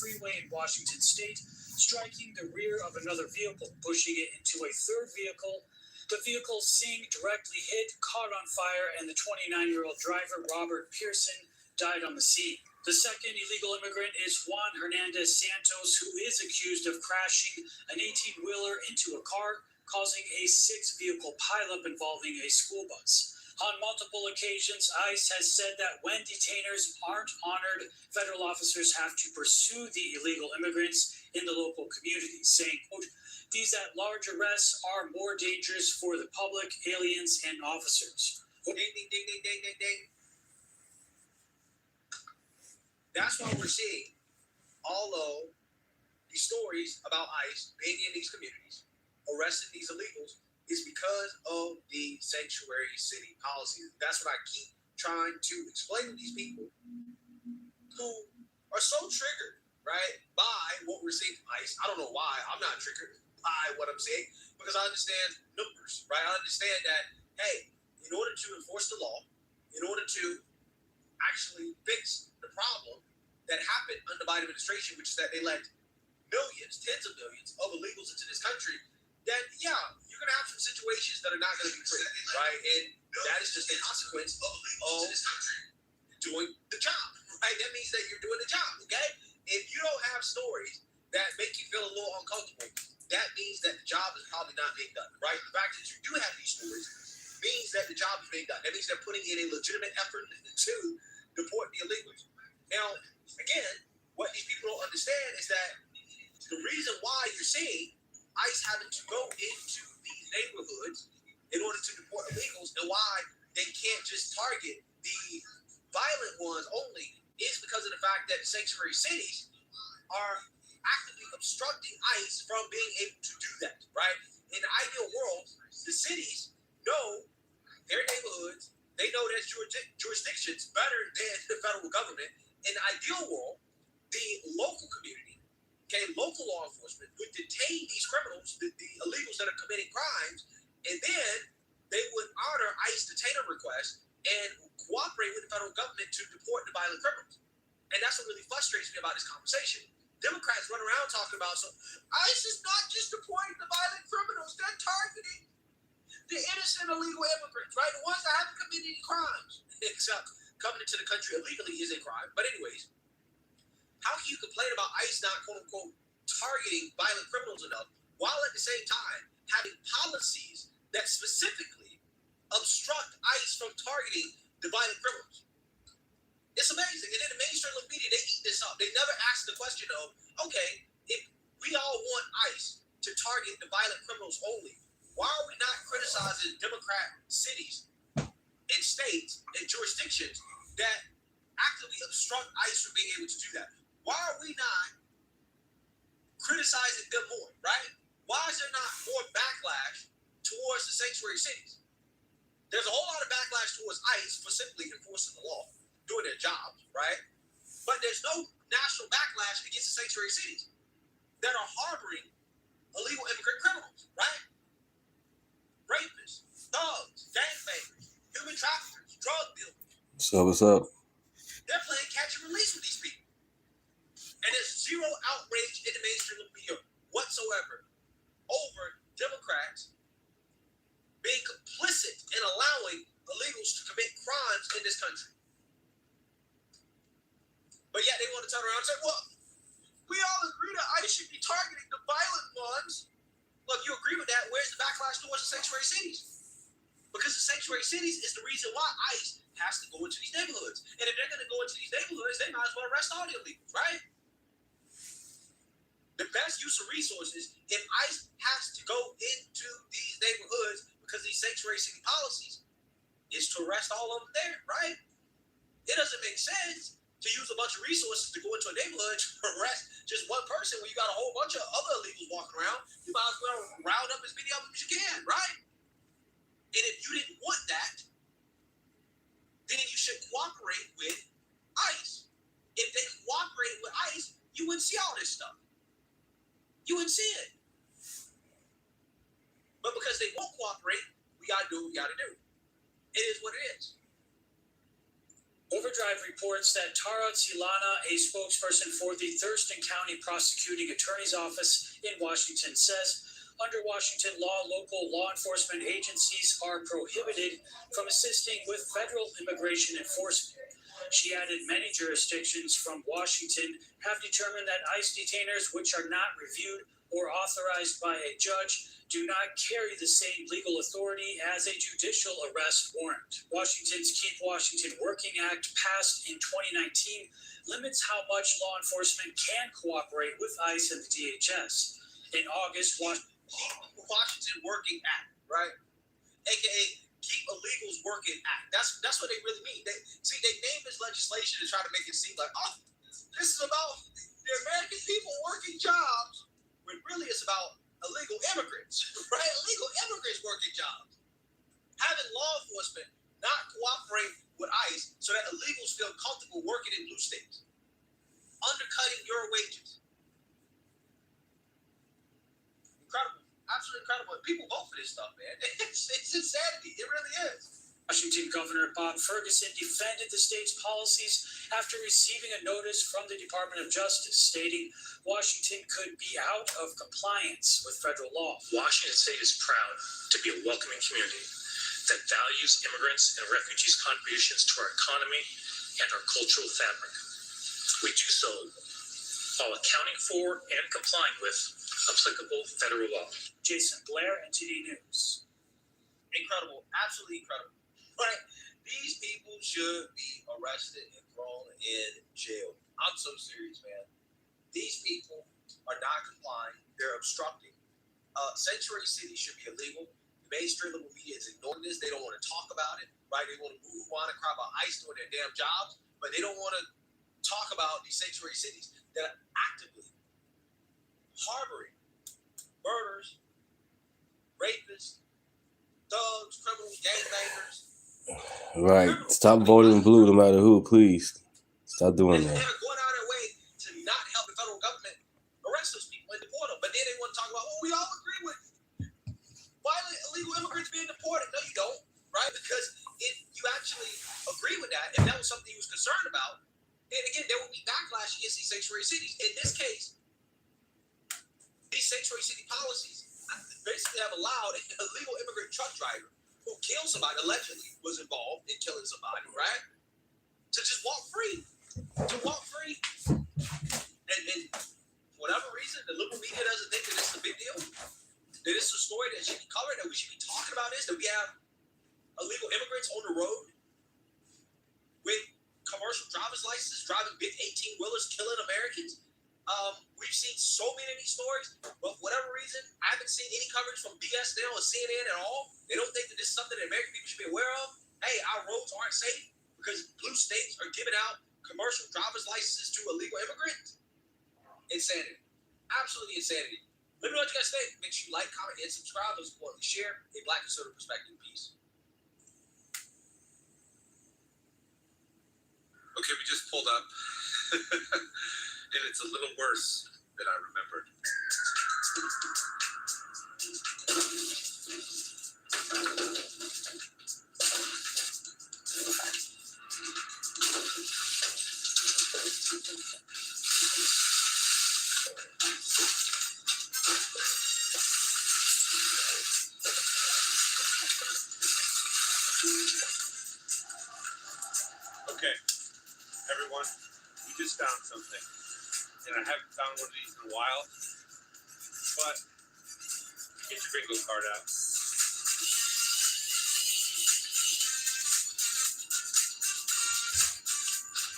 freeway in Washington state, striking the rear of another vehicle, pushing it into a third vehicle. The vehicle Singh directly hit caught on fire, and the 29-year-old driver, Robert Pearson, died on the scene. The second illegal immigrant is Juan Hernandez Santos, who is accused of crashing an 18-wheeler into a car, causing a 6-vehicle pileup involving a school bus. On multiple occasions, ICE has said that when detainers aren't honored, federal officers have to pursue the illegal immigrants in the local community, saying, quote, "These at-large arrests are more dangerous for the public, aliens, and officers." Ding, ding, ding, ding, ding, ding, ding. That's why we're seeing all of these stories about ICE being in these communities, arresting these illegals, is because of the sanctuary city policy. That's what I keep trying to explain to these people who are so triggered, right, by what we're seeing from ICE. I don't know why I'm not triggered by what I'm saying, because I understand numbers, right? I understand that, hey, in order to enforce the law, in order to actually fix the problem that happened under the Biden administration, which is that they let millions, tens of millions of illegals into this country, then, yeah, you're going to have some situations that are not going to be pretty, right? And that is just a consequence of doing the job, right? That means that you're doing the job, okay? If you don't have stories that make you feel a little uncomfortable, that means that the job is probably not being done, right? The fact that you do have these stories means that the job is being done. That means they're putting in a legitimate effort to deport the illegals. Now, again, what these people don't understand is that the reason why you're seeing ICE having to go into these neighborhoods in order to deport illegals, and why they can't just target the violent ones only, is because of the fact that sanctuary cities are actively obstructing ICE from being able to do that, right? In the ideal world, the cities know their neighborhoods, they know their jurisdictions better than the federal government. In the ideal world, the local community, okay, local law enforcement would detain these criminals, the illegals that are committing crimes, and then they would honor ICE detainer requests and cooperate with the federal government to deport the violent criminals. And that's what really frustrates me about this conversation. Democrats run around talking about, so ICE is not just deporting the violent criminals, they're targeting the innocent illegal immigrants, right? The ones that haven't committed any crimes. Except coming into the country illegally is a crime. But anyways, how can you complain about ICE not, quote unquote, targeting violent criminals enough, while at the same time having policies that specifically obstruct ICE from targeting the violent criminals? It's amazing. And in the mainstream media, they eat this up. They never ask the question of, okay, if we all want ICE to target the violent criminals only, why are we not criticizing Democrat cities and states and jurisdictions that actively obstruct ICE from being able to do that? Why are we not criticizing them more, right? Why is there not more backlash towards the sanctuary cities? There's a whole lot of backlash towards ICE for simply enforcing the law, doing their jobs, right? But there's no national backlash against the sanctuary cities that are harboring illegal immigrant criminals, right? Rapists, thugs, gangbangers, human traffickers, drug dealers. What's up? They're playing catch and release with these people. And there's zero outrage in the mainstream media whatsoever over Democrats being complicit in allowing illegals to commit crimes in this country. But yet they want to turn around and say, well, we all agree that ICE should be targeting the violent ones. Well, if you agree with that, where's the backlash towards the sanctuary cities? Because the sanctuary cities is the reason why ICE has to go into these neighborhoods. And if they're going to go into these neighborhoods, they might as well arrest all the illegals, right? The best use of resources, if ICE has to go into these neighborhoods because of these sanctuary city policies, is to arrest all of them there, right? It doesn't make sense to use a bunch of resources to go into a neighborhood to arrest just one person when you got a whole bunch of other illegals walking around. You might as well round up as many of them as you can, right? And if you didn't want that, then you should cooperate with ICE. If they cooperate with ICE, you wouldn't see all this stuff. You wouldn't see it. But because they won't cooperate, we gotta do what we gotta do. It is what it is. Overdrive reports that Tara Tilana, a spokesperson for the Thurston County Prosecuting Attorney's Office in Washington, says under Washington law, local law enforcement agencies are prohibited from assisting with federal immigration enforcement. She added many jurisdictions from Washington have determined that ICE detainers, which are not reviewed or authorized by a judge, do not carry the same legal authority as a judicial arrest warrant. Washington's Keep Washington Working Act, passed in 2019, limits how much law enforcement can cooperate with ICE and the DHS. In August, Washington Working Act, right? AKA Keep Illegals Working Act. That's what they really mean. They name this legislation to try to make it seem like, oh, this is about the American people working jobs, when really it's about illegal immigrants, right? Illegal immigrants working jobs. Having law enforcement not cooperate with ICE so that illegals feel comfortable working in blue states, undercutting your wages. Incredible, absolutely incredible. People vote for this stuff, man. It's insanity. It really is. Washington Governor Bob Ferguson defended the state's policies after receiving a notice from the Department of Justice stating Washington could be out of compliance with federal law. Washington State is proud to be a welcoming community that values immigrants and refugees' contributions to our economy and our cultural fabric. We do so while accounting for and complying with applicable federal law. Jason Blair, NTD News. Incredible, absolutely incredible. Right? These people should be arrested and thrown in jail. I'm so serious, man. These people are not complying. They're obstructing. Sanctuary City should be illegal. The mainstream liberal media is ignoring this. They don't want to talk about it, right? They want to move on and cry about ICE doing their damn jobs, but they don't want to talk about these sanctuary cities that are actively harboring murderers, rapists, thugs, criminals, gangbangers. Right. Stop voting blue no matter who, please. Stop doing that. They're going out of their way to not help the federal government arrest those people and deport them. But then they want to talk about, we all agree with violent illegal immigrants being deported. No, you don't, right? Because if you actually agree with that, if that was something you was concerned about, then again, there would be backlash against these sanctuary cities. In this case, these sanctuary city policies basically have allowed an illegal immigrant truck driver who killed somebody, allegedly was involved in killing somebody, right? To just walk free. To walk free. And for whatever reason, the liberal media doesn't think that this is a big deal. That this is a story that should be covered, that we should be talking about this, that we have illegal immigrants on the road with commercial driver's licenses, driving big 18-wheelers, killing Americans. We've seen so many of these stories, but for whatever reason, I haven't seen any coverage from BS now or CNN at all. They don't think that this is something that American people should be aware of. Hey, our roads aren't safe because blue states are giving out commercial driver's licenses to illegal immigrants. Insanity. Absolutely insanity. Let me know what you guys think. Make sure you like, comment, and subscribe. Most importantly, share a Black conservative perspective. Peace. Okay, we just pulled up. And it's a little worse than I remembered. Okay, everyone, we just found something. And I haven't found one of these in a while, but get your bingo card out.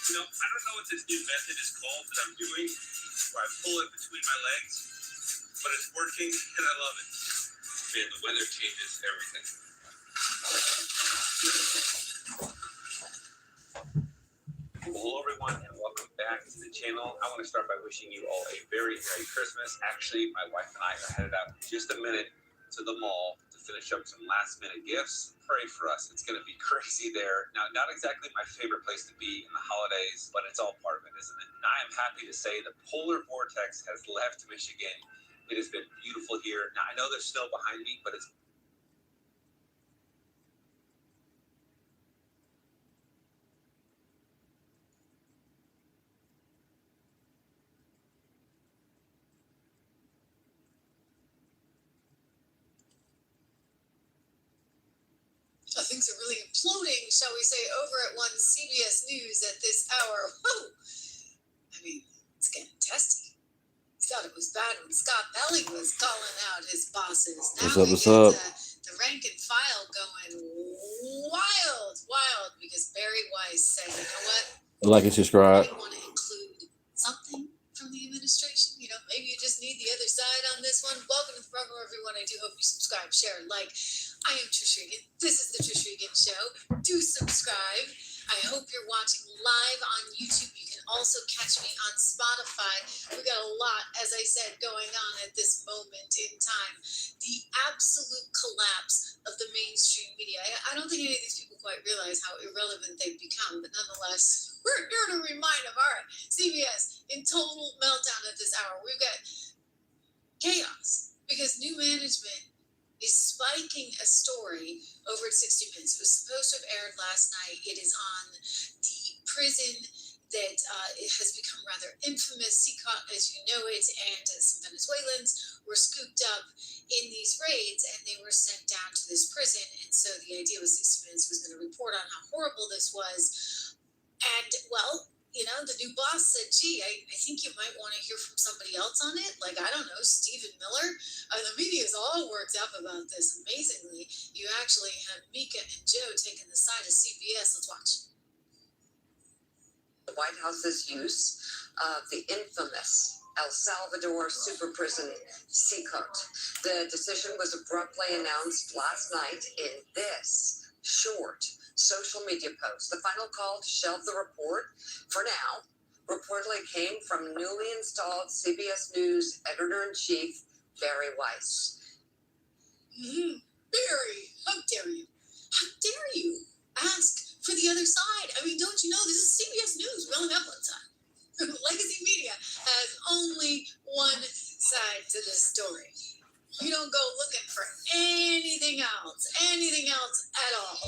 You know, I don't know what this new method is called that I'm doing, where I pull it between my legs, but it's working and I love it. Man, the weather changes everything. Hello everyone and welcome back to the channel. I want to start by wishing you all a very Merry Christmas. Actually, my wife and I are headed out in just a minute to the mall to finish up some last minute gifts. Pray for us. It's going to be crazy there. Now, not exactly my favorite place to be in the holidays, but it's all part of it, isn't it? And I am happy to say the polar vortex has left Michigan. It has been beautiful here. Now, I know there's snow behind me, but it's things are really imploding, shall we say, over at one CBS News at this hour. Whoa! I mean, it's getting testy. We thought it was bad when Scott Belly was calling out his bosses. Now What's up? the rank and file going wild, because Barry Weiss said, you know what? Like and subscribe. I want to include something from the administration. You know, maybe you just need the other side on this one. Welcome to the program, everyone. I do hope you subscribe, share, like. I am Trish Regan. This is the Trish Regan Show. Do subscribe. I hope you're watching live on YouTube. You can also catch me on Spotify. We got a lot, as I said, going on at this moment in time. The absolute collapse of the mainstream media. I don't think any of these people quite realize how irrelevant they've become, but nonetheless, we're here to remind them. All right, CBS in total meltdown at this hour. We've got chaos because new management is spiking a story over at 60 Minutes. It was supposed to have aired last night. It is on the prison that it has become rather infamous, CCOT as you know it, and some Venezuelans were scooped up in these raids and they were sent down to this prison. And so the idea was 60 Minutes was going to report on how horrible this was. And, well, you know, the new boss said, gee, I think you might want to hear from somebody else on it. Like, I don't know, Stephen Miller. The media's all worked up about this. Amazingly, you actually have Mika and Joe taking the side of CBS. Let's watch. The White House's use of the infamous El Salvador super prison CCOT. The decision was abruptly announced last night in this short social media post. The final call to shelve the report, for now, reportedly came from newly installed CBS News editor-in-chief Barry Weiss. Barry, how dare you? How dare you ask for the other side? I mean, don't you know this is CBS News? We only have one side. Legacy media has only one side to this story. You don't go looking for anything else at all.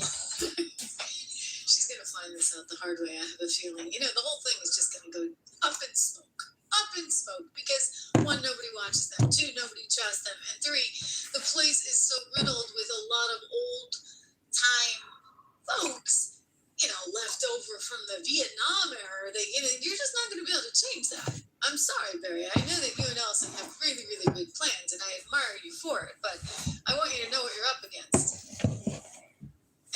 She's going to find this out the hard way, I have a feeling. You know, the whole thing is just going to go up in smoke, because one, nobody watches them, two, nobody trusts them, and three, the place is so riddled with a lot of old-time folks, you know, left over from the Vietnam era. That, you know, you're just not going to be able to change that. I'm sorry, Barry. I know that you and Ellison have really, really big plans, and I admire you for it, but I want you to know what you're up against.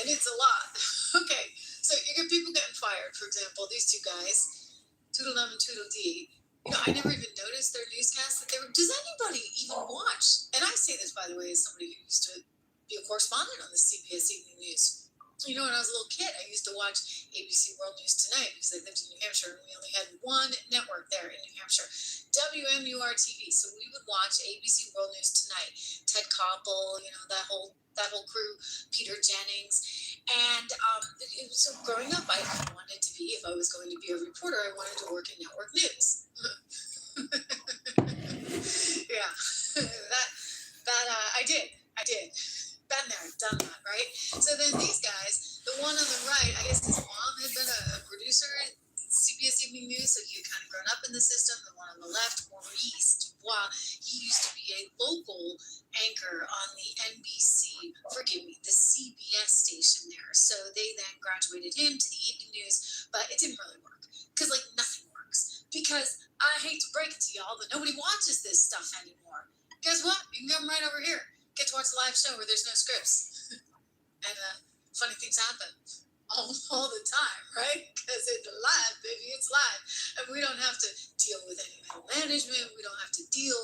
And it's a lot. Okay, so you get people getting fired, for example, these two guys, Tweedledum and Tweedledee. You know, I never even noticed their newscasts that they were. Does anybody even watch? And I say this, by the way, as somebody who used to be a correspondent on the CBS Evening News. You know, when I was a little kid, I used to watch ABC World News Tonight because I lived in New Hampshire and we only had one network there in New Hampshire, WMUR-TV. So we would watch ABC World News Tonight. Ted Koppel, you know, that whole crew, Peter Jennings. And so growing up, I wanted to be, if I was going to be a reporter, I wanted to work in network news. Yeah, that I did. Been there, done that, right? So then these guys, the one on the right, I guess his mom had been a producer at CBS Evening News, so he had kind of grown up in the system. The one on the left, Maurice Dubois, he used to be a local anchor on the NBC, the CBS station there. So they then graduated him to the Evening News, but it didn't really work because, like, nothing works. Because I hate to break it to y'all, but nobody watches this stuff anymore. Guess what? You can come right over here. Get to watch a live show where there's no scripts. And funny things happen all the time, right? Because it's live, baby. It's live. And we don't have to deal with any middle management. We don't have to deal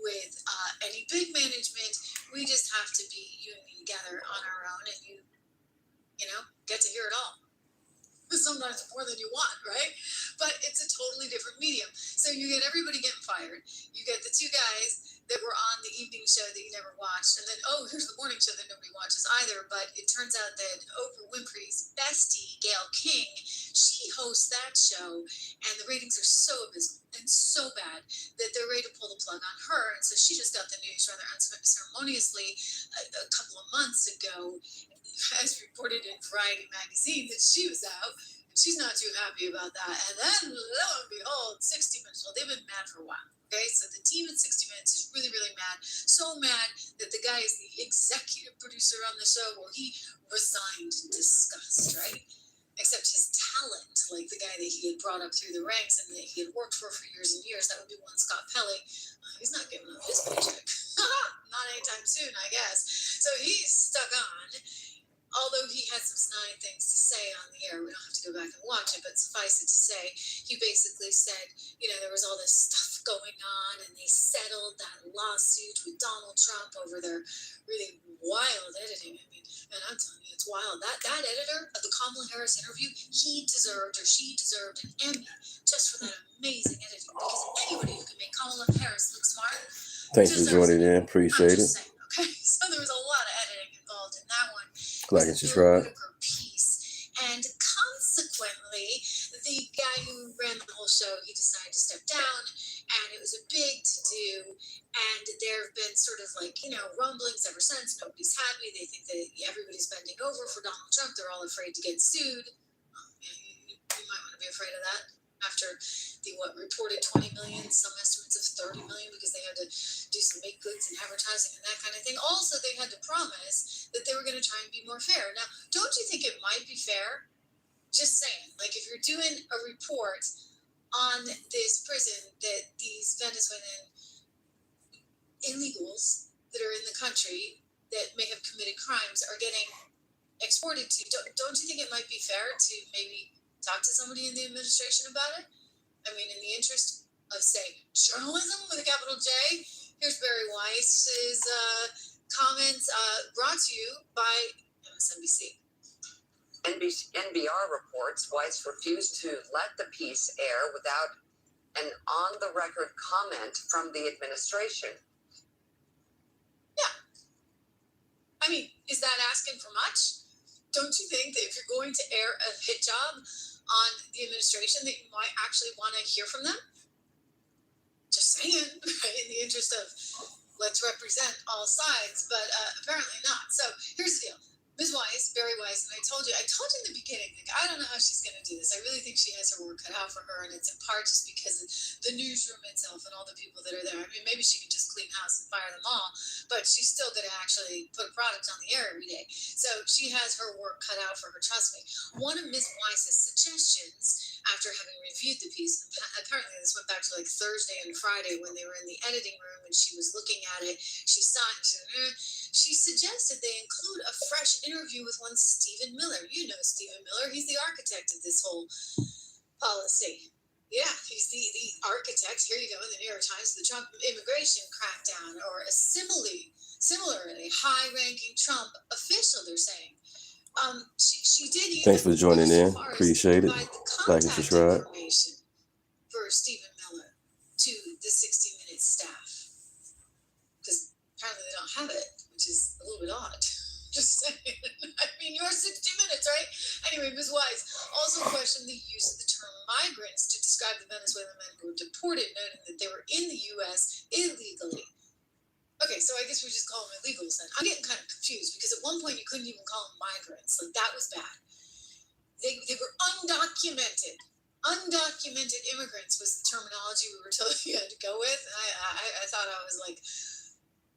with any big management. We just have to be you and me together on our own, and you know, get to hear it all. Sometimes more than you want, right? But it's a totally different medium. So you get everybody getting fired. You get the two guys that were on the evening show that you never watched. And then, here's the morning show that nobody watches either. But it turns out that Oprah Winfrey's bestie, Gayle King, she hosts that show. And the ratings are so abysmal and so bad that they're ready to pull the plug on her. And so she just got the news rather unceremoniously a couple of months ago, as reported in Variety magazine, that she was out. And she's not too happy about that. And then, lo and behold, 60 Minutes. Well, they've been mad for a while. Okay, so the team at 60 Minutes is really, really mad. So mad that the guy is the executive producer on the show. Well, he resigned in disgust, right? Except his talent, like the guy that he had brought up through the ranks and that he had worked for years and years, that would be one Scott Pelley. He's not giving up his paycheck. Not anytime soon, I guess. So he's stuck on. Although he had some snide things to say on the air, we don't have to go back and watch it, but suffice it to say, he basically said, there was all this stuff going on, and they settled that lawsuit with Donald Trump over their really wild editing. I mean, and I'm telling you, it's wild. That editor of the Kamala Harris interview, she deserved an Emmy just for that amazing editing. Because anybody who can make Kamala Harris look smart. Thanks for joining in. Appreciate it. Saying, okay, so there was a lot of editing involved in that one. Like and subscribe. Piece. And consequently, the guy who ran the whole show, he decided to step down, and it was a big to-do. And there have been sort of rumblings ever since. Nobody's happy. They think that everybody's bending over for Donald Trump. They're all afraid to get sued. You might want to be afraid of that after the reported 20 million, some estimates of 30 million, because they had to do some make goods and advertising and that kind of thing. Also, they had to promise that they were going to try and be more fair. Now, don't you think it might be fair? Just saying, if you're doing a report on this prison that these Venezuelan illegals that are in the country that may have committed crimes are getting exported to, don't you think it might be fair to maybe talk to somebody in the administration about it? I mean, in the interest of, say, journalism with a capital J. Here's Barry Weiss's comments brought to you by MSNBC. NBR reports Weiss refused to let the piece air without an on-the-record comment from the administration. Yeah. I mean, is that asking for much? Don't you think that if you're going to air a hit job on the administration that you might actually want to hear from them? Just saying, right? In the interest of let's represent all sides, but apparently not. So here's the deal. Ms. Weiss, Barry Weiss, and I told you in the beginning, I don't know how she's going to do this. I really think she has her work cut out for her, and it's in part just because of the newsroom itself and all the people that are there. I mean, maybe she could just clean house and fire them all, but she's still going to actually put a product on the air every day. So she has her work cut out for her, trust me. One of Ms. Weiss's suggestions, after having reviewed the piece, apparently this went back to Thursday and Friday when they were in the editing room and she was looking at it, she saw it and she said, she suggested they include a fresh interview with one Stephen Miller. You know Stephen Miller. He's the architect of this whole policy. Yeah, he's the architect. Here you go in the New York Times, the Trump immigration crackdown, or a similarly high-ranking Trump official, they're saying. She did even Thanks for joining in. Appreciate it. Like and subscribe. Information for Stephen Miller to the 60 Minutes staff. Because apparently they don't have it, which is a little bit odd. Just saying. I mean, you're 60 Minutes, right? Anyway, Ms. Weiss also questioned the use of the term migrants to describe the Venezuelan men who were deported, noting that they were in the U.S. illegally. Okay, so I guess we just call them illegals then. I'm getting kind of confused because at one point you couldn't even call them migrants. That was bad. They were undocumented. Undocumented immigrants was the terminology we were told you had to go with. I thought I was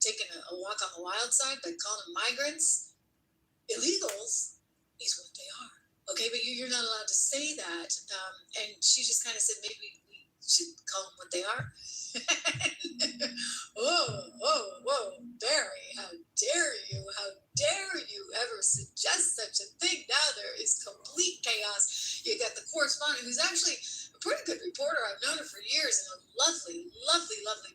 taking a walk on the wild side by calling them migrants. Illegals is what they are. Okay, but you're not allowed to say that. And she just kind of said maybe we should call them what they are. Whoa, Barry, how dare you? How dare you ever suggest such a thing? Now there is complete chaos. You got the correspondent who's actually a pretty good reporter. I've known her for years and a lovely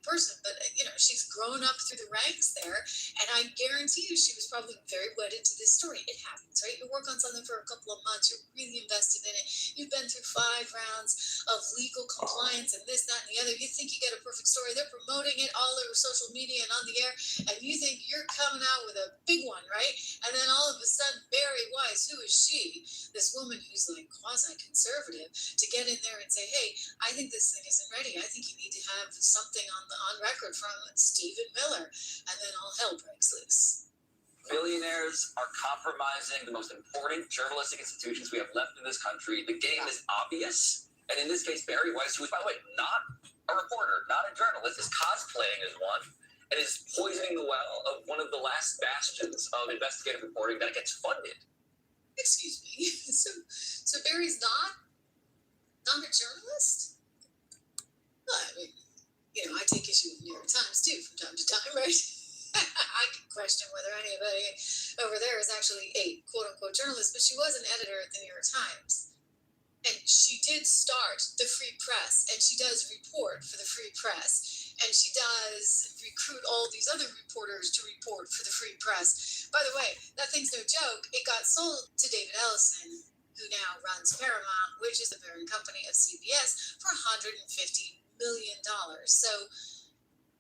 person, but she's grown up through the ranks there, and I guarantee you she was probably very wedded to this story. It happens, right? You work on something for a couple of months, you're really invested in it, you've been through 5 rounds of legal compliance and this, that, and the other. You think you get a perfect story, they're promoting it all over social media and on the air, and you think you're coming out with a big one, right? And then all of a sudden, Barry Weiss, who is she, this woman who's quasi-conservative, to get in there and say, hey, I think this thing isn't ready. I think you need to have something on record from Stephen Miller, and then all hell breaks loose. Billionaires are compromising the most important journalistic institutions we have left in this country. The game is obvious. And in this case, Barry Weiss, who is, by the way, not a reporter, not a journalist, is cosplaying as one. and is poisoning the well of one of the last bastions of investigative reporting that gets funded. Excuse me. So Barry's not a journalist? Well, I mean, I take issue with New York Times too from time to time, right? I can question whether anybody over there is actually a quote-unquote journalist, but she was an editor at the New York Times. And she did start the Free Press, and she does report for the Free Press, and she does recruit all these other reporters to report for the Free Press. By the way, that thing's no joke. It got sold to David Ellison, who now runs Paramount, which is the parent company of CBS, for $150 million. So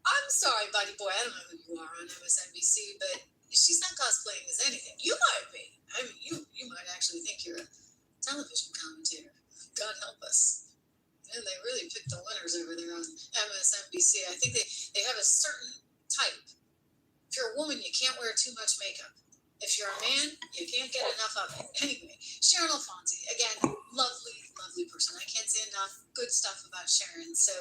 I'm sorry, buddy boy, I don't know who you are on MSNBC, but she's not cosplaying as anything. You might be. I mean, you might actually think you're a television commentator. God help us. And they really picked the winners over there on MSNBC. I think they have a certain type. If you're a woman, you can't wear too much makeup. If you're a man, you can't get enough of it. Anyway, Sharon Alfonsi, again, lovely person. I can't say enough good stuff about Sharon. So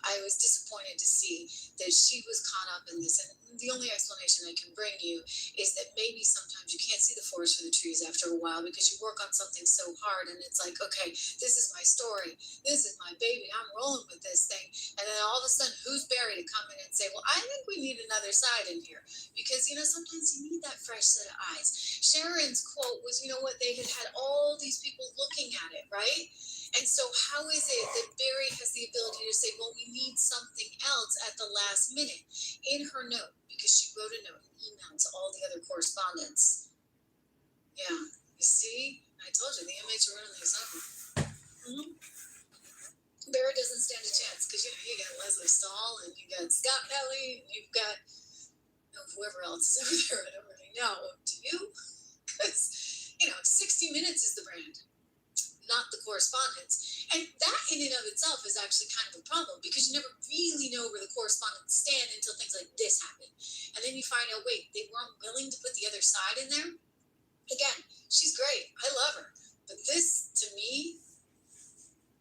I was disappointed to see that she was caught up in this. And the only explanation I can bring you is that maybe sometimes you can't see the forest for the trees after a while because you work on something so hard and it's like, okay, this is my story. This is my baby. I'm rolling with this thing. And then all of a sudden, who's Barry to come in and say, well, I think we need another side in here. Because, sometimes you need that fresh set of eyes. Sharon's quote was, they had all these people looking at it, right? And so how is it that Barry has the ability to say, well, we need something else at the last minute? In her note, because she wrote a note, an email to all the other correspondents. Yeah, you see? I told you, the inmates are running this over. Mm-hmm. Barry doesn't stand a chance, because, you got Leslie Stahl, and you got Scott Kelly, and you've got whoever else is over there. I don't really know. Do you? Because, 60 Minutes is the brand, not the correspondence. And that in and of itself is actually kind of a problem because you never really know where the correspondents stand until things like this happen. And then you find out, wait, they weren't willing to put the other side in there? Again, she's great. I love her. But this, to me,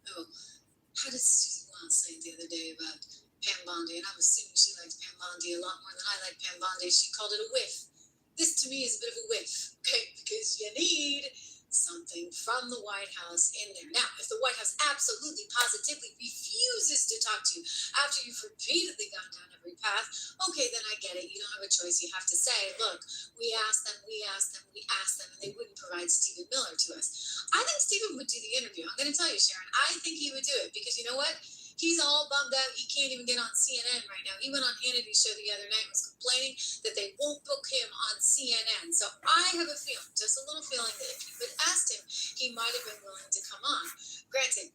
how did Susie Wild say it the other day about Pam Bondi? And I'm assuming she likes Pam Bondi a lot more than I like Pam Bondi. She called it a whiff. This, to me, is a bit of a whiff, okay? Because you need something from the White House in there. Now, if the White House absolutely, positively refuses to talk to you after you've repeatedly gone down every path, okay, then I get it. You don't have a choice. You have to say, look, we asked them, and they wouldn't provide Stephen Miller to us. I think Stephen would do the interview. I'm going to tell you, Sharon, I think he would do it because you know what? He's all bummed out. He can't even get on CNN right now. He went on Hannity's show the other night and was complaining that they won't book him on CNN. So I have a feeling, just a little feeling, that if you had asked him, he might have been willing to come on. Granted,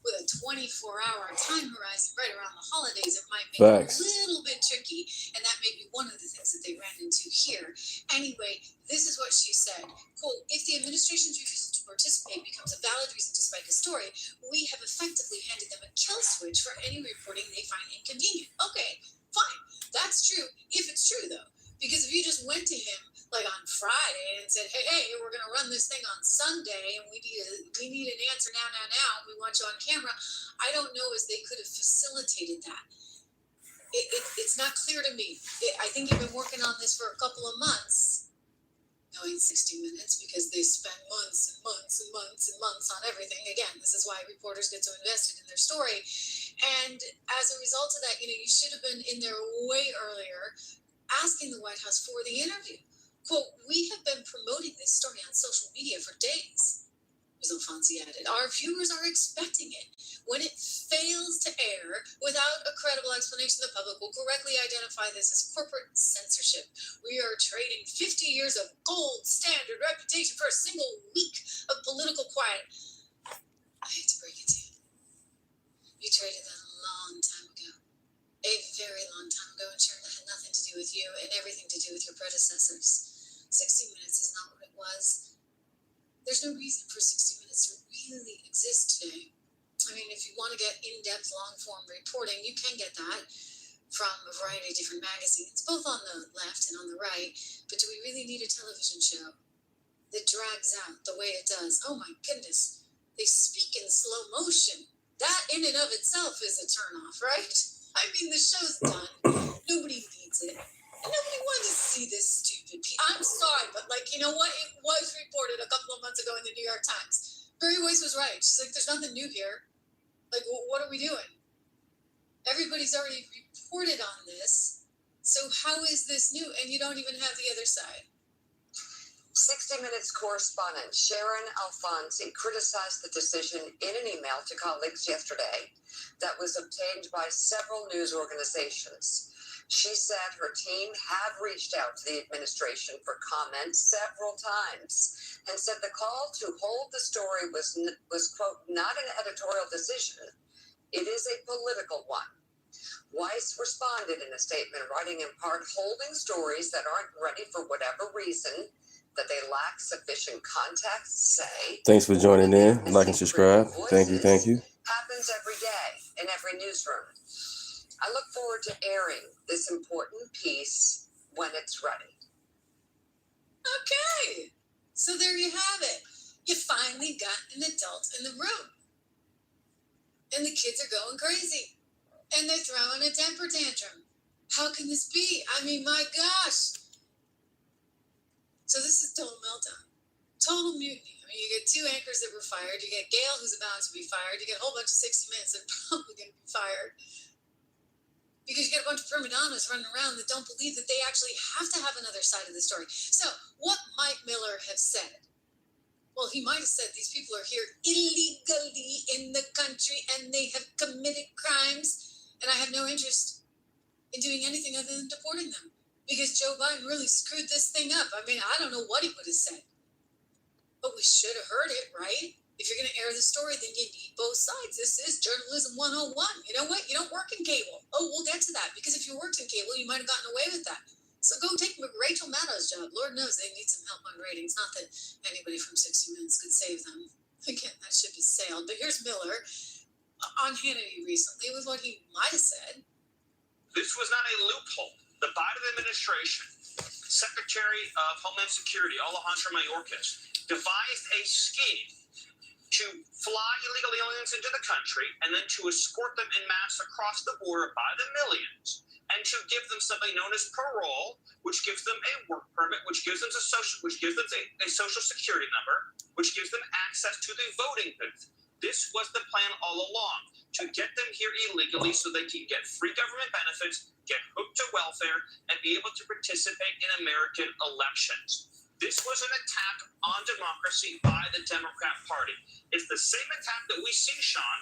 with a 24-hour time horizon right around the holidays, it might make it a little bit tricky. And that may be one of the things that they ran into here. Anyway, this is what she said. Quote, if the administration's refusal to participate becomes a valid reason to spike a story, we have effectively handed them a kill switch for any reporting they find inconvenient. Okay, fine. That's true, if it's true, though. Because if you just went to him, like on Friday, and said, hey, we're going to run this thing on Sunday, and we need an answer now, and we want you on camera, I don't know as they could have facilitated that. It's not clear to me. I think you've been working on this for a couple of months. No, in 60 Minutes, because they spend months and months and months and months on everything. Again, this is why reporters get so invested in their story. And as a result of that, you should have been in there way earlier asking the White House for the interview. Quote, we have been promoting this story on social media for days, Ms. Alfonsi added. Our viewers are expecting it. When it fails to air without a credible explanation, the public will correctly identify this as corporate censorship. We are trading 50 years of gold standard reputation for a single week of political quiet. I hate to break it to you. You traded that a long time ago. A very long time ago, and Sharon, that had nothing to do with you and everything to do with your predecessors. 60 Minutes is not what it was. There's no reason for 60 Minutes to really exist today. I mean, if you want to get in-depth, long-form reporting, you can get that from a variety of different magazines, both on the left and on the right. But do we really need a television show that drags out the way it does? Oh my goodness. They speak in slow motion. That in and of itself is a turnoff, right? I mean, the show's done. Nobody needs it. Barry Weiss was right. She's like, there's nothing new here. Like, what are we doing? Everybody's already reported on this. So how is this new? And you don't even have the other side. 60 Minutes correspondent Sharon Alfonsi criticized the decision in an email to colleagues yesterday that was obtained by several news organizations. She said her team had reached out to the administration for comment several times and said the call to hold the story was quote, not an editorial decision. It is a political one. Weiss responded in a statement, writing in part, holding stories that aren't ready for whatever reason, that they lack sufficient context, say. Thanks for joining in. Like and subscribe. Thank you. Thank you. Happens every day in every newsroom. I look forward to airing this important piece when it's ready. Okay. So there you have it. You finally got an adult in the room. And the kids are going crazy. And they're throwing a temper tantrum. How can this be? I mean, my gosh. So this is total meltdown. Total mutiny. I mean, you get 2 anchors that were fired. You get Gail, who's about to be fired. You get a whole bunch of 60 Minutes that are probably going to be fired. Because you get a bunch of prima donnas running around that don't believe that they actually have to have another side of the story. So what might Miller have said? Well, he might have said these people are here illegally in the country and they have committed crimes, and I have no interest in doing anything other than deporting them. Because Joe Biden really screwed this thing up. I mean, I don't know what he would have said. But we should have heard it, right? If you're going to air the story, then you need both sides. This is journalism 101. You know what? You don't work in cable. Oh, we'll get to that. Because if you worked in cable, you might have gotten away with that. So go take Rachel Maddow's job. Lord knows they need some help on ratings. Not that anybody from 60 Minutes could save them. Again, that ship has sailed. But here's Miller on Hannity recently with what he might have said. This was not a loophole. The Biden administration, Secretary of Homeland Security, Alejandro Mayorkas, devised a scheme to fly illegal aliens into the country and then to escort them en masse across the border by the millions, and to give them something known as parole, which gives them a work permit, which gives them a social security number, which gives them access to the voting booth. This was the plan all along, to get them here illegally so they can get free government benefits, get hooked to welfare, and be able to participate in American elections. This was an attack on democracy by the Democrat Party. It's the same attack that we see, Sean,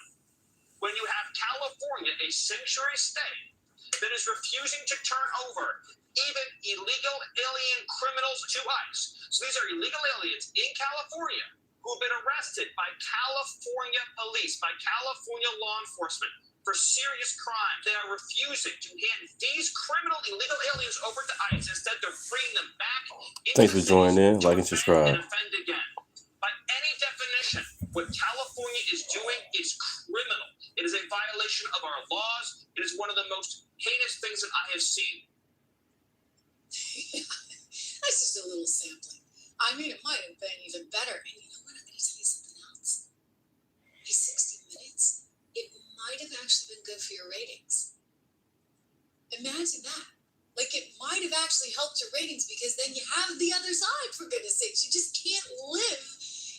when you have California, a sanctuary state, that is refusing to turn over even illegal alien criminals to ICE. So these are illegal aliens in California who have been arrested by California police, by California law enforcement for serious crime. They are refusing to hand these criminal illegal aliens over to ICE. Instead, they're freeing them back. Thanks for joining in. Like and subscribe. And offend again. By any definition, what California is doing is criminal. It is a violation of our laws. It is one of the most heinous things that I have seen. That's just a little sampling. I mean, it might have been even better. And you know what? I'm going to tell you something else. These 60 Minutes, it might have actually been good for your ratings. Imagine that. Like, it might have actually helped your ratings because then you have the other side, for goodness sakes. You just can't live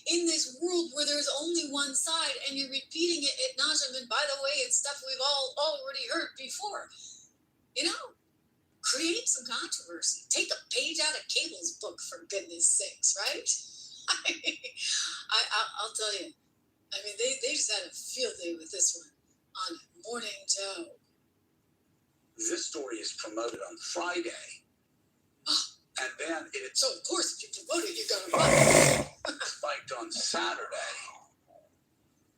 in this world where there's only one side and you're repeating it ad nauseum. And by the way, it's stuff we've all already heard before. You know, create some controversy. Take a page out of Cable's book, for goodness sakes, right? I'll tell you. I mean, they just had a field day with this one on Morning Joe. This story is promoted on Friday, and then it's So, of course, if you promote it, you're going to run. spiked on Saturday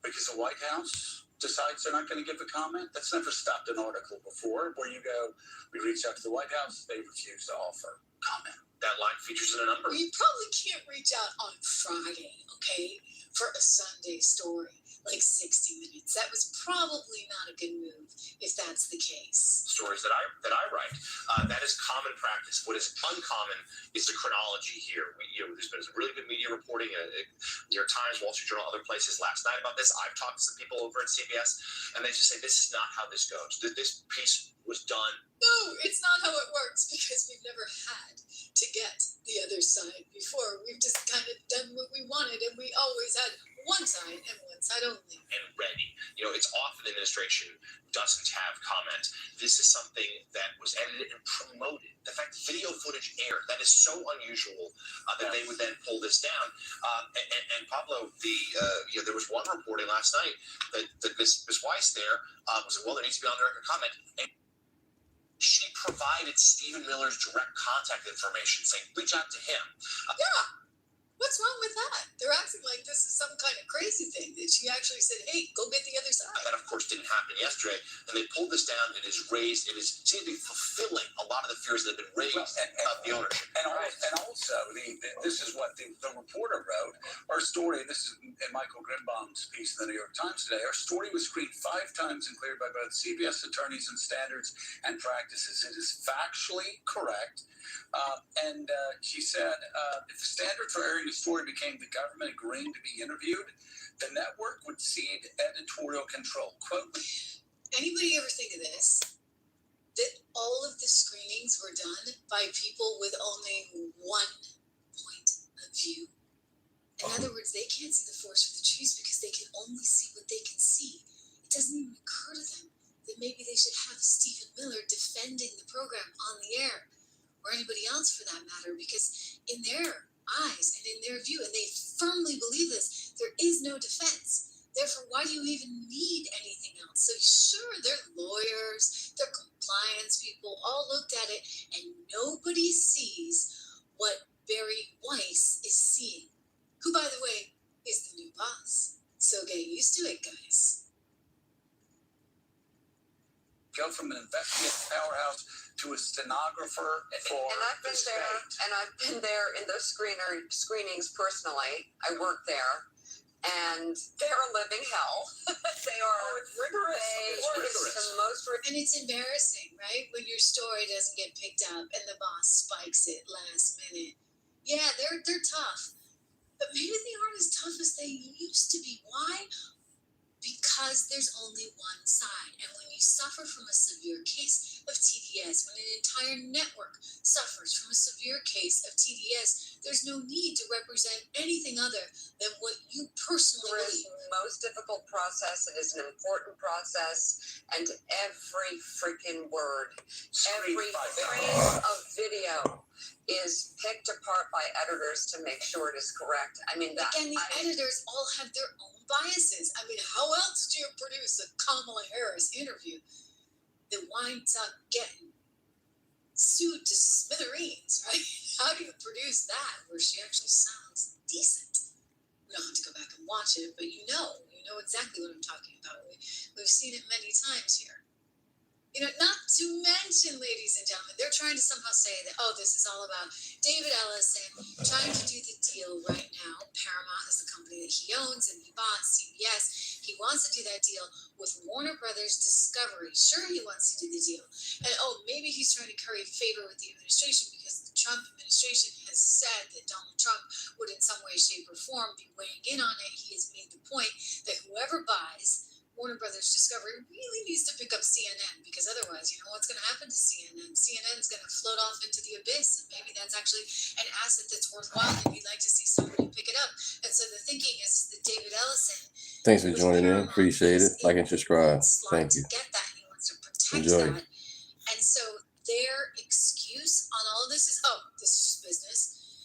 because the White House decides they're not going to give a comment. That's never stopped an article before where you go, we reach out to the White House, they refuse to offer comment. That line features in a number. Well, you probably can't reach out on Friday, okay, for a Sunday story like 60 Minutes. That was probably not a good move if that's the case. Stories that I write, that is common practice. What is uncommon is the chronology here. There's been some really good media reporting, New York Times, Wall Street Journal, other places last night about this. I've talked to some people over at CBS, and they just say this is not how this goes. This piece was done No, it's not how it works because we've never had to get the other side before. We've just kind of done what we wanted, and we always had one side and one side only. And ready. It's often the administration doesn't have comment. This is something that was edited and promoted. The fact that video footage aired, that is so unusual that they would then pull this down. And Pablo, there was one reporting last night that Ms. Weiss there was like, well, there needs to be on the record comment. And she provided Stephen Miller's direct contact information, saying, reach out to him. Yeah. What's wrong with that? They're acting like this is some kind of crazy thing that she actually said, hey, go get the other side. That, of course, didn't happen yesterday. And they pulled this down. It is raised. It seems to be fulfilling a lot of the fears that have been raised about the ownership. And also, this is what the reporter wrote. Our story, this is in Michael Grimbaum's piece in the New York Times today, our story was screened 5 times and cleared by both CBS attorneys and standards and practices. It is factually correct. And she said, if the standard for airing the story became the government agreeing to be interviewed, the network would cede editorial control. Quote, anybody ever think of this? That all of the screenings were done by people with only one point of view. In other words, they can't see the forest for the trees because they can only see what they can see. It doesn't even occur to them that maybe they should have Stephen Miller defending the program on the air, or anybody else for that matter, because in their eyes and in their view, and they firmly believe this, there is no defense. Therefore, why do you even need anything else? So sure, their lawyers, their compliance people all looked at it, and nobody sees what Barry Weiss is seeing, who, by the way, is the new boss. So get used to it, guys. go from an investigative powerhouse to a stenographer for and I've been the there, state. and I've been there in those screenings personally. I work there, and they're a living hell. They are rigorous. It's rigorous. the most And it's embarrassing, right? When your story doesn't get picked up and the boss spikes it last minute. Yeah, they're tough. But maybe they aren't as tough as they used to be. Why? Because there's only one side. And when you suffer from a severe case of TDS, when an entire network suffers from a severe case of TDS, there's no need to represent anything other than what you personally believe. the most difficult process. It is an important process, and every freaking word, every frame of video is picked apart by editors to make sure it is correct. I mean, Again, the editors all have their own biases. I mean, how else do you produce a Kamala Harris interview that winds up getting sued to smithereens, right? How do you produce that where she actually sounds decent? We don't have to go back and watch it, but you know exactly what I'm talking about. We've seen it many times here. Not to mention, ladies and gentlemen, they're trying to somehow say that, this is all about David Ellison trying to do the deal right now. Paramount is the company that he owns, and he bought CBS. He wants to do that deal with Warner Brothers Discovery. Sure, he wants to do the deal. And, maybe he's trying to curry favor with the administration because the Trump administration has said that Donald Trump would in some way, shape, or form be weighing in on it. He has made the point that whoever buys Warner Brothers Discovery really needs to pick up CNN, because otherwise, what's going to happen to CNN? CNN's going to float off into the abyss, and maybe that's actually an asset that's worthwhile, and you'd like to see somebody pick it up. And so the thinking is that David Ellison. Thanks for joining in. Appreciate it. Like and subscribe. Thank you. To get that, he wants to protect Enjoy. that. And so their excuse on all of this is, this is just business,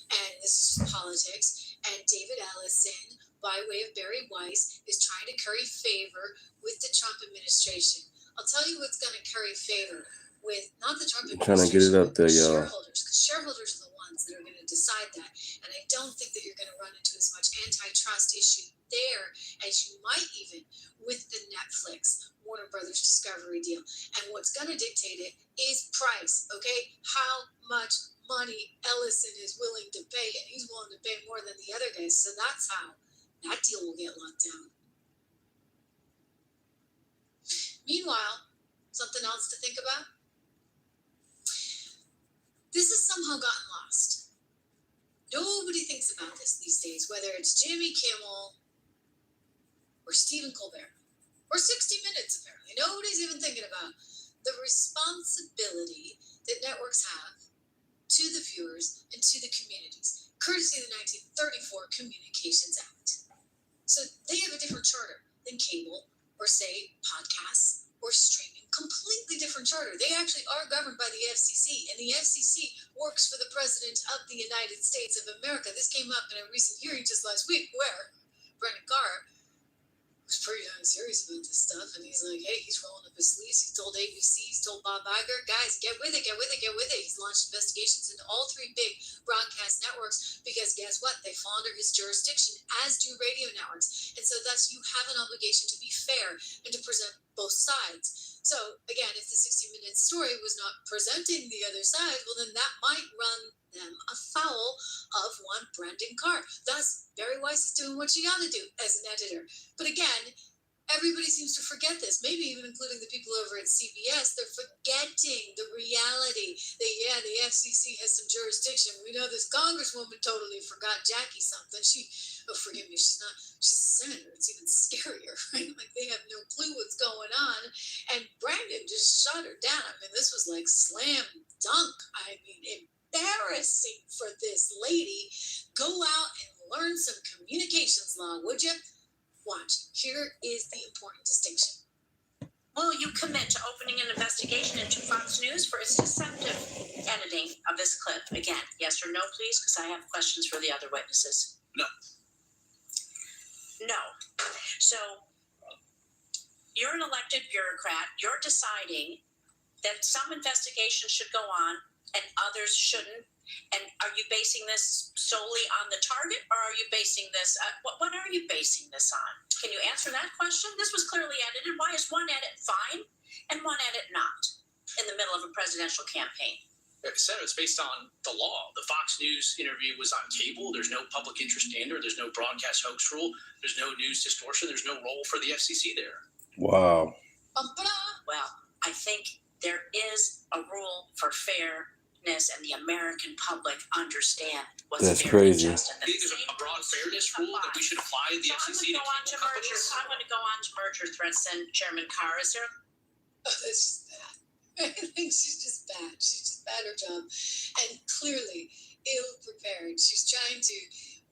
and this is just politics, and David Ellison, by way of Barry Weiss, is trying to curry favor with the Trump administration. I'll tell you what's going to curry favor with, not the Trump administration, Trying to get it up there, y'all. shareholders, because shareholders are the ones that are going to decide that. And I don't think that you're going to run into as much antitrust issue there as you might even with the Netflix Warner Brothers Discovery deal. And what's going to dictate it is price, okay? How much money Ellison is willing to pay, and he's willing to pay more than the other guys. So that's how that deal will get locked down. Meanwhile, something else to think about. This has somehow gotten lost. Nobody thinks about this these days, whether it's Jimmy Kimmel or Stephen Colbert or 60 Minutes, apparently. Nobody's even thinking about the responsibility that networks have to the viewers and to the communities, courtesy of the 1934 Communications Act. So they have a different charter than cable or, say, podcasts or streaming. Completely different charter. They actually are governed by the FCC, and the FCC works for the President of the United States of America. This came up in a recent hearing just last week where Brendan Carr was pretty darn serious about this stuff, and he's like, hey, he's rolling up his sleeves. He told ABC, he's told Bob Iger, guys, get with it, get with it, get with it. He's launched investigations into all three big broadcast networks because guess what? They fall under his jurisdiction, as do radio networks. And so thus you have an obligation to be fair and to present both sides. So again, if the 60 Minutes story was not presenting the other side, well, then that might run them afoul of one Brendan Carr. Thus, Barry Weiss is doing what she ought to do as an editor. But again, everybody seems to forget this, maybe even including the people over at CBS. They're forgetting the reality that, yeah, the FCC has some jurisdiction. We know this congresswoman totally forgot Jackie something. Forgive me, she's a senator. It's even scarier, right? Like they have no clue what's going on. And Brandon just shut her down. I mean, this was like slam dunk. I mean, embarrassing for this lady. Go out and learn some communications law, would you? Watch. Here is the important distinction. Will you commit to opening an investigation into Fox News for its deceptive editing of this clip? Again, yes or no, please, because I have questions for the other witnesses. No. No. So you're an elected bureaucrat. You're deciding that some investigations should go on and others shouldn't. And are you basing this solely on the target, or are you basing this? What are you basing this on? Can you answer that question? This was clearly edited. Why is one edit fine and one edit not in the middle of a presidential campaign? Like I said, it's based on the law. The Fox News interview was on cable. There's no public interest standard. There's no broadcast hoax rule. There's no news distortion. There's no role for the FCC there. Wow. Well, I think there is a rule for fairness, and the American public understand what's That's fair and crazy. just. And There's a broad fairness rule that we should apply to the FCC to cable companies. I'm going to go on to merger threats. Then Chairman Carr, is there? Oh, that's just bad. I think she's just bad. She's just bad at her job. And clearly ill-prepared. She's trying to,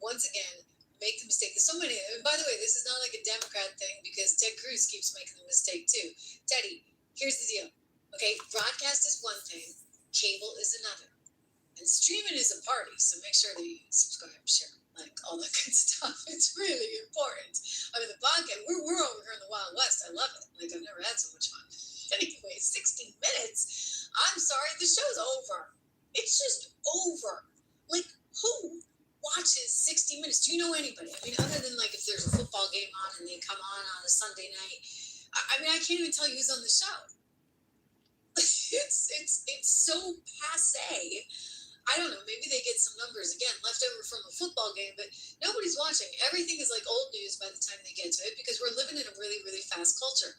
once again, make the mistake. There's so many. And by the way, this is not like a Democrat thing because Ted Cruz keeps making the mistake too. Teddy, here's the deal. Okay, broadcast is one thing. Cable is another. And streaming is a party. So make sure that you subscribe, share, like all that good stuff. It's really important. I mean, the podcast, we're over here in the Wild West. I love it. Like, I've never had so much fun. Anyway, 60 minutes. I'm sorry, the show's over. It's just over. Like, who watches 60 minutes? Do you know anybody? I mean, other than like if there's a football game on and they come on a Sunday night. I mean, I can't even tell you who's on the show. It's so passe. I don't know. Maybe they get some numbers again left over from a football game, but nobody's watching. Everything is like old news by the time they get to it because we're living in a really, really fast culture.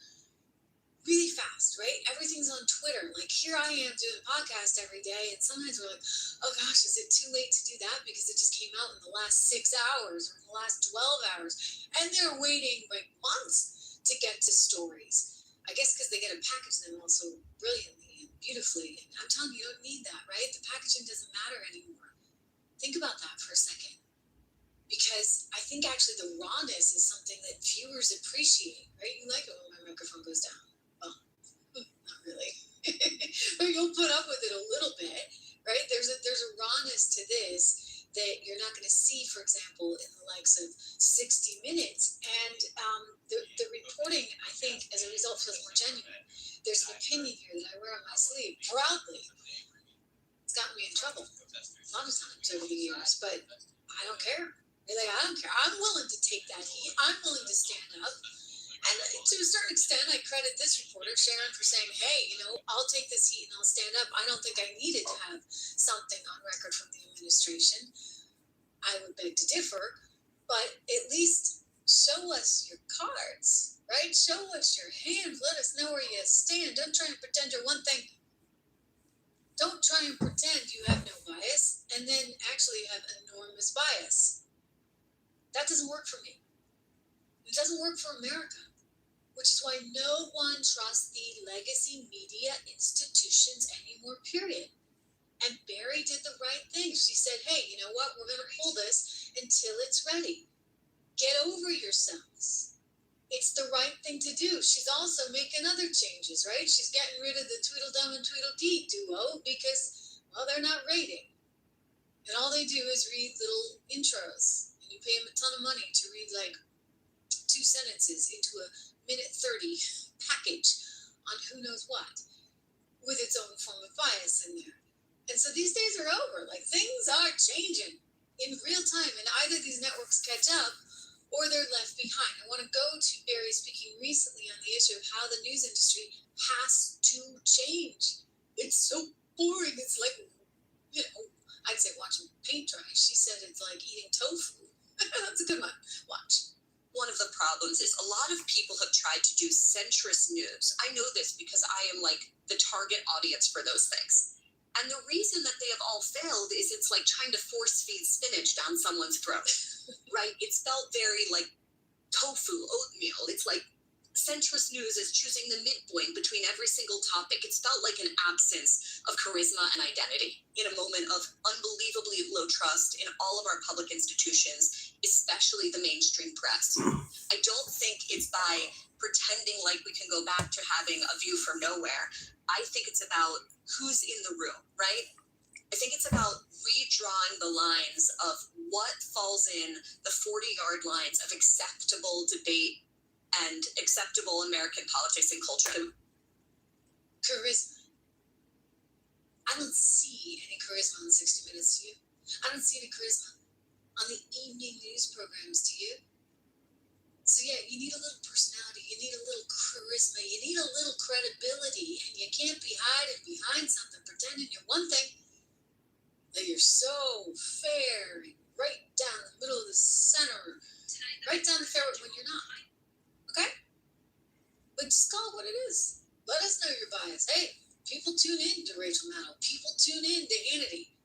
Really fast, right? Everything's on Twitter. Like here I am doing a podcast every day, and sometimes we're like, oh gosh, is it too late to do that because it just came out in the last 6 hours or in the last 12 hours, and they're waiting like months to get to stories. I guess because they get to package them all so brilliantly and beautifully. And I'm telling you, you don't need that, right? The packaging doesn't matter anymore. Think about that for a second. Because I think actually the rawness is something that viewers appreciate, right? You like it when my microphone goes down. Well, not really. But you'll put up with it a little bit, right? There's a rawness to this that you're not going to see, for example, in the likes of 60 Minutes. And the reporting, I think, as a result, feels more genuine. There's an opinion here that I wear on my sleeve proudly. It's gotten me in trouble a lot of times over the years, but I don't care. Really, I don't care. I'm willing to take that heat. I'm willing to stand up. And to a certain extent, I credit this reporter, Sharon, for saying, hey, I'll take this heat and I'll stand up. I don't think I needed to have something on record from the administration. I would beg to differ, but at least show us your cards, right? Show us your hand. Let us know where you stand. Don't try and pretend you're one thing. Don't try and pretend you have no bias and then actually have enormous bias. That doesn't work for me. It doesn't work for America. which is why no one trusts the legacy media institutions anymore, period. And Barry did the right thing. She said, hey, you know what? We're going to pull this until it's ready. Get over yourselves. It's the right thing to do. She's also making other changes, right? She's getting rid of the Tweedledum and Tweedledee duo because, well, they're not rating. And all they do is read little intros. And you pay them a ton of money to read like 2 sentences into a minute 30 package on who knows what, with its own form of bias in there. And so these days are over. Like, things are changing in real time, and either these networks catch up or they're left behind. I want to go to Barry speaking recently on the issue of how the news industry has to change. It's so boring. It's like, you know, I'd say watching paint dry. She said it's like eating tofu. That's a good one. Watch. One of the problems is a lot of people have tried to do centrist news. I know this because I am like the target audience for those things. And the reason that they have all failed is it's like trying to force feed spinach down someone's throat, right? It's felt very like tofu, oatmeal. It's like centrist news is choosing the midpoint between every single topic. It's felt like an absence of charisma and identity in a moment of unbelievably low trust in all of our public institutions, especially the mainstream press. I don't think it's by pretending like we can go back to having a view from nowhere. I think it's about who's in the room, right? I think it's about redrawing the lines of what falls in the 40-yard lines of acceptable debate and acceptable American politics and culture. Charisma. I don't see any charisma on 60 Minutes, do you? I don't see any charisma on the evening news programs, do you? So yeah, you need a little personality, you need a little charisma, you need a little credibility, and you can't be hiding behind something, pretending you're one thing, that you're so fair, right down the middle of the center, right down the fairway when you're not. Okay? But just call it what it is. Let us know your bias. Hey, people tune in to Rachel Maddow. People tune in to Hannity.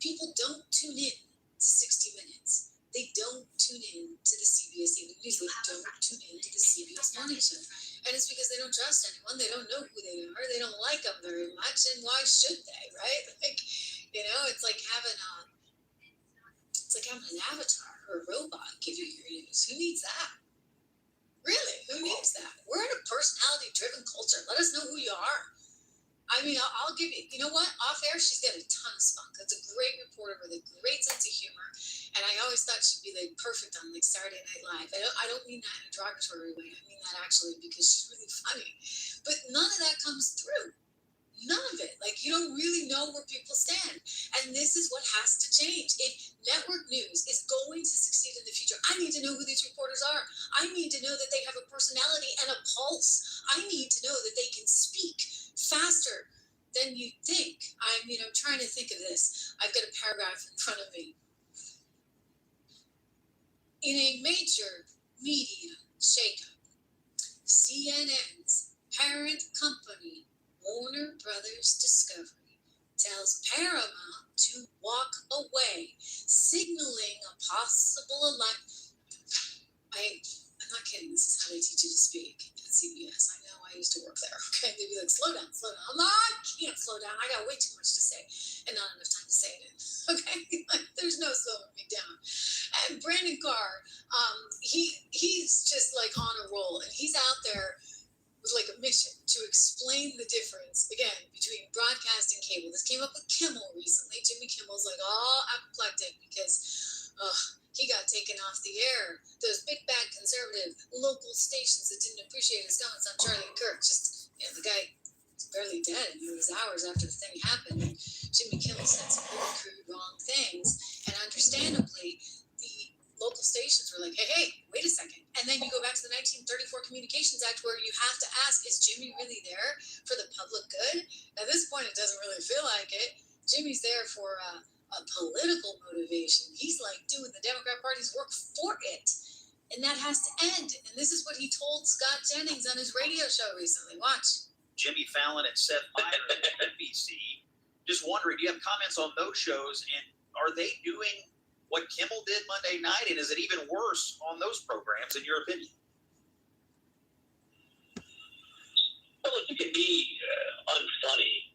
People don't tune in to 60 Minutes. They don't tune in to the CBS Evening News. They don't tune in to the CBS Morning Show. And it's because they don't trust anyone. They don't know who they are. They don't like them very much. And why should they, right? Like, you know, it's like having an avatar or a robot give you your news. Who needs that? Really? Who needs that? We're in a personality-driven culture. Let us know who you are. I mean, I'll give you, you know what? Off air, she's got a ton of spunk. That's a great reporter with a great sense of humor. And I always thought she'd be like perfect on like Saturday Night Live. I don't mean that in a derogatory way. I mean that actually because she's really funny. But none of that comes through. None of it. Like, you don't really know where people stand. And this is what has to change. If network news is going to succeed in the future, I need to know who these reporters are. I need to know that they have a personality and a pulse. I need to know that they can speak faster than you think. I'm trying to think of this. I've got a paragraph in front of me. In a major media shakeup, CNN's parent company, Warner Brothers Discovery, tells Paramount to walk away, signaling a possible alignment. I'm not kidding. This is how they teach you to speak at CBS. I know. I used to work there. Okay, they'd be like, "Slow down, slow down." I can't slow down. I got way too much to say, and not enough time to say it. Okay, like, there's no slowing me down. And Brandon Carr, he's just like on a roll, and he's out there with like a mission to explain the difference again between broadcast and cable. This came up with Kimmel recently. Jimmy Kimmel's like all apoplectic because he got taken off the air. Those big bad conservative local stations that didn't appreciate his comments on Charlie and Kirk. Just the guy was barely dead. It was hours after the thing happened. And Jimmy Kimmel said some really crude, wrong things, and understandably, the local stations were like, hey, wait a second. And then you go back to the 1934 Communications Act where you have to ask, is Jimmy really there for the public good? At this point, it doesn't really feel like it. Jimmy's there for a political motivation. He's like doing the Democrat Party's work for it. And that has to end. And this is what he told Scott Jennings on his radio show recently. Watch. Jimmy Fallon and Seth Meyers at NBC. Just wondering, do you have comments on those shows? And are they doing what Kimmel did Monday night, and is it even worse on those programs, in your opinion? it can be unfunny.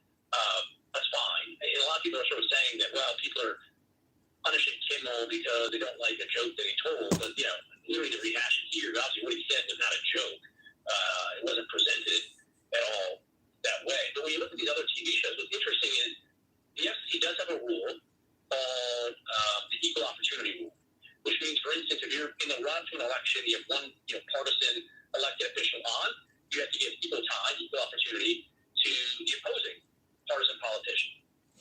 That's fine. And a lot of people are sort of saying that, well, people are punishing Kimmel because they don't like a joke that he told. But, literally to rehash it here, obviously what he said was not a joke. It wasn't presented at all that way. But when you look at these other TV shows, what's interesting is the FCC does have a rule called the equal opportunity rule, which means, for instance, if you're in the run to an election, you have one partisan elected official on, you have to give equal time, equal opportunity to the opposing partisan politician.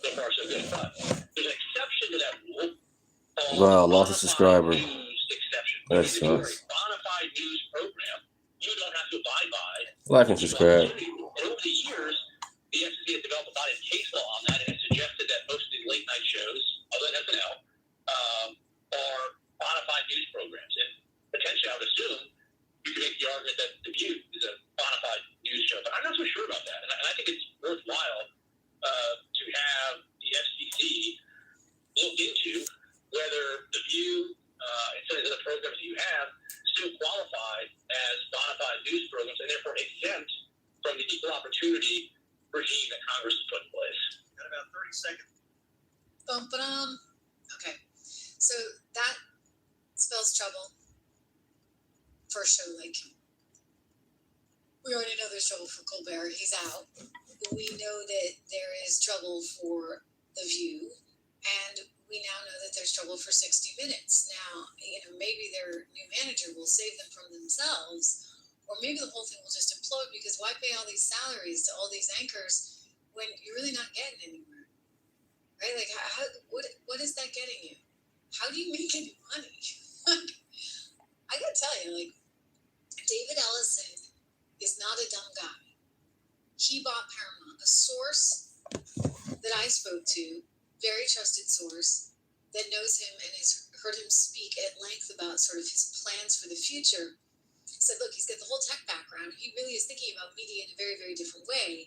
So far, so good. But there's an exception to that rule. Wow, lost a subscriber. News exception. That If you're a sucks. bona fide news program, you don't have to abide by Like and subscribe. and over the years, the FCC has developed a body of case law on that, and it's suggested that most of these late night shows, other than SNL, are bona fide news programs. And potentially, I would assume you can make the argument that The View is a bona fide news show, but I'm not so sure about that. And I think it's worthwhile to have the FCC look into whether The View and some of the other programs that you have still qualify as bona fide news programs and therefore exempt from the equal opportunity regime that Congress has put in place. Got about 30 seconds. Okay, so that spells trouble for a show like we already know there's trouble for Colbert. He's out. We know that there is trouble for The View, and we now know that there's trouble for 60 Minutes. Now, maybe their new manager will save them from themselves, or maybe the whole thing will just implode because why pay all these salaries to all these anchors when you're really not getting anywhere, right? Like, what is that getting you? How do you make any money? I gotta tell you, David Ellison is not a dumb guy. He bought Paramount, a source that I spoke to, very trusted source that knows him and has heard him speak at length about sort of his plans for the future. Said, look, he's got the whole tech background. He really is thinking about media in a very, very different way.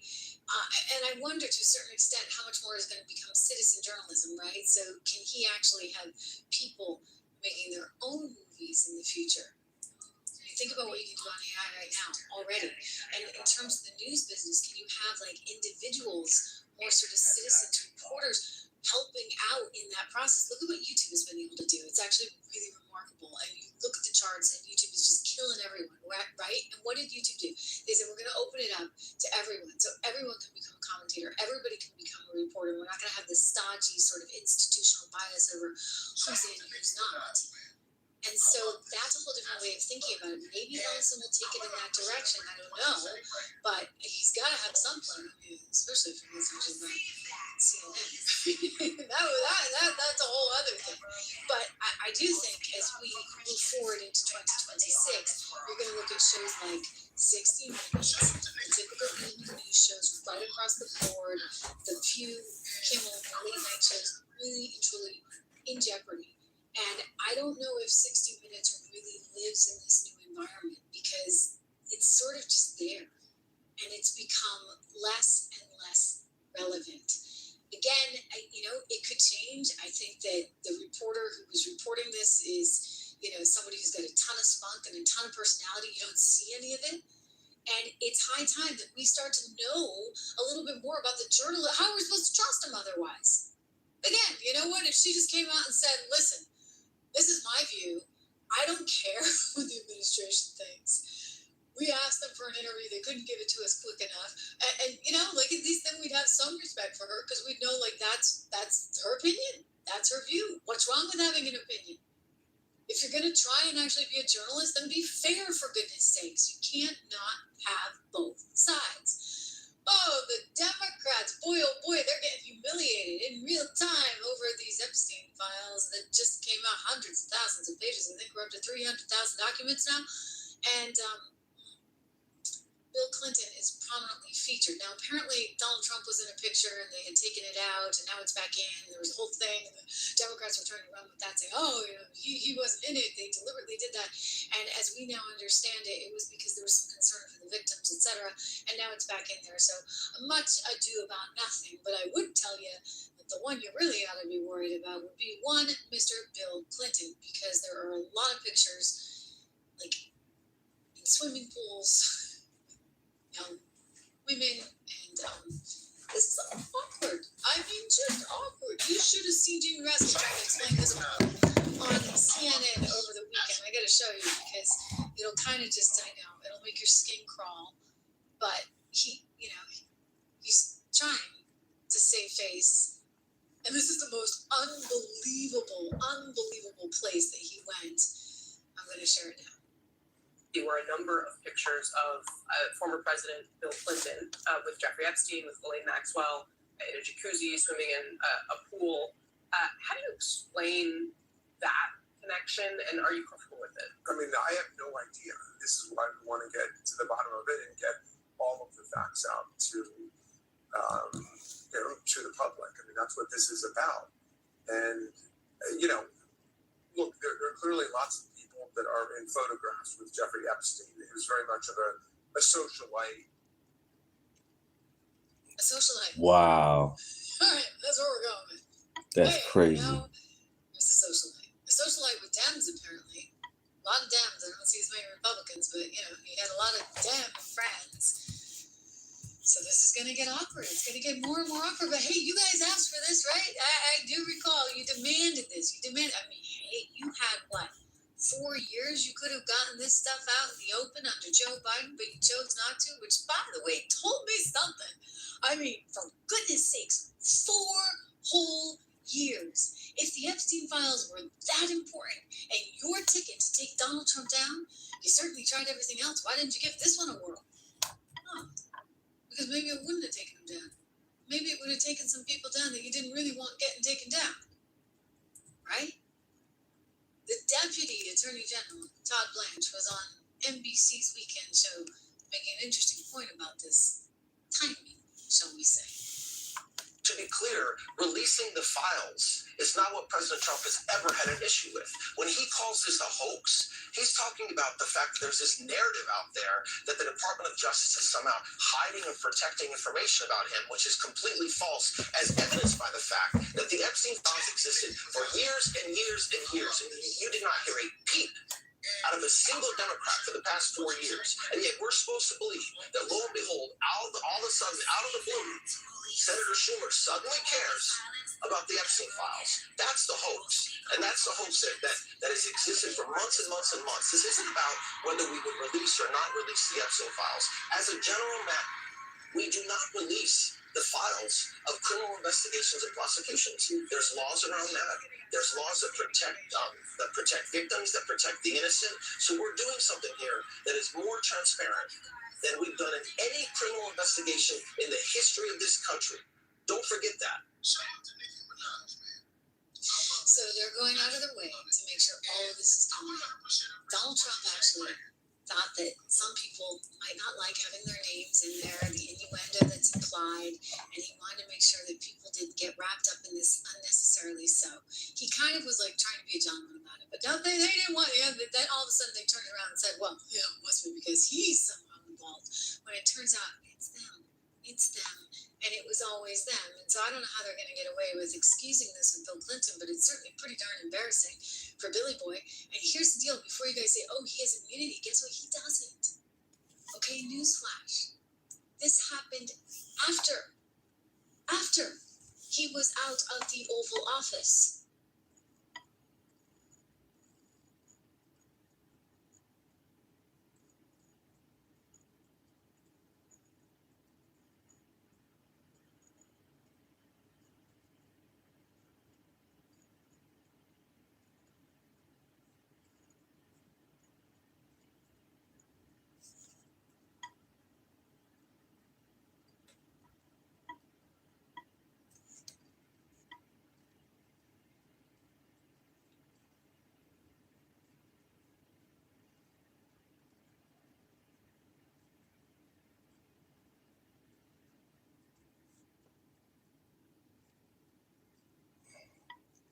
And I wonder to a certain extent how much more is going to become citizen journalism, right? So can he actually have people making their own movies in the future? Think about what you can do on AI right now already. And in terms of the news business, can you have individuals, more sort of citizens, reporters helping out in that process? Look at what YouTube has been able to do. It's actually really remarkable. And you look at the charts and YouTube is just killing everyone, right? And what did YouTube do? They said, we're going to open it up to everyone. So everyone can become a commentator. Everybody can become a reporter. We're not going to have this stodgy sort of institutional bias over who's in and who's not. And so that's a whole different way of thinking about it. Maybe Ellison will take it in that direction. I don't know. But he's got to have some plan, especially if he wants to just CNN. That's a whole other thing. But I do think as we move forward into 2026, you're going to look at shows like 60 Minutes, typical news shows right across the board, The View, Kimmel, late night shows, really and truly in jeopardy. And I don't know if 60 Minutes really lives in this new environment because it's sort of just there. And it's become less and less relevant. Again, it could change. I think that the reporter who was reporting this is, somebody who's got a ton of spunk and a ton of personality. You don't see any of it. And it's high time that we start to know a little bit more about the journalist. How are we supposed to trust them otherwise? Again, you know what? If she just came out and said, listen, this is my view. I don't care what the administration thinks. We asked them for an interview. They couldn't give it to us quick enough. And at least then we'd have some respect for her because we'd know, that's her opinion. That's her view. What's wrong with having an opinion? If you're going to try and actually be a journalist, then be fair, for goodness sakes. You can't not have both sides. Oh, the Democrats, boy, oh boy, they're getting humiliated in real time over these Epstein files that just came out, hundreds of thousands of pages. I think we're up to 300,000 documents now. And Bill Clinton is prominently featured. Now, apparently, Donald Trump was in a picture and they had taken it out, and now it's back in. And there was a whole thing, and the Democrats were trying to run with that, saying, he wasn't in it. They deliberately did that. And as we now understand it, it was because there was some concern for the victims, etc. And now it's back in there. So much ado about nothing. But I would tell you that the one you really ought to be worried about would be one, Mr. Bill Clinton, because there are a lot of pictures, like in swimming pools, women, and this is awkward. I mean, just awkward. You should have seen Jamie Raskin trying to explain this one on CNN over the weekend. I got to show you because it'll kind of just, I know, it'll make your skin crawl. But he's trying to save face. And this is the most unbelievable place that he went. I'm going to share it now. There were a number of pictures of former President Bill Clinton with Jeffrey Epstein, with Ghislaine Maxwell, in a jacuzzi, swimming in a pool. How do you explain that connection, and are you comfortable with it? I mean, I have no idea. This is why we want to get to the bottom of it and get all of the facts out to the public. I mean, that's what this is about. And, look, there are clearly lots of people that are in photographs with Jeffrey Epstein. He was very much of a socialite. A socialite. Wow. All right, that's where we're going with. That's crazy. He's a socialite. A socialite with Dems, apparently. A lot of Dems. I don't see as many Republicans, but, he had a lot of Dem friends. So this is going to get awkward. It's going to get more and more awkward. But hey, you guys asked for this, right? I do recall you demanded this. Hey, you had what? 4 years you could have gotten this stuff out in the open under Joe Biden, but you chose not to, which, by the way, told me something. I mean, for goodness sakes, 4 whole years. If the Epstein files were that important and your ticket to take Donald Trump down, you certainly tried everything else. Why didn't you give this one a whirl? Oh. Because maybe it wouldn't have taken him down. Maybe it would have taken some people down that you didn't really want getting taken down. Right? The Deputy Attorney General, Todd Blanche, was on NBC's Weekend Show making an interesting point about this timing, shall we say. To be clear, releasing the files is not what President Trump has ever had an issue with. When he calls this a hoax, he's talking about the fact that there's this narrative out there that the Department of Justice is somehow hiding and protecting information about him, which is completely false, as evidenced by the fact that the Epstein files existed for years and years and years, and you did not hear a peep out of a single Democrat for the past 4 years. And yet we're supposed to believe that, lo and behold, all of a sudden, out of the blue, Senator Schumer suddenly cares about the Epstein files. That's the hoax. And that's the hoax that has existed for months and months and months. This isn't about whether we would release or not release the Epstein files. As a general matter, we do not release the files of criminal investigations and prosecutions. There's laws around that. There's laws that protect victims, that protect the innocent. So we're doing something here that is more transparent than we've done in any criminal investigation in the history of this country. Don't forget that. So they're going out of their way to make sure all of this is coming out. Donald Trump actually thought that some people might not like having their names in there, the innuendo that's implied, and he wanted to make sure that people didn't get wrapped up in this unnecessarily. So he kind of was like trying to be a gentleman about it. But no, they didn't want it. Then all of a sudden they turned around and said, well, it must be because he's somehow involved. When it turns out it's them. And it was always them. And so I don't know how they're going to get away with excusing this with Bill Clinton, but it's certainly pretty darn embarrassing for Billy Boy. And here's the deal. Before you guys say, oh, he has immunity, guess what? He doesn't. Okay, newsflash. This happened after he was out of the Oval Office.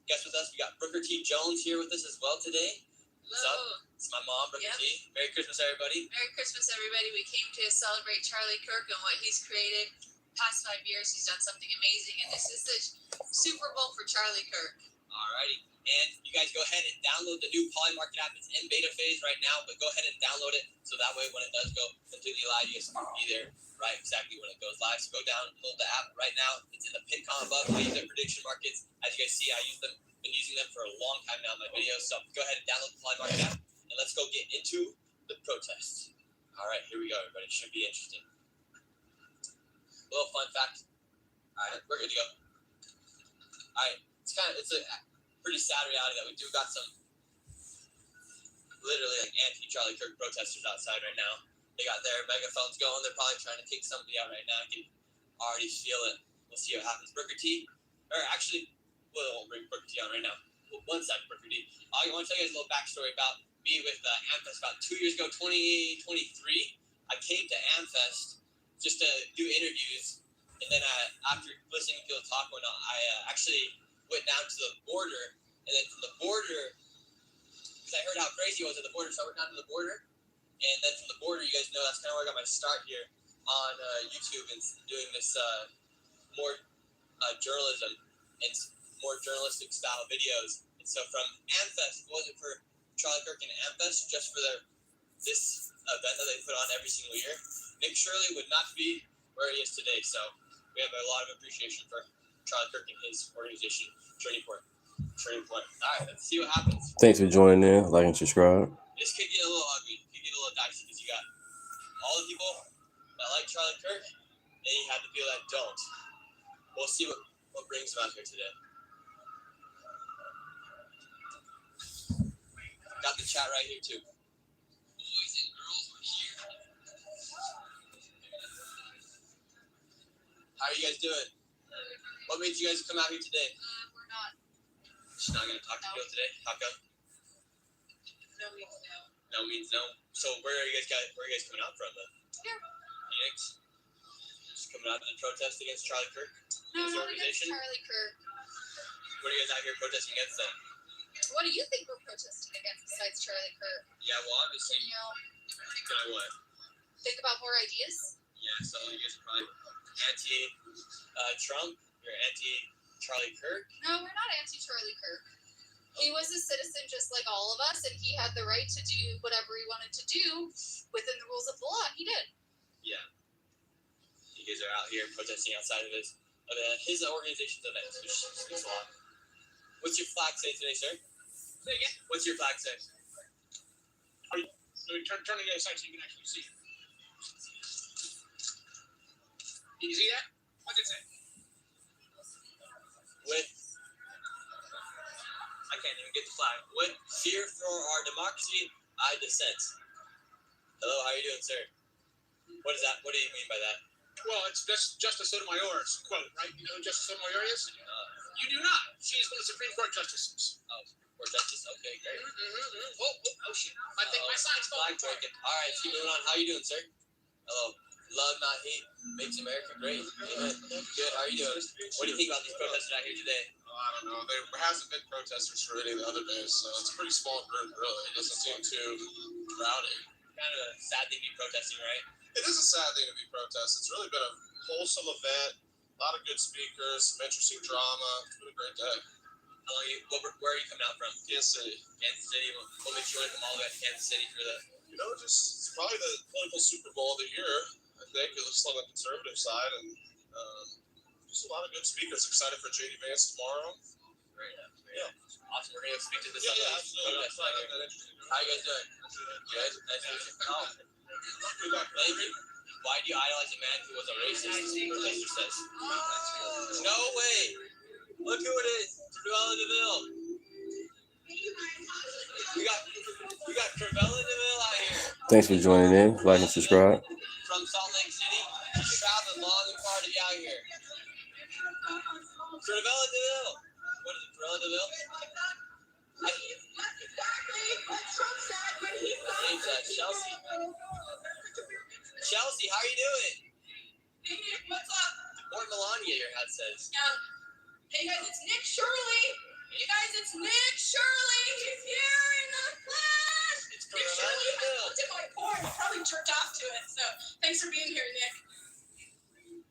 Guest with us, we got Brooker T. Jones here with us as well today. What's up? It's my mom, Brooker T. Merry Christmas, everybody. Merry Christmas, everybody. We came to celebrate Charlie Kirk and what he's created. Past 5 years, he's done something amazing, and this is the Super Bowl for Charlie Kirk. Alrighty. And you guys go ahead and download the new Polymarket app. It's in beta phase right now, but go ahead and download it so that way when it does go completely live, you guys can be there. right exactly when it goes live. So go download the app right now. It's in the pin comment above. I use their prediction markets. As you guys see, been using them for a long time now in my videos. So go ahead and download the Fly Market app, and let's go get into the protest. All right, here we go, everybody. It should be interesting. A little fun fact. All right, we're good to go. All right, it's a pretty sad reality that we do got some literally like anti-Charlie Kirk protesters outside right now. They got their megaphones going. They're probably trying to kick somebody out right now. I can already feel it. We'll see what happens. Booker T, or actually, we'll bring Booker T on right now. One second, Booker T. I want to tell you guys a little backstory about me with AmFest. About 2 years ago, 2023, I came to AmFest just to do interviews. And then after listening to people talk and whatnot, I actually went down to the border. And then from the border, because I heard how crazy it was at the border, so I went down to the border. And then from the border, you guys know that's kind of where I got my start here on YouTube and doing this more journalism and more journalistic style videos. And so from AmFest, it wasn't for Charlie Kirk and AmFest, just for this event that they put on every single year, Nick Shirley would not be where he is today. So we have a lot of appreciation for Charlie Kirk and his organization, Turning Point. All right, let's see what happens. Thanks for joining in. Like and subscribe. This could get a little ugly. It could get a little dicey because you got all the people that like Charlie Kirk, and you have the people that don't. We'll see what brings them out here today. Got the chat right here too. Boys and girls are here. How are you guys doing? What made you guys come out here today? We're not. She's not gonna talk to people today. How come? No means no. No means no. So where are you guys coming out from then? Here. Phoenix. Just coming out to the protest against Charlie Kirk. No, his not against organization. Charlie Kirk. What are you guys out here protesting against then? What do you think we're protesting against besides Charlie Kirk? Yeah, well obviously. Can you Can I what? think about more ideas? Yeah, so you guys are probably anti-Trump. You're anti-Charlie Kirk. No, we're not anti-Charlie Kirk. He was a citizen just like all of us, and he had the right to do whatever he wanted to do within the rules of the law, and he did. Yeah. You guys are out here protesting outside of his organization's events, which speaks a lot. What's your flag say today, sir? Say again? What's your flag say? Turn to the other side so you can actually see it. Can you see that? What's it say? With, I can't even get the flag. With fear for our democracy, I dissent. Hello, how are you doing, sir? What is that? What do you mean by that? Well, it's Justice Sotomayor's quote, right? You know who Justice Sotomayor is? You do not. She is one of the Supreme Court justices. Oh, Court Justice? Okay, great. Oh, shit. I think my sign's Flag falling. broken. All right, keep moving on. How are you doing, sir? Hello. Love, not hate, makes America great. Amen. Good. How are you doing? What do you think about these protesters out here today? I don't know. There hasn't been protesters for any of the other days, so it's a pretty small group, really. It doesn't seem too rowdy. Kind of a sad thing to be protesting, right? It is a sad thing to be protesting. It's really been a wholesome event. A lot of good speakers, some interesting drama. It's been a great day. Where are you coming out from? Kansas City. Kansas City. What makes you want to come all the way to Kansas City for the? You know, it's probably the political Super Bowl of the year. I think it looks on the conservative side, and just a lot of good speakers. Excited for JD Vance tomorrow. Great. Yeah. Awesome. We're gonna speak to this. Yeah, absolutely. How you guys doing? Good. Nice to meet you. Thank you. Why do you idolize a man who was a racist? Protester says. No way. Look who it is. Cruella DeVille. We got Cruella DeVille out here. Thanks for joining in. Like and subscribe. From Salt Lake City, she traveled long and far to be out here. Cruella DeVille. What is it, Cruella DeVille? Name's Chelsea. Chelsea, how are you doing? Hey, what's up? Or Melania, your hat says. Hey guys, it's Nick Shirley. You guys, it's Nick Shirley. He's here in the flesh. It's Nick Shirley has looked at my porn. I probably jerked off to it. So thanks for being here, Nick.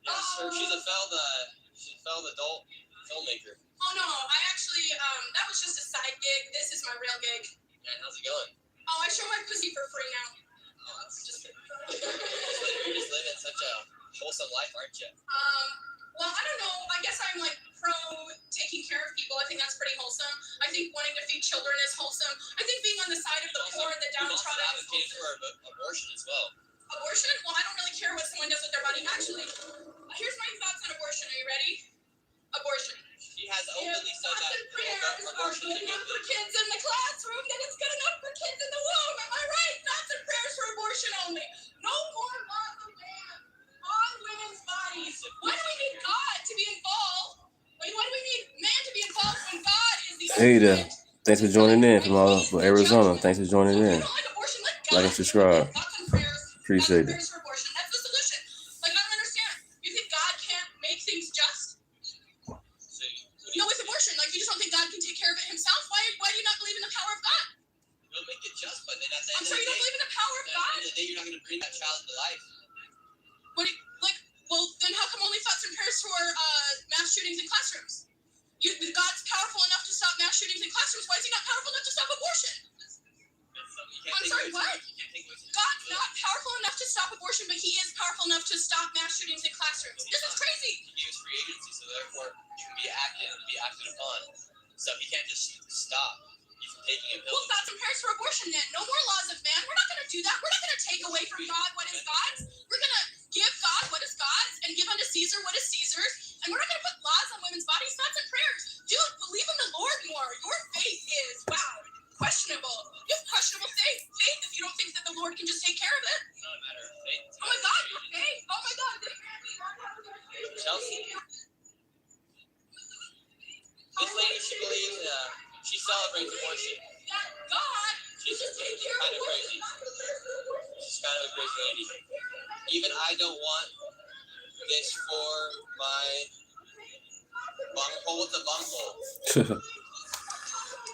Yes, sir. She's a failed adult filmmaker. Oh no, I actually that was just a side gig. This is my real gig. And how's it going? Oh, I show my pussy for free now. Oh, that's just you're just living such a wholesome life, aren't you? Well, I don't know. I guess I'm like pro taking care of people. I think that's pretty wholesome. I think wanting to feed children is wholesome. I think being on the side of the poor and the downtrodden is Advocating wholesome. for abortion as well. Abortion? Well, I don't really care what someone does with their body. Actually, here's my thoughts on abortion. Are you ready? Abortion. She has openly said that abortion is a good For thing. kids in the classroom, then it's good enough for kids in the womb. Am I right? Thoughts and prayers for abortion only. No more laws of man on women's bodies. Why do we need God to be involved? Why do we need man to be involved when God is the Hey there. Thanks for joining in from Arizona. Thanks for joining in. Like and subscribe. Appreciate it. Prayers for abortion. That's the solution. Like, I don't understand. You think God can't make things just? No, with abortion, like you just don't think God can take care of it himself? Why do you not believe in the power of God? You'll make it just, but then at the I'm end of sorry, the you don't day, believe in the power of at the God? end of the day, you're not going to bring that child to life. What do you, like, well, then how come only thoughts and prayers for mass shootings in classrooms? God's powerful enough to stop mass shootings in classrooms. Why is he not powerful enough to stop abortion? I'm sorry, what? God's not powerful enough to stop abortion, but he is powerful enough to stop mass shootings in classrooms. This is crazy. He gives free agency, so therefore you can be acted upon. So he can't just stop you from taking a pill. Well, thoughts and prayers for abortion then. No more laws of man. We're not going to do that. We're not going to take away from God what is God's. We're going to give God what is God's and give unto Caesar what is Caesar's. And we're not going to put laws on women's bodies. Thoughts and prayers. Dude, believe in the Lord more. Your faith is, wow, questionable. You have questionable faith if you don't think that the Lord can just take care of it. It's not a matter of faith. Oh my God, your faith. Oh my God. Chelsea. This lady, she believes, she celebrates abortion. God, She's just take care kind of of crazy. She's kind of a crazy lady. Even I don't want this for my bunghole. What's a bunghole?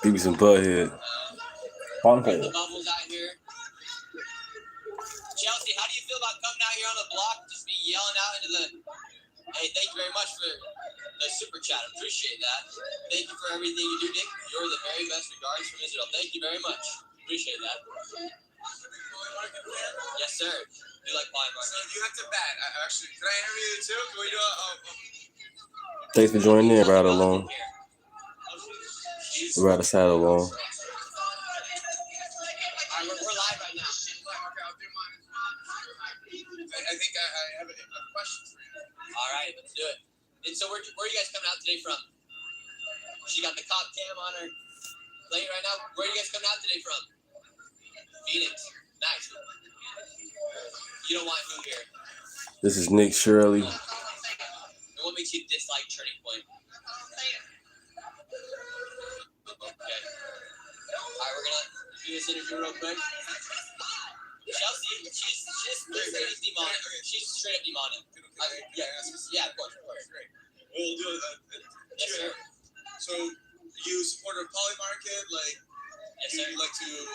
Give me some butthead. The bubbles out here. Chelsea, how do you feel about coming out here on the block, just be yelling out into the... Hey, thank you very much for the super chat. Appreciate that. Thank you for everything you do, Nick. You're the very best. Regards from Israel. Thank you very much. Appreciate that. Yes, sir. Do you like Polymarket? So you have to bat. Actually, can I interview you too? Can we do a... Thanks for joining in, Ride Along. Ride side along. Alright, we're live right now. I think I have a question for you. Alright, let's do it. And so where are you guys coming out today from? She got the cop cam on her plate right now. Where are you guys coming out today from? Phoenix. Nice. You don't want who here? This is Nick Shirley. And what makes you dislike Turning Point? Okay. Alright, we're gonna do this interview real quick. Chelsea, this lady's demonic. She's straight up demonic. Yeah, of course. Great. We'll do it. Yes, sir. So you support a poly market? Like, yes, sir. You like to do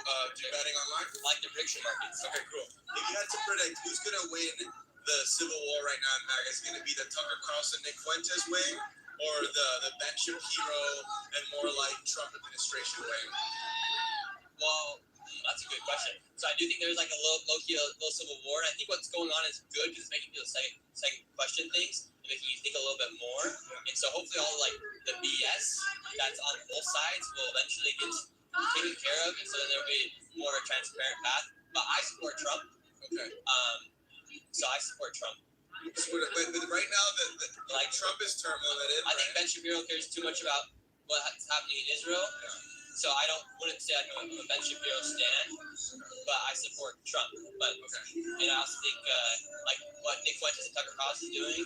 betting online? Like the prediction markets. Okay, cool. If you had to predict who's gonna win the Civil War right now in MAGA, is it gonna be the Tucker Carlson, Nick Fuentes wing, or the Ben Shapiro and more like Trump administration wing? Well, that's a good question. So I do think there's like a low-key civil war, and I think what's going on is good because it's making people second question things and making you think a little bit more. And so hopefully all like the BS that's on both sides will eventually get taken care of, and so then there'll be more of a transparent path. But I support Trump. Okay. So I support Trump. But right now, like Trump is term limited. I think Ben Shapiro cares too much about what's happening in Israel. So I wouldn't say I'm a Ben Shapiro stan, but I support Trump. But and I also think like what Nick Fuentes and Tucker Carlson is doing,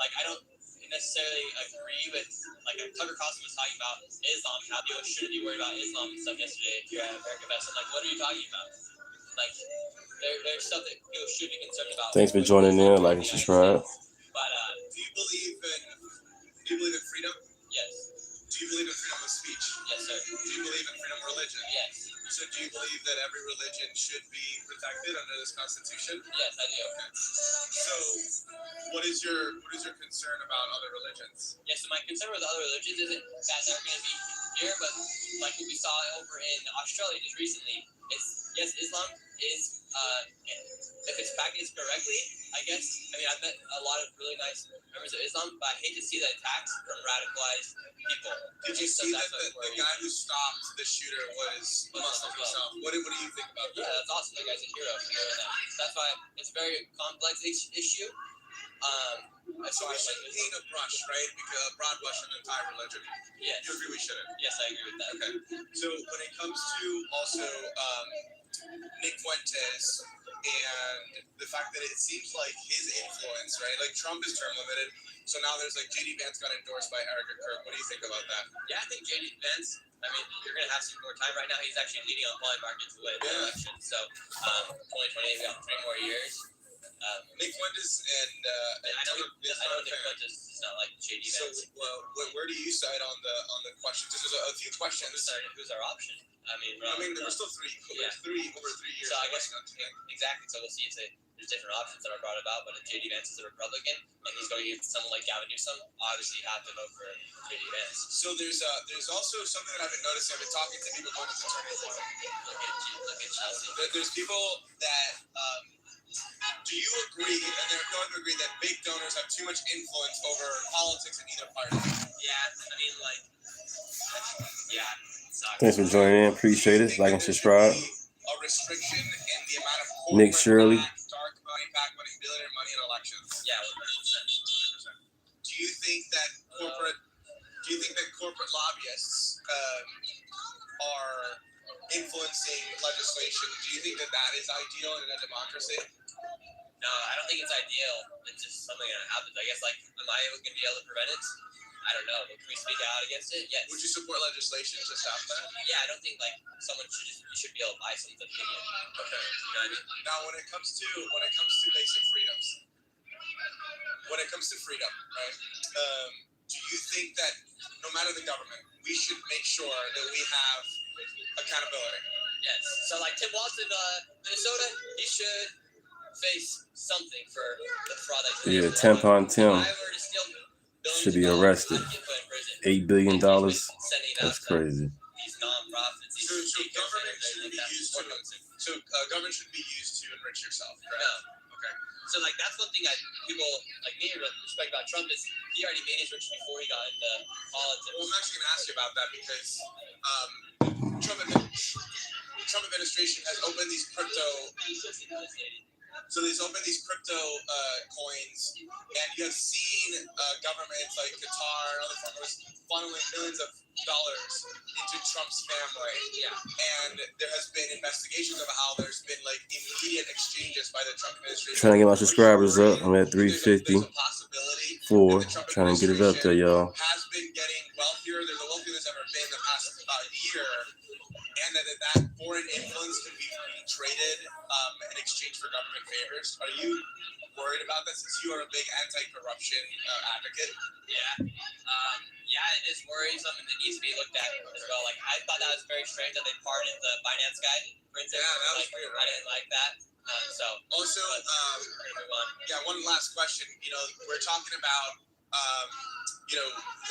like I don't necessarily agree with like Tucker Carlson was talking about Islam, how people shouldn't be worried about Islam and stuff yesterday here at America Fest. I'm like, what are you talking about? Like there's stuff that people should be concerned about. Thanks for joining in. Like and subscribe. But do you believe in freedom? Yes. Do you believe in freedom of speech? Yes, sir. Do you believe in freedom of religion? Yes. So do you believe that every religion should be protected under this Constitution? Yes, I do. Okay. So what is your concern about other religions? Yes, so my concern with other religions isn't that they're going to be here, but like what we saw over in Australia just recently, is yes, Islam is if it's practiced correctly, I guess. I mean, I've met a lot of really nice members of Islam, but I hate to see the attacks from radicalized people. Did you see that the guy who stopped the shooter was Muslim himself? What do you think about that? Yeah, that's awesome. That guy's a hero for doing that. That's why it's a very complex issue. So we shouldn't paint a brush, right? Because a broad brush on an entire religion. Yes. You agree we shouldn't? Yes, I agree with that. Okay. So when it comes to also Nick Fuentes and the fact that it seems like his influence, right? Like Trump is term limited, so now there's like JD Vance got endorsed by Erica Kirk. What do you think about that? Yeah, I think JD Vance. I mean, you're going to have some more time right now. He's actually leading on poly markets away the election. So 2028, we got 3 more years. Nick Fuentes and I know Nick Fuentes is not like JD Vance. So where do you side on the questions? There's a few questions. Who's our option? I mean, there were still 3. Yeah. Over 3 years. So I guess exactly. So we'll see if there's different options that are brought about. But if JD Vance is a Republican and he's going against someone like Gavin Newsom, obviously you have to vote for JD Vance. So there's also something that I've been noticing. I've been talking to people going to the turning point. Look at Chelsea. There's people that. Do you agree, and they're going to agree, that big donors have too much influence over politics in either party? Yeah, I mean, like, yeah. Thanks for joining in. Appreciate it. Like and subscribe. A restriction in the amount of Nick Shirley. dark money, back money, billionaire money in elections. Yeah, 100%. Do you think that corporate lobbyists are influencing legislation? Do you think that is ideal in a democracy? No, I don't think it's ideal. It's just something that happens. I guess, like, am I going to be able to prevent it? I don't know. Can we speak out against it? Yes. Would you support legislation to stop that? Yeah, I don't think like someone should be able to buy someone's opinion. Okay. You know what I mean? Now, when it comes to basic freedoms, when it comes to freedom, right? Do you think that no matter the government, we should make sure that we have accountability? Yes. So like Tim Walton, Minnesota, he should face something for the fraud that he did. Yeah, Tampon Tim should be arrested. $8 billion. That's crazy. These nonprofits, So government shouldn't be used to government should be used to enrich yourself, right? No. Okay. So like that's one thing that people like me respect about Trump is he already made his rich before he got into politics. Well, I'm actually going to ask you about that because Trump administration has opened these crypto. So they've opened these crypto coins, and you have seen governments like Qatar and other firms funneling millions of dollars into Trump's family. Yeah. And there has been investigations of how there's been like immediate exchanges by the Trump administration. Trying to get my subscribers up. I'm at 354. Trying to get it up there, y'all. Has been getting wealthier. They're the wealthiest there's ever been in the past about a year. And that foreign influence can be traded in exchange for government favors. Are you worried about that since you are a big anti-corruption advocate? Yeah. Yeah, it is worrisome and it needs to be looked at as well. Like I thought that was very strange that they pardoned the Binance guy, for instance. Yeah, that was like, weird. I didn't like that. So also, we're gonna move on. Yeah, one last question. You know, we're talking about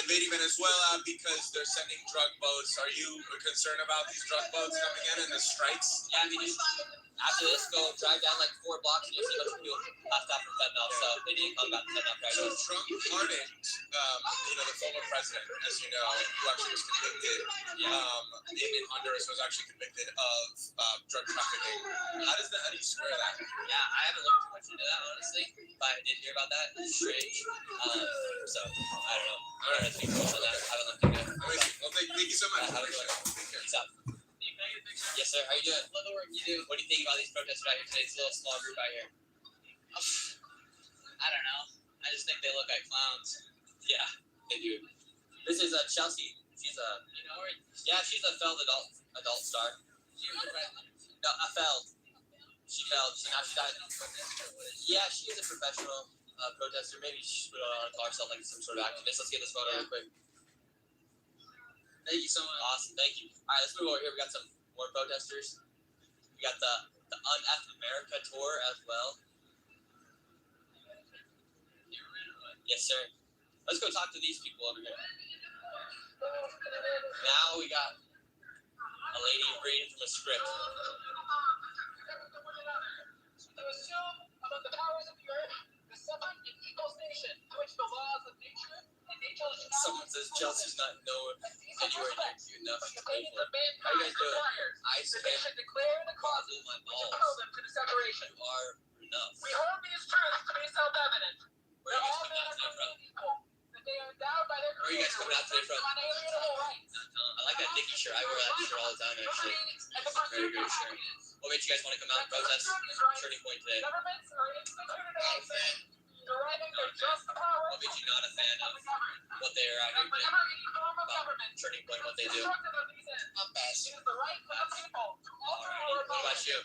invading Venezuela because they're sending drug boats. Are you concerned about these drug boats coming in and the strikes? Yeah, I mean, just after this, go drive down like 4 blocks and you'll see a bunch of people passed out from fentanyl. So they didn't come back to fentanyl So crisis. Trump pardoned, the former president, as you know, who actually was convicted in Honduras, was actually convicted of drug trafficking. How do you square that? Yeah, I haven't looked too much into that, honestly. But I did hear about that. It's strange. So, I don't know. I don't know if you on that. I haven't looked into it. Amazing. Well, thank you so much. Have a good one. Peace out. Yes, sir. How you doing? Love the work you do. What do you think about these protesters out here today? It's a little small group out here. I don't know. I just think they look like clowns. Yeah, they do. This is Chelsea. She's a, she's a failed adult star. No, a failed. She failed. So now she died. Yeah, she is a professional protester. Maybe she would want to call herself like some sort of activist. Let's get this photo real quick. Thank you so much. Awesome, thank you. All right, let's move over here. We got some more protesters. We got the Un-F America tour as well. Yes, sir. Let's go talk to these people over here. Now we got a lady reading from a script. There was two about the powers of the earth. Someone says Chelsea's not nowhere anywhere near cute enough to play for. How you guys doing? I spent positive my balls. You are enough. We hold these truths to be self-evident. Where are you guys coming out today from? Where are you guys coming out today from? I like that Dickie shirt. I wear that shirt all the time, actually. Very great shirt. What made you guys want to come out and protest Turning Point today? Not a fan. What made you not a fan of what they are out here doing about Turning Point, what they do? I'm best. Alrighty. What about you?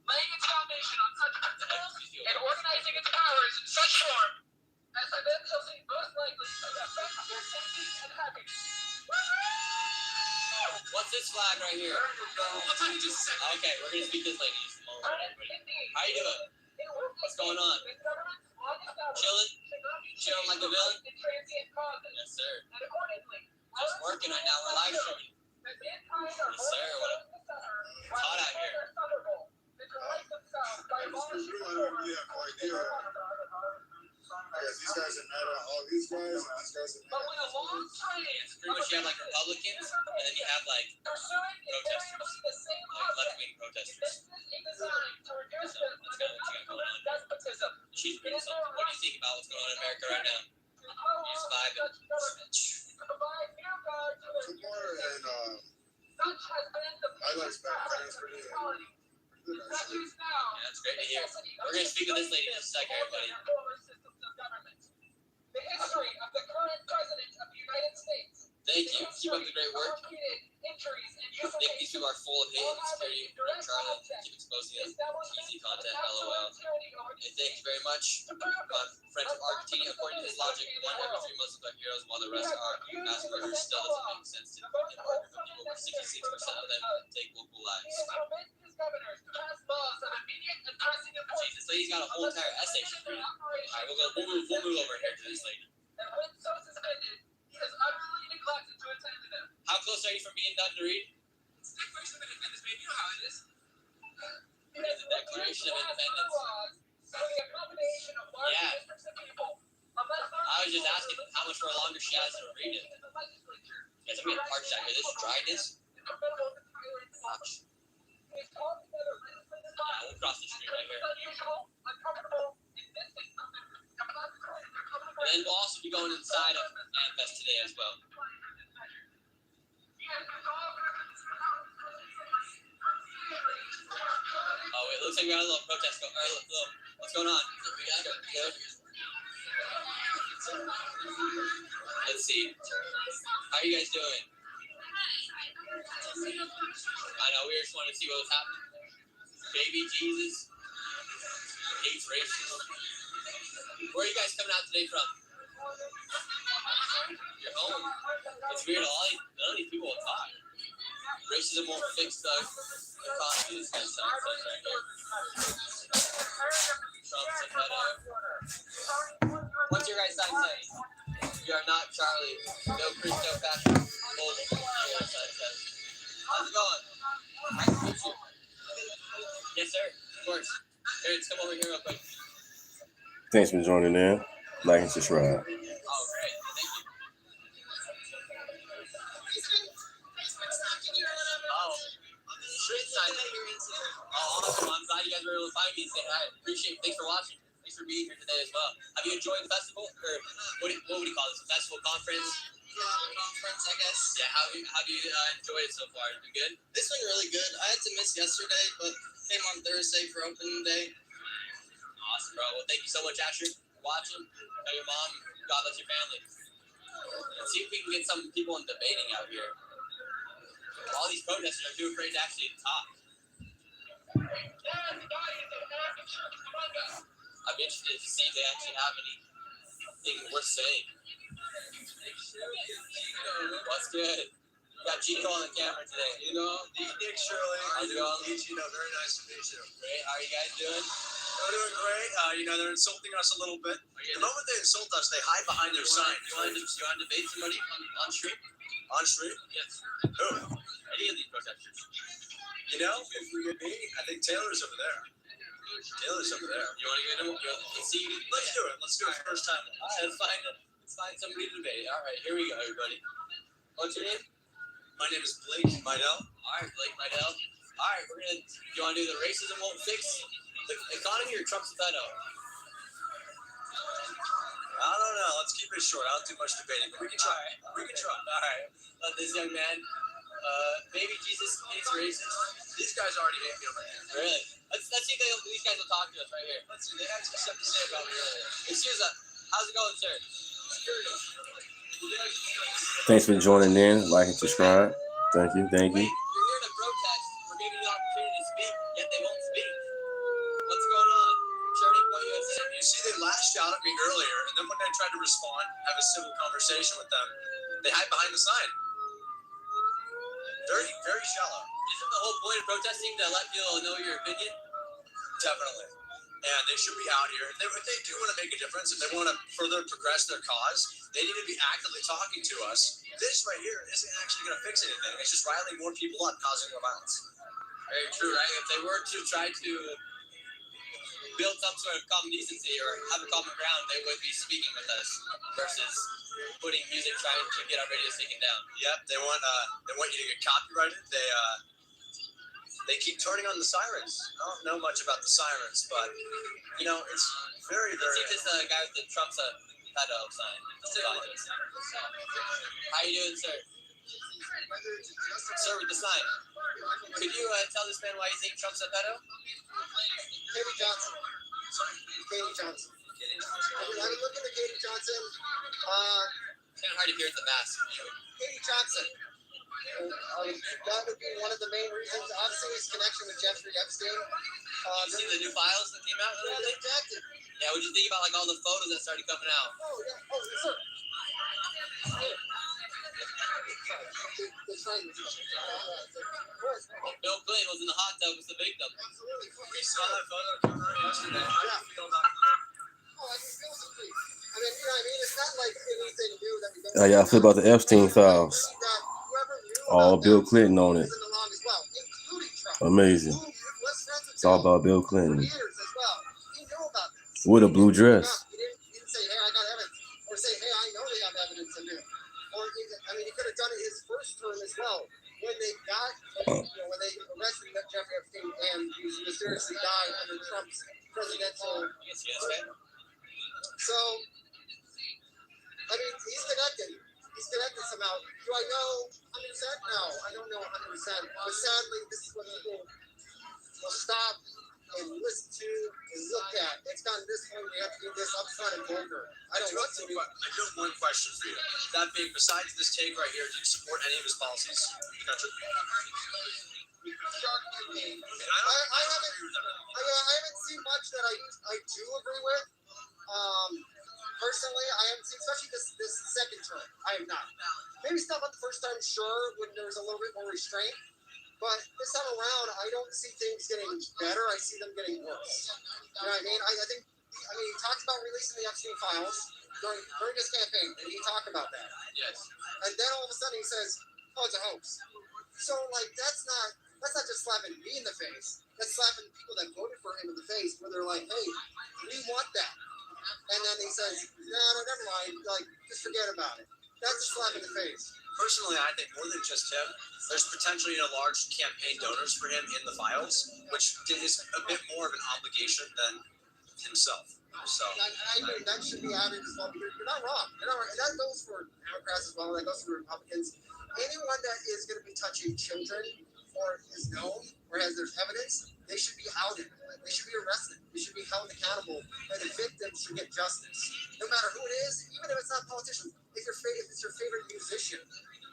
Laying its foundation on such principles and organizing its powers in such form as eventually most likely to affect their safety and happiness. What's this flag right here? I'll tell you just a second. Okay, we're gonna speak this lady just a moment. How you doing? What's going on? Chilling? Chilling like a villain? Yes, sir. Just working right now. We're live streaming. Yes, sir. It's hot out here. These guys are mad at all these guys, and these guys are mad at all these guys. Pretty much you have like Republicans, and then you have like protesters, like left-wing protesters. So that's kind of what you got going on here. She's pretty something. What do you think about what's going on in America right now? You're just vibing. Tomorrow and I like Spain. It's pretty good, actually. Yeah, that's great to hear. We're gonna speak with this lady in just a second, everybody. The history of the current president of the United States. Thank you. Keep up the great work. Nick, these people are full of hate and insecurity. Charlie, keep exposing them. Easy content, LOL. Hey, thank you very much. Friends of Argentina, according to his logic, 1 every 3 Muslims are heroes, while the rest are mass murderers. Still doesn't make sense to in order for people where 66% of them take local lives. Jeez, this lady's got a whole entire essay she's reading. Alright, we'll move over here to this lady. How close are you from being done to read? What is the Declaration of Independence? Yeah. I was just asking how much more longer she has to read it. Guys, I'm getting parched out here. This dryness. Ouch. Yeah, we'll cross the street right here. And then we'll also be going inside of Manifest today as well. Oh wait, looks like we got a little protest going. What's going on? We got it. Good. Let's see. How are you guys doing? I know, we just wanted to see what was happening. Baby Jesus hates racism. Where are you guys coming out today from? You're home. It's weird. None of these people will talk. Racism won't fix the economy. This kind of stuff right here. Trump said that. What's your guys' sign say? We are not Charlie. No Christo fashion. How's it going? Nice to meet you. Yes, sir. Of course. Here, let's come over here real quick. Thanks for joining in. Like and subscribe. Oh, great. Thank you. Oh, street sign. Oh, awesome. I'm glad you guys were able to find me and say hi. Thanks for watching. Thanks for being here today as well. Have you enjoyed the festival? Or what would you call this? A festival conference? Yeah, conference, I guess. Yeah, how do you enjoy it so far? Has it been good? It's been really good. I had to miss yesterday, but came on Thursday for opening day. Awesome, bro. Well, thank you so much, Asher, for watching. Tell your mom, God bless your family. Let's see if we can get some people in debating out here. All these protesters are too afraid to actually talk. I'm interested to see if they actually have anything worth saying. What's good? We got Chico on the camera today. You know, Nick Shirley. How's it going? Very nice to meet you. Great. How are you guys doing? They're doing great. They're insulting us a little bit. The moment they insult us, they hide behind their sign. You want to debate somebody on street? On street? Yes. Who? Any of these protesters? You know, if we could be, I think Taylor's over there. Taylor's over there. You want to get him? Let's see. Let's do it. Let's do it first time. All right, let's find somebody to debate. All right, here we go, everybody. What's your name? My name is Blake Midell. All right, Blake Midell. All right, you want to do the racism won't fix the economy or Trump's veto? I don't know. Let's keep it short. I don't do much debating, but we can try. We can try. All right. Let this young man, baby Jesus hates racists. These guys already hate me over here. Really? Let's see if these guys will talk to us right here. Let's see. They had some stuff to say about me earlier. Excuse us. How's it going, sir? Thanks for joining in. Like and subscribe. Thank you. Thank you. You're here to protest. We're giving you the opportunity to speak, yet they won't speak. What's going on? Turning Point USA. You see, they lashed out at me earlier, and then when I tried to respond, have a civil conversation with them, they hide behind the sign. Very, very shallow. Isn't the whole point of protesting to let people know your opinion? Definitely. And they should be out here. If they do want to make a difference, if they want to further progress their cause, they need to be actively talking to us. This right here isn't actually going to fix anything. It's just riling more people up, causing more violence. Very true, right? If they were to try to build some sort of common decency or have a common ground, they would be speaking with us versus putting music trying to get our radio station down. Yep, they want you to get copyrighted. They keep turning on the sirens. I don't know much about the sirens, but you know, it's very, very. Let's see this guy with the Trump's pedo sign. How you doing, sir? Sir, with the sign. Could you tell this man why you think Trump's a pedo? Katie Johnson. Katie Johnson. I was looking at Katie Johnson. It's kind of hard to hear at the mask. Katie Johnson. That would be one of the main reasons. Obviously, his connection with Jeffrey Epstein. You see the new files that came out? Yeah, they jacked it. Yeah, what'd you think about like all the photos that started coming out? Oh, yeah. Oh, yes, sir. Bill Clinton was in the hot tub with the victim. Absolutely. We saw that photo come out yesterday. How do you feel about that? Oh, I can feel some things. I mean, you know what I mean? It's not like anything new that we don't How y'all feel about the Epstein files? All Bill Clinton on it. Amazing. It's all about Bill Clinton. With a blue dress. He didn't say, hey, I got evidence. Or say, hey, I know they have evidence of him. Or, I mean, he could have done it his first term as well. When they when they arrested Jeffrey Epstein and he mysteriously died under Trump's presidential. So, I mean, he's connected. He's connected somehow. Do I know 100%? No, I don't know 100%. But sadly, this is what people will stop and listen to and look at. It's gotten this point, we have to do this up front and vulgar. I do have one question for you. That being, besides this take right here, do you support any of his policies in the country? I haven't seen much that I do agree with. Personally, I haven't seen, especially this second term. I have not. Maybe stuff on the first time, sure, when there's a little bit more restraint. But this time around, I don't see things getting better. I see them getting worse. You know what I mean? I think he talked about releasing the Epstein files during his campaign, and he talked about that. Yes. And then all of a sudden he says, "Oh, it's a hoax." So like that's not just slapping me in the face. That's slapping people that voted for him in the face, where they're like, "Hey, we want that." And then he says, "No, never mind. Like, just forget about it." That's a slap in the face. Personally, I think more than just him, there's potentially large campaign donors for him in the files, which is a bit more of an obligation than himself. So I mean, that should be added as well. You're not wrong. And that goes for Democrats as well. That goes for Republicans. Anyone that is going to be touching children or is known or has there's evidence, they should be outed. They should be arrested. They should be held accountable, and the victims should get justice. No matter who it is, even if it's not a politician. If it's your favorite musician,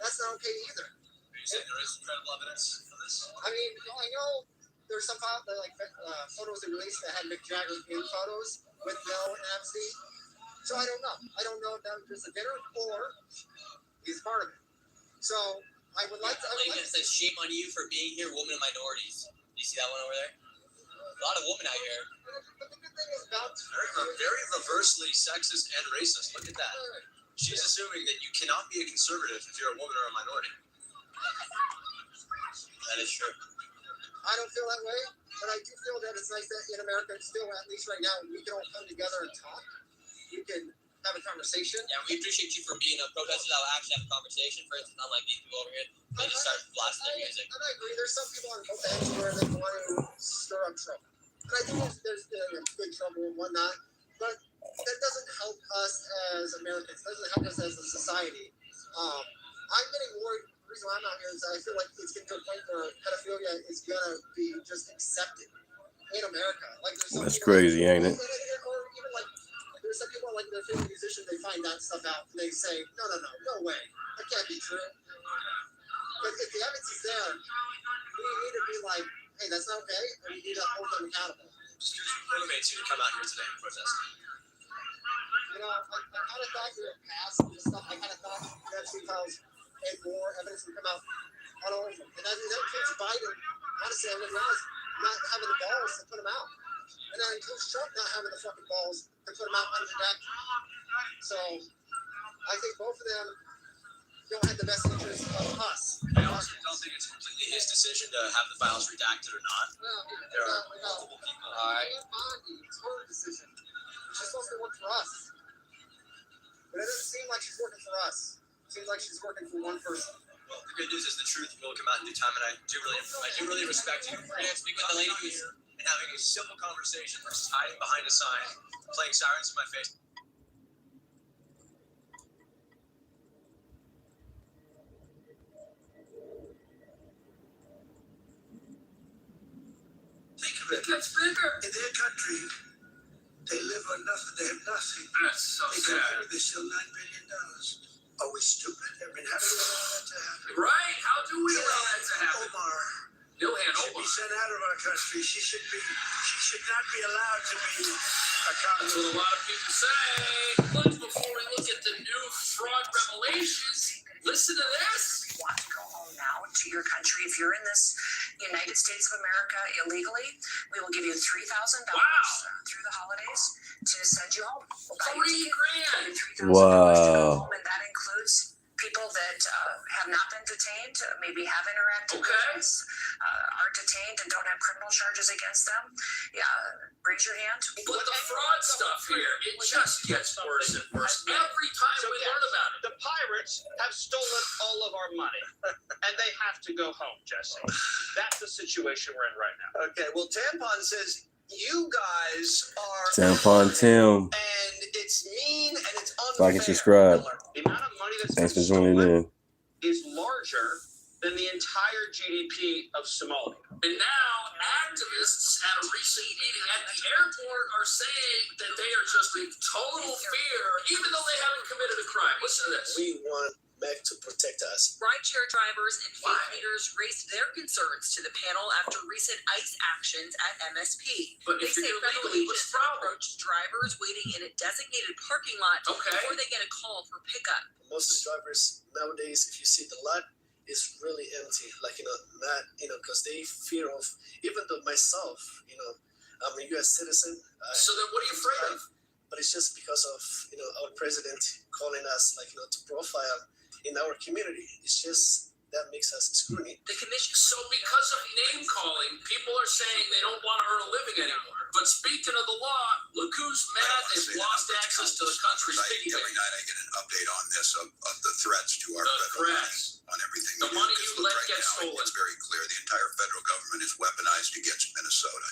that's not okay either. Are you saying there is credible evidence for this? I mean, I know there's some photos they released that had Mick Jagger in photos with Bill and Epstein. So I don't know. I don't know if that was just a dinner or he's part of it. So I would like to. It says shame on you for being here, women and minorities. Do you see that one over there? A lot of women out here. But the good thing is about very reversely sexist and racist. Look at that. She's assuming that you cannot be a conservative if you're a woman or a minority. That is true. I don't feel that way. But I do feel that it's nice that in America, still, at least right now, we can all come together and talk. We can have a conversation. Yeah, we appreciate you for being a protester that will actually have a conversation. For instance, not like these people over here. They just start blasting their music. And I agree. There's some people on both ends where they want to stir up trouble. And I think there's good trouble and whatnot. But that doesn't help us as Americans. It doesn't help us as a society. I'm getting worried. The reason why I'm out here is I feel like it's getting to a point where pedophilia is going to be just accepted in America. Like there's some That's people crazy, ain't it? Or even like there's some people like their favorite musician, they find that stuff out and they say, no way. That can't be true. But if the evidence is there, we need to be like, hey, that's not okay, and we need to hold them accountable. Just what motivates you to come out here today and protest? You know, I kind of thought we were past this stuff. I kind of thought the Epstein files and more evidence would come out on all of them. And that includes Biden, honestly, I'm going to be honest, not having the balls to put them out. And that includes Trump not having the fucking balls to put them out unredacted. So I think both of them don't have the best interest of us. I also don't think it's completely his decision to have the files redacted or not. There are multiple people. All right. It's her decision. She's supposed to work for us. But it doesn't seem like she's working for us. It seems like she's working for one person. Well, the good news is the truth will come out in due time, and I do really respect you for speaking with the lady who's and having a simple conversation versus hiding behind a sign, playing sirens in my face. Think of it. That's bigger. In their country, they live on nothing. They have nothing. That's so sad. They steal $9 billion. Are we stupid? I mean, how do we allow that to happen? Right? How do we allow that to happen? Omar. Ilhan Should be sent out of our country. She should not be allowed to be accountable. That's what a lot of people say. But before we look at the new fraud revelations, listen to this. Want to go home now to your country? If you're in this United States of America illegally, we will give you $3,000 through the holidays to send you home. We'll buy you a ticket, $3,000 to go home, and that includes people that have not been detained, maybe have interacted with us, are detained and don't have criminal charges against them. Yeah, raise your hand. But the fraud stuff here, it just gets worse and worse every time we learn about it. The pirates have stolen all of our money, and they have to go home, Jesse. That's the situation we're in right now. Okay, well, Tampon says you guys are Tampon Tim. and it's mean and it's unfair. Like and subscribe. The amount of money that's Thanks for been joining stolen in. is larger than the entire GDP of Somalia. And now activists at a recent meeting at the airport are saying that they are just in total fear, even though they haven't committed a crime. Listen to this. We want MEC to protect us. Rideshare drivers and faith leaders raised their concerns to the panel after recent ICE actions at MSP. But They if say you're federal illegally, what's agents the problem? approached drivers waiting in a designated parking lot before they get a call for pickup. Most of the drivers nowadays, if you see the lot, is really empty. Like, not, because they fear of, even though myself, I'm a U.S. citizen. So then what are you afraid of? But it's just because of, our president calling us, to profile in our community. It's just, that makes us scrutiny. The commission. So because of name calling, people are saying they don't want to earn a living anymore. But speaking of the law, look who's mad they've lost access to the country's piggy bank. Every night I get an update on this of the threats to our federal money, on everything. The money you let get stolen. It's very clear the entire federal government is weaponized against Minnesota.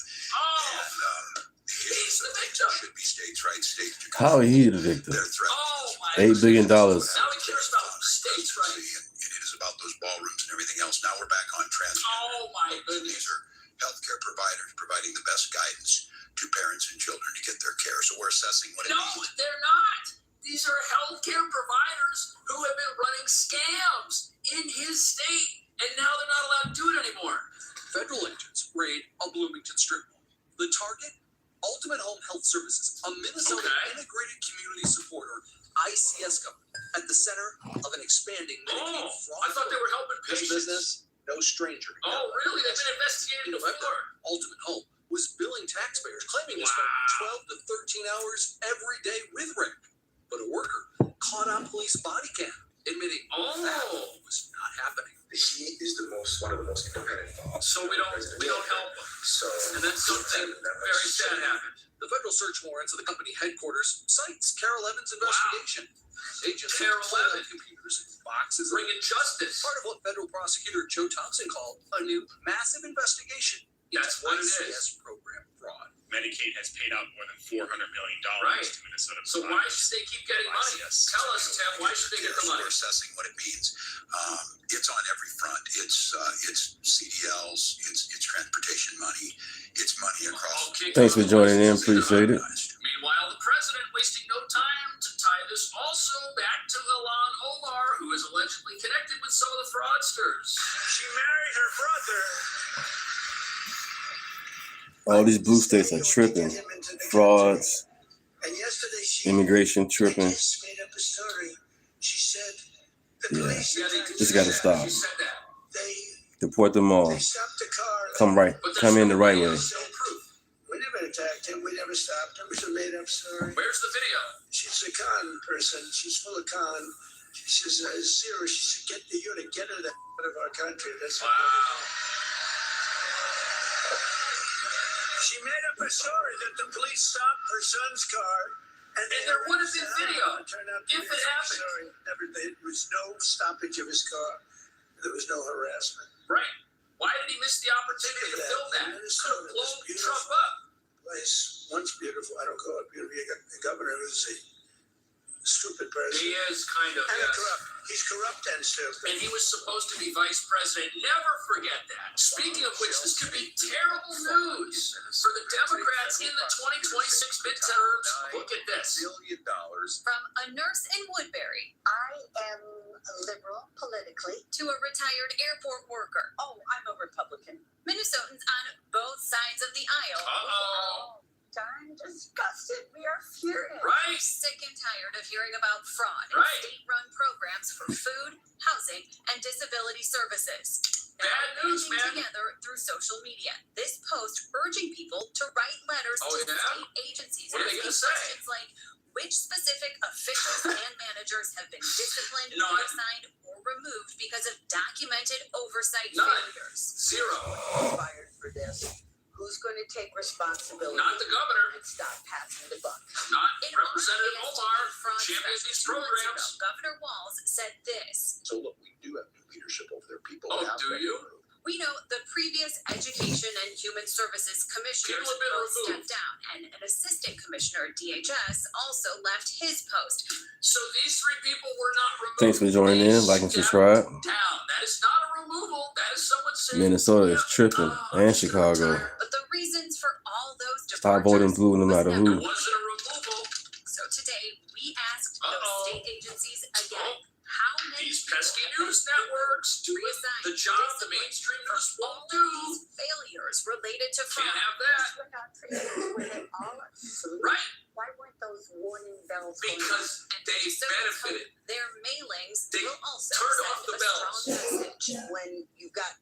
And he's the victim. Should be states' rights, states. How are you the victim? $8 billion. Now he cares about states' rights. And it is about those ballrooms and everything else. Now we're back on transgender. Oh my goodness. These are healthcare providers providing the best guidance to parents and children to get their care. So we're assessing what it means. No, they're not. These are healthcare providers who have been running scams in his state, and now they're not allowed to do it anymore. Federal agents raid a Bloomington strip mall. The target? Ultimate Home Health Services, a Minnesota integrated community support, or ICS company, at the center of an expanding Medicaid fraud. I thought they were helping patients. This business, no stranger. Oh, really? They've been investigating before. Ultimate Home was billing taxpayers, claiming to spend 12 to 13 hours every day with Rick. But a worker caught on police body cam, admitting that was not happening. He is one of the most independent thoughts. So we don't help them. So And then something very sad happened. The federal search warrants of the company headquarters cites Carol Evans' investigation. Agents Carol pulled out Evans. computers and boxes. Bringing justice. Part of what federal prosecutor Joe Thompson called a new massive investigation. That's what it ICS is. program fraud. Medicaid has paid out more than $400 million Right. to Minnesota. So why should they keep getting money? Tell us, Tim, why should they get the money? We're assessing what it means. It's on every front. It's CDLs. It's transportation money. It's money across. Okay, Thanks for joining in. Appreciate it. Meanwhile, the president wasting no time to tie this also back to Ilhan Omar, who is allegedly connected with some of the fraudsters. She married her brother. All these blue states are tripping. Frauds, And yesterday she immigration tripping. just made up a story. She said the Yeah, police this got to stop. She said that. Deport them all. They stopped the car. Come in the right way. No proof. We never attacked him. We never stopped him. It was a made-up story. Where's the video? She's a con person. She's full of con. She says, Zero, she said, you ought to get her the out of our country. That's Wow. She made up a story that the police stopped her son's car. And there would have been video if it happened. There was no stoppage of his car. There was no harassment. Right. Why did he miss the opportunity to film that? Could have blown Trump up. Place once beautiful. I don't call it beautiful. You got the governor who's a stupid person. He is kind of, And yes. corrupt. He's corrupt and stupid. And he was supposed to be vice president. Never forget that. Speaking of which, this could be terrible news for the Democrats in the 2026 midterms. Look at this. $1 billion. From a nurse in Woodbury I am liberal politically. to a retired airport worker, Oh, I'm a Republican. Minnesotans on both sides of the aisle. Uh-oh. I'm disgusted. We are furious. Right. Sick and tired of hearing about fraud in Right. state-run programs for food, housing, and disability services. Bad news, Banding man. together through social media. This post urging people to write letters Oh, to yeah? state agencies What are they asking gonna say? questions like which specific officials and managers have been disciplined, None. reassigned, or removed because of documented oversight None. failures. Zero. Fired for this. Who's going to take responsibility? Not the governor. And stop passing the buck. Not In Representative August, Omar, fraud champions fest these 2 months programs. ago, Governor Walz said this. So look, we do have new leadership over there. People Oh, have do been you? removed. We know the previous Education and Human Services commissioners People have been both removed. stepped down, and an assistant commissioner at DHS also left his post. So these three people were not removed. Thanks for joining in. Like and subscribe. Down. That is not a removal. That is someone saying Minnesota is tripping. And Chicago. But the reasons for all those Stop voting blue no matter It who. wasn't a removal. So today we asked Uh-oh. those state agencies again, Oh. how many These people pesky have been news networks doing reassigned, the job the disciplined mainstream for news all won't of do. these failures related to fraud? Can't have that. We're not treated with it all absolute. Right. Why weren't those warning bells going Because And they so benefited. their mailings They will also turned send off the a bells. strong message. when you've got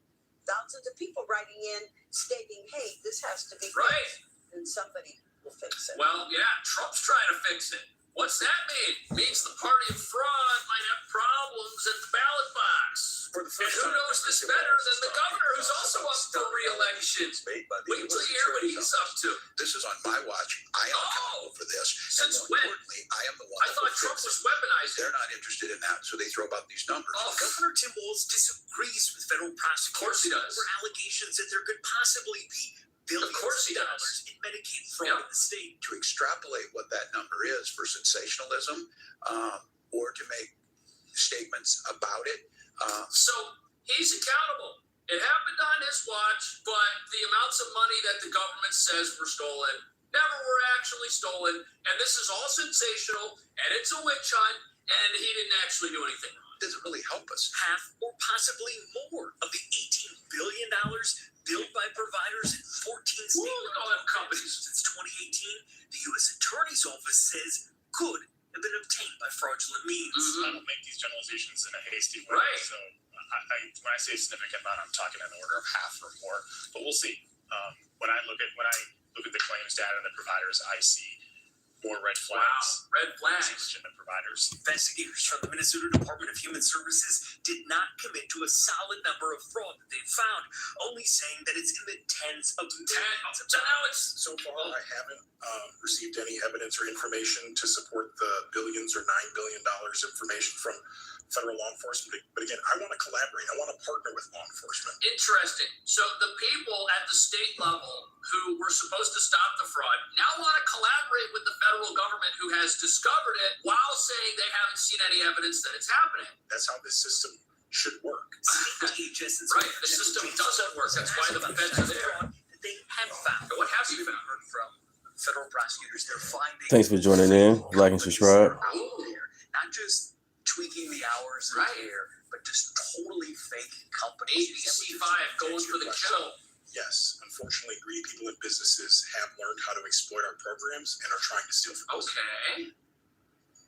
thousands of people writing in stating, hey, this has to be fixed, Right. then somebody will fix it. Well, yeah, Trump's trying to fix it. What's that mean? Means the party of fraud might have problems at the ballot box. For the And first who time, knows this better than the governor, who's also up for re-election? Made by the Wait till US you hear what Attorney's he's Office. up to. This is on my watch. I am accountable for this. And Since more when? importantly, I am the one I that thought will Trump fix was it. weaponizing. They're not interested in that, so they throw out these numbers. Oh, Governor Tim Walz disagrees with federal prosecutors Of course he does. over allegations that there could possibly be billions Of course he of does. dollars in Medicaid fraud Yep. in the state. To extrapolate what that number is for sensationalism, or to make statements about it. So he's accountable. It happened on his watch, but the amounts of money that the government says were stolen never were actually stolen. And this is all sensational, and it's a witch hunt, and he didn't actually do anything wrong. Doesn't really help us. Half or possibly more of the $18 billion billed by providers in 14 state Look at all them companies. since 2018, the U.S. Attorney's Office says could have been obtained by fraudulent means. Mhm. I don't make these generalizations in a hasty way. Right. So when I say significant amount, I'm talking in the order of half or more. But we'll see. When I look at the claims data and the providers I see, More red flags. Wow, red flags. Legitimate providers. Investigators from the Minnesota Department of Human Services did not commit to a solid number of fraud that they found, only saying that it's in the tens of millions. So now it's So far, I haven't received any evidence or information to support the billions or $9 billion information from federal law enforcement. But again, I want to collaborate. I want to partner with law enforcement. interesting. So the people at the state level who were supposed to stop the fraud now want to collaborate with the federal government who has discovered it while saying they haven't seen any evidence that it's happening. That's how this system should work. Right, the system doesn't work. That's why the feds are there. They have found. What have you found? From federal prosecutors, they're finding. Thanks for joining in. Like and subscribe. Not just tweaking the hours of care, but just totally fake companies. ABC 5 going for the kill. Yes, unfortunately, greedy people and businesses have learned how to exploit our programs and are trying to steal from us. Okay.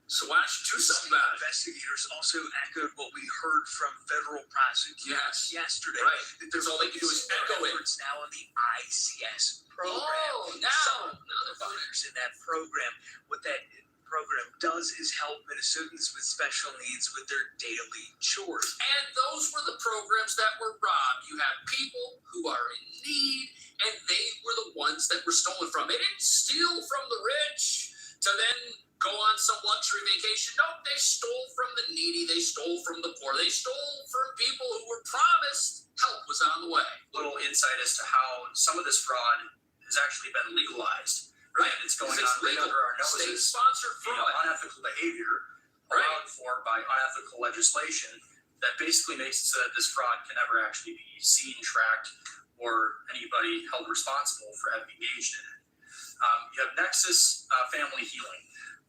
So why don't you do something about it? Investigators also echoed what we heard from federal prosecutors yesterday. Right. That There's all they can do is echo it. Efforts now on the ICS program. Oh, now. The voters in that program, what that program does is help Minnesotans with special needs with their daily chores. And those were the programs that were robbed. You have people who are in need, and they were the ones that were stolen from. They didn't steal from the rich to then go on some luxury vacation. Nope, they stole from the needy. They stole from the poor. They stole from people who were promised help was on the way. Little insight as to how some of this fraud has actually been legalized. Right, it's going on right under our noses. State-sponsored fraud, unethical behavior allowed for by unethical legislation that basically makes it so that this fraud can never actually be seen, tracked, or anybody held responsible for having engaged in it. You have Nexus Family Healing,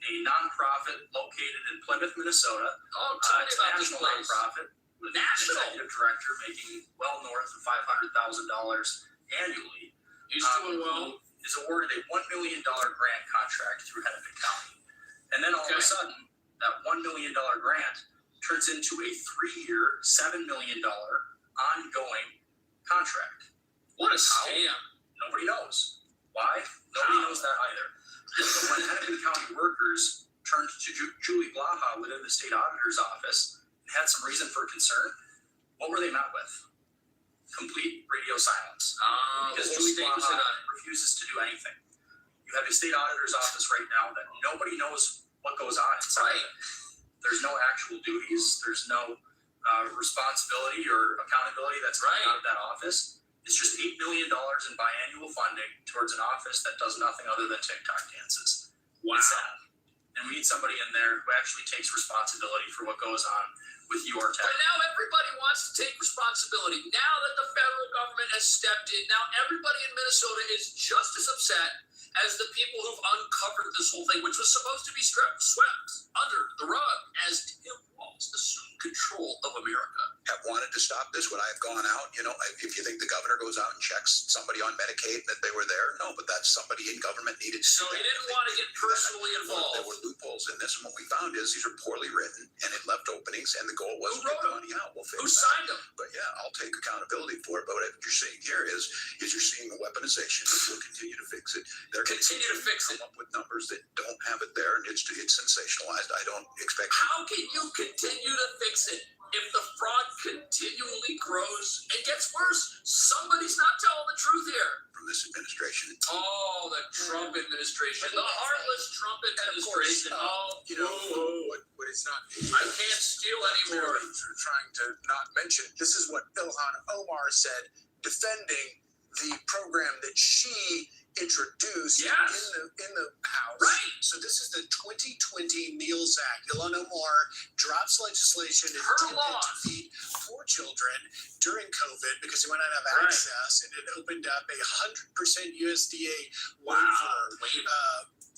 a nonprofit located in Plymouth, Minnesota. Oh, tell me about this national place. nonprofit with an executive director making well north of $500,000 annually. He's doing well. Is awarded a $1 million grant contract through Hennepin County. And then all of a sudden, that $1 million grant turns into a 3-year, $7 million ongoing contract. What a scam. Nobody knows. Why? Nobody knows that either. So when Hennepin County workers turned to Julie Blaha within the state auditor's office and had some reason for concern, what were they met with? Complete radio silence. Because Julie Blaha refuses to do anything. You have a state auditor's office right now that nobody knows what goes on inside. Right. There's no actual duties. There's no responsibility or accountability that's coming out of that office. It's just $8 million in biannual funding towards an office that does nothing other than TikTok dances. Wow. It's sad. And we need somebody in there who actually takes responsibility for what goes on with your tax. But now everybody wants to take responsibility. Now that the federal government has stepped in, now everybody in Minnesota is just as upset as the people who've uncovered this whole thing, which was supposed to be swept under the rug as Tim Walz assumed control of America. Have wanted to stop this? Would I have gone out? You know, if you think the governor goes out and checks somebody on Medicaid that they were there, no, but that's somebody in government needed to So he didn't want to get personally involved. There were loopholes in this, and what we found is these are poorly written, and it left openings, and the goal was to get the money out. We'll fix Who that. signed them? But yeah, I'll take accountability for it. But what you're seeing here is you're seeing the weaponization. We'll continue to fix it. They're going to come up with numbers that don't have it there, and it's sensationalized. I don't expect. How can you continue to fix it if the fraud continually grows and gets worse? Somebody's not telling the truth here. From this administration. Oh, the Trump administration, the heartless Trump administration. What it's not. I can't steal anymore. Trying to not mention. This is what Ilhan Omar said, defending the program that she introduced in the House. Right. So this is the 2020 Meals Act. Ilhan Omar drops legislation intended to feed poor children during COVID because they might not have access, and it opened up a 100% USDA waiver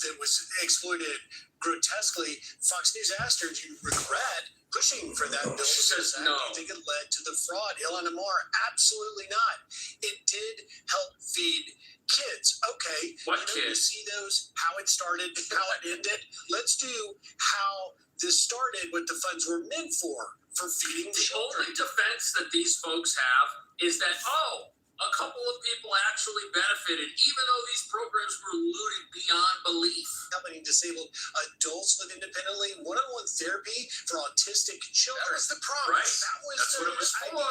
that was exploited grotesquely. Fox News asked her, "Do you regret pushing for that bill?" She says no. Do you think it led to the fraud? Ilhan Omar, absolutely not. It did help feed kids. Okay. What kids? You see those, how it started, how it ended. Let's do how this started, what the funds were meant for feeding the children. only defense that these folks have is that, a couple of people actually benefited, even though these programs were looted beyond belief. Helping disabled adults live independently, one-on-one therapy for autistic children. That was the promise. Right. That's what it was for.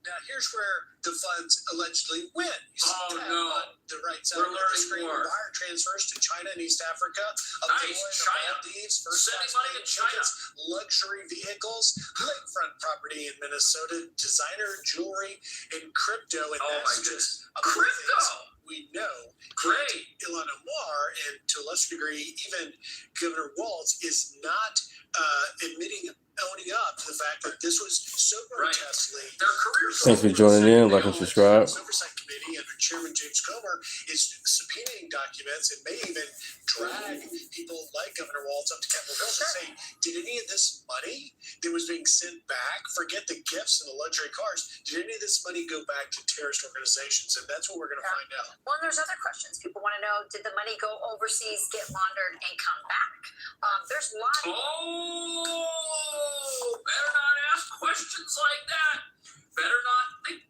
Now, here's where the funds allegedly went. You see Oh, tab no. on the right side We're of the learning screen. more. Wire transfers to China and East Africa. Nice, China. Maldives, first Sending class money to plane China. tickets, luxury vehicles, lakefront property in Minnesota, designer jewelry, and crypto. And Oh, that's my just goodness. Crypto. we know. Great. Ilhan Omar, and to a lesser degree, even Governor Walz, is not owning up to the fact that this was so grotesquely. Their careers. Thanks for joining in. Like and subscribe. The Oversight Committee under Chairman James Comer is subpoenaing documents and may even drag people like Governor Walz up to Capitol Hill and say, did any of this money that was being sent back, forget the gifts and the luxury cars, did any of this money go back to terrorist organizations? And that's what we're going to find out. Well, there's other questions. People want to know, did the money go overseas, get laundered, and come back? There's lots. Oh, better not ask questions like that. Better not think.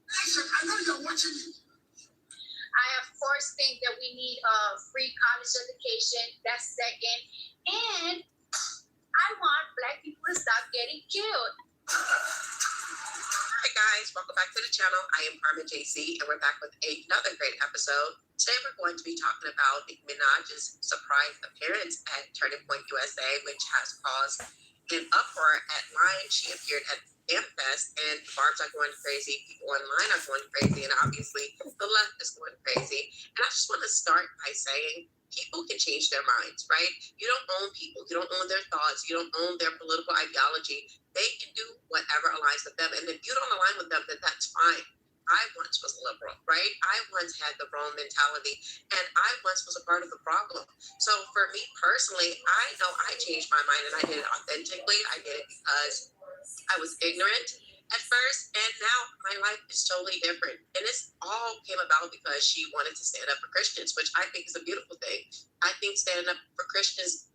Listen, I know you're watching me. I, of course, think that we need a free college education. That's second. And I want Black people to stop getting killed. Hi guys, welcome back to the channel. I am Carmen JC, and we're back with another great episode. Today we're going to be talking about Nicki Minaj's surprise appearance at Turning Point USA, which has caused an uproar at Line. She appeared at Amfest, and barbs are going crazy, people online are going crazy, and obviously the left is going crazy. And I just want to start by saying people can change their minds, right? You don't own people, you don't own their thoughts, you don't own their political ideology. They can do whatever aligns with them, and if you don't align with them, then that's fine. I once was a liberal, right? I once had the wrong mentality, and I once was a part of the problem. So for me personally, I know I changed my mind, and I did it authentically. I did it because I was ignorant at first, and now my life is totally different. And this all came about because she wanted to stand up for Christians, which I think is a beautiful thing. I think standing up for Christians,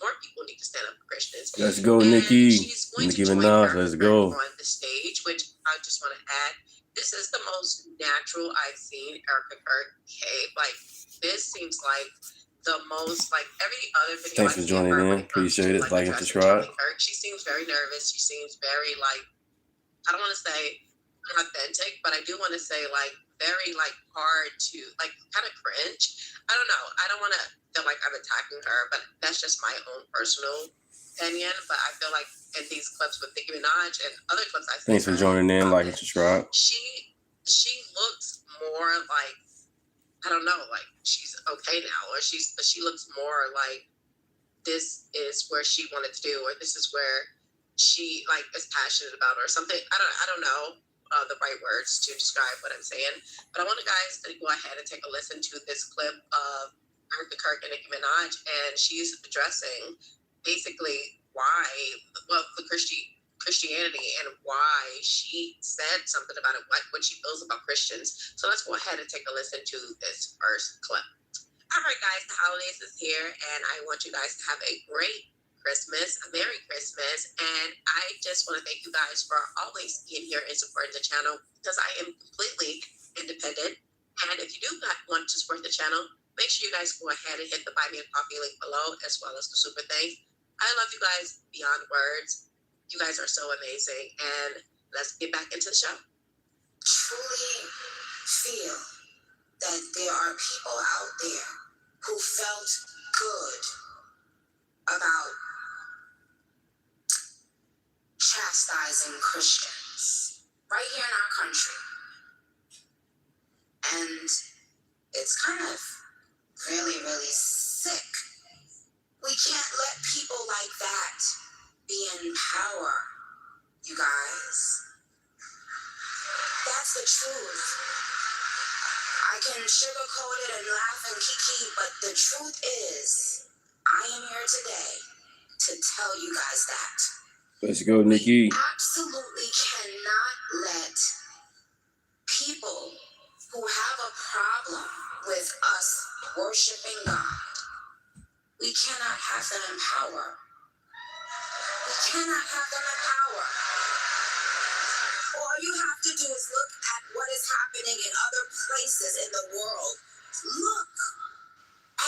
more people need to stand up for Christians. Let's go, Nicki. Nicki Minaj, let's go. On the stage, which I just want to add, this is the most natural I've seen Erica Kirk behave. Like, this seems like the most, like, every other video. Thanks for joining in. Appreciate it. Like and subscribe. She seems very nervous. She seems very, like, I don't want to say authentic, but I do want to say, like, very, like, hard to, like, kind of cringe. I don't know. I don't want to feel like I'm attacking her, but that's just my own personal opinion. But I feel like in these clips with Nicki Minaj and other clips I've seen, Thanks for joining in. Like and subscribe. She looks more like, I don't know, like she's okay now, or she looks more like this is where she wanted to do, or this is where she like is passionate about, or something. I don't know the right words to describe what I'm saying, but I want you guys to go ahead and take a listen to this clip of Erica Kirk and Nicki Minaj, and she's addressing basically why, well, the Christianity and why she said something about it, what she feels about Christians. So let's go ahead and take a listen to this first clip. All right, guys, the holidays is here, and I want you guys to have a great Christmas, a Merry Christmas, and I just want to thank you guys for always being here and supporting the channel, because I am completely independent. And if you do want to support the channel, make sure you guys go ahead and hit the Buy Me a Coffee link below, as well as the super thanks. I love you guys beyond words. You guys are so amazing, and let's get back into the show. Truly feel that there are people out there who felt good about chastising Christians right here in our country. And it's kind of really, really sick. We can't let people like that be in power, you guys. That's the truth. I can sugarcoat it and laugh and kiki, but the truth is, I am here today to tell you guys that. Let's go, Nikki. Absolutely cannot let people who have a problem with us worshiping God, we cannot have them in power. We cannot have them in power. All you have to do is look at what is happening in other places in the world. Look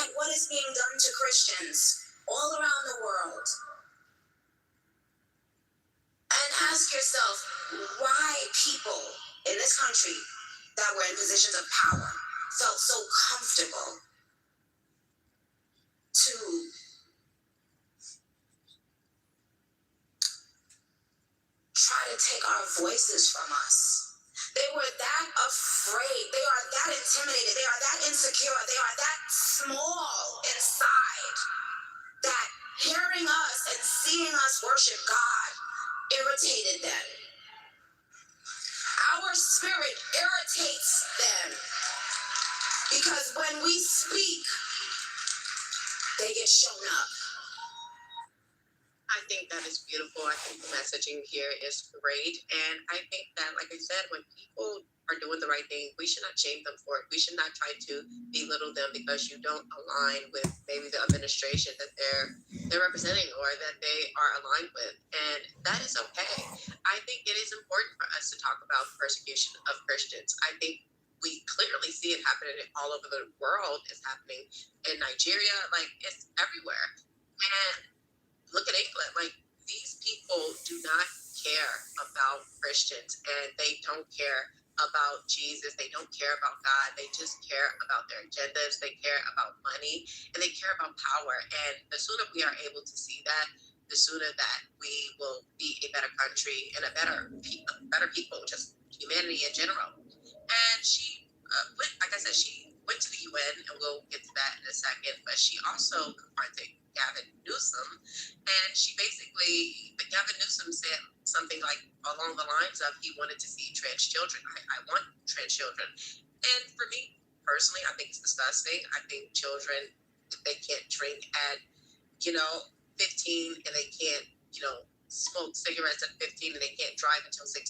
at what is being done to Christians all around the world. And ask yourself why people in this country that were in positions of power felt so comfortable to try to take our voices from us. They were that afraid. They are that intimidated. They are that insecure. They are that small inside that hearing us and seeing us worship God irritated them. Our spirit irritates them because when we speak, they get shown up. I think that is beautiful. I think the messaging here is great. And I think that, like I said, when people are doing the right thing, we should not shame them for it. We should not try to belittle them because you don't align with maybe the administration that they're representing or that they are aligned with. And that is okay. I think it is important for us to talk about persecution of Christians. I think we clearly see it happening all over the world. It's happening in Nigeria, like it's everywhere. And look at England, like these people do not care about Christians and they don't care about Jesus. They don't care about God. They just care about their agendas. They care about money and they care about power. And the sooner we are able to see that, the sooner that we will be a better country and a better people, just humanity in general. And she went, like I said, she went to the UN, and we'll get to that in a second, but she also confronted Gavin Newsom, and Gavin Newsom said something like along the lines of he wanted to see trans children. I want trans children. And for me personally, I think it's disgusting. I think children, if they can't drink at, 15 and they can't, smoke cigarettes at 15 and they can't drive until 16,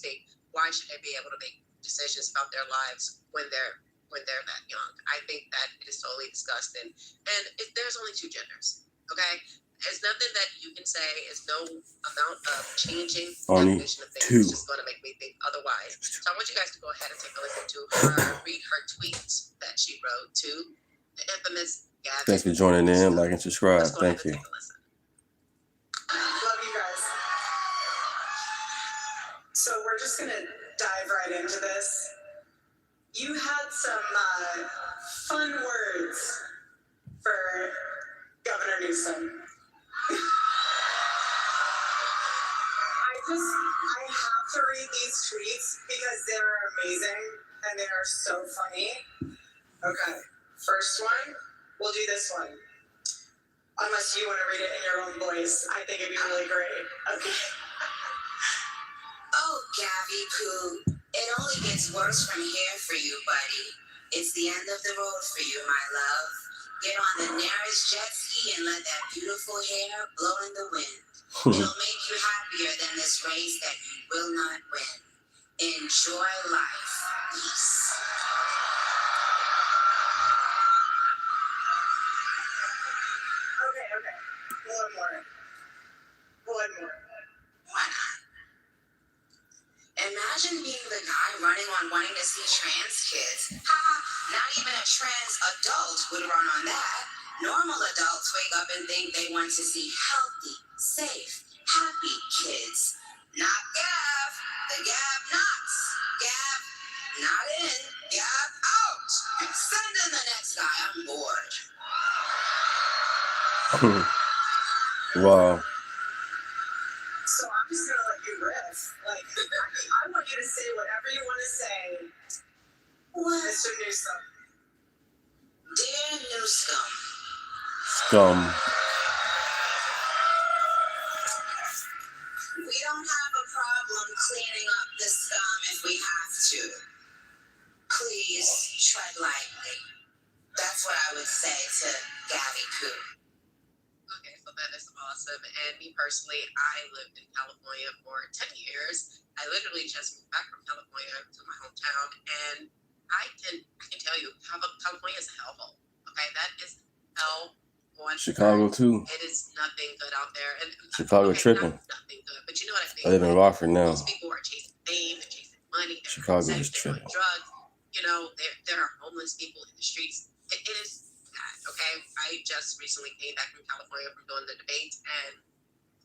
why should they be able to make decisions about their lives when they're that young? I think that it is totally disgusting. And there's only two genders, okay? There's nothing that you can say is no amount of changing definition of things is just going to make me think otherwise. So I want you guys to go ahead and take a listen to her, read her tweets that she wrote to the infamous Gavin. Thanks for joining in. Like and subscribe. Thank you. Love you guys. So we're just going to dive right into this. You had some fun words for Governor Newsom. I have to read these tweets because they're amazing and they are so funny. Okay, first one, we'll do this one. Unless you want to read it in your own voice, I think it'd be really great. Okay. Oh, Gabby Poo, it only gets worse from here for you, buddy. It's the end of the road for you, my love. Get on the nearest jet ski and let that beautiful hair blow in the wind. It'll make you happier than this race that you will not win. Enjoy life. Peace. Okay. One more. Why not? Imagine being the guy running on wanting to see trans kids. Not even a trans adult would run on that. Normal adults wake up and think they want to see healthy, safe, happy kids. Not Gav. The Gav nuts. Gav not in. Gav out. Send in the next guy. I'm bored. Wow. So I'm just going to let you riff. I want you to say whatever you want to say. What? Mr. Newsom. Dear Newsom. Scum. We don't have a problem cleaning up the scum if we have to. Please tread lightly. That's what I would say to Gabby Poo. Okay, so that is awesome. And me personally, I lived in California for 10 years. I literally just moved back from California to my hometown, and I can tell you, California is a hellhole. Okay, that is hell. Chicago too. It is nothing good out there. And Chicago tripping. nothing good. But you know what I mean? I live in Rockford now. Most people are chasing fame, they're chasing money, they're Chicago having is sex, they're tripping. doing drugs. You know, there are homeless people in the streets. It is bad, okay? I just recently came back from California from doing the debates, and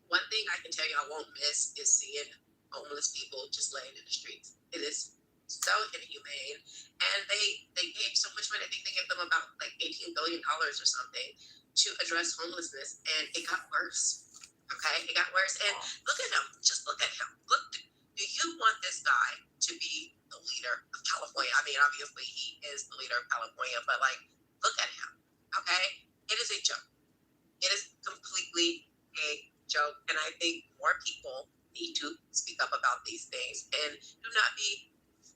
one thing I can tell you I won't miss is seeing homeless people just laying in the streets. It is so inhumane. And they gave so much money. I think they gave them about like $18 billion or something to address homelessness, and it got worse. Okay, it got worse. And look at him. Just look at him. Look, do you want this guy to be the leader of California? I mean, obviously he is the leader of California, but like, look at him. Okay, it is a joke. It is completely a joke, and I think more people need to speak up about these things and do not be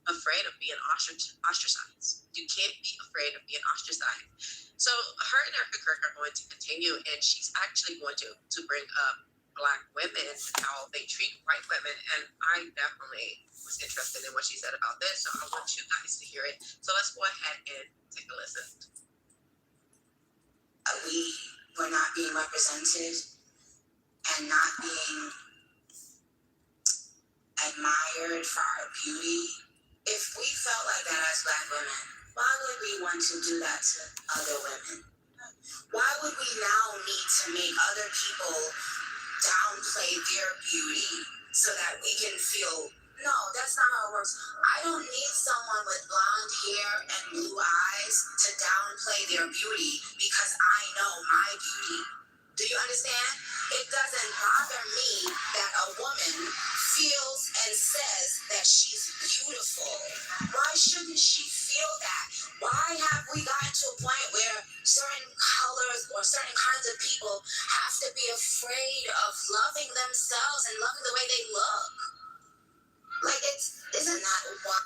afraid of being ostracized. You can't be afraid of being ostracized. So her and Erica Kirk are going to continue, and she's actually going to bring up Black women and how they treat white women. And I definitely was interested in what she said about this, so I want you guys to hear it. So let's go ahead and take a listen. We were not being represented and not being admired for our beauty. If we felt like that as Black women, why would we want to do that to other women? Why would we now need to make other people downplay their beauty so that we can feel, no, that's not how it works. I don't need someone with blonde hair and blue eyes to downplay their beauty because I know my beauty. Do you understand? It doesn't bother me that a woman feels and says that she's beautiful. Why shouldn't she feel that? Why have we gotten to a point where certain colors or certain kinds of people have to be afraid of loving themselves and loving the way they look? Like, isn't that why?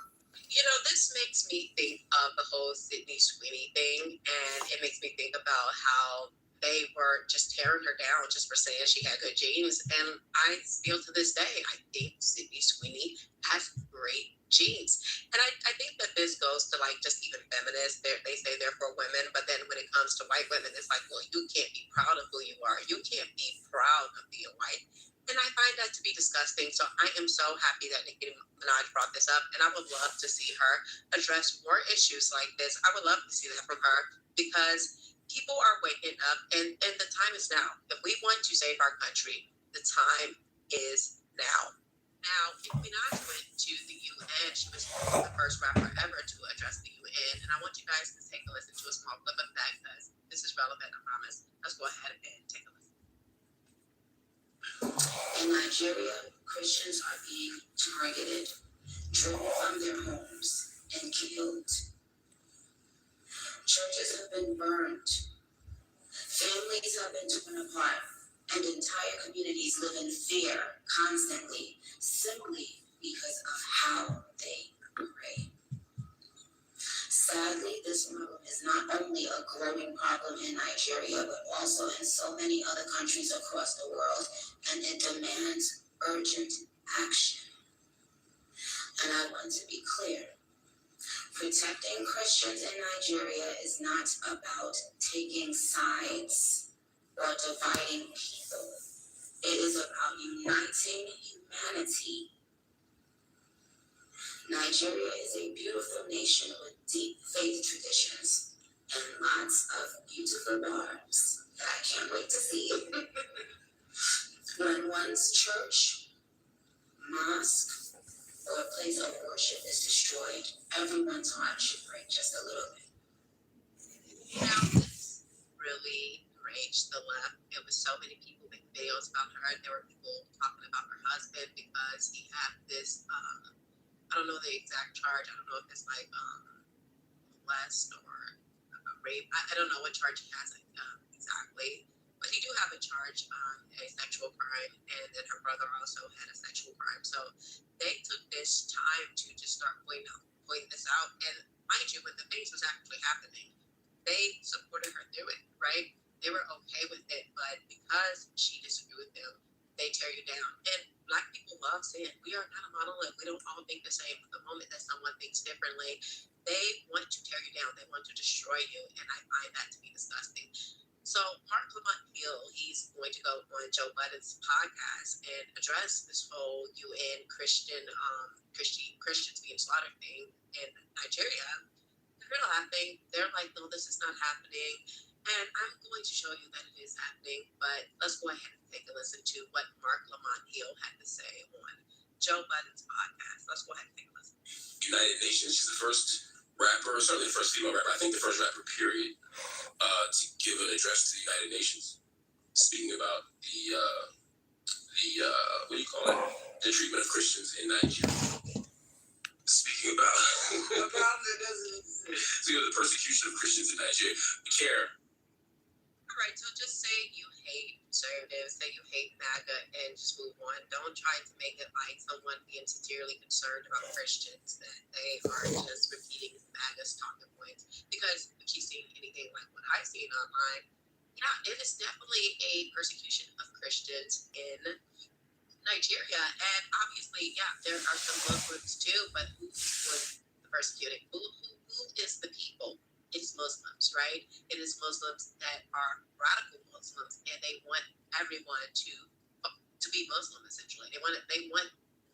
You know, this makes me think of the whole Sydney Sweeney thing, and it makes me think about how they were just tearing her down just for saying she had good genes. And I feel to this day, I think Sydney Sweeney has great genes. And I think that this goes to like just even feminists. They say they're for women, but then when it comes to white women, it's like, well, you can't be proud of who you are. You can't be proud of being white. And I find that to be disgusting. So I am so happy that Nicki Minaj brought this up. And I would love to see her address more issues like this. I would love to see that from her because people are waking up, and the time is now. If we want to save our country, the time is now. Now, Nicki Minaj went to the UN. She was the first rapper ever to address the UN. And I want you guys to take a listen to a small clip of that because this is relevant, I promise. Let's go ahead and take a listen. In Nigeria, Christians are being targeted, driven from their homes, and killed. Churches have been burned. Families have been torn apart, and entire communities live in fear constantly, simply because of how they pray. Sadly, this problem is not only a growing problem in Nigeria, but also in so many other countries across the world, and it demands urgent action. And I want to be clear. Protecting Christians in Nigeria is not about taking sides or dividing people. It is about uniting humanity. Nigeria is a beautiful nation with deep faith traditions and lots of beautiful barbs that I can't wait to see. When one's church, mosque, or a place of worship is destroyed, everyone's heart should break just a little bit. Now, this really enraged the left. There was so many people making videos about her. There were people talking about her husband because he had this, I don't know the exact charge. I don't know if it's like molest or rape. I don't know what charge he has exactly. But he do have a charge on a sexual crime, and then her brother also had a sexual crime. So they took this time to just start pointing this out. And mind you, when the things was actually happening, they supported her through it, right? they were okay with it, but because she disagreed with them, they tear you down. And Black people love saying we are not a monolith. We don't all think the same. But the moment that someone thinks differently, they want to tear you down. They want to destroy you, and I find that to be disgusting. So Mark Lamont Hill, he's going to go on Joe Budden's podcast and address this whole UN Christians being slaughtered thing in Nigeria. They're laughing. They're like, no, this is not happening. And I'm going to show you that it is happening. But let's go ahead and take a listen to what Mark Lamont Hill had to say on Joe Budden's podcast. Let's go ahead and take a listen. United Nations. She's the first rapper, certainly the first female rapper, I think the first rapper, period, to give an address to the United Nations, speaking about the what do you call it? The treatment of Christians in Nigeria. Speaking about the persecution of Christians in Nigeria. We care. All right, so just say you hate conservatives, say you hate MAGA, and just move on. Don't try to make it like someone being sincerely concerned about Christians, that they are just repeating MAGA's talking points. Because if you've seen anything like what I've seen online, yeah, it is definitely a persecution of Christians in Nigeria. And obviously, yeah, there are some Muslims too, but who was the persecuting? Who is the people? It's Muslims, right? It is Muslims that are radical Muslims, and they want everyone to be Muslim, essentially. They want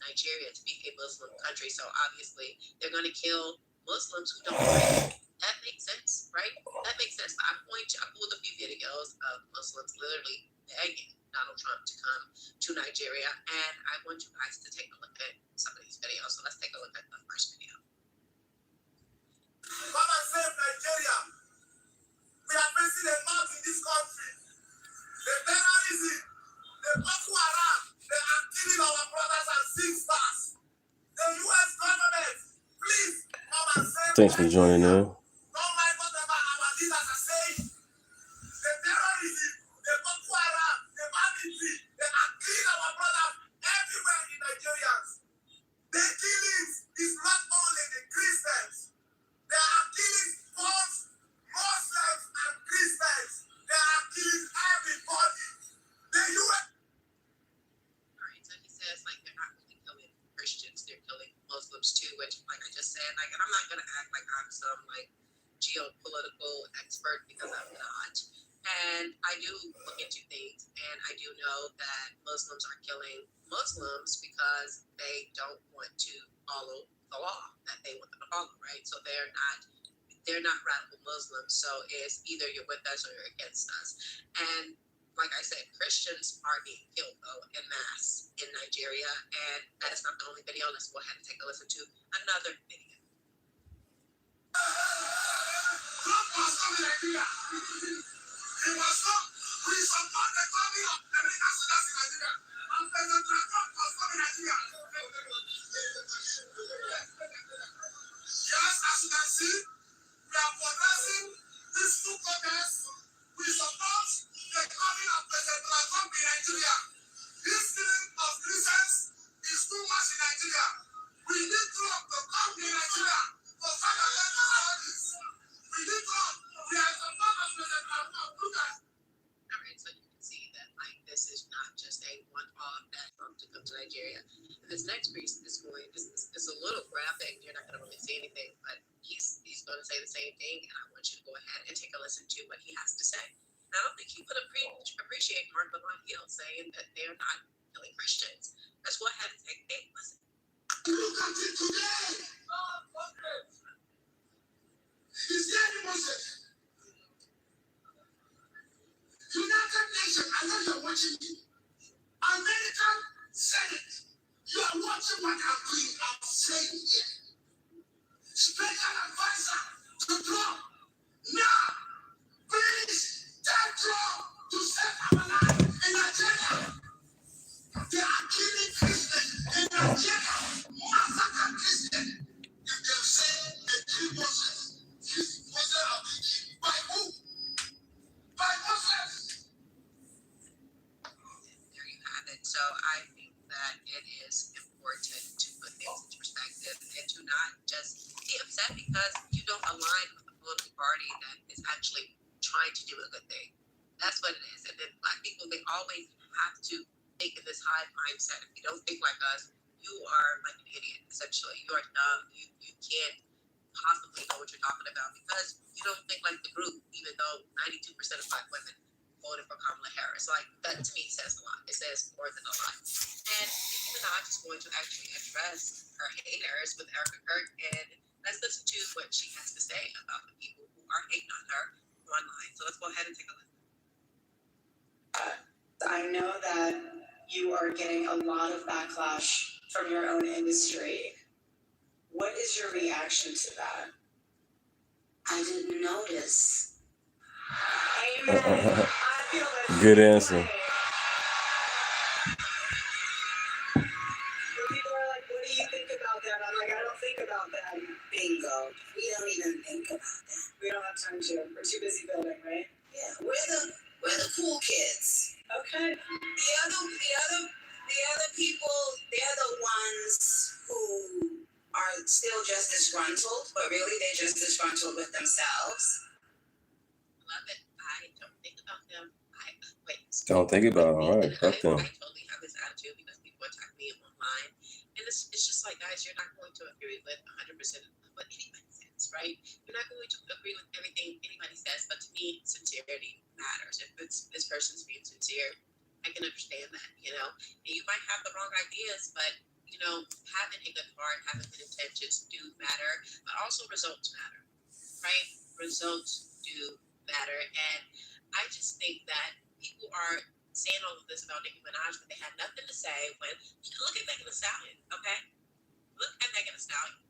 Nigeria to be a Muslim country. So obviously, they're going to kill Muslims who don't pray. That makes sense, right? That makes sense. I pulled a few videos of Muslims literally begging Donald Trump to come to Nigeria, and I want you guys to take a look at some of these videos. So let's take a look at the first video. Come and save Nigeria. We are facing a lot in this country. The terrorism, the Boko Haram, they are killing our brothers and sisters. The U.S. government, please come and save Thanks for joining in. Don't like whatever our leaders are saying. The terrorism, the Boko Haram, the banditry, they are killing our brothers everywhere in Nigerians. The killings is not only the Christians. They are killing both Muslims and Christians. They are killing everybody. The U.S. Alright, so he says like they're not really killing Christians, they're killing Muslims too, which like I just said, like, and I'm not gonna act like I'm some like geopolitical expert because I'm not. And I do look into things, and I do know that Muslims are killing Muslims because they don't want to follow the law that they want them to follow, right? So they're not radical Muslims. So it's either you're with us or you're against us. And like I said, Christians are being killed though en masse in Nigeria, and that is not the only video. Let's go ahead and take a listen to another video. Trump must come in Nigeria. He must come. We support the coming of American soldiers in Nigeria. And President Trump must come in Nigeria. Yes, as you can see, we are progressing these two protests. We support the coming of President Trump in Nigeria. This killing of Christians is too much in Nigeria. We need Trump to come in Nigeria for fight against the terrorists. We need Trump. We are support of President Trump. Alright, so you can see that like this is not just a one-off that Trump to come to Nigeria. And this next piece is a little graphic. You're not going to really see anything, but he's going to say the same thing, and I want you to go ahead and take a listen to what he has to say. And I don't think he would appreciate Mark Lamont Hill saying that they're not killing Christians. Let's go ahead and take a listen. Look at it today. Is there any Muslim? United Nations, I know you're watching me. American Senate, you are watching what I'm doing. I'm saying here. Special advisor to Trump. Now, please tell Trump to save our life in Nigeria. They are killing Christians in Nigeria. Massacre Christians. If they say they kill Muslims, Muslims are being killed. By who? By Muslims. There you have it. So I think that it is important to put things into perspective and to not just be upset because you don't align with the political party that is actually trying to do a good thing. That's what it is. And then Black people, they always have to think in this hive mindset. If you don't think like us, you are like an idiot, essentially. You are dumb. You can't possibly know what you're talking about because you don't think like the group, even though 92% of Black women voted for Kamala Harris. Like, that to me says a lot. It says more than a lot. And Nicki Minaj is going to actually address her haters with Erica Kirk, and let's listen to what she has to say about the people who are hating on her online. So let's go ahead and take a listen. I know that you are getting a lot of backlash from your own industry. What is your reaction to that? I didn't notice. Amen. Good answer. People are like, what do you think about that? I'm like, I don't think about that. Bingo. We don't even think about that. We don't have time to. We're too busy building, right? Yeah, we're the cool kids. Okay. The other people, they're the ones who are still just disgruntled, but really they're just disgruntled with themselves. Love it. I don't think about them. Don't think about it. All right, fuck them. I totally have this attitude because people attack me online. And it's just like, guys, you're not going to agree with 100% of what anybody says, right? You're not going to agree with everything anybody says, but to me, sincerity matters. If this person's being sincere, I can understand that, you know. And you might have the wrong ideas, but, you know, having a good heart, having good intentions do matter, but also results matter, right? Results do matter. And I just think that people are saying all of this about Nicki Minaj, but they had nothing to say when, look at Megan Thee Stallion, okay? Look at Megan Thee Stallion.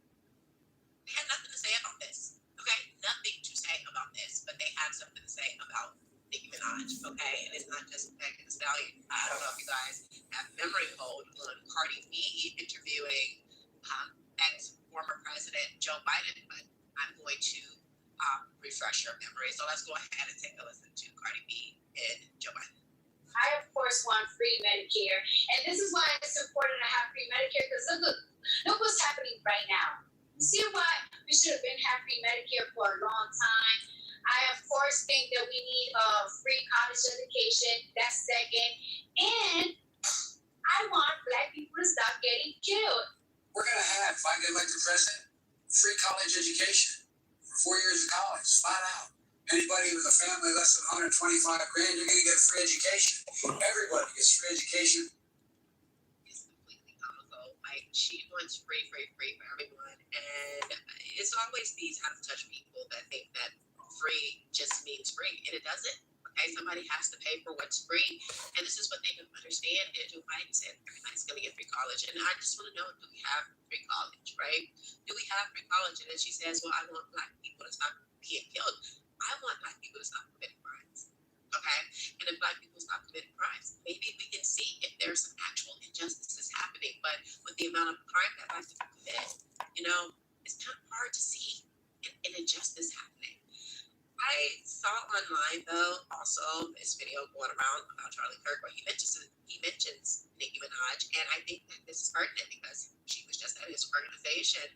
They had nothing to say about this, okay? Nothing to say about this, but they had something to say about Nicki Minaj, okay? And it's not just Megan Thee Stallion. I don't know if you guys have memory hold on Cardi B interviewing ex-former President Joe Biden, but I'm going to refresh your memory. So let's go ahead and take a listen to Cardi B and Joe Biden. I, of course, want free Medicare. And this is why it's important to have free Medicare, because look what's happening right now. See why we should have been have free Medicare for a long time. I, of course, think that we need free college education. That's second. And I want Black people to stop getting killed. We're going to have, if I get elected president, free college education for 4 years of college, flat out. Anybody with a family less than $125,000, you're going to get free education. Everybody gets free education. It's completely comical. Like, she wants free for everyone. And it's always these out-of-touch people that think that free just means free. And it doesn't. Okay, somebody has to pay for what's free. And this is what they don't understand. And Joe Biden said everybody's going to get free college. And I just want to know, do we have free college, right? Do we have free college? And then she says, well, I want Black people to stop being killed. I want Black people to stop committing crimes, okay? And if Black people stop committing crimes, maybe we can see if there's some actual injustices happening. But with the amount of crime that Black people commit, you know, it's kind of hard to see an injustice happening. I saw online, though, also this video going around about Charlie Kirk where he mentions Nicki Minaj, and I think that this is pertinent because she was just at his organization.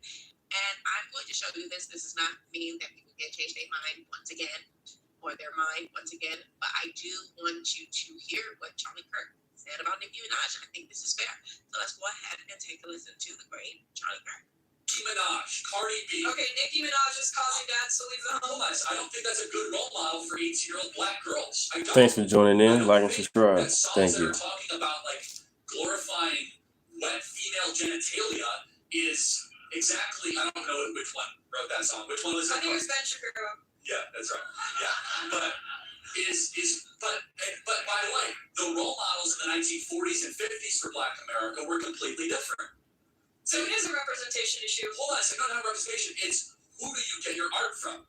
And I'm going to show you this. This does not mean that people can't change their mind once again, or their mind once again, but I do want you to hear what Charlie Kirk said about Nicki Minaj. I think this is fair. So let's go ahead and take a listen to the great Charlie Kirk. Nicki Minaj, Cardi B. Okay, Nicki Minaj is causing dads to leave the home. I don't think that's a good role model for 18-year-old Black girls. Thanks for joining in. Like and subscribe. Thank you. That talking about like glorifying wet female genitalia is exactly, I don't know which one wrote that song. Which one was it? I think it was Ben Shapiro. Yeah, that's right. Yeah, but but by the way, the role models in the 1940s and 50s for Black America were completely different. So it is a representation issue. Hold on a second, not representation. It's who do you get your art from?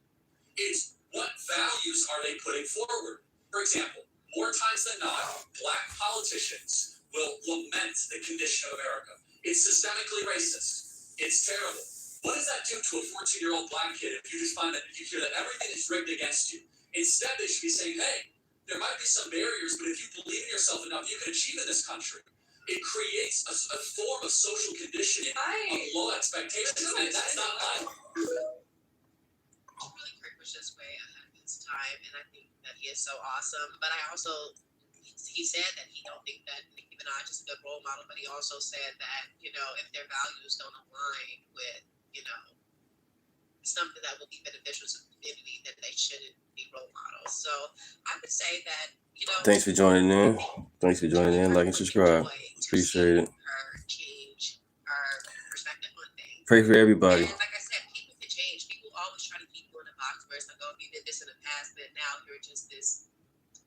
It's what values are they putting forward? For example, more times than not, Black politicians will lament the condition of America. It's systemically racist. It's terrible. What does that do to a 14-year-old Black kid if you just find that you hear that everything is rigged against you? Instead, they should be saying, hey, there might be some barriers, but if you believe in yourself enough, you can achieve in this country. It creates a form of social conditioning of low expectations, and that's not mine. Charlie Kirk was just way ahead of his time, and I think that he is so awesome. But I also, he said that he don't think that Nicki Minaj is a good role model, but he also said that, you know, if their values don't align with, you know, something that will be beneficial to the community, then they shouldn't be role models. So I would say that, you know. Thanks for joining in. Thanks for joining in. Like and subscribe. Appreciate it. Her change her perspective on things. Pray for everybody. And like I said, people can change. People always try to keep you in a box where it's like, oh, you did this in the past, but now you're just this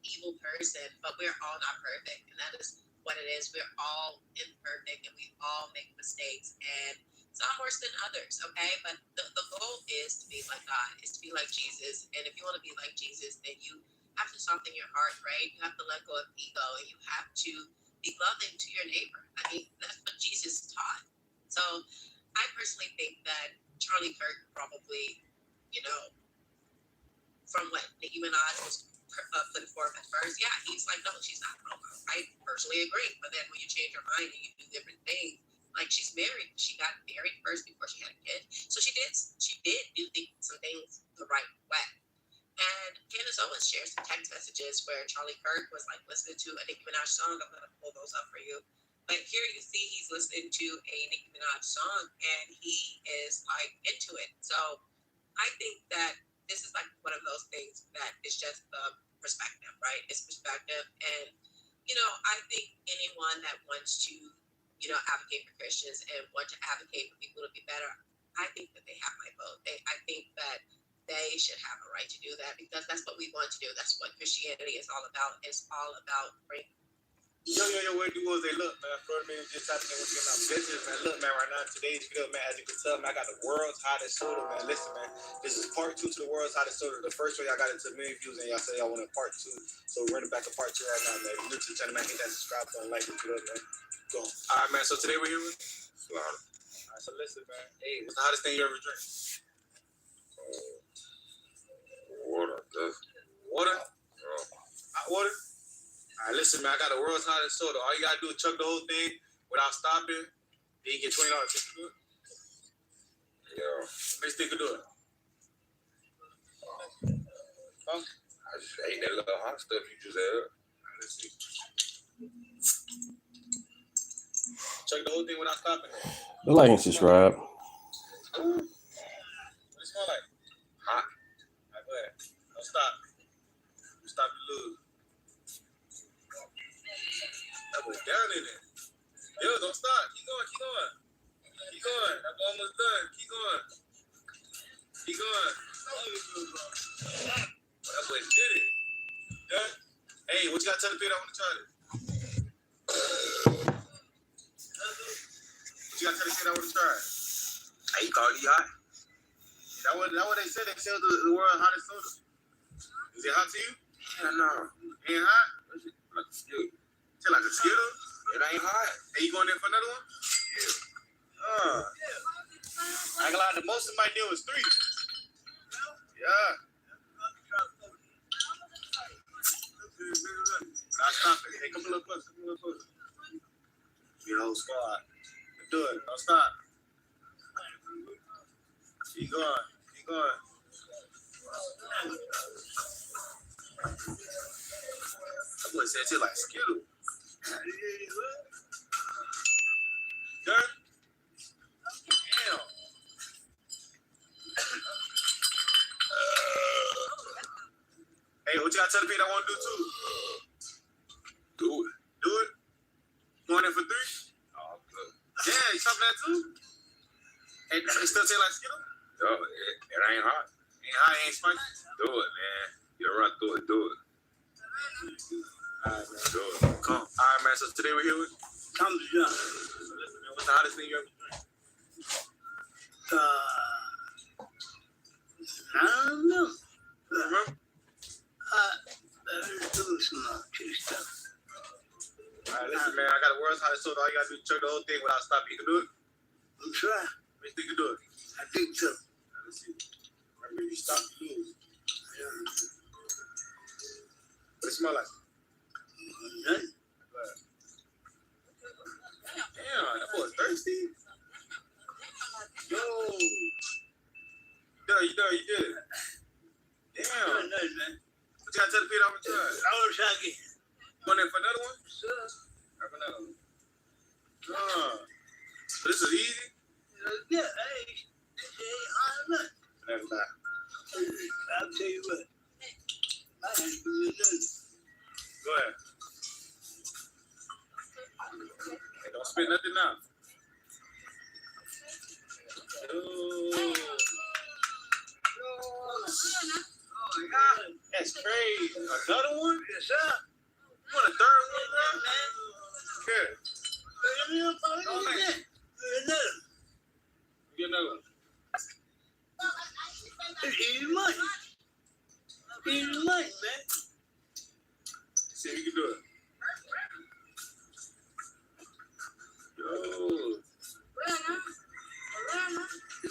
evil person. But we're all not perfect, and that is what it is. We're all imperfect, and we all make mistakes, and some worse than others, okay? But the goal is to be like God, is to be like Jesus. And if you want to be like Jesus, then you have to soften your heart, right? You have to let go of ego, and you have to be loving to your neighbor. I mean, that's what Jesus taught. So I personally think that Charlie Kirk probably, you know, from what Nicki Minaj was putting forth at first, yeah, he's like, no, she's not wrong. I personally agree. But then when you change your mind and you do different things, like she's married. She got married first before she had a kid. So she did do some things the right way. And Candace Owens shared some text messages where Charlie Kirk was like listening to a Nicki Minaj song. I'm gonna pull those up for you. But here you see he's listening to a Nicki Minaj song and he is like into it. So I think that this is like one of those things that is just perspective, right? It's perspective. And, you know, I think anyone that wants to, you know, advocate for Christians and want to advocate for people to be better, I think that they have my vote. I think that they should have a right to do that because that's what we want to do. That's what Christianity is all about. It's all about bringing. Yo, what do was they look, man? First man just tapping in with you on business, man. Look, man, right now in today's video, man, as you can tell, man, I got the world's hottest soda, man. Listen, man, this is part 2 to the world's hottest soda. The first one y'all got into a million views, and y'all say y'all want a part 2. So we're running back to part 2 right now, man. If you're new to the channel, man, hit that subscribe button, like it up, man. Go. All right, man. So today we're here with Slaughter. All right, so listen, man. Hey, what's the hottest thing you ever drink? Water. Water? Hot water? All right, listen, man. I got the world's hottest soda. All you gotta do is chug the whole thing without stopping. Then you get $20. Think you do it? Yeah. Makes think you do it. Huh? I just ate that little hot stuff you just had. Let's see. Chug the whole thing without stopping. Like and subscribe. What it smell like? Hot. All right, go ahead. Don't stop. You stop, you lose. That was down in it. Yo, don't stop. Keep going. Keep going. That boy almost done. Keep going. That boy did it. Done? Hey, what you got to tell the people that want to try this? What you got to tell the people that want to try it? Hey, called you hot? That what they said. They said the world's hottest soda. Is it hot to you? Hell no. Ain't hot? Like a Skittle. Feel like a Skittle? It ain't hot. Hey, you going in for another one? Yeah. I ain't gonna lie, the most of my deal was 3. Yeah. Now stop it. Hey, come a little closer. Your whole squad. Do it. Don't stop. Keep going. That boy said it like Skittle. Done? Damn. Hey, what you gotta tell the people I want to do too? Do it. Going in for 3? Oh, good. Yeah, you stopping that too? Hey, it still taste like Skittle? Yo, it ain't hot. Ain't hot, ain't spicy? Do it, man. You run through it. Do it. Alright, man. Do it. Come. Alright, man. So today we're here with Come to John. Listen, man, what's the hottest thing you ever drink? I don't know. Remember? Alright, listen, man. I got the world's hottest soda. All you gotta do is chug the whole thing without stopping. You can do it? I'm trying. You think you can do it? I think so. Let's see. Remember, you stop, you lose. What it smell like? Nothing. Damn, that boy's thirsty. Yo. You did it. Damn. Nothing, man. What you gotta tell the people I'm gonna try? I want to try again. Going in for another one? Sure. Have another one. So this is easy? Yeah, hey, I'm not. That's not. I'll tell you what. I have to do this. Go ahead. Hey, don't spit nothing now. Oh my God, that's crazy. Another one? Yes, sir. You want a third one, bro? Good. Get another one. Easy money. Easy money, man. See if you can do it. Yo.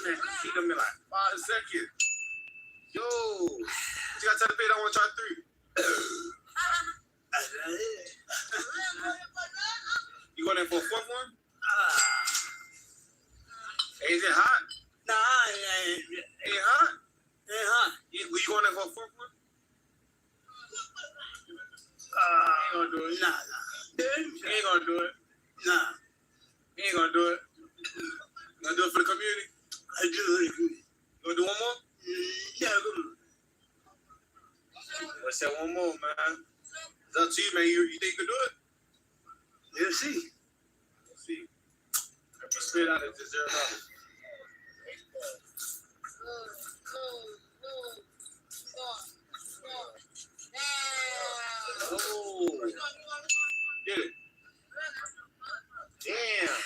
Man, he gonna be like 5 seconds. Yo. You gotta tell the bait I want to try 3. You going in for a 4th one? Hey, is it hot? Nah, Ain't hot? ain't hot. You going in for a 4th one? Ain't gonna do it. Nah. He ain't gonna do it. Nah. He ain't gonna do it. You gonna do it for the community? I do it. You gonna do one more? Yeah, come on. Let's say one more, man. It's up to you, man. You think you can do it? Let's see. Let's see. I'm gonna spit out at $0. Oh, get it. Damn.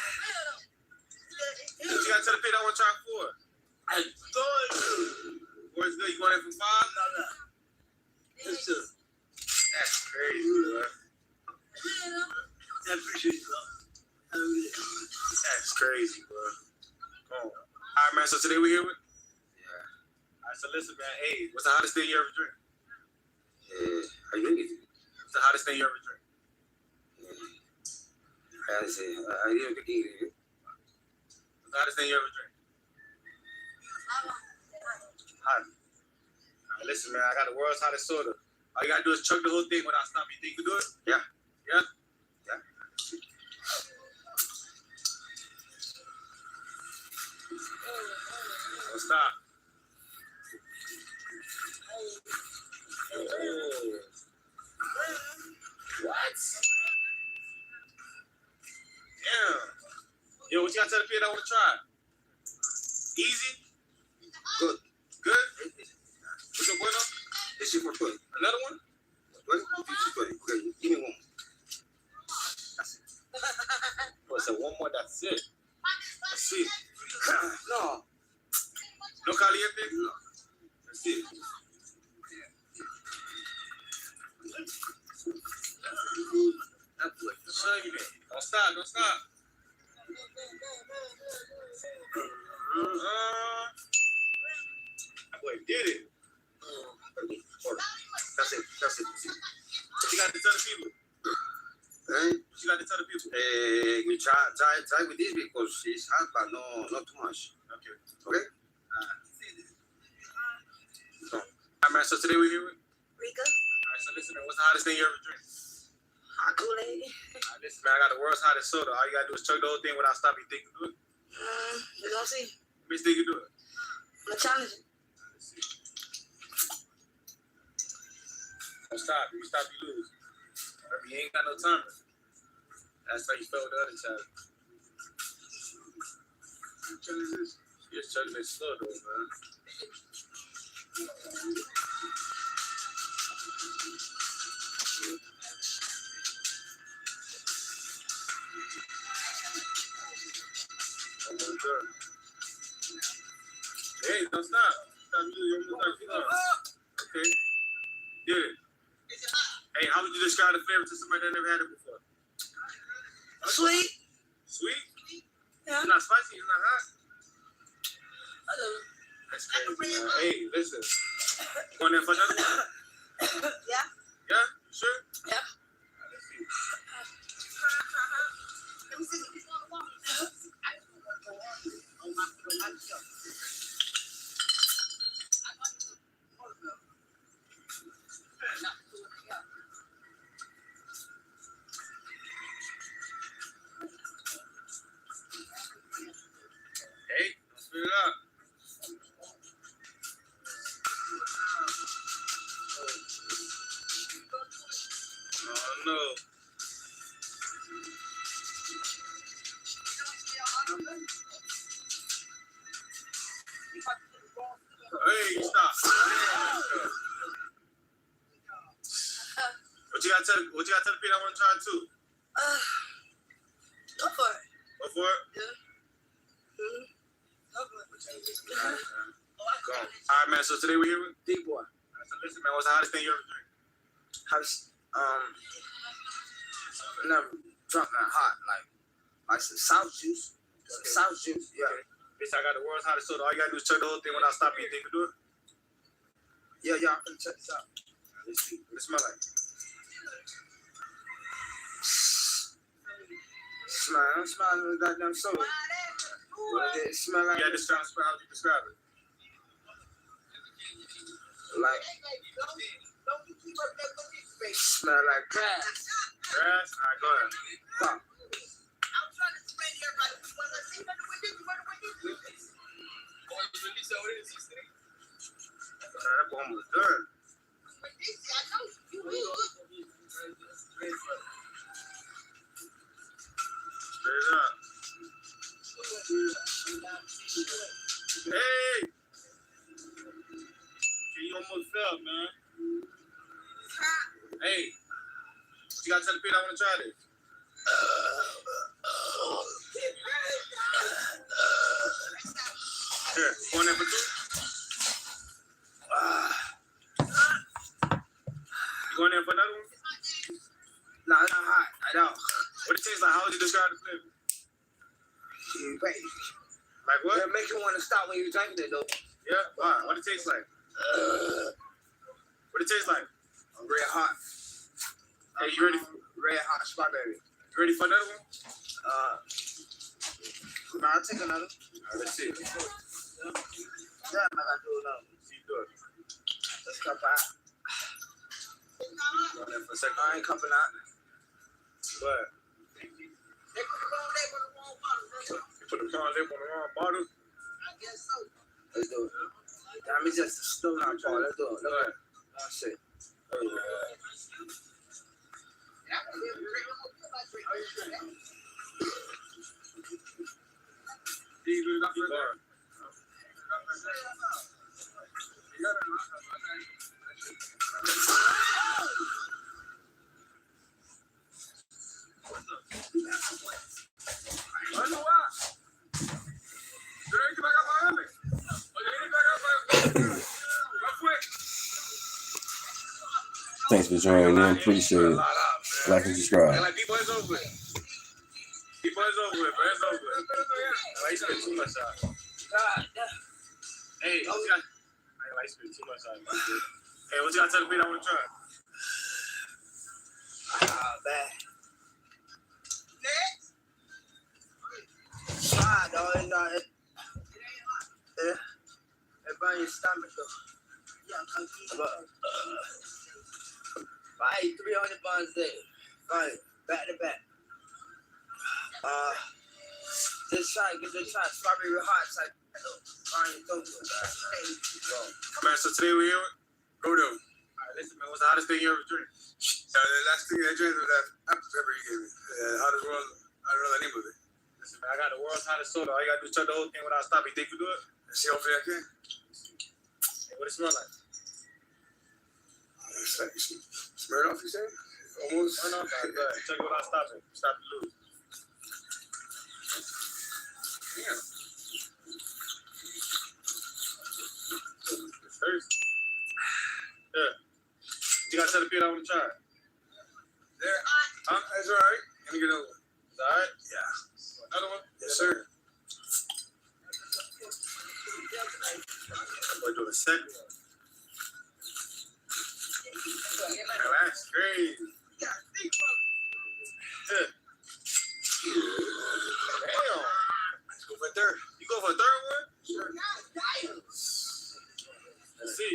You gotta tell the pit I want to try 4. I thought Where's good? You want it for 5? no. Yes, sir. That's crazy, bro. I appreciate it, bro. That's crazy, bro. Come on. All right, man. So today we here with? Yeah. All right, so listen, man. Hey, what's the hottest thing you ever drink? How you think it? What's the hottest thing you ever drink? I say, I didn't think it. What's the hottest thing you ever drink? Hot. Right, listen, man. I got the world's hottest soda. All you gotta do is chug the whole thing without stopping. You think you can do it? Yeah. Yeah? Yeah. Don't stop. What? Damn. Yo, what you gotta tell the kid I want to try? Easy? Good. Good? What's your bueno? This is for 20. Another one? 20? This is 20. Okay, give me one. That's it. Oh, so one more, that's it. Let's see. No. No caliente? No. Let's see. That's good. Chug it. Don't stop, don't stop. That boy did it. That's it. That's it. What you got to tell the people? Eh? What you got to tell the people? We try with this because it's hot, but not too much. Okay. Okay? All right, man. So today we're here with? Rika, All right, so listen, man. What's the hottest thing you ever drink? hot Kool-Aid. All right, listen, man. I got the world's hottest soda. All you got to do is chug the whole thing without stopping. You think you can do it? You gonna see? Let me think you can do it. I'm gonna challenge it. Let's see. Don't stop. If you stop, you lose. Remember, you ain't got no timer. That's how you felt with the other child. You're chugging it slow, though, man. Hey, don't stop. Stop you. Okay. Did it. Hey, how would you describe the flavor to somebody that never had it before? Sweet. Sweet? Yeah. It's not spicy, it's not hot. I love it. That's crazy, man. Hey, listen. You going there for another one? Yeah. Yeah? You sure? Yeah. Let's see. Let me see. tell the people I want to try too? Go for it. Go for it? Yeah. Go for it. Go on. All right, man. So today we're here with D-boy. So listen, man. What's the hottest thing you ever drink? Never drunk and hot, like some South juice. Okay. South juice, yeah. Okay. Bitch, I got the world's hottest soda. All you gotta do is chug the whole thing without stopping. You think you can do it? Yeah, I'm gonna check this out. Let's see. What it smell like? Smell like goddamn soda. What does it smell like? Yeah, describe how you describe it. Like, smell like grass. Grass? All right, go ahead. Stop. That boy almost done. Straight up. Hey! You almost fell, man. Hey! What you gotta tell the people I want to try this? Here, going in for two? You going in for another one? Nah, it's not hot at all. What it tastes like? How would you describe the flavor? Crazy. Like what? It'll make you want to stop when you drink it, though. Yeah? Why? What it tastes like? What it tastes like? Red hot. Hey, you ready? Red hot strawberry. You ready for another one? Nah, I'll take another. All right, let's see. Damn, I gotta do another. See you do it. Let's cup out. Going in for a second. I ain't cupping out. What? You put the prawns up on the wrong bottle? Let's do it. Damn, it's just a stone out, Paul. Let's do it. Look at it. That's it. Thanks for joining in. Appreciate it. Like and subscribe. Like, people, it's over with. People, it's over with, bro. It's over with. Why you spend too much time? Hey, what you got? I ain't like spend too much time. Hey, what you got to tell the people I want to try? Bad. Fine, dog. It's not. It burns your stomach, though. But, if I ate 300 buns a day, right, back to back. Just try to get this shot strawberry hot side. Man, so today we're here with Rodo. All right, listen, man, what's the hottest thing you ever drink? The last thing I drank was that apple pepper you gave me. Hottest world, I don't know the name of it. Listen, man, I got the world's hottest soda. All you got to do is chug the whole thing without stopping. You think you do it? See, hopefully I can. Hey, what it smell like? It's like, smell it off, you say? Almost. No, go ahead. Chug it without stopping. Stop the lose. Damn. It's thirsty. Yeah. You got to tell the people I want to try. There. That's all right. Let me get another one. Is that all right? Yeah. Another one? Yes, sir. I'm going to do a second one. Now, that's crazy. Yeah. Damn. Let's go for a third. You go for a third one? Sure. Let's see.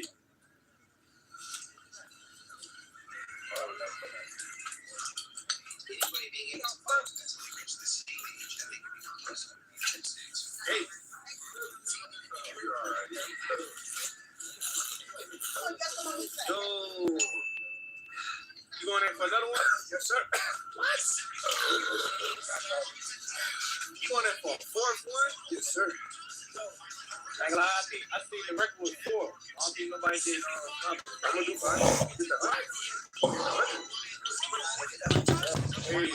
Hey. Yo. You going in for another one? Yes, sir. What? You going in for a fourth one? Yes, sir. I ain't gonna lie, I think the record was 4. I don't think nobody did. I'm gonna do fine. Get that.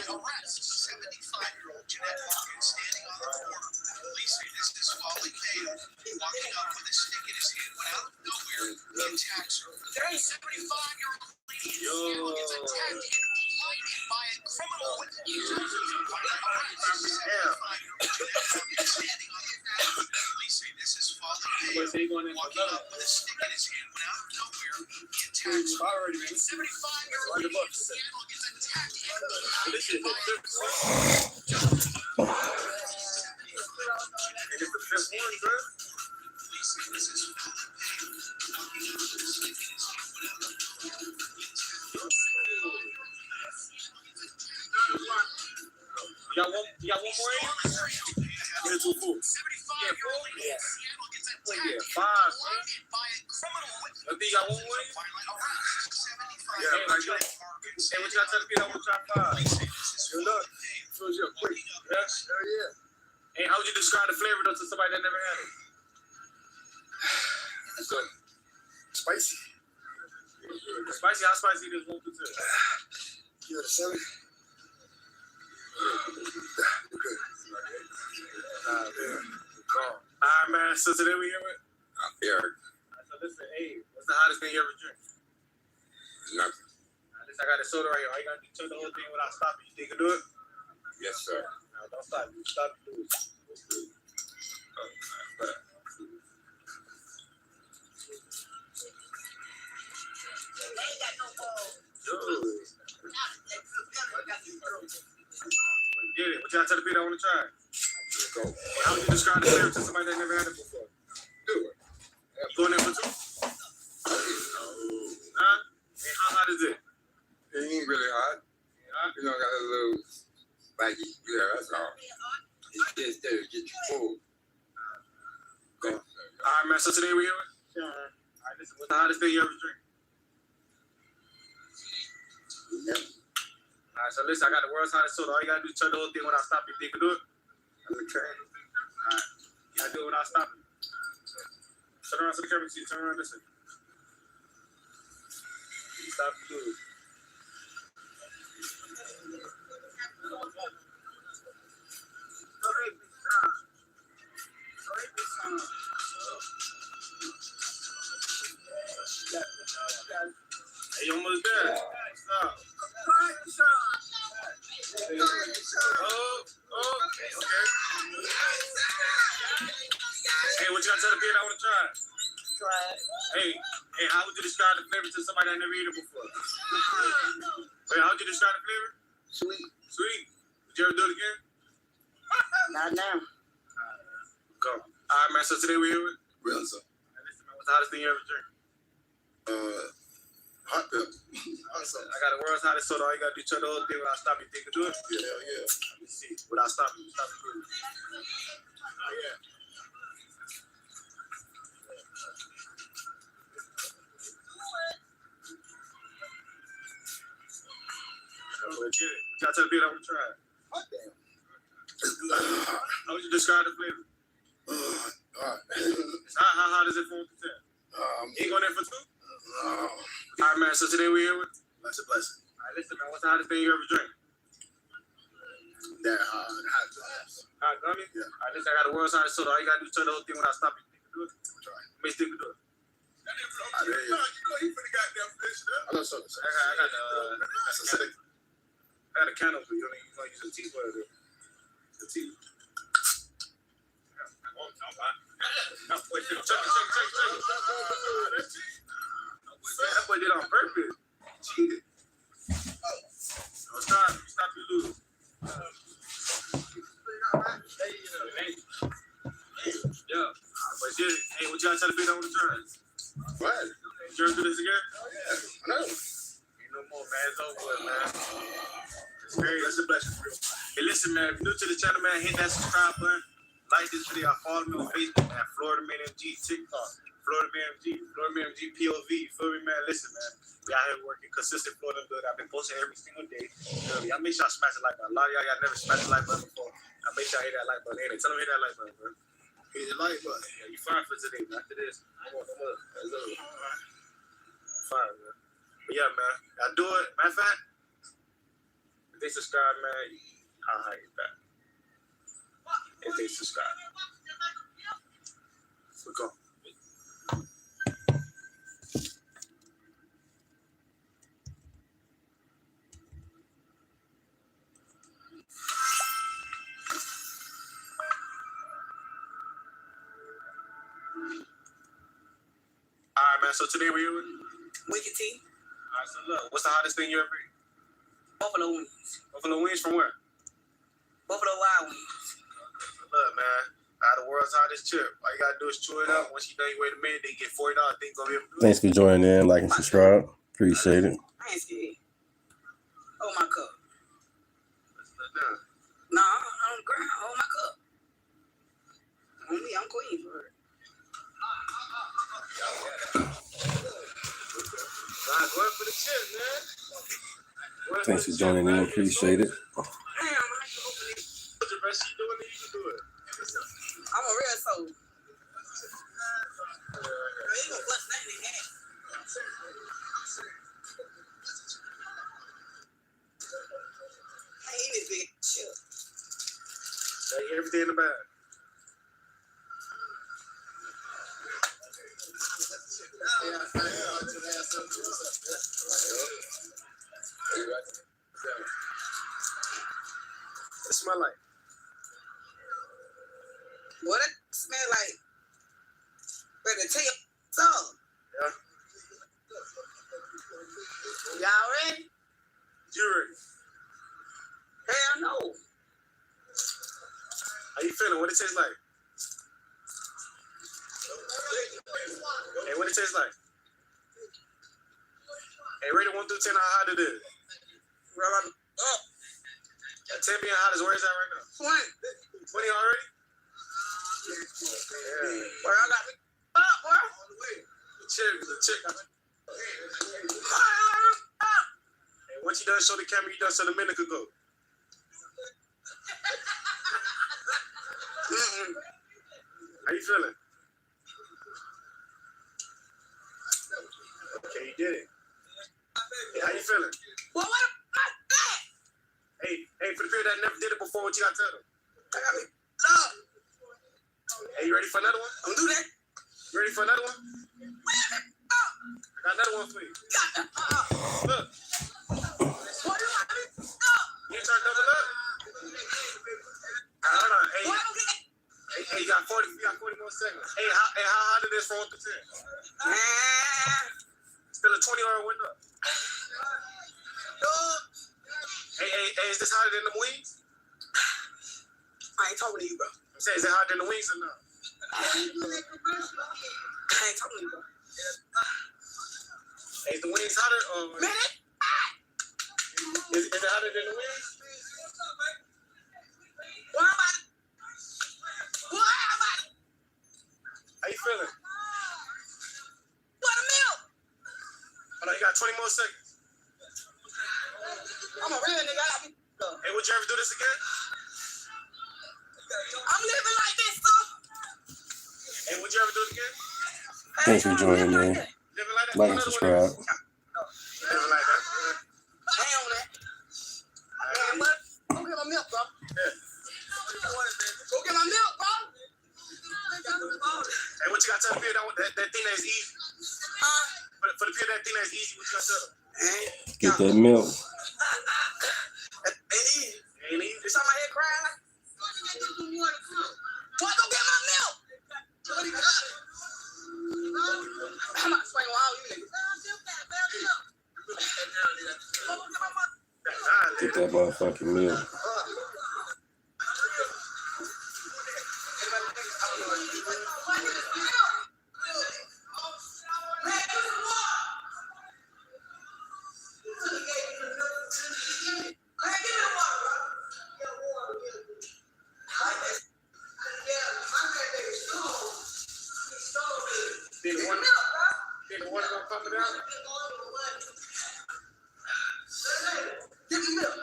Arrest 75-year-old Jeanette Hawkins standing on the corner. Police say this is Folly Cato, walking up with a stick in his hand when out of nowhere he attacks her. 75-year-old lady in Seattle gets attacked and blinded by a criminal with arrest 75-year-old Jeanette Hawkins standing on the corner. Police say this is Folly Cato, walking up with a stick in his hand when out of nowhere he attacks her. 75-year-old lady in Seattle gets attacked and blinded by a You got one more in? Get it to a full. Yeah, full? Yeah. Yeah, 5, man. I think you got one more in? Yeah, hey, what you got to tell the people? I want to try 5. Good luck. So you're quick. Yes? Hell yeah. Hey, how would you describe the flavor though to somebody that never had it? It's good. Spicy. Spicy? How spicy does 1 to 10? Give it a 7. Okay. Alright, man. So today we here with? I'm Eric. So listen, hey, what's the hottest thing you ever drink? Nothing. I got a soda right here. All you gotta do is turn the whole thing without stopping. You think you can do it? Yes, sir. No, don't stop. You stop, you do it. Get it. What y'all tell the people I want to try? Go. How would you describe the flavor to somebody that never had it before? Do it. You going in for 2? Huh? Hey, how hot is it? It ain't really hot. You know, got a little spiky. Yeah, that's all. It's just there to get you full. Go. All right, man. So today we here with? All right, listen. What's the hottest thing you ever drink? Yep. All right, so listen. I got the world's hottest soda. All you gotta do is turn the whole thing without stopping. You think you can do it? I'm gonna try. All right. You gotta do it without stopping. Turn around to the camera. See, turn around. Listen. Stop and do it. Hey, you almost there. Stop. Okay. Hey, what you gotta tell the kid I want to try? Try it. Hey, how would you describe the flavor to somebody that never eaten it before? Wait, how would you describe the flavor? Sweet. Sweet. Would you ever do it again? Not now. Go. All right, man. So today we're here with? Real, sir. Hey, listen, man. What's the hottest thing you ever drink? Hot pepper. Awesome. I got the world's hottest soda. All you gotta do is turn the whole thing without stopping. You think you can do it? Yeah, yeah. Let me see. Without stopping. Stop it. Oh, yeah. Get it. Y'all tell the people I want to try it. Hot damn. How would you describe the flavor? Hot. How hot is it for 1 to 10? You ain't going in for 2? All right, man. So today we're here with? That's a blessing. All right, listen, man. What's the hottest thing you ever drink? That hot glass. Hot gummy? Yeah. All right, listen, I got the world's hottest soda. All you got to do is turn the whole thing without stopping. You think you can do it? Try. How many think you can do it? You know he finna goddamn fish there. I know something. I got That's a sick. I got a candle for you. You gonna use a tea for it. The tea. That boy did on purpose. Cheated. Stop, you lose. Yeah. But did it. Hey, what y'all tell the people I want to try? What? You ever do this again? Yeah. I know. Ain't no more, man. It's over with, man. It's great. That's a blessing. Hey, listen, man. If you're new to the channel, man, hit that subscribe button. Like this video. Follow me on Facebook, man. Florida Man MG, TikTok. Florida Man MG, POV. You feel me, man? Listen, man. We out here working consistent Florida good. I've been posting every single day. Y'all make sure y'all smash the like button. A lot of y'all never smashed the like button before. I make sure I hit that like button. Hey, tell them hit that like button, bro. Hit the like button. Yeah, you fine for today. After this, I'm fine, man. But yeah, man. Y'all do it. Matter of fact, If they subscribe, man, I'll hire you back. If they subscribe. We're going. All right, man. So today we're here with Wicked T. All right, so look, what's the hottest thing you ever eat? Buffalo wings. Buffalo wings from where? Buffalo Wild Wings. Look, man, out of the world's hottest chip. All you gotta do is chew it up. Once you know you wait a minute, they get $40. Think gonna be able to do it. Thanks for joining in. Like and subscribe. Appreciate it. I ain't scared. Hold my cup. Let's let down. Nah, on the ground. Hold my cup. On me, I'm queen for her. Go ahead for the chip, man. Thanks for joining in. Appreciate it. Damn, I can open it. The best you doing it, you can do it. I'm a real soul. You ain't gonna bust nothing in half. I ain't this big shit. Take everything in the bag. It smell like. What it smell like? Better tell you so. Yeah. Y'all ready? You ready? Hell no. How you feeling? What it tastes like? Hey, what it tastes like? Hey, rate it 1 through 10 how hot it is. Right up. 10 being hot is where is that right now? 20. 20 already? Yeah. Boy, I got me up, boy. The chick. Hey, once you done show the camera, you done so the minute could go. How you feeling? Okay, you did it. Hey, how you feeling? Well, what about that? Hey, for the people that never did it before, what you got to tell them? I got me up. Hey, you ready for another one? I'm do that. You ready for another one? I got another one for you. Look. You trying to double up? Hold on. Hey, you got 40 more seconds. Hey, how hot it is from 1 to 10? Still a 20 or a window. Hey, is this hotter than the wings? I ain't talking to you, bro. I'm saying, is it hotter than the wings or not? I ain't talking to you, bro. Hey, is the wings hotter or... Man, is it hotter than the wings? What about it? How you feeling? What a milk? Hold on, you got 20 more seconds. I'm a real nigga. Hey, would you ever do this again? I'm living like this, so. Hey, would you ever do it again? Thanks for joining in. Like and subscribe. Living like that. I ain't on that. Man, what? Go get my milk, bro. Yeah. Go get my milk, bro. Hey, what you got to tell the people that thing that's easy? For the people that think that's easy, what you got to tell them? Get that milk. Ain't easy. It's on my head crying like. Boy, go get my milk. I'm not swinging with all you niggas. Get that motherfucking milk. Think the water gonna pump it out? Give me milk.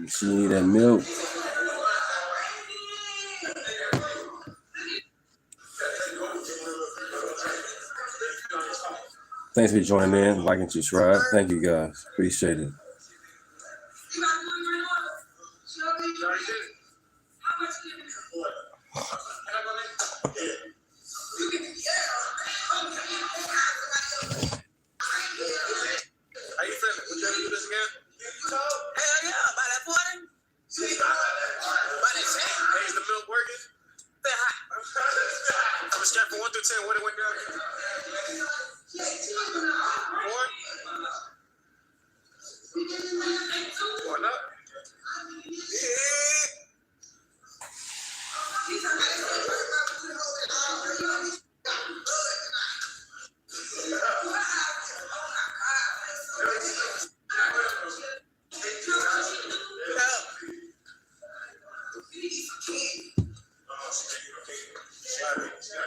She need that milk. Thanks for joining in, like and subscribe. Thank you guys. Appreciate it.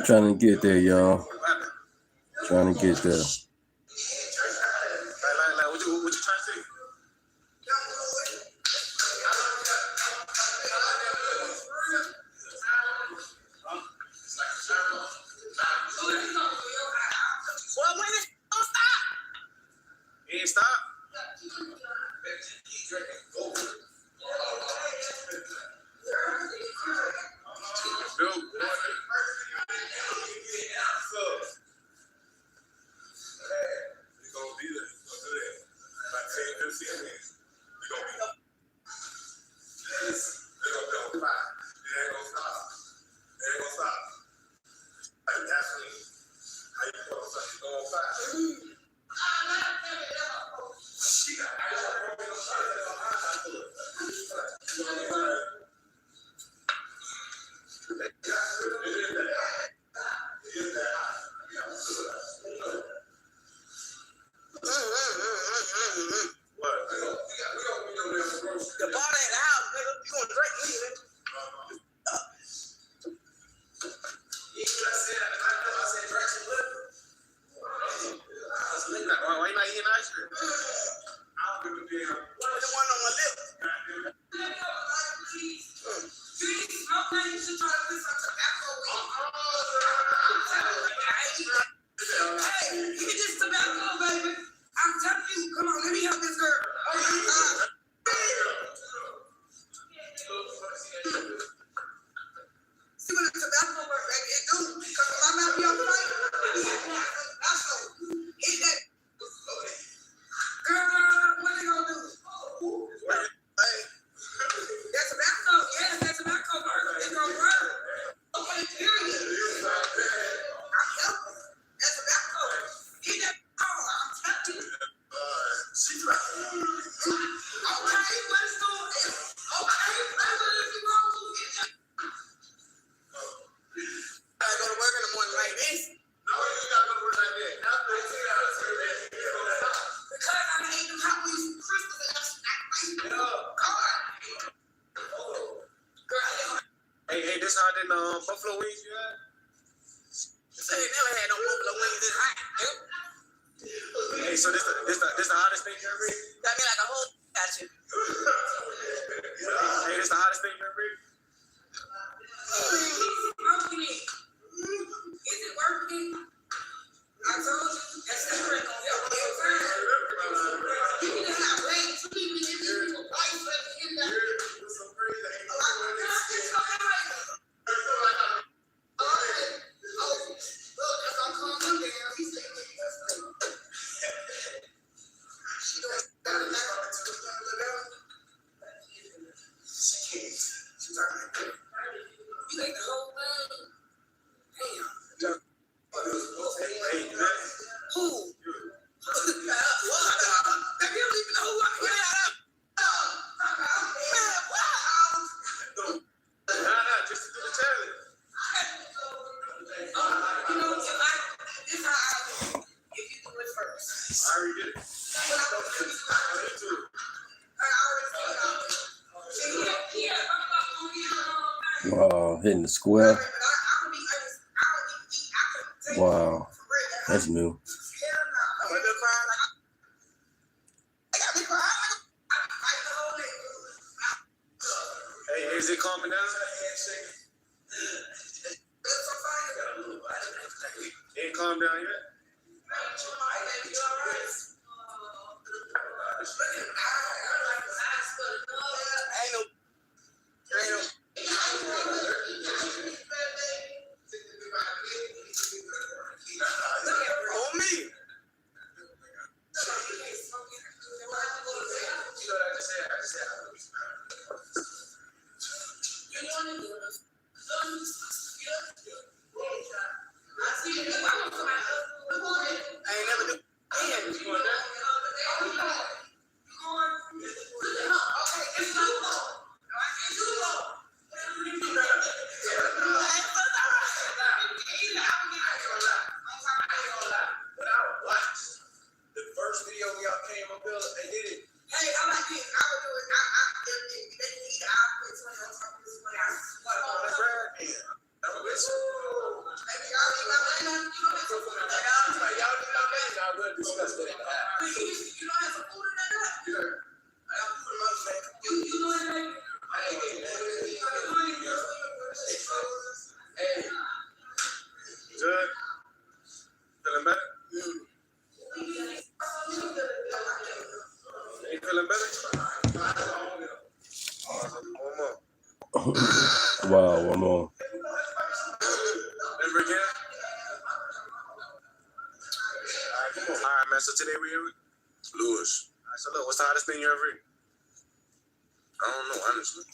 Trying to get there, y'all. Trying to get there. What you trying to say? Well, when it's gonna stop? It ain't stop. Buffalo wings you had? They never had no buffalo wings this hot. Hey, so this the hottest thing you ever eat? Got me like a whole got you. Hey, this the hottest thing you ever eat? Is it working? I told you, that's the trick. You can just not wait to keep me in this life so you can get you ate the whole thing. hitting the square. Wow, that's new. Hey, is it calming down? It ain't calmed down yet? Good. Feeling better? You feeling better? One more. Wow, one more. Remember again? All right, man. So today we're here with Lewis. All right, so look, what's the hottest thing you ever eaten? I don't know, honestly.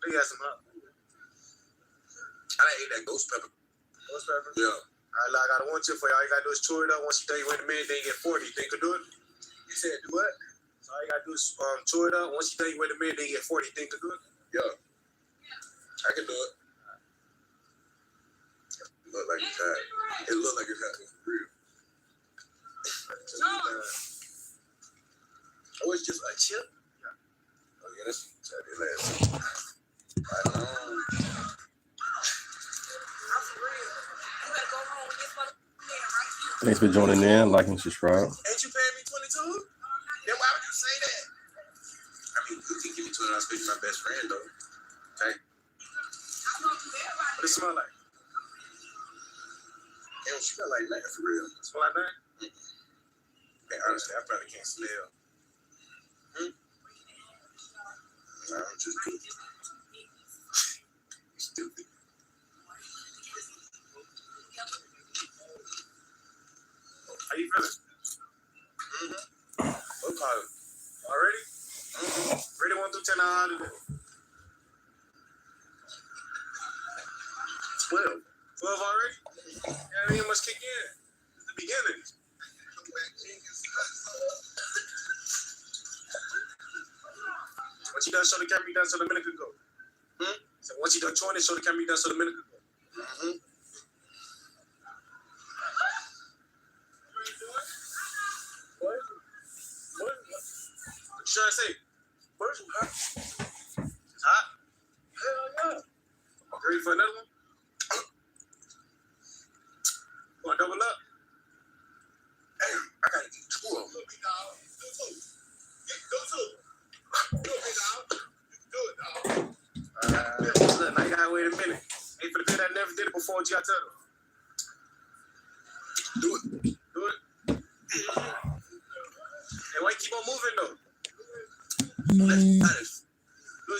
We got some hot. I done ate that ghost pepper. Ghost pepper? Yeah. All right, I got one tip for y'all. All you gotta do is chew it up. Once you think you wait a minute, then you get 40. You think you can do it? You said do what? So all you gotta do is chew it up. Once you think you wait a minute, then you get 40. You think you can do it? Yeah. I can do it. It look like it's hot. It look like it's hot for real. Oh, it's just a chip? Yeah. Oh, yeah, that's Saturday last. I know. Thanks for joining in. Like and subscribe. Ain't you paying me 22? Then why would you say that? I mean, you can give me 20. I'll speak to my best friend, though. Okay? What it smell like? It don't smell like nothing for real. It smell like nothing? Man, honestly, I probably can't smell. Nah, I'm just good. You stupid. How you feeling? What call it? Already? Ready 1 through 10 out of 12. 12 already? Yeah, ain't much kick in. It's the beginning. Once you done show the camera, you done so the minute could go. So once you done chewing it, show the camera, you done so the minute could go. What? What you trying to say? Where's it hot? It's hot? Hell yeah. Ready for another one? Want to double up? Damn, I gotta eat 2 of them. Look, now you gotta wait a minute. Hey, for the people that never did it before, what you gotta tell them? Do it. Do it. Hey, why you keep on moving though? You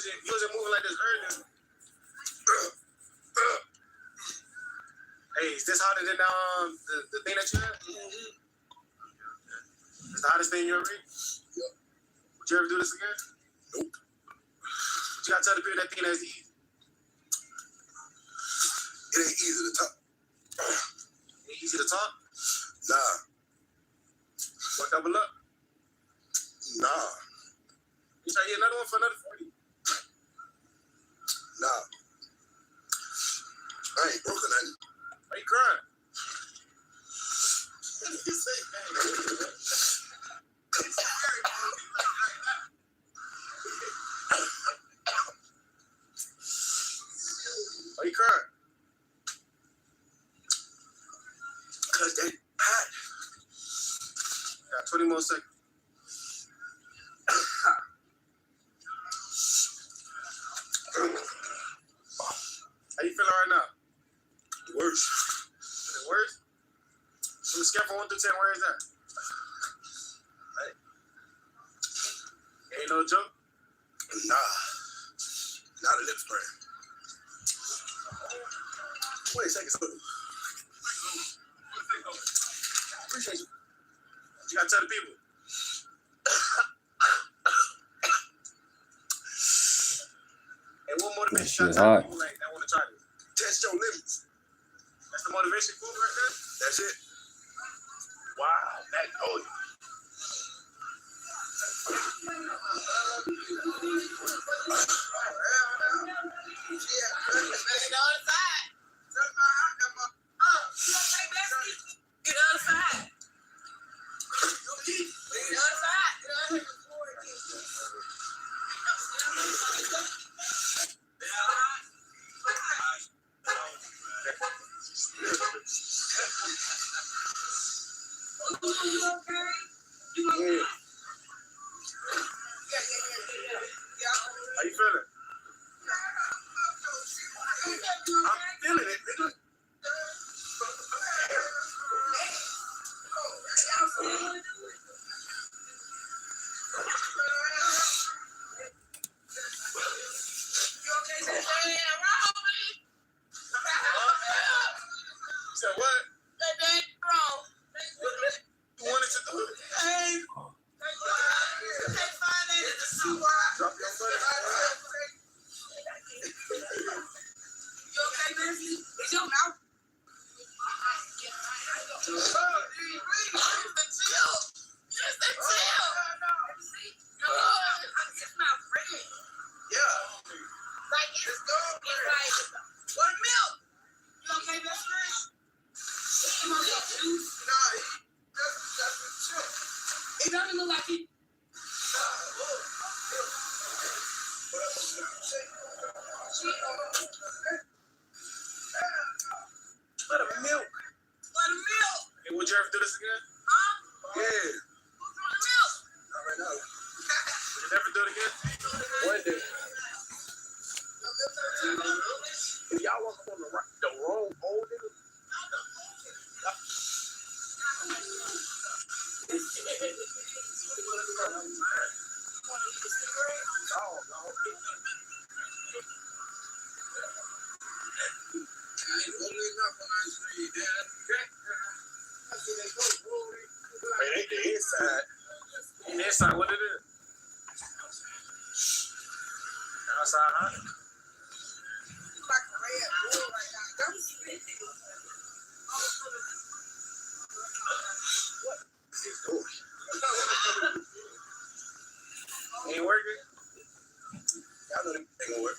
wasn't moving like this earlier. Hey, is this hotter than the thing that you had? It's the hottest thing you ever eat? Yeah. Would you ever do this again? Nope. But you gotta tell the people that thing that's easy. It ain't easy to talk. Ain't easy to talk? Nah. Want to double up? Nah. You try to get another one for another 40? Nah. I ain't broken nothing. Why you crying? Why touch that hat. Got 20 more seconds. How you feeling right now? Worse. Is it worse? On the scale from 1 to 10, where is that? Ain't no joke? Nah. Not a lip spray. 20 seconds. Appreciate you. What you gotta tell the people? Hey, what motivation you That shit gotta tell hot. people that want to try this? Test your limits. That's the motivation for right there? That's it. Wow, Magnolia. How you feeling? I'm feeling it, nigga. You said what? You wanted to do it? Drop your money. It doesn't look like it. Let him milk. Hey, would you ever do this again? Yeah. Not right now. Would you never do it again? One day. If y'all walk on the wrong pole, nigga. Hey, they the inside. The inside, what it is? Outside, huh? Ain't working? Y'all know this ain't gonna work.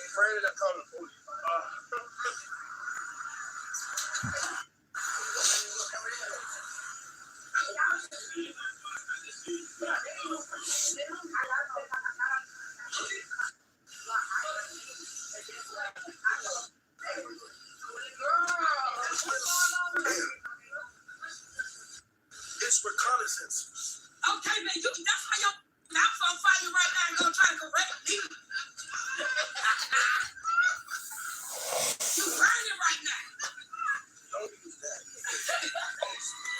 Afraid of that color. It's reconnaissance. Okay, man, that's how your mouth's on fire right now and gonna try to correct me. You burning right now. Don't use that.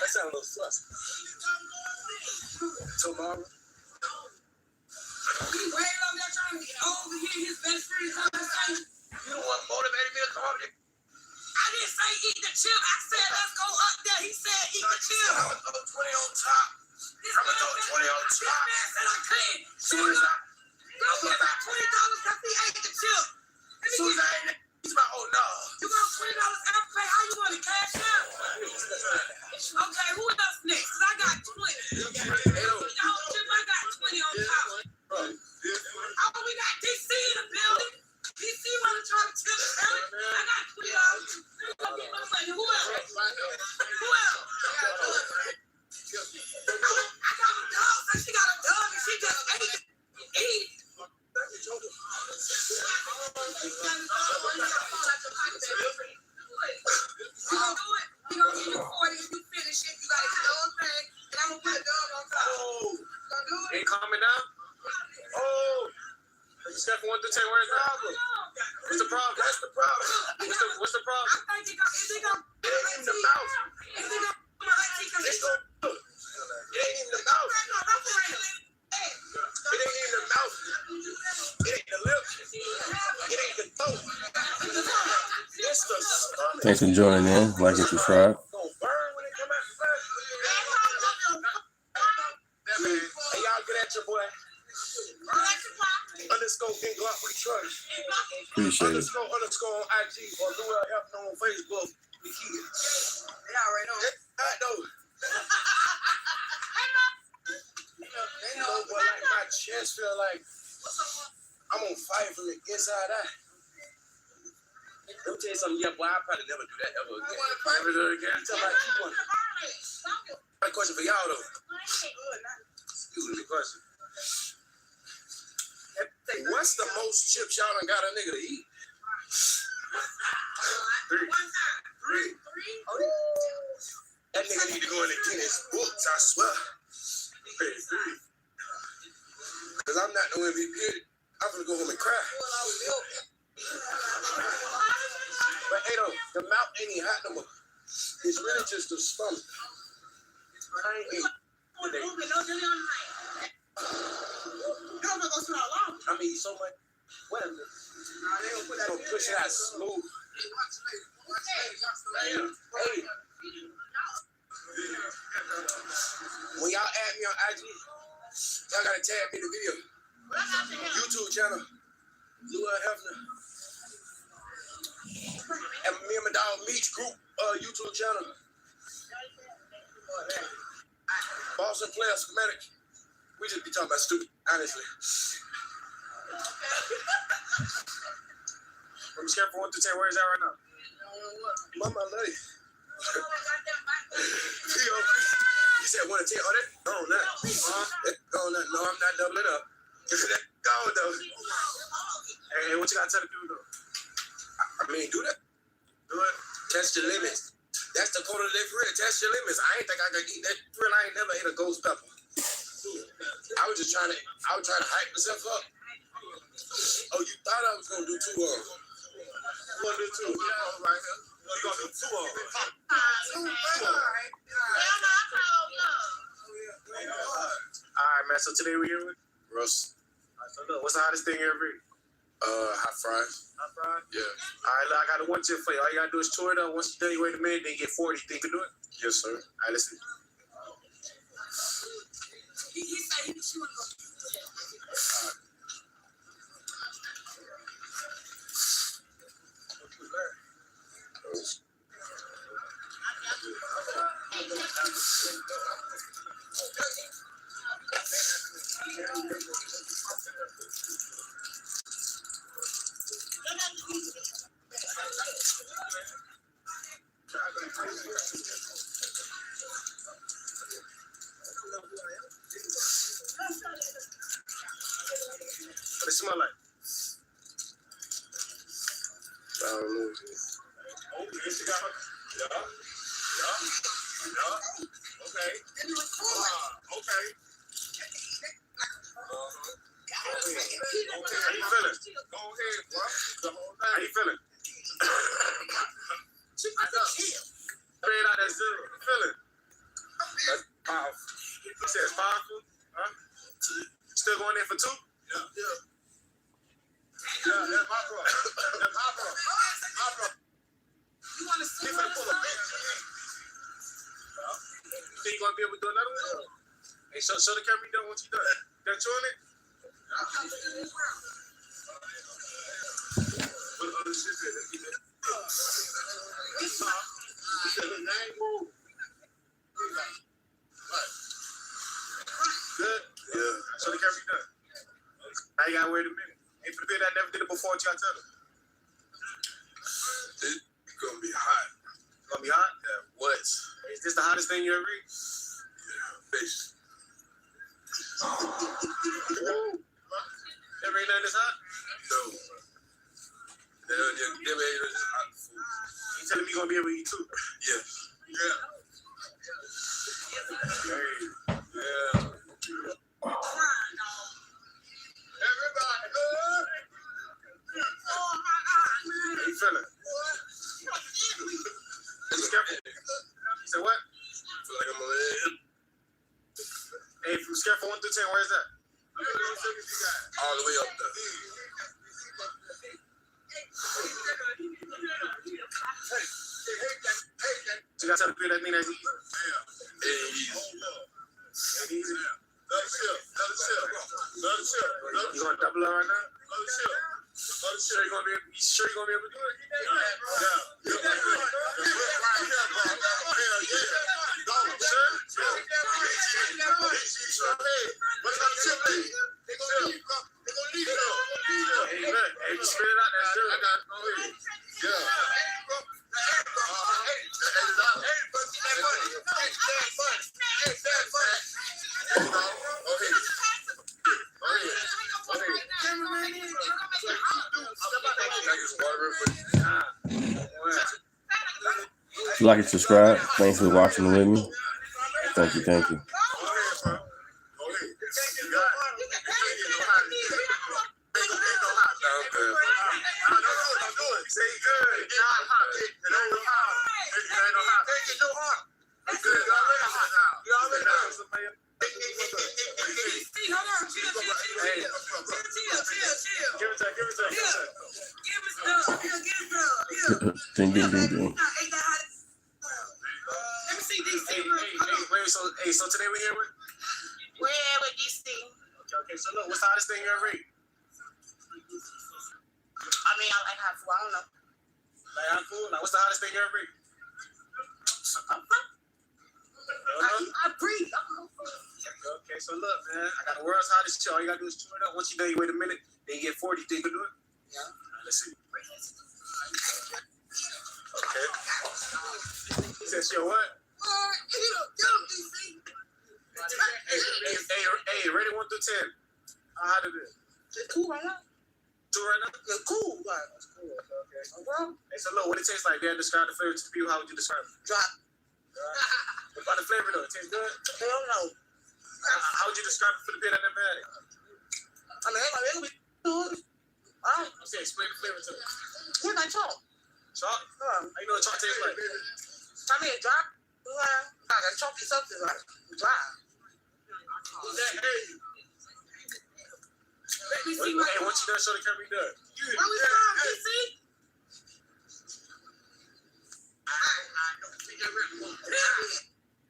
That sounds a little sus. Tomorrow. He way over there trying to get over here, his best friend conversation. You the one motivated me to come over there. I didn't say eat the chip. I said let's go up there. He said eat the chip. I'm gonna throw 20 on top. I'm gonna throw 20 on This top. man said I couldn't. Soon as I, Go get about $20 because he ate the chip. soon as I ain't there, he's about, oh no. You want $20 Apple Pay? How you want to cash out? Okay, who else next? Cause I got 20. Hey, look. Y'all chip DC wanna try to tell us. I got $20. Who else? Who else? I got a dog. She got a dog and she just ate. You don't need your 40 if you finish it. You gotta get the whole thing, and I'm gonna put a dog on top. You gonna do it? Ain't calming down? Oh! Steph wanted to tell you where's the problem. What's the problem? That's the problem. What's the problem? I think is it gonna It ain't even the mouth. Is it gonna my auntie? Cause It ain't even the mouth. It ain't even the mouth. It ain't the lips. It ain't the throat. It's the stomach. Thanks for joining in. Like and subscribe. It's gonna burn when it come out fresh. Hey, y'all get at your boy. Underscore King Glock we trust. Appreciate it. Underscore on IG or Louis F on Facebook. The kid. They already know. I know. They know, but like my chest feel like I'm on fire from the inside out. Let me tell you something, yeah, boy, I'll probably never do that ever again. Never do it again. Tell my people. I got a question for y'all though. Excuse me, question. What's the most chips y'all done got a nigga to eat? Three. That nigga need to go in and get his books, I swear. Three. Cause I'm not no MVP. I'm gonna go home and cry. But hey though, the mouth ain't even hot no more. It's really just the stomach. I ain't eating. I mean, so much. Whatever. They gonna push it out smooth. Hey. When y'all add me on IG, y'all gotta tag me in the video. YouTube channel, Louis Hefner. And me and my dog Meech group YouTube channel. Boston Player Schematic. We just be talking about stupid, honestly. I'm scared for what to say. Where is that right now? Mama, love you. He said 1 to 10. Oh, that's gone now. That's gone now. No, I'm not doubling up. That's gone though. Hey, what you gotta tell the dude though? I mean, do that. Do it. Test your limits. That's the code of the real. Test your limits. I ain't think I could eat that real. I ain't never ate a ghost pepper. I was trying to hype myself up. Oh, you thought I was gonna do 2 of them? You gonna do 2? Yeah, right here. You gonna do 2 of them? All right, man. So today we're here with Russ. So look, what's the hottest thing you ever eat? Hot fries. Hot fries? Yeah. All right, look, I got a 1 tip for you. All you gotta do is chew it up. Once you're done, you wait a minute, then you get 40. Think you can do it? Yes, sir. All right, listen. He said he was chewing up. What it smell like? I don't know. Yeah. Okay. Okay. Okay. How you feeling? Go ahead, bro. How you feeling? Straight out that 0. You feeling? That's powerful. You said it's powerful? Huh? Still going in for 2? Yeah. Yeah, that's my bro. That's my bro. My bro. You want to see He's gonna pull a bitch. You think you're gonna be able to do another one? Hey, show the camera you done once you done. You done chewing it? What other shit is it? Good? Yeah. Show the camera you done. Now you gotta wait a minute. Hey, for the bit I never did it before, you gotta tell them? It's gonna be hot. It's gonna be hot? Yeah, what? Is this the hottest thing you ever eat? Yeah, basically. Ever eat nothing this hot? No. Never ate this hot food. You telling me you're gonna be able to eat too? Yes. Yeah. Hey. Yeah. Everybody, how you feeling? You said what? I feel like I'm gonna live. Hey, from scale from 1 through 10, where is that? All the way up there. You gotta tell the people that mean that's easy. Hey, Easy. another chip. You gonna double it right now? You sure you gonna be able to do it? Hey, you spit it out there, sure. If you like and subscribe, thanks for watching with me. Thank you, thank you. Ding, ding, ding, ding. So today we here with? We're here with DC. Okay, so look, what's the hottest thing you ever eat? I mean, I like hot food. I don't know. Like hot food? Like, what's the hottest thing you ever eat? I breathe. Okay, so look, man, I got the world's hottest chill. All you gotta do is chew it up. Once you know, you wait a minute, then you get 40. You think you can do it? Yeah. Let's see. Okay. He said, "Yo, what?" Hey, ready 1 through 10. How hot it is? It's cool right now. 2 right now? It's cool. Like, It's cool. Okay. well, Hey, so look, what it tastes like? Dad, describe the flavor to the people. How would you describe it? drop. What about the flavor though? It tastes good. Hell no. How would you describe it for the people that never had it? I mean, it'll be good. Okay, explain the flavor to me. It's like chalk. Chalk? How you know what chalk tastes like? I mean, drop. Like a chalky substance, like dry. Let me see Hey, once you done, show the camera you done. Where we from, DC?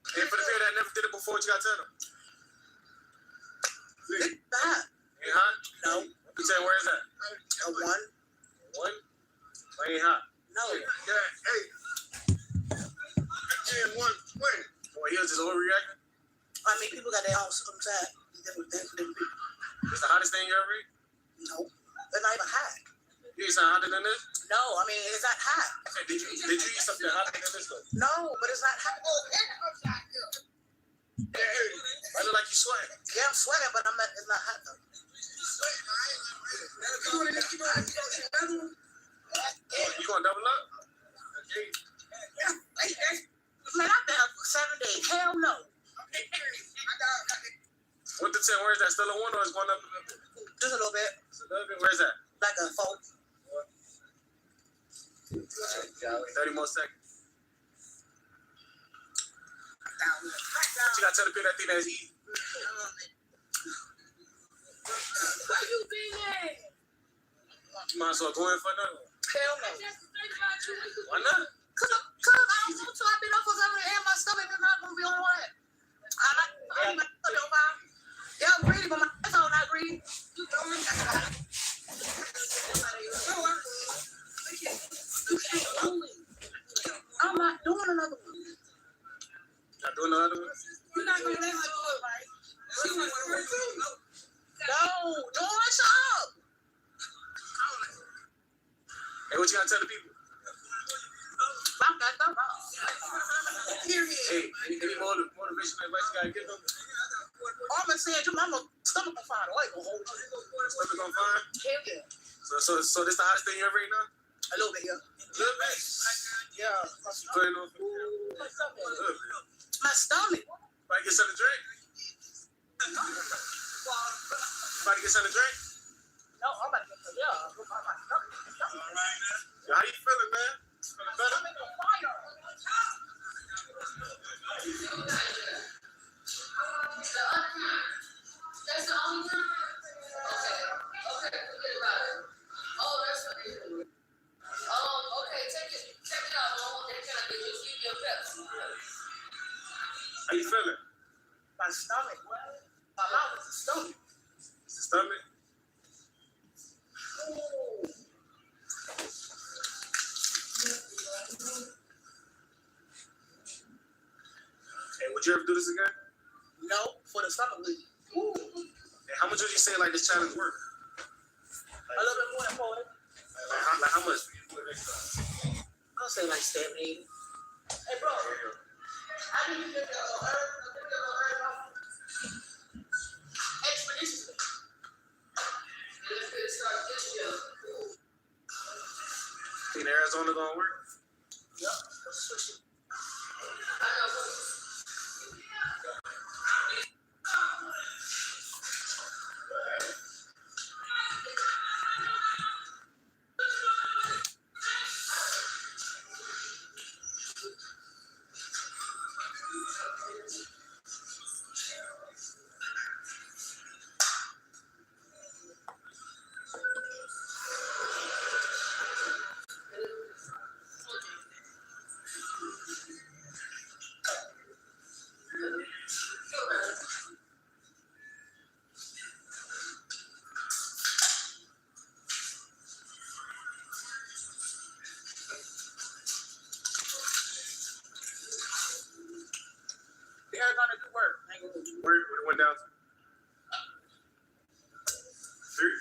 Hey, for the people that never did it before, what you gotta tell them? It's hot. Ain't hot? No. You tell where is that? A 1. 1? Why ain't hot? No. Hey. Again, 1 win. Boy, he was just overreacting. I mean, people got their own side. It's the hottest thing you ever eat? No. They're not even hot. You eat something hotter than this? No, I mean, it's not hot. Hey, did you eat something hotter than this though? No, but it's not hot. Hey, I look like you sweating. Yeah, I'm sweating, but it's not hot though. You gonna double up? Okay. Man, I've been up for 7 days. Hell no. 1 to 10, where is that? Still a 1 or is going up a little bit? Just a little bit. Just a little bit? Where is that? Like a 4. 30 more seconds. You gotta tell the people that think that's easy. Where you been at? You might as well go in for another one. Hell no. Why not? Cause I don't want to. I've been up for 7 days and my stomach is not gonna be on what? I'm not fine. Yeah, I'm greedy, but my asshole not greedy. I'm not doing another one. Not doing another one? You're not gonna let me do it, right? No, don't rush up. Hey, what you gotta tell the people? Period. Hey, any motivation advice you gotta give them? All I'm saying, your mama stomach on fire. I ain't gonna hold you. Stomach on fire? Hell yeah. So this the hottest thing you ever ate now? A little bit, yeah. A little bit? Yeah. Put it on. My stomach. Might get something to drink. Might get something to drink. No, I'm about to get some. Yeah. All right, man. Yo, how you feeling, man? Feeling better? I'm on fire. That's the only time? Okay, forget about it. Oh, that's what they do. Okay, check it out. Can I get you a few Pepsi? How you feeling? My stomach. My mouth is a stomach. It's the stomach? Hey, would you ever do this again? No, for the stomach leak. Hey, how much would you say like this challenge worth? A little bit more than 40. Like how much? I'll say like 70. Hey, bro. I need to get the herb. Expedition. Let's get it started this year. Think Arizona gonna work? Yep. I know. They're gonna do work. Where it went down to? 3?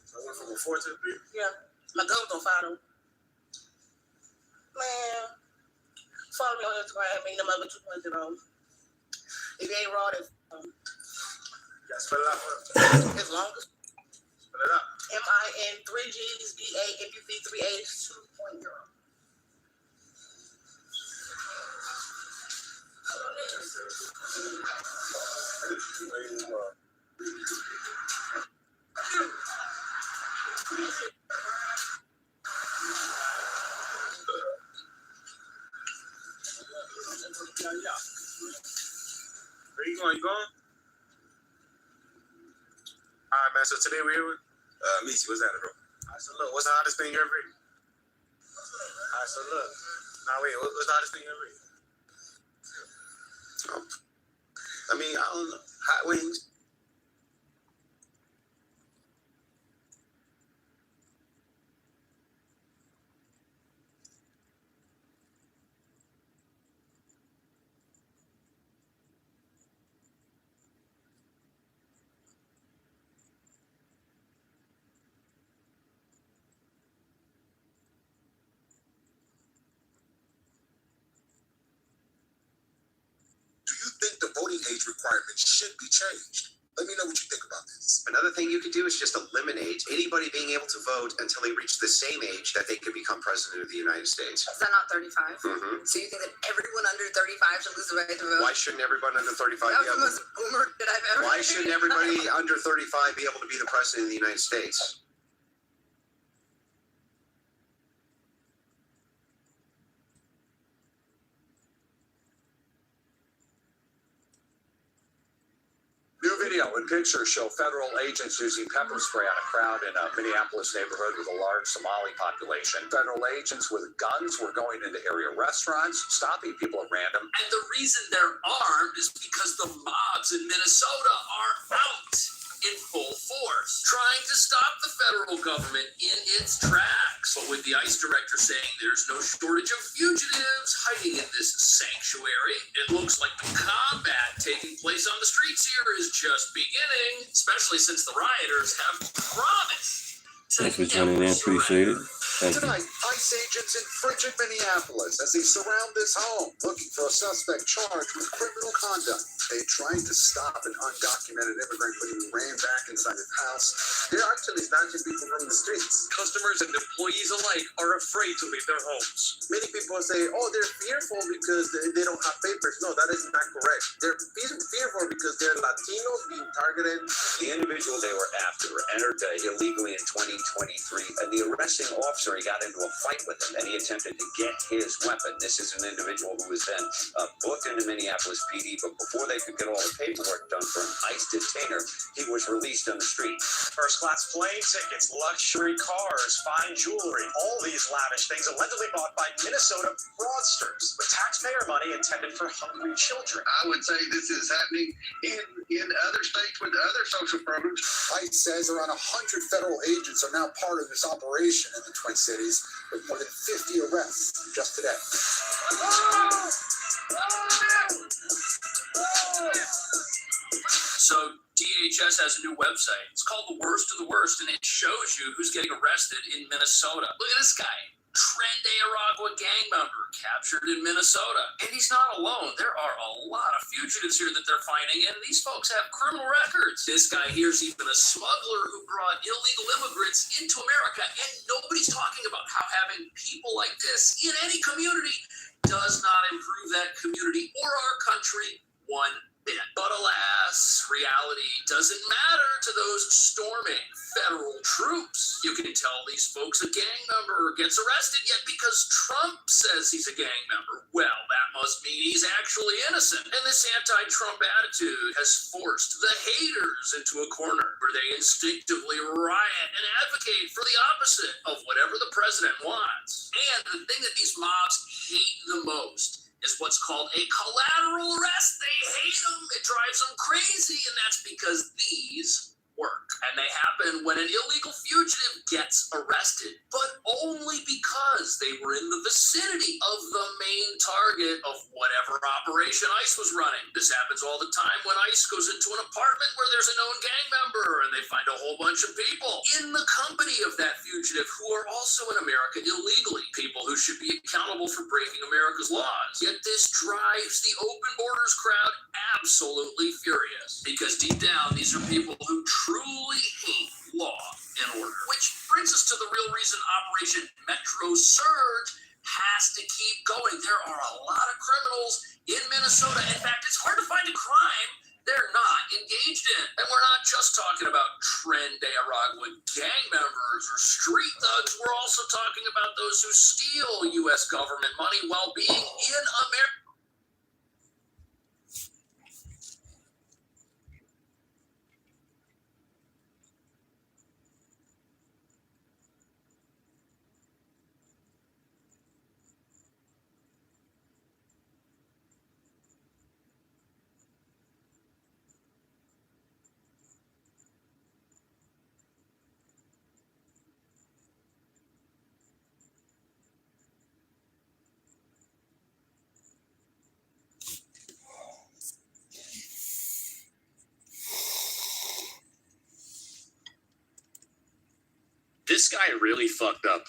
So I went from a 4 to a 3? Yeah. My gums on fire though. Man. Follow me on Instagram. Ain't them other 200 on. If you ain't raw, then Yeah, spell it out for us. as long as Spell it out. MIN 3 G's DA MUV 3 A's 2.0. Where you going? You going? All right, man. So today we're here with Missy. What's that, bro? All right, so look, what's the hottest thing you ever ate? All right, so look. Nah, wait. What's the hottest thing you ever ate? I mean, I don't know. Hot wings. Voting age requirements should be changed. Let me know what you think about this. Another thing you could do is just eliminate anybody being able to vote until they reach the same age that they could become president of the United States. Is that not 35? Mm-hmm. So you think that everyone under 35 should lose the right to vote? Why shouldn't everyone under 35 That be was the able most boomer that I've ever Why shouldn't everybody under 35 be able to be the president of the United States? New video and pictures show federal agents using pepper spray on a crowd in a Minneapolis neighborhood with a large Somali population. Federal agents with guns were going into area restaurants, stopping people at random. And the reason they're armed is because the mobs in Minnesota are out in full force, trying to stop the federal government in its tracks. But with the ICE director saying there's no shortage of fugitives hiding in this sanctuary, it looks like the combat taking place on the streets here is just beginning, especially since the rioters have promised to Thanks for joining in. Appreciate it. Thank you. Tonight, ICE agents in frigid Minneapolis as they surround this home, looking for a suspect charged with criminal conduct. They tried to stop an undocumented immigrant, but he ran back inside his house. They're actually snatching people from the streets. Customers and employees alike are afraid to leave their homes. Many people say, oh, they're fearful because they don't have papers. No, that is not correct. They're fearful because they're Latinos being targeted. The individual they were after entered illegally in 2023, and the arresting officer, he got into a fight with him, and he attempted to get his weapon. This is an individual who was then booked into Minneapolis PD, but before they could get all the paperwork done for an ICE detainer, he was released on the street. First-class plane tickets, luxury cars, fine jewelry, all these lavish things allegedly bought by Minnesota fraudsters with taxpayer money intended for hungry children. I would say this is happening in other states with other social programs. ICE says around 100 federal agents are now part of this operation in the Twin Cities, with more than 50 arrests just today. So DHS has a new website. It's called The Worst of the Worst, and it shows you who's getting arrested in Minnesota. Look at this guy. Tren de Aragua gang member captured in Minnesota. And he's not alone. There are a lot of fugitives here that they're finding, and these folks have criminal records. This guy here's even a smuggler who brought illegal immigrants into America, and nobody's talking about how having people like this in any community does not improve that community or our country one bit. But alas, reality doesn't matter to those storming federal troops. You can tell these folks a gang member gets arrested, yet because Trump says he's a gang member, well, that must mean he's actually innocent. And this anti-Trump attitude has forced the haters into a corner where they instinctively riot and advocate for the opposite of whatever the president wants. And the thing that these mobs hate the most is what's called a collateral arrest. They hate them. It drives them crazy, and that's because these work. And they happen when an illegal fugitive gets arrested, but only because they were in the vicinity of the main target of whatever operation ICE was running. This happens all the time when ICE goes into an apartment where there's a known gang member, and they find a whole bunch of people in the company of that fugitive who are also in America illegally, people who should be accountable for breaking America's laws. Yet this drives the open borders crowd absolutely furious, because deep down, these are people who truly hate law and order. Which brings us to the real reason Operation Metro Surge has to keep going. There are a lot of criminals in Minnesota. In fact, it's hard to find a crime they're not engaged in. And we're not just talking about Tren de Aragua gang members or street thugs. We're also talking about those who steal U.S. government money while being in America. This guy really fucked up.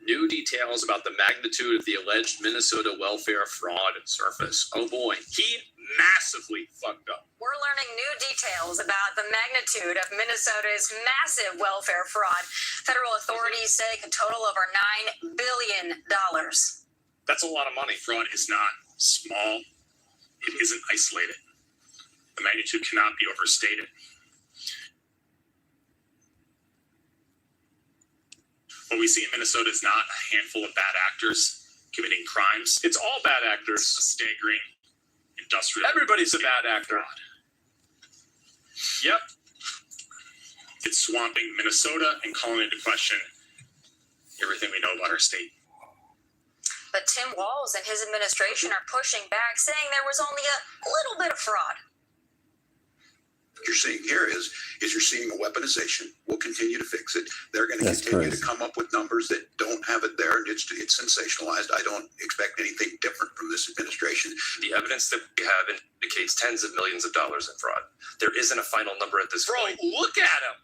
New details about the magnitude of the alleged Minnesota welfare fraud surface. Oh boy, he massively fucked up. We're learning new details about the magnitude of Minnesota's massive welfare fraud. Federal authorities say a total over $9 billion. That's a lot of money. Fraud is not small. It isn't isolated. The magnitude cannot be overstated. What we see in Minnesota is not a handful of bad actors committing crimes. It's all bad actors. A staggering industrial. Everybody's a bad actor. Fraud. Yep. It's swamping Minnesota and calling into question everything we know about our state. But Tim Walz and his administration are pushing back, saying there was only a little bit of fraud. What you're seeing here is you're seeing a weaponization. We'll continue to fix it. They're going to continue to come up with numbers that don't have it there, and it's sensationalized. I don't expect anything different from this administration. The evidence that we have indicates tens of millions of dollars in fraud. There isn't a final number at this point. Look at him.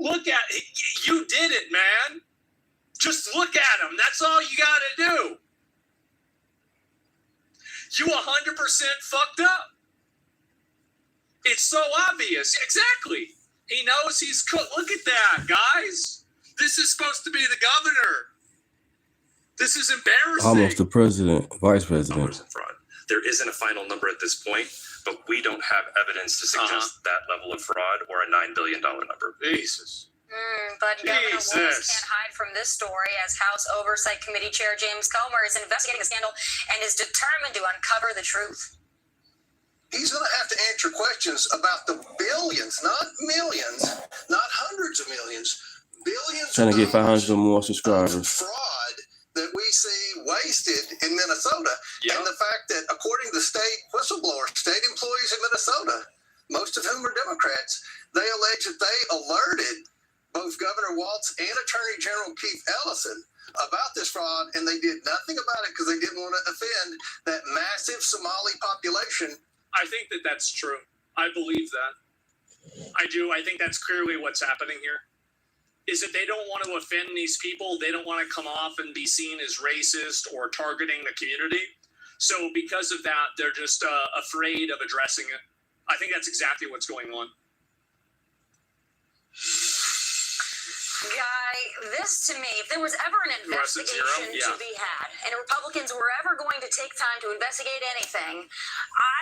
look at it. You did it, man. Just look at him. That's all you got to do. You 100% fucked up. It's so obvious. Exactly. He knows he's cooked. Look at that, guys. This is supposed to be the governor. This is embarrassing. Almost the president, vice president. Fraud. There isn't a final number at this point, but we don't have evidence to suggest that level of fraud or a $9 billion number. Jesus. But Governor Walz can't hide from this story as House Oversight Committee Chair James Comer is investigating the scandal and is determined to uncover the truth. He's going to have to answer questions about the billions, not millions, not hundreds of millions, billions. Trying to get 500 or more subscribers. Fraud that we see wasted in Minnesota. And the fact that, according to state whistleblowers, state employees in Minnesota, most of whom are Democrats, they allege that they alerted both Governor Walz and Attorney General Keith Ellison about this fraud, and they did nothing about it because they didn't want to offend that massive Somali population. I think that that's true. I believe that. I do. I think that's clearly what's happening here. Is that they don't want to offend these people. They don't want to come off and be seen as racist or targeting the community. So because of that, they're just afraid of addressing it. I think that's exactly what's going on. Guy, this to me, if there was ever an investigation to be had, and Republicans were ever going to take time to investigate anything,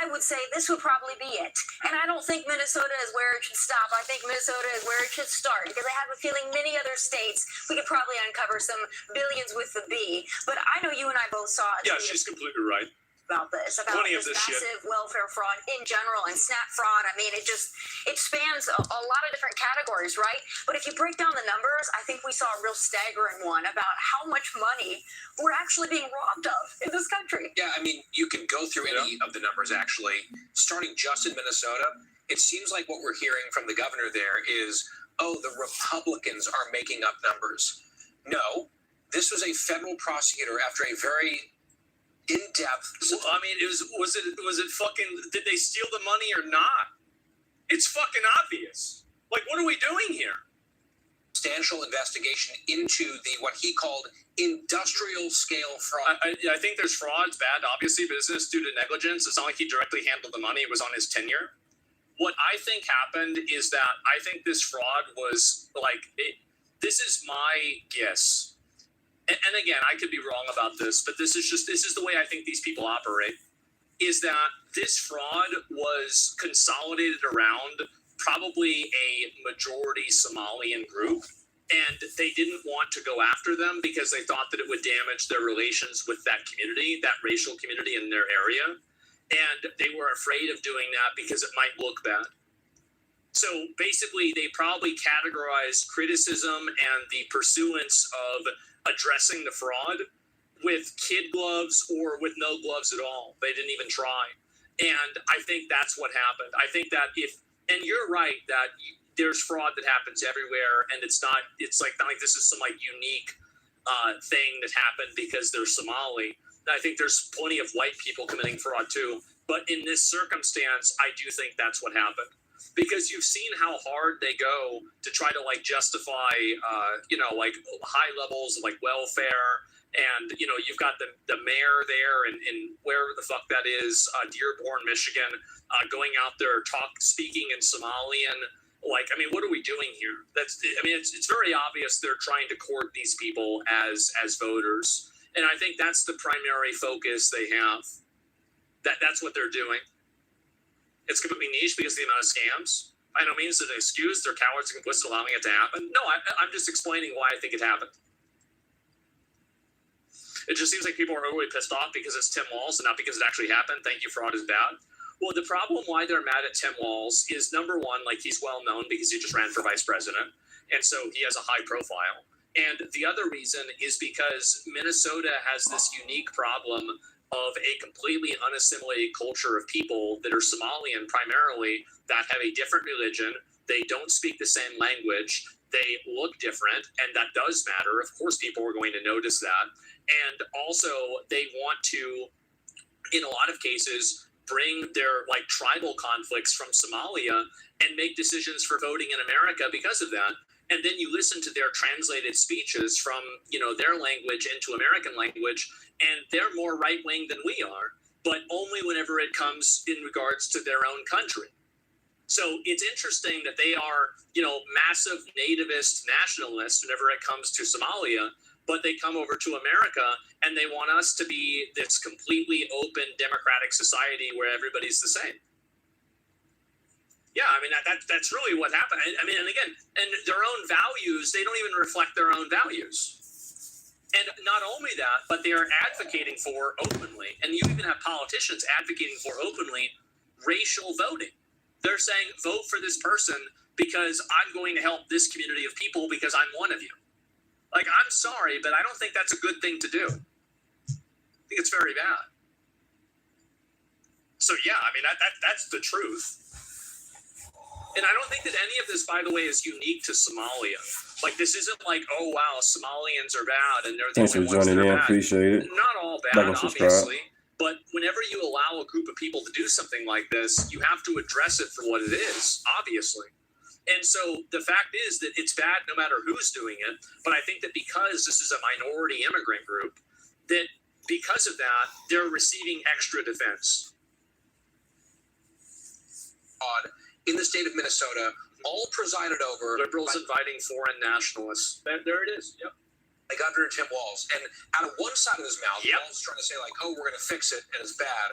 I would say this would probably be it. And I don't think Minnesota is where it should stop. I think Minnesota is where it should start, because I have a feeling many other states, we could probably uncover some billions with the B. But I know you and I both saw it. Yeah, she's completely right. About this massive welfare fraud in general and SNAP fraud. I mean, it spans a lot of different categories, right? But if you break down the numbers, I think we saw a real staggering one about how much money we're actually being robbed of in this country. Yeah, I mean, you can go through any of the numbers, actually. Starting just in Minnesota, it seems like what we're hearing from the governor there is, oh, the Republicans are making up numbers. No, this was a federal prosecutor after a very in-depth. Well, I mean, was it fucking, did they steal the money or not? It's fucking obvious. Like, what are we doing here? Substantial investigation into what he called industrial scale fraud. I think there's fraud. It's bad, obviously, business due to negligence. It's not like he directly handled the money. It was on his tenure. What I think happened is that I think this fraud was this is my guess. And again, I could be wrong about this, but this is the way I think these people operate, is that this fraud was consolidated around probably a majority Somalian group, and they didn't want to go after them because they thought that it would damage their relations with that community, that racial community in their area, and they were afraid of doing that because it might look bad. So basically, they probably categorized criticism and the pursuance of addressing the fraud with kid gloves or with no gloves at all. They didn't even try. And I think that's what happened. I think that and you're right that there's fraud that happens everywhere, and it's not like this is some unique thing that happened because they're Somali. I think there's plenty of white people committing fraud too. But in this circumstance, I do think that's what happened. Because you've seen how hard they go to try to justify, high levels of welfare, and you've got the mayor there in where the fuck that is, Dearborn, Michigan, going out there speaking in Somalian. What are we doing here? It's very obvious they're trying to court these people as voters, and I think that's the primary focus they have. That's what they're doing. It's completely niche because of the amount of scams. By no means is it an excuse. They're cowards and complicit allowing it to happen. No, I'm just explaining why I think it happened. It just seems like people are overly pissed off because it's Tim Walz and not because it actually happened. Thank you, fraud is bad. Well, the problem why they're mad at Tim Walz is, number one, he's well known because he just ran for vice president. And so he has a high profile. And the other reason is because Minnesota has this unique problem of a completely unassimilated culture of people that are Somalian primarily, that have a different religion. They don't speak the same language. They look different, and that does matter. Of course, people are going to notice that. And also, they want to, in a lot of cases, bring their tribal conflicts from Somalia and make decisions for voting in America because of that. and then you listen to their translated speeches from, their language into American language, and they're more right-wing than we are, but only whenever it comes in regards to their own country. So it's interesting that they are, massive nativist nationalists whenever it comes to Somalia, but they come over to America and they want us to be this completely open democratic society where everybody's the same. Yeah, I mean, that's really what happened. I mean, and again, and their own values, they don't even reflect their own values. And not only that, but they are advocating for openly, and you even have politicians advocating for openly racial voting. They're saying, vote for this person because I'm going to help this community of people because I'm one of you. Like, I'm sorry, but I don't think that's a good thing to do. I think it's very bad. So, yeah, I mean, that's the truth. And I don't think that any of this, by the way, is unique to Somalia. Like, this isn't like, oh, wow, Somalians are bad and they're the Thanks for only ones joining that are in. bad. Appreciate it. Not all bad, Like and subscribe. obviously. But whenever you allow a group of people to do something like this, you have to address it for what it is, obviously. And so the fact is that it's bad no matter who's doing it. But I think that because this is a minority immigrant group, that because of that, they're receiving extra defense. In the state of Minnesota, all presided over Liberals inviting foreign nationalists. There it is. Yep. by Governor Tim Walz. And out of one side of his mouth, Walz is trying to say, like, oh, we're going to fix it, and it's bad.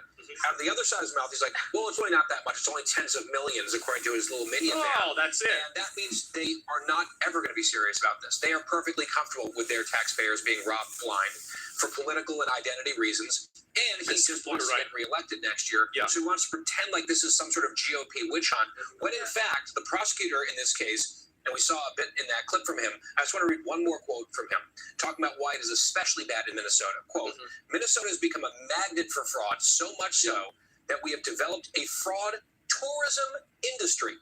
Out of the other side of his mouth, he's like, well, it's really not that much. It's only tens of millions, according to his little minion man. Oh, that's it. And that means they are not ever going to be serious about this. They are perfectly comfortable with their taxpayers being robbed blind for political and identity reasons. And he just wants to get reelected next year. So he wants to pretend like this is some sort of GOP witch hunt, when in fact, the prosecutor in this case, and we saw a bit in that clip from him. I just want to read one more quote from him, talking about why it is especially bad in Minnesota. Quote, Minnesota has become a magnet for fraud, so much so that we have developed a fraud tourism industry.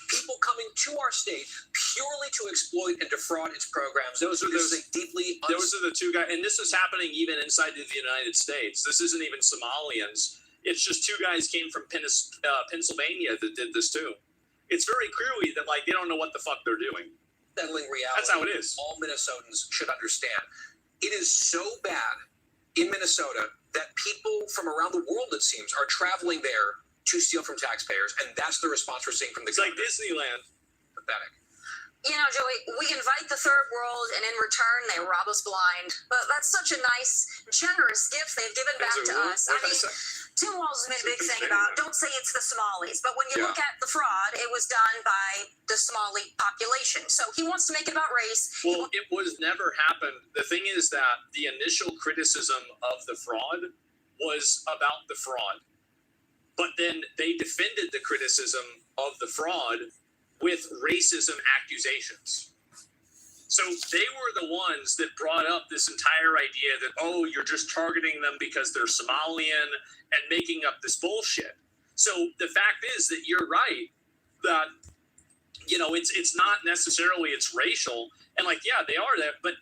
People coming to our state purely to exploit and defraud its programs. Those are the two guys, and this is happening even inside of the United States. This isn't even Somalians. It's just two guys came from Pennsylvania that did this too. It's very clearly that, like, they don't know what the fuck they're doing. Settling reality. That's how it is. All Minnesotans should understand. It is so bad in Minnesota that people from around the world, it seems, are traveling there to steal from taxpayers, and that's the response we're seeing from the government. It's like Disneyland. Pathetic. You know, Joey, we invite the third world, and in return, they rob us blind. But that's such a nice, generous gift they've given back to us. I mean, Tim Walz made a big thing about, don't say it's the Somalis, but when you look at the fraud, it was done by the Somali population. So he wants to make it about race. Well, it was never happened. The thing is that the initial criticism of the fraud was about the fraud. But then they defended the criticism of the fraud with racism accusations. So they were the ones that brought up this entire idea that, oh, you're just targeting them because they're Somalian and making up this bullshit. So the fact is that you're right, that, you know, it's not necessarily, it's racial. And like, yeah, they are there, but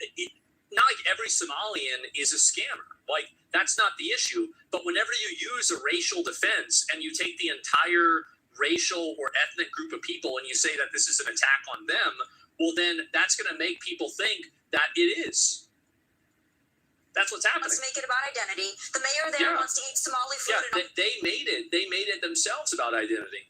not like every Somalian is a scammer. Like, that's not the issue. But whenever you use a racial defense and you take the entire racial or ethnic group of people and you say that this is an attack on them, well, then that's going to make people think that it is. That's what's happening. Let's make it about identity. The mayor there wants to eat Somali food. Yeah, they made it. They made it themselves about identity.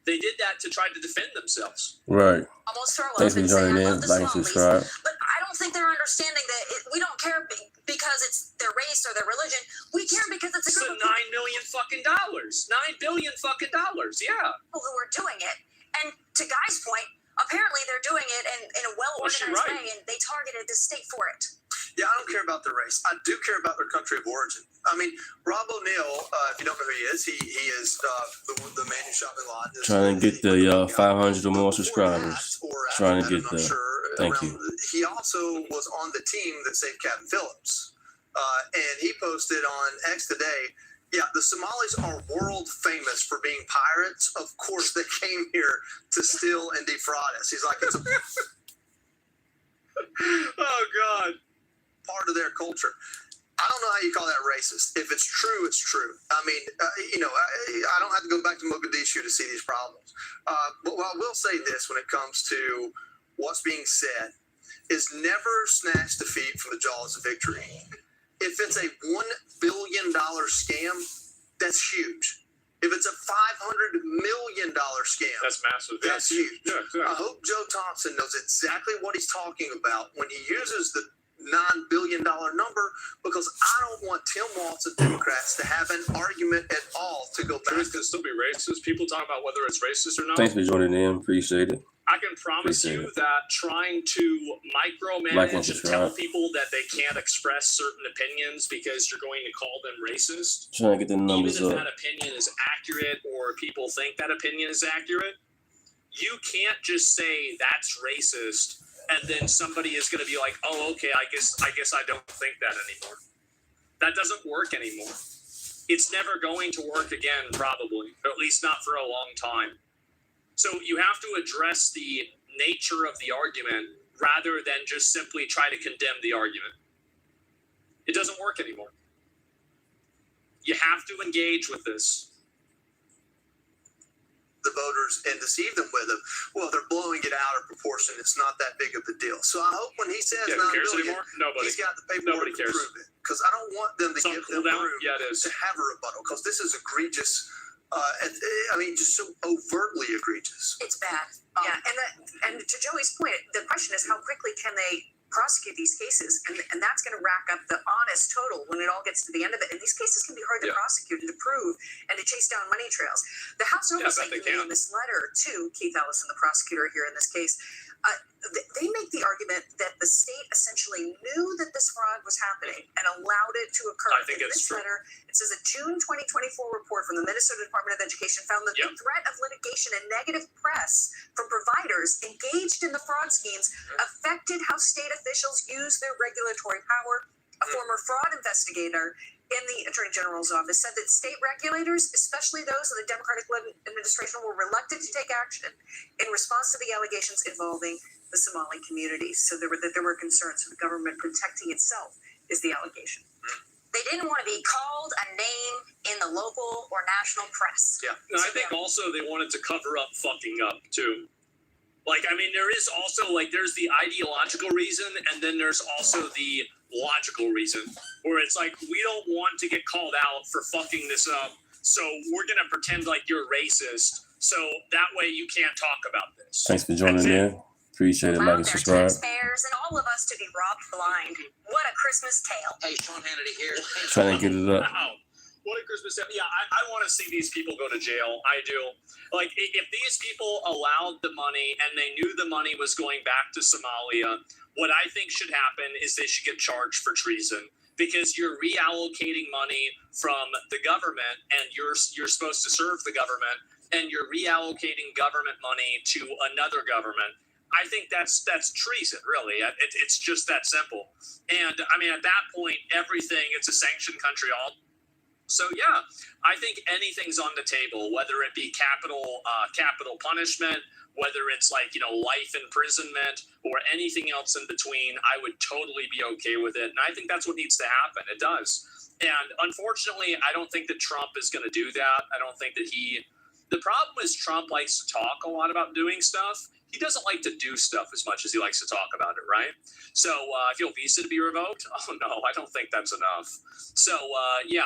They did that to try to defend themselves. Right. Almost throw up Thanks for and say, joining I in. love the Like and Somalis. subscribe. But I don't think they're understanding that we don't care because it's their race or their religion. We care because it's a group of $9 million fucking dollars. $9 billion fucking dollars. Yeah. People who are doing it. And to Guy's point, apparently they're doing it in a well-organized way, and they targeted the state for it. Yeah, I don't care about their race. I do care about their country of origin. I mean, Rob O'Neill, if you don't know who he is, he is the man who shot Bin Laden. Trying to get the 500 or more subscribers. Trying to get there. Thank you. He also was on the team that saved Captain Phillips. And he posted on X today, yeah, the Somalis are world famous for being pirates. Of course, they came here to steal and defraud us. He's like, it's a oh, God. part of their culture. I don't know how you call that racist. If it's true, it's true. I mean, you know, I don't have to go back to Mogadishu to see these problems. But I will say this when it comes to what's being said is never snatch defeat from the jaws of victory. If it's a $1 billion scam, that's huge. If it's a $500 million scam, That's massive. that's huge. Yeah, exactly. I hope Joe Thompson knows exactly what he's talking about when he uses the $9 billion number, because I don't want Tim Walz and Democrats to have an argument at all to go back. Truth can still be racist. People talk about whether it's racist or not. Thanks for joining in. Appreciate it. I can promise Appreciate you it. that trying to Like and micromanage and subscribe. tell people that they can't express certain opinions because you're going to call them racist, Trying to get the even numbers if up. that opinion is accurate or people think that opinion is accurate, you can't just say that's racist and then somebody is going to be like, oh, okay, I guess I don't think that anymore. That doesn't work anymore. It's never going to work again, probably, or at least not for a long time. So you have to address the nature of the argument rather than just simply try to condemn the argument. It doesn't work anymore. You have to engage with this. The voters and deceive them with them. Well, they're blowing it out of proportion. It's not that big of a deal. So I hope when he says Yeah, who 9 cares billion, anymore? Nobody. he's got the paperwork Nobody to cares. prove it. Because I don't want them to Some give cool them down? room Yeah, it is. to have a rebuttal. Because this is egregious. I mean, just so overtly egregious. It's bad. And to Joey's point, the question is how quickly can they prosecute these cases? And that's going to rack up the honest total when it all gets to the end of it. And these cases can be hard to prosecute and to prove and to chase down money trails. The House Oversight Committee in this letter to Keith Ellison, the prosecutor here in this case, they make the argument that the state essentially knew that this fraud was happening and allowed it to occur. I think in it's this true. letter, it says a June 2024 report from the Minnesota Department of Education found that the threat of litigation and negative press from providers engaged in the fraud schemes affected how state officials use their regulatory power. A former fraud investigator in the Attorney General's office said that state regulators, especially those of the Democratic-led administration, were reluctant to take action in response to the allegations involving the Somali community. So there were concerns for the government protecting itself, is the allegation. They didn't want to be called a name in the local or national press. Yeah. And I think also they wanted to cover up fucking up too. Like, I mean, there is also there's the ideological reason, and then there's also the logical reason, where it's like, we don't want to get called out for fucking this up, so we're gonna pretend like you're racist, so that way you can't talk about this. Thanks for joining in. Appreciate it. Like and subscribe. Taxpayers and all of us to be robbed blind. What a Christmas tale. Hey, Sean Hannity here. Trying to get it up. Wow. What a Christmas tale. Yeah, I want to see these people go to jail. I do. Like, if these people allowed the money and they knew the money was going back to Somalia, what I think should happen is they should get charged for treason, because you're reallocating money from the government, and you're supposed to serve the government, and you're reallocating government money to another government. I think that's treason, really. It's just that simple. And I mean, at that point, it's a sanctioned country. So yeah, I think anything's on the table, whether it be capital punishment, whether it's life imprisonment or anything else in between. I would totally be okay with it, and I think that's what needs to happen. It does. And unfortunately, I don't think that Trump is going to do that. I don't think that the problem is Trump likes to talk a lot about doing stuff. He doesn't like to do stuff as much as he likes to talk about it, right? So if you'll visa to be revoked, oh no, I don't think that's enough. So yeah,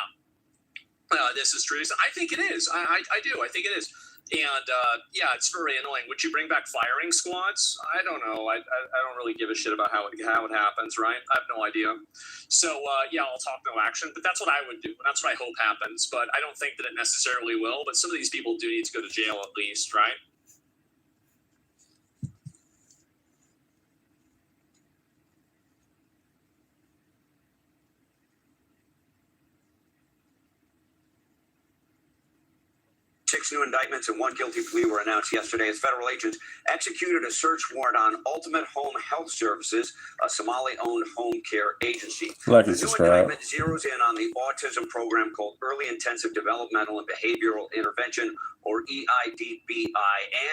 this is treason. I think it is. I do. I think it is. And yeah, it's very annoying. Would you bring back firing squads? I don't know. I don't really give a shit about how it happens, right? I have no idea. So yeah, I'll talk no action. But that's what I would do. And that's what I hope happens. But I don't think that it necessarily will. But some of these people do need to go to jail at least, right? Six new indictments and one guilty plea were announced yesterday as federal agents executed a search warrant on Ultimate Home Health Services, a Somali-owned home care agency. Like and the new subscribe. indictment zeroes in on the autism program called Early Intensive Developmental and Behavioral Intervention, or EIDBI,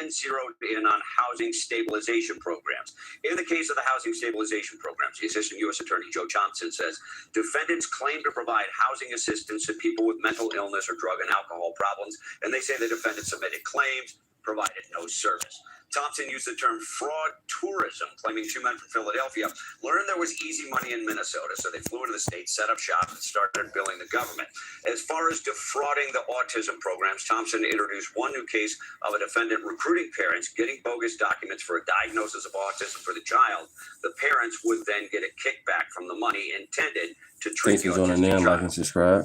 and zeroed in on housing stabilization programs. In the case of the housing stabilization programs, the Assistant U.S. Attorney Joe Johnson says defendants claim to provide housing assistance to people with mental illness or drug and alcohol problems, and they say the defendants submitted claims, provided no service. Thompson used the term fraud tourism, claiming two men from Philadelphia learned there was easy money in Minnesota, so they flew into the state, set up shop, and started billing the government. As far as defrauding the autism programs, Thompson introduced one new case of a defendant recruiting parents, getting bogus documents for a diagnosis of autism for the child. The parents would then get a kickback from the money intended to treat Thanks the for joining autistic in. Like child. and subscribe.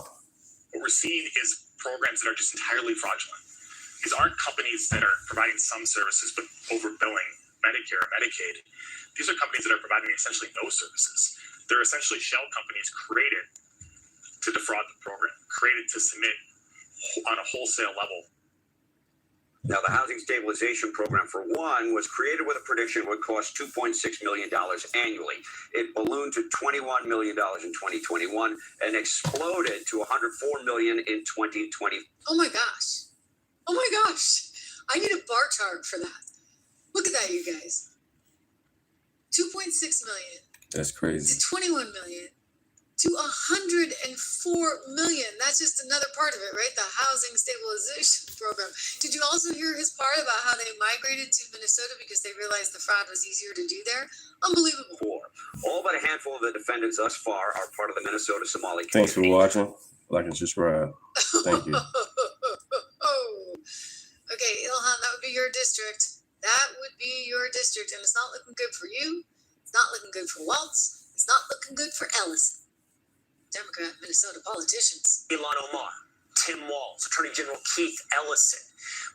What we're seeing is programs that are just entirely fraudulent. These aren't companies that are providing some services but overbilling Medicare or Medicaid. These are companies that are providing essentially no services. They're essentially shell companies created to defraud the program, created to submit on a wholesale level. Now, the housing stabilization program, for one, was created with a prediction it would cost $2.6 million annually. It ballooned to $21 million in 2021 and exploded to $104 million in 2020. Oh my gosh. Oh my gosh. I need a bar chart for that. Look at that, you guys. 2.6 million That's to crazy. 21 million to 104 million. That's just another part of it, right? The housing stabilization program. Did you also hear his part about how they migrated to Minnesota because they realized the fraud was easier to do there? Unbelievable. All but a handful of the defendants thus far are part of the Minnesota Somali Thanks for community. watching. Like and subscribe. Thank you. Okay, Ilhan, that would be your district. That would be your district. And it's not looking good for you. It's not looking good for Waltz. It's not looking good for Ellison. Democrat Minnesota politicians. Ilhan Omar, Tim Walz, Attorney General Keith Ellison.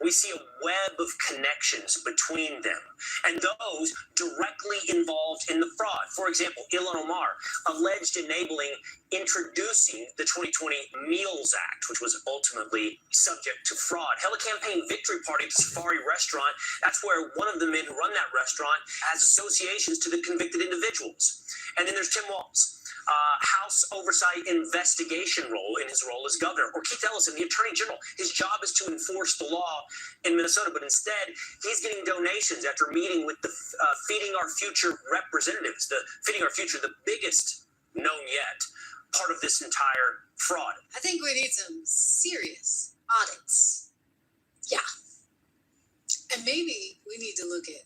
We see a web of connections between them and those directly involved in the fraud. For example, Ilhan Omar alleged enabling introducing the 2020 Meals Act, which was ultimately subject to fraud. Held a campaign victory party at the Safari restaurant. That's where one of the men who run that restaurant has associations to the convicted individuals. And then there's Tim Walz. House Oversight Investigation role in his role as governor, or Keith Ellison, the Attorney General. His job is to enforce the law in Minnesota, but instead he's getting donations after meeting with the Feeding Our Future representatives. The Feeding Our Future, the biggest known yet part of this entire fraud. I think we need some serious audits. Yeah. And maybe we need to look at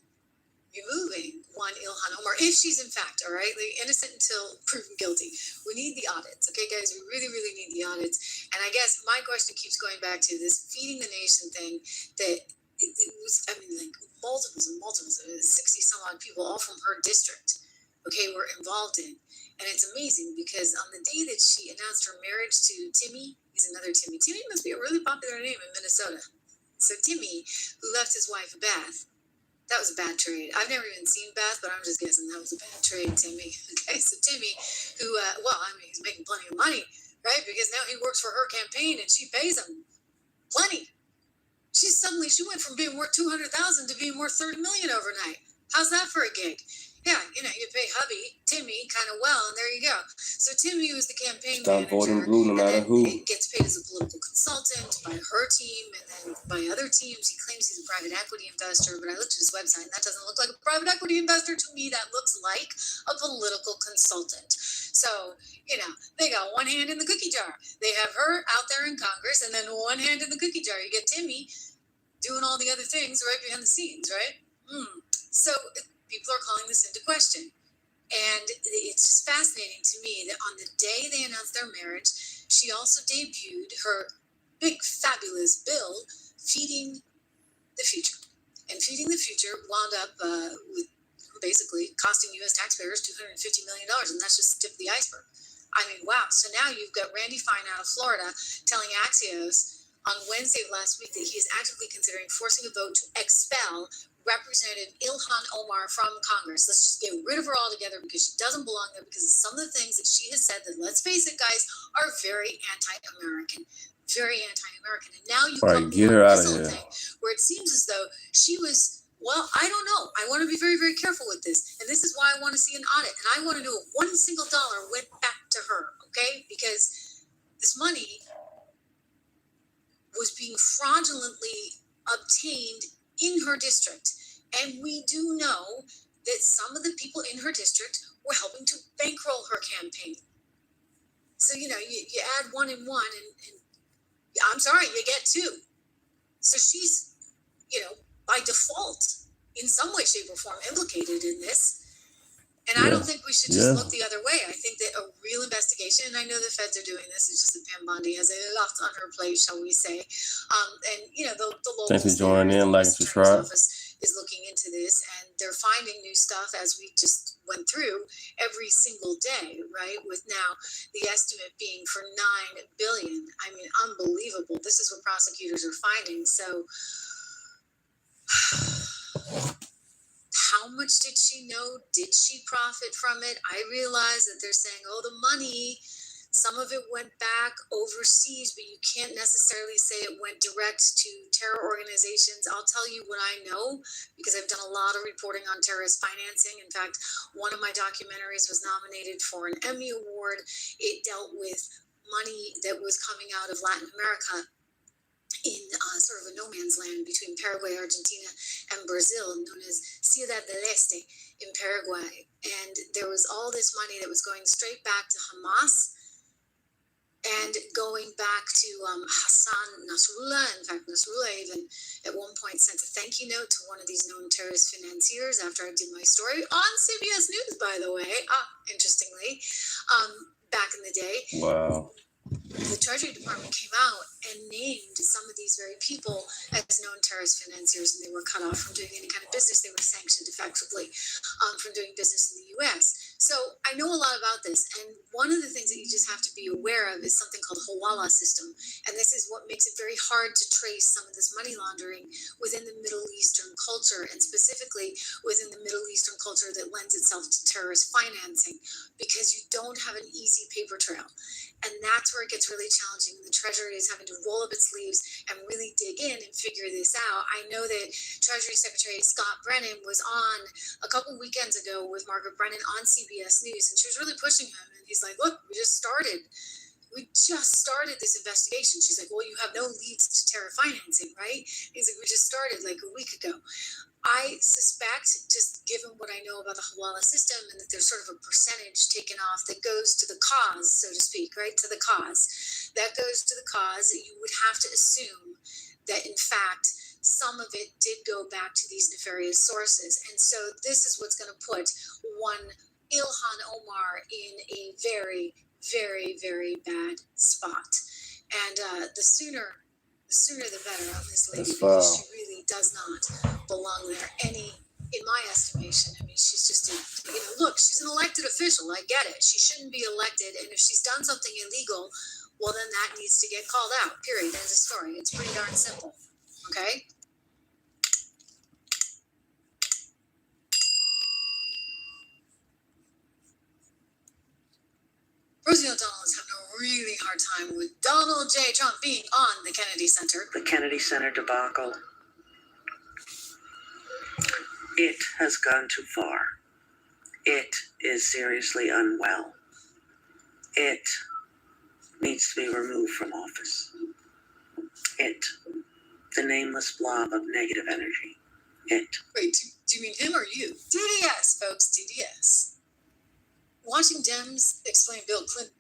removing one Ilhan Omar, if she's in fact, all right, like innocent until proven guilty. We need the audits, okay, guys? We really, really need the audits. And I guess my question keeps going back to this feeding the nation thing that it was, I mean, like multiples and multiples, 60 some odd people, all from her district, okay, were involved in. And it's amazing because on the day that she announced her marriage to Timmy, he's another Timmy. Timmy must be a really popular name in Minnesota. So Timmy, who left his wife Beth, that was a bad trade. I've never even seen Beth, but I'm just guessing that was a bad trade, Timmy. Okay, so Timmy, who, well, I mean, he's making plenty of money, right? Because now he works for her campaign and she pays him plenty. She went from being worth $200,000 to being worth $30 million overnight. How's that for a gig? Yeah, you know, you pay hubby, Timmy, kind of well, and there you go. So Timmy was the campaign Stop manager. voting blue no matter who. He gets paid as a political consultant by her team and then by other teams. He claims he's a private equity investor, but I looked at his website and that doesn't look like a private equity investor to me. That looks like a political consultant. So, you know, they got one hand in the cookie jar. They have her out there in Congress and then one hand in the cookie jar. You get Timmy doing all the other things right behind the scenes, right? So people are calling this into question. And it's just fascinating to me that on the day they announced their marriage, she also debuted her big, fabulous bill, Feeding the Future. And Feeding the Future wound up with basically costing U.S. taxpayers $250 million. And that's just the tip of the iceberg. I mean, wow. So now you've got Randy Fine out of Florida telling Axios on Wednesday of last week that he is actively considering forcing a vote to expel Representative Ilhan Omar from Congress. Let's just get rid of her altogether because she doesn't belong there because of some of the things that she has said that, let's face it, guys, are very anti-American. Very anti-American. And now you Right, get her out of here. thing where it seems as though she was, well, I don't know. I want to be very, very careful with this. And this is why I want to see an audit. And I want to know if $1 single went back to her, okay? Because this money was being fraudulently obtained in her district. And we do know that some of the people in her district were helping to bankroll her campaign. So, you know, you add one and one and I'm sorry, you get two. So she's, you know, by default in some way, shape, or form implicated in this. And I don't think we should just look the other way. I think that a real investigation, and I know the feds are doing this, it's just that Pam Bondi has a lot on her plate, shall we say. And, you know, the local Thanks for joining in, like and subscribe. office is looking into this, and they're finding new stuff as we just went through every single day, right? With now the estimate being for $9 billion. I mean, unbelievable. This is what prosecutors are finding. So how much did she know? Did she profit from it? I realize that they're saying, oh, the money, some of it went back overseas, but you can't necessarily say it went direct to terror organizations. I'll tell you what I know, because I've done a lot of reporting on terrorist financing. In fact, one of my documentaries was nominated for an Emmy Award. It dealt with money that was coming out of Latin America in sort of a no man's land between Paraguay, Argentina, and Brazil, known as Ciudad del Este in Paraguay. And there was all this money that was going straight back to Hamas and going back to Hassan Nasrallah. In fact, Nasrallah even at one point sent a thank you note to one of these known terrorist financiers after I did my story on CBS News, by the way, interestingly, back in the day. Wow. The Treasury Department came out and named some of these very people as known terrorist financiers, and they were cut off from doing any kind of business. They were sanctioned effectively from doing business in the U.S. So I know a lot about this, and one of the things that you just have to be aware of is something called Hawala system, and this is what makes it very hard to trace some of this money laundering within the Middle Eastern culture, and specifically within the Middle Eastern culture that lends itself to terrorist financing, because you don't have an easy paper trail. And that's where it gets really challenging. The Treasury is having to roll up its sleeves and really dig in and figure this out. I know that Treasury Secretary Scott Brennan was on a couple weekends ago with Margaret Brennan on CBS News, and she was really pushing him. And he's like, look, we just started this investigation. She's like, well, you have no leads to terror financing, right? He's like, we just started like a week ago. I suspect, just given what I know about the Hawala system, and that there's sort of a percentage taken off that goes to the cause, so to speak, right? To the cause. That goes to the cause, that you would have to assume that, in fact, some of it did go back to these nefarious sources. And so this is what's going to put one Ilhan Omar in a very, very, very bad spot. And the sooner the better on this lady, because she really does not belong there in my estimation. I mean, she's just look, she's an elected official. I get it. She shouldn't be elected, and if she's done something illegal, well, then that needs to get called out, period. End of story. It's pretty darn simple. Okay? Rosie O'Donnell is having a really hard time with Donald J. Trump being on the Kennedy Center. The Kennedy Center debacle. It has gone too far. It is seriously unwell. It needs to be removed from office. It, the nameless blob of negative energy. It. Wait, do you mean him or you? DDS, folks, DDS. Watching Dems explain Bill Clinton.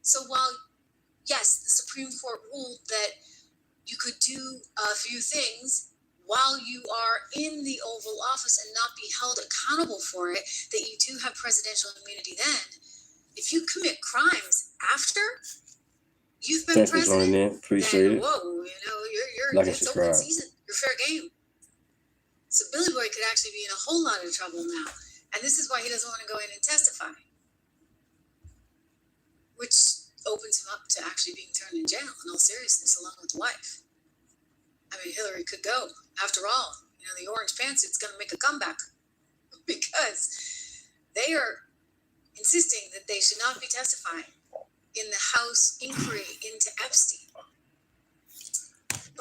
So while, yes, the Supreme Court ruled that you could do a few things while you are in the Oval Office and not be held accountable for it, that you do have presidential immunity then, if you commit crimes after you've been president, Appreciate then, it. whoa, you're Like and it's open subscribe. season. You're fair game. So Billy Boy could actually be in a whole lot of trouble now. And this is why he doesn't want to go in and testify, which opens him up to actually being thrown in jail in all seriousness, along with the wife. I mean, Hillary could go. After all, the orange pantsuit's going to make a comeback because they are insisting that they should not be testifying in the House inquiry into Epstein.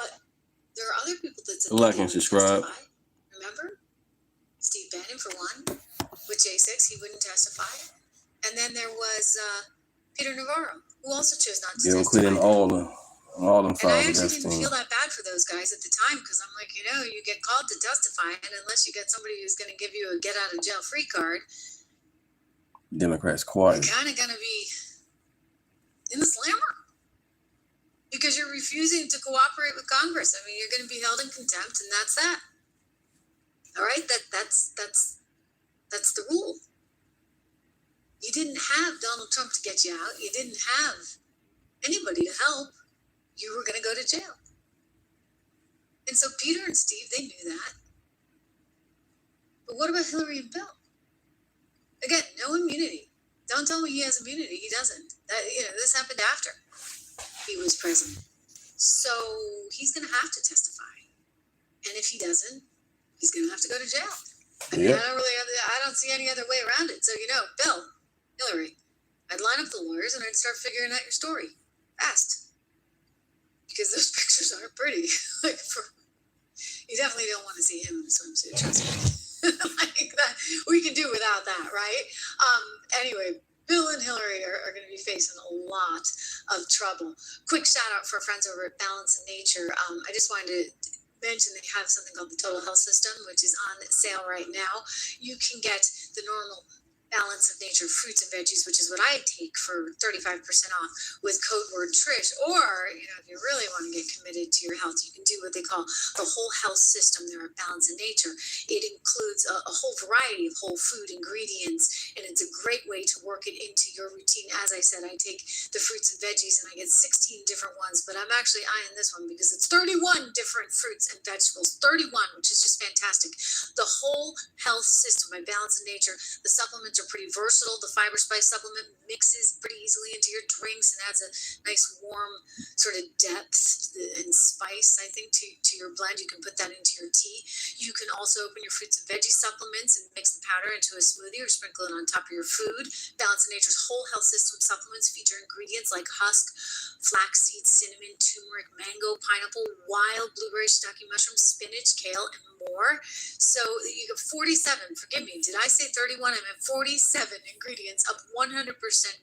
But there are other people that said Like and subscribe. testify. Remember? Steve Bannon, for one. With J6, he wouldn't testify. And then there was Peter Navarro, who also chose not to They don't testify. quit in all them And I files of actually that didn't thing. feel that bad for those guys at the time because I'm like, you get called to testify, and unless you get somebody who's going to give you a get out of jail free card, Democrats quiet. you're kind of going to be in the slammer because you're refusing to cooperate with Congress. I mean, you're going to be held in contempt, and that's that. All right, that's the rule. You didn't have Donald Trump to get you out. You didn't have anybody to help. You were going to go to jail. And so Peter and Steve, they knew that. But what about Hillary and Bill? Again, no immunity. Don't tell me he has immunity. He doesn't. This happened after he was president. So he's going to have to testify. And if he doesn't, he's going to have to go to jail. I mean, I don't see any other way around it. So, Bill, Hillary, I'd line up the lawyers and I'd start figuring out your story fast. Because those pictures aren't pretty. You definitely don't want to see him in a swimsuit, trust me. Like that, we can do without that, right? Anyway, Bill and Hillary are going to be facing a lot of trouble. Quick shout out for our friends over at Balance in Nature. I just wanted to mention they have something called the Total Health System, which is on sale right now. You can get the normal Balance of Nature fruits and veggies, which is what I take for 35% off with code word Trish. Or, if you really want to get committed to your health, you can do what they call the whole health system there at Balance of Nature. It includes a whole variety of whole food ingredients, and it's a great way to work it into your routine. As I said, I take the fruits and veggies and I get 16 different ones, but I'm actually eyeing this one because it's 31 different fruits and vegetables, 31, which is just fantastic. The whole health system by Balance of Nature. The supplements are pretty versatile. The fiber spice supplement mixes pretty easily into your drinks and adds a nice warm sort of depth and spice, I think, to your blend. You can put that into your tea. You can also open your fruits and veggie supplements and mix the powder into a smoothie or sprinkle it on top of your food. Balance of Nature's whole health system supplements feature ingredients like husk, flaxseed, cinnamon, turmeric, mango, pineapple, wild blueberry, shiitake mushroom, spinach, kale, and more. So you get 47, forgive me, did I say 31? I meant 47 ingredients of 100%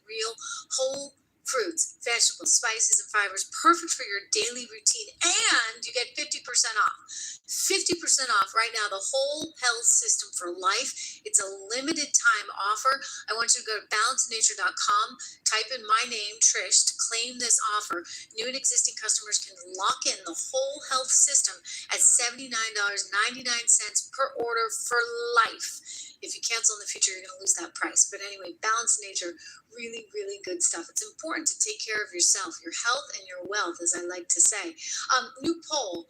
real whole fruits, vegetables, spices, and fibers, perfect for your daily routine. And you get 50% off. 50% off right now, the whole health system for life. It's a limited time offer. I want you to go to balancenature.com, type in my name, Trish, to claim this offer. New and existing customers can lock in the whole health system at $79.99 per order for life. If you cancel in the future, you're going to lose that price. But anyway, Balance Nature, really, really good stuff. It's important to take care of yourself, your health, and your wealth, as I like to say. New poll.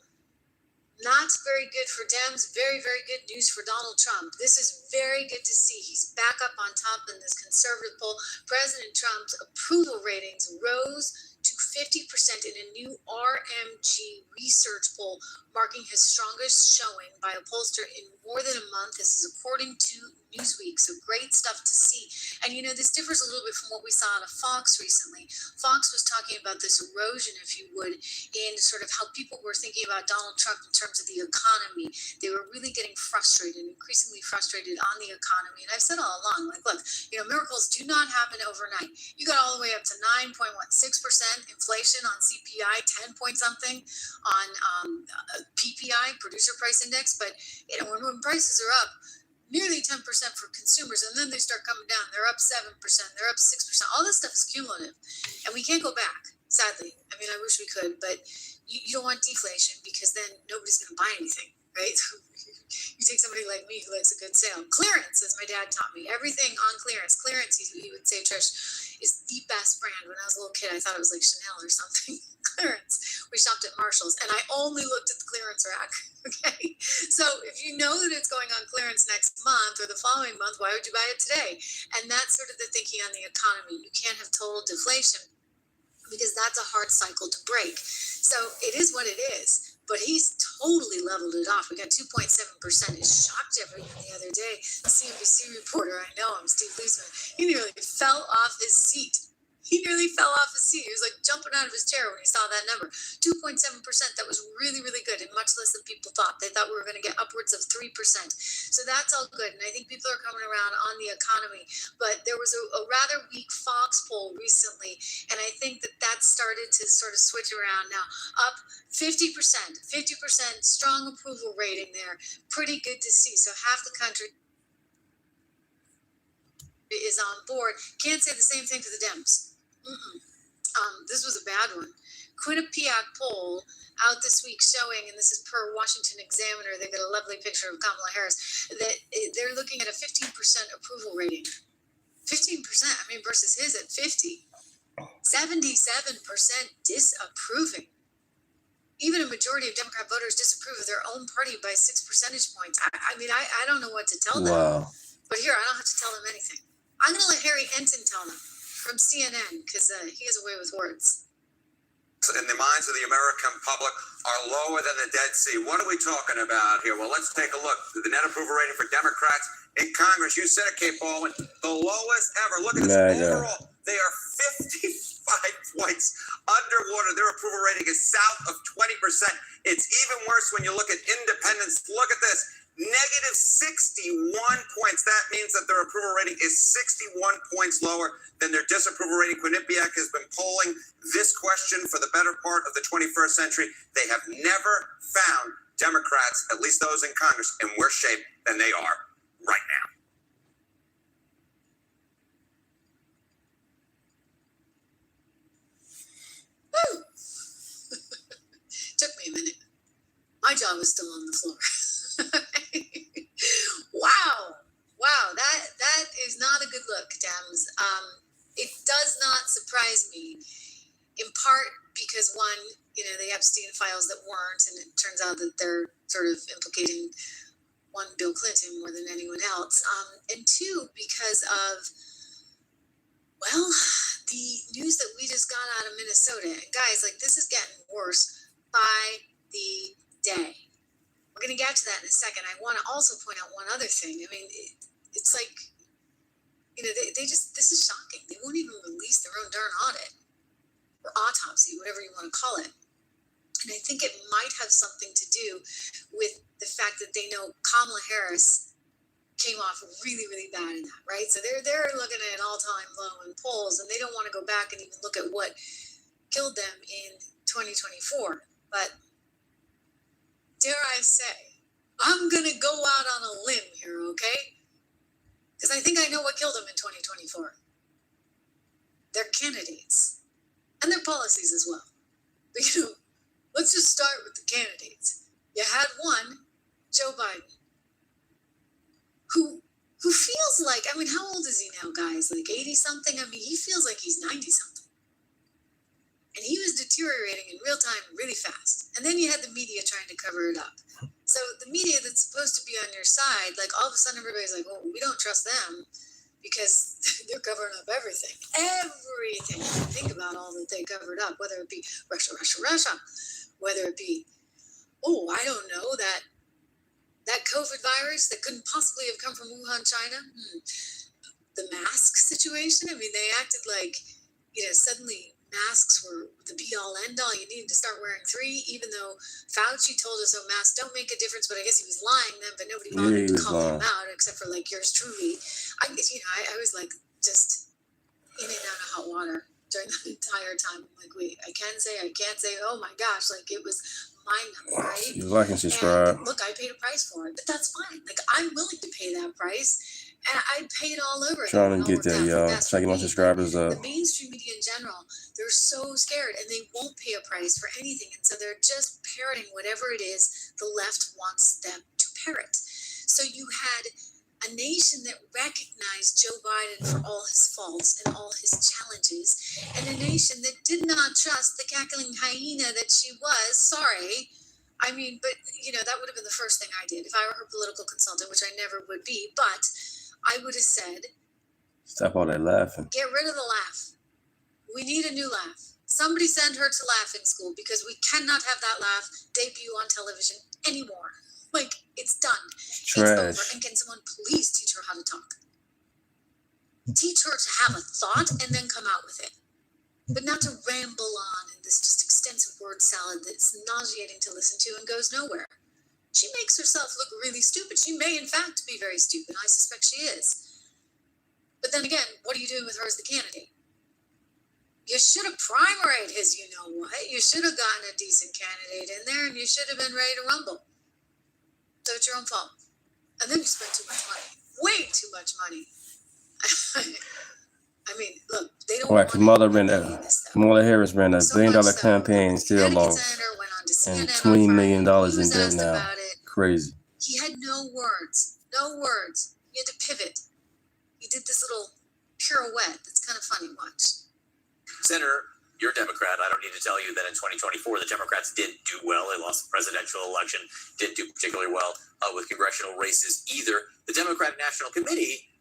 Not very good for Dems, very, very good news for Donald Trump. This is very good to see. He's back up on top in this conservative poll. President Trump's approval ratings rose to 50% in a new RMG research poll, marking his strongest showing by a pollster in more than a month. This is according to Newsweek, so great stuff to see. And this differs a little bit from what we saw out of Fox recently. Fox was talking about this erosion, if you would, in sort of how people were thinking about Donald Trump in terms of the economy. They were really getting frustrated, increasingly frustrated on the economy. And I've said all along, like, look, miracles do not happen overnight. You got all the way up to 9.6% inflation on CPI, 10 point something on PPI, producer price index. But when prices are up nearly 10% for consumers, and then they start coming down, they're up 7%, they're up 6%. All this stuff is cumulative, and we can't go back. Sadly, I mean, I wish we could, but you don't want deflation because then nobody's going to buy anything, right? You take somebody like me who likes a good sale. Clearance, as my dad taught me, everything on clearance. Clearance, he would say, Trish, is the best brand. When I was a little kid, I thought it was like Chanel or something. Clearance. We shopped at Marshall's, and I only looked at the clearance rack. Okay, so if you know that it's going on clearance next month or the following month, why would you buy it today? And that's sort of the thinking on the economy. You can't have total deflation because that's a hard cycle to break. So it is what it is. But he's totally leveled it off. We got 2.7%. It shocked everyone the other day. The CNBC reporter, I know him, Steve Leisman, he nearly fell off his seat. He nearly fell off his seat. He was like jumping out of his chair when he saw that number. 2.7%. That was really, really good and much less than people thought. They thought we were going to get upwards of 3%. So that's all good. And I think people are coming around on the economy. But there was a rather weak Fox poll recently. And I think that started to sort of switch around now. Up 50%. 50% strong approval rating there. Pretty good to see. So half the country is on board. Can't say the same thing for the Dems. This was a bad one. Quinnipiac poll out this week showing, and this is per Washington Examiner, they got a lovely picture of Kamala Harris, that they're looking at a 15% approval rating. 15%, I mean, versus his at 50. 77% disapproving. Even a majority of Democrat voters disapprove of their own party by 6 percentage points. I mean, I don't know what to tell them. Wow. But here, I don't have to tell them anything. I'm going to let Harry Enton tell them from CNN because he has a way with words. In the minds of the American public are lower than the Dead Sea. What are we talking about here? Well, let's take a look. The net approval rating for Democrats in Congress, you said it, Kate Baldwin, the lowest ever. Look at this. Overall, they are 55 points underwater. Their approval rating is south of 20%. It's even worse when you look at independents. Look at this. Negative 61 points. That means that their approval rating is 61 points lower than their disapproval rating. Quinnipiac has been polling this question for the better part of the 21st century. They have never found Democrats, at least those in Congress, in worse shape than they are right now. Woo! Took me a minute. My jaw was still on the floor. Wow, that is not a good look, Dems. It does not surprise me, in part because one, the Epstein files that weren't, and it turns out that they're sort of implicating one Bill Clinton more than anyone else, and two, because of, well, the news that we just got out of Minnesota. And guys, this is getting worse by the day. We're going to get to that in a second. I want to also point out one other thing. I mean, it's like, this is shocking. They won't even release their own darn audit or autopsy, whatever you want to call it. And I think it might have something to do with the fact that they know Kamala Harris came off really, really bad in that, right? So they're looking at an all-time low in polls, and they don't want to go back and even look at what killed them in 2024. But dare I say, I'm going to go out on a limb here, okay? Because I think I know what killed them in 2024. Their candidates and their policies as well. But, let's just start with the candidates. You had one, Joe Biden, who feels like, I mean, how old is he now, guys? 80-something? I mean, he feels like he's 90-something. And he was deteriorating in real time really fast. And then you had the media trying to cover it up. So the media that's supposed to be on your side, all of a sudden everybody's like, well, we don't trust them because they're covering up everything. Everything. Think about all that they covered up, whether it be Russia, whether it be, I don't know, that COVID virus that couldn't possibly have come from Wuhan, China. The mask situation. I mean, they acted like, suddenly masks were the be-all, end-all. You needed to start wearing 3, even though Fauci told us, masks don't make a difference. But I guess he was lying then, but nobody bothered to call him out, except for yours truly. I was just in and out of hot water during the entire time. I'm like, wait, I can't say. Oh my gosh, it was mind-numbing, right? You like and subscribe. And look, I paid a price for it, but that's fine. I'm willing to pay that price. And I'd pay it all over. Trying to get there, y'all. Checking my subscribers up. The mainstream media in general, they're so scared and they won't pay a price for anything. And so they're just parroting whatever it is the left wants them to parrot. So you had a nation that recognized Joe Biden for all his faults and all his challenges, and a nation that did not trust the cackling hyena that she was. Sorry. I mean, but, that would have been the first thing I did if I were her political consultant, which I never would be. But I would have said, stop all that laughing. Get rid of the laugh. We need a new laugh. Somebody send her to laughing school because we cannot have that laugh debut on television anymore. It's done. Trash. It's over. And can someone please teach her how to talk? Teach her to have a thought and then come out with it. but not to ramble on in this just extensive word salad that's nauseating to listen to and goes nowhere. She makes herself look really stupid. She may, in fact, be very stupid. I suspect she is. But then again, what are you doing with her as the candidate? You should have primaried his you-know-what. You should have gotten a decent candidate in there, and you should have been ready to rumble. So it's your own fault. And then you spent too much money. Way too much money. I mean, look, they don't Right, want Kamala Harris ran a $1 billion campaign, still lost, and $20 million in debt now. Crazy. He had no words. No words. He had to pivot. He did this little pirouette that's kind of funny. Watch. Senator, you're a Democrat. I don't need to tell you that in 2024, the Democrats did do well. They lost the presidential election, didn't do particularly well with congressional races either. The Democratic National Committee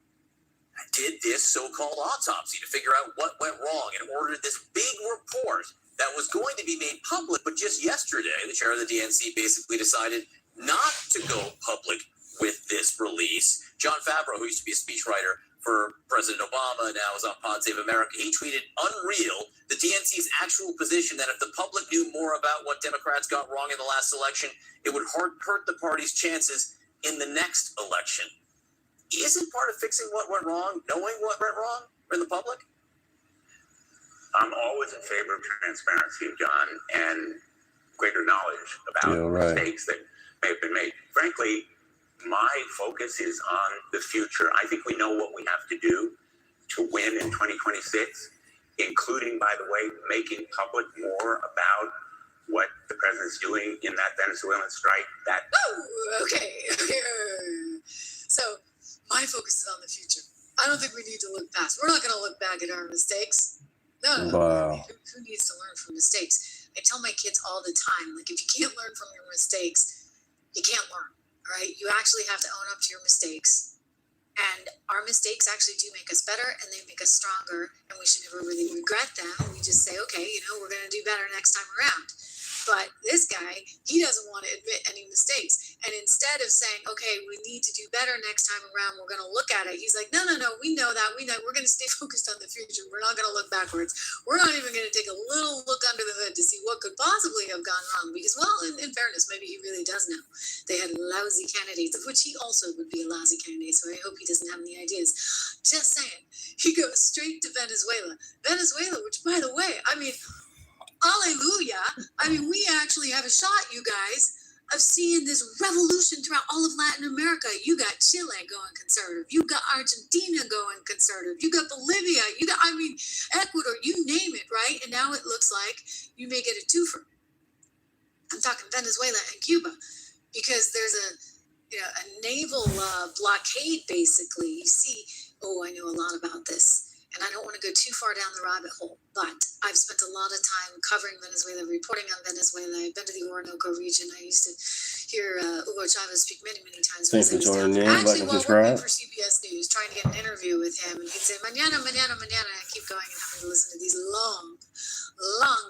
did this so-called autopsy to figure out what went wrong and ordered this big report that was going to be made public. But just yesterday, the chair of the DNC basically decided not to go public with this release. John Favreau, who used to be a speechwriter for President Obama, now is on Pod Save America, he tweeted, "Unreal, the DNC's actual position that if the public knew more about what Democrats got wrong in the last election, it would hurt the party's chances in the next election." Isn't part of fixing what went wrong knowing what went wrong in the public? I'm always in favor of transparency, John, and greater knowledge about mistakes that may have been made. Frankly, my focus is on the future. I think we know what we have to do to win in 2026, including, by the way, making public more about what the president's doing in that Venezuelan strike. Okay. So my focus is on the future. I don't think we need to look past. We're not going to look back at our mistakes. No. Wow. Who needs to learn from mistakes? I tell my kids all the time, like, if you can't learn from your mistakes, you can't learn. All right? You actually have to own up to your mistakes. And our mistakes actually do make us better, and they make us stronger, and we should never really regret them. We just say, okay, we're going to do better next time around. But this guy, he doesn't want to admit any mistakes. And instead of saying, okay, we need to do better next time around, we're going to look at it. He's like, no, we know that. We know. We're going to stay focused on the future. We're not going to look backwards. We're not even going to take a little look under the hood to see what could possibly have gone wrong. Because, well, in fairness, maybe he really does know. They had lousy candidates, of which he also would be a lousy candidate. So I hope he doesn't have any ideas. Just saying. He goes straight to Venezuela. Venezuela, which, by the way, hallelujah. We actually have a shot, you guys, of seeing this revolution throughout all of Latin America. You got Chile going conservative. You got Argentina going conservative. You got Bolivia. You got, Ecuador, you name it, right? And now it looks like you may get a twofer. I'm talking Venezuela and Cuba, because there's a naval blockade, basically. You see, I know a lot about this. And I don't want to go too far down the rabbit hole, but I've spent a lot of time covering Venezuela, reporting on Venezuela. I've been to the Orinoco region. I used to hear Hugo Chavez speak many, many times. Thanks for joining in. Like and working subscribe. for CBS News, trying to get an interview with him. And he'd say, mañana, mañana, mañana. And I keep going and having to listen to these long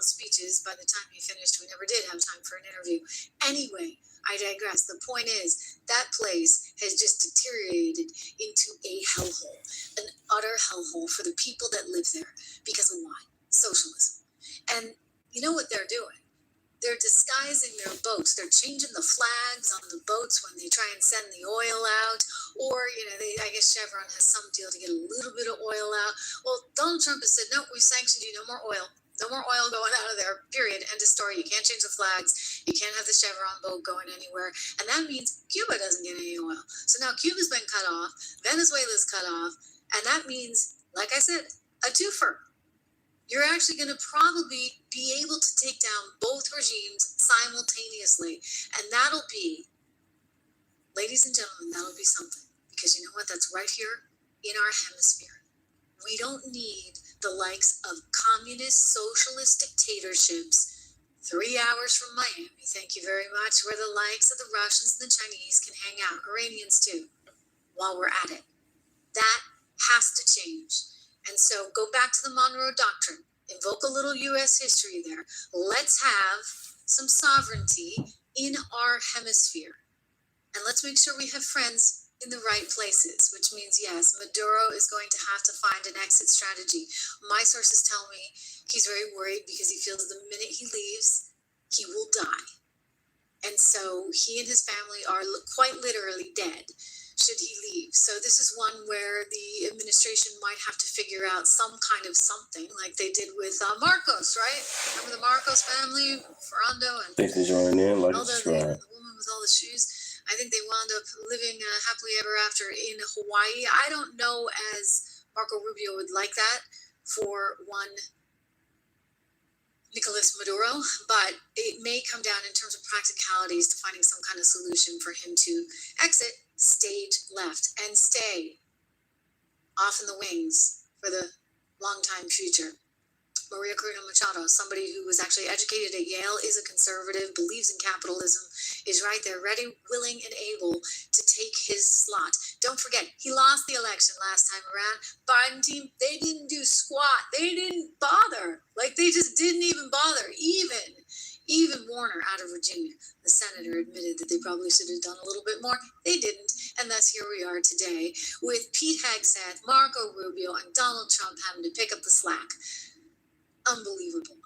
speeches. By the time he finished, we never did have time for an interview. Anyway, I digress. The point is, that place has just deteriorated into a hellhole, an utter hellhole for the people that live there. Because of what? Socialism. And you know what they're doing? They're disguising their boats. They're changing the flags on the boats when they try and send the oil out. Or, I guess Chevron has some deal to get a little bit of oil out. Well, Donald Trump has said, no, we've sanctioned you, no more oil. No more oil going out of there, period. End of story. You can't change the flags. You can't have the Chevron boat going anywhere. And that means Cuba doesn't get any oil. So now Cuba's been cut off. Venezuela's cut off. And that means, like I said, a twofer. You're actually going to probably be able to take down both regimes simultaneously. And that'll be, ladies and gentlemen, that'll be something. Because you know what? That's right here in our hemisphere. We don't need the likes of communist socialist dictatorships 3 hours from Miami, thank you very much, where the likes of the Russians and the Chinese can hang out, Iranians too, while we're at it. That has to change. And so go back to the Monroe Doctrine, invoke a little U.S. history there. Let's have some sovereignty in our hemisphere. And let's make sure we have friends in the right places, which means, yes, Maduro is going to have to find an exit strategy. My sources tell me he's very worried because he feels the minute he leaves, he will die. And so he and his family are quite literally dead should he leave. So this is one where the administration might have to figure out some kind of something like they did with Marcos, right? Remember the Marcos family, Ferrando and Thanks for joining in. Like and Elda, subscribe. the woman with all the shoes. I think they wound up living happily ever after in Hawaii. I don't know as Marco Rubio would like that for one Nicolas Maduro, but it may come down in terms of practicalities to finding some kind of solution for him to exit stage left and stay off in the wings for the long time future. Maria Corina Machado, somebody who was actually educated at Yale, is a conservative, believes in capitalism, is right there, ready, willing, and able to take his slot. Don't forget, he lost the election last time around. Biden team, they didn't do squat. They didn't bother. Like, they just didn't even bother. Even Warner out of Virginia, the senator, admitted that they probably should have done a little bit more. They didn't, and thus here we are today with Pete Hegseth, Marco Rubio, and Donald Trump having to pick up the slack. Unbelievable.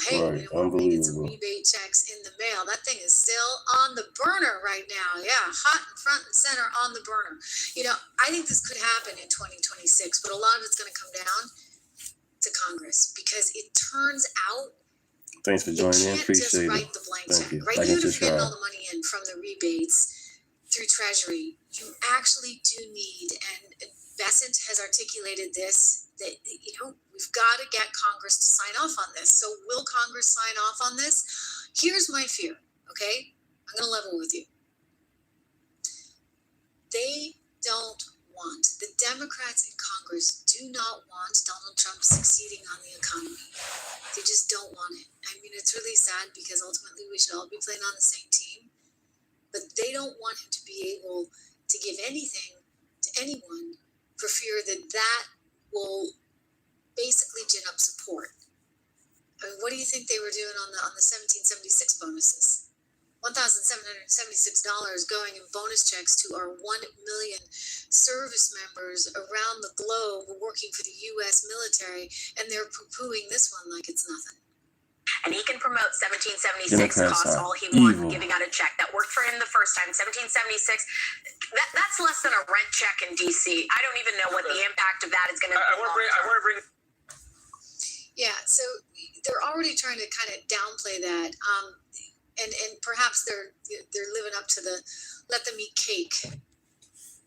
Hey, Right, you know, we're making some unbelievable. rebate checks in the mail. That thing is still on the burner right now. Yeah, hot and front and center on the burner. You know, I think this could happen in 2026, but a lot of it's going to come down to Congress because it turns out Thanks for you joining in. can't just Appreciate write it. the blank Thank check, you. right? Like and Even if you're getting all subscribe. the money in from the rebates through Treasury, you actually do need, and Bessent has articulated this, that, you know, we've got to get Congress to sign off on this. So will Congress sign off on this? Here's my fear, okay? I'm going to level with you. They don't want, the Democrats in Congress do not want Donald Trump succeeding on the economy. They just don't want it. I mean, it's really sad because ultimately we should all be playing on the same team, but they don't want him to be able to give anything to anyone for fear that that will basically gin up support. I mean, what do you think they were doing on the 1776 bonuses? $1,776 going in bonus checks to our 1 million service members around the globe working for the U.S. military, and they're poo-pooing this one like it's nothing. And he can promote 1776, Democrats cost are all he wants, evil. giving out a check. That worked for him the first time. 1776, that's less than a rent check in D.C. I don't even know what the impact of that is going to be. I want to bring. Yeah, so they're already trying to kind of downplay that, and perhaps they're living up to the let them eat cake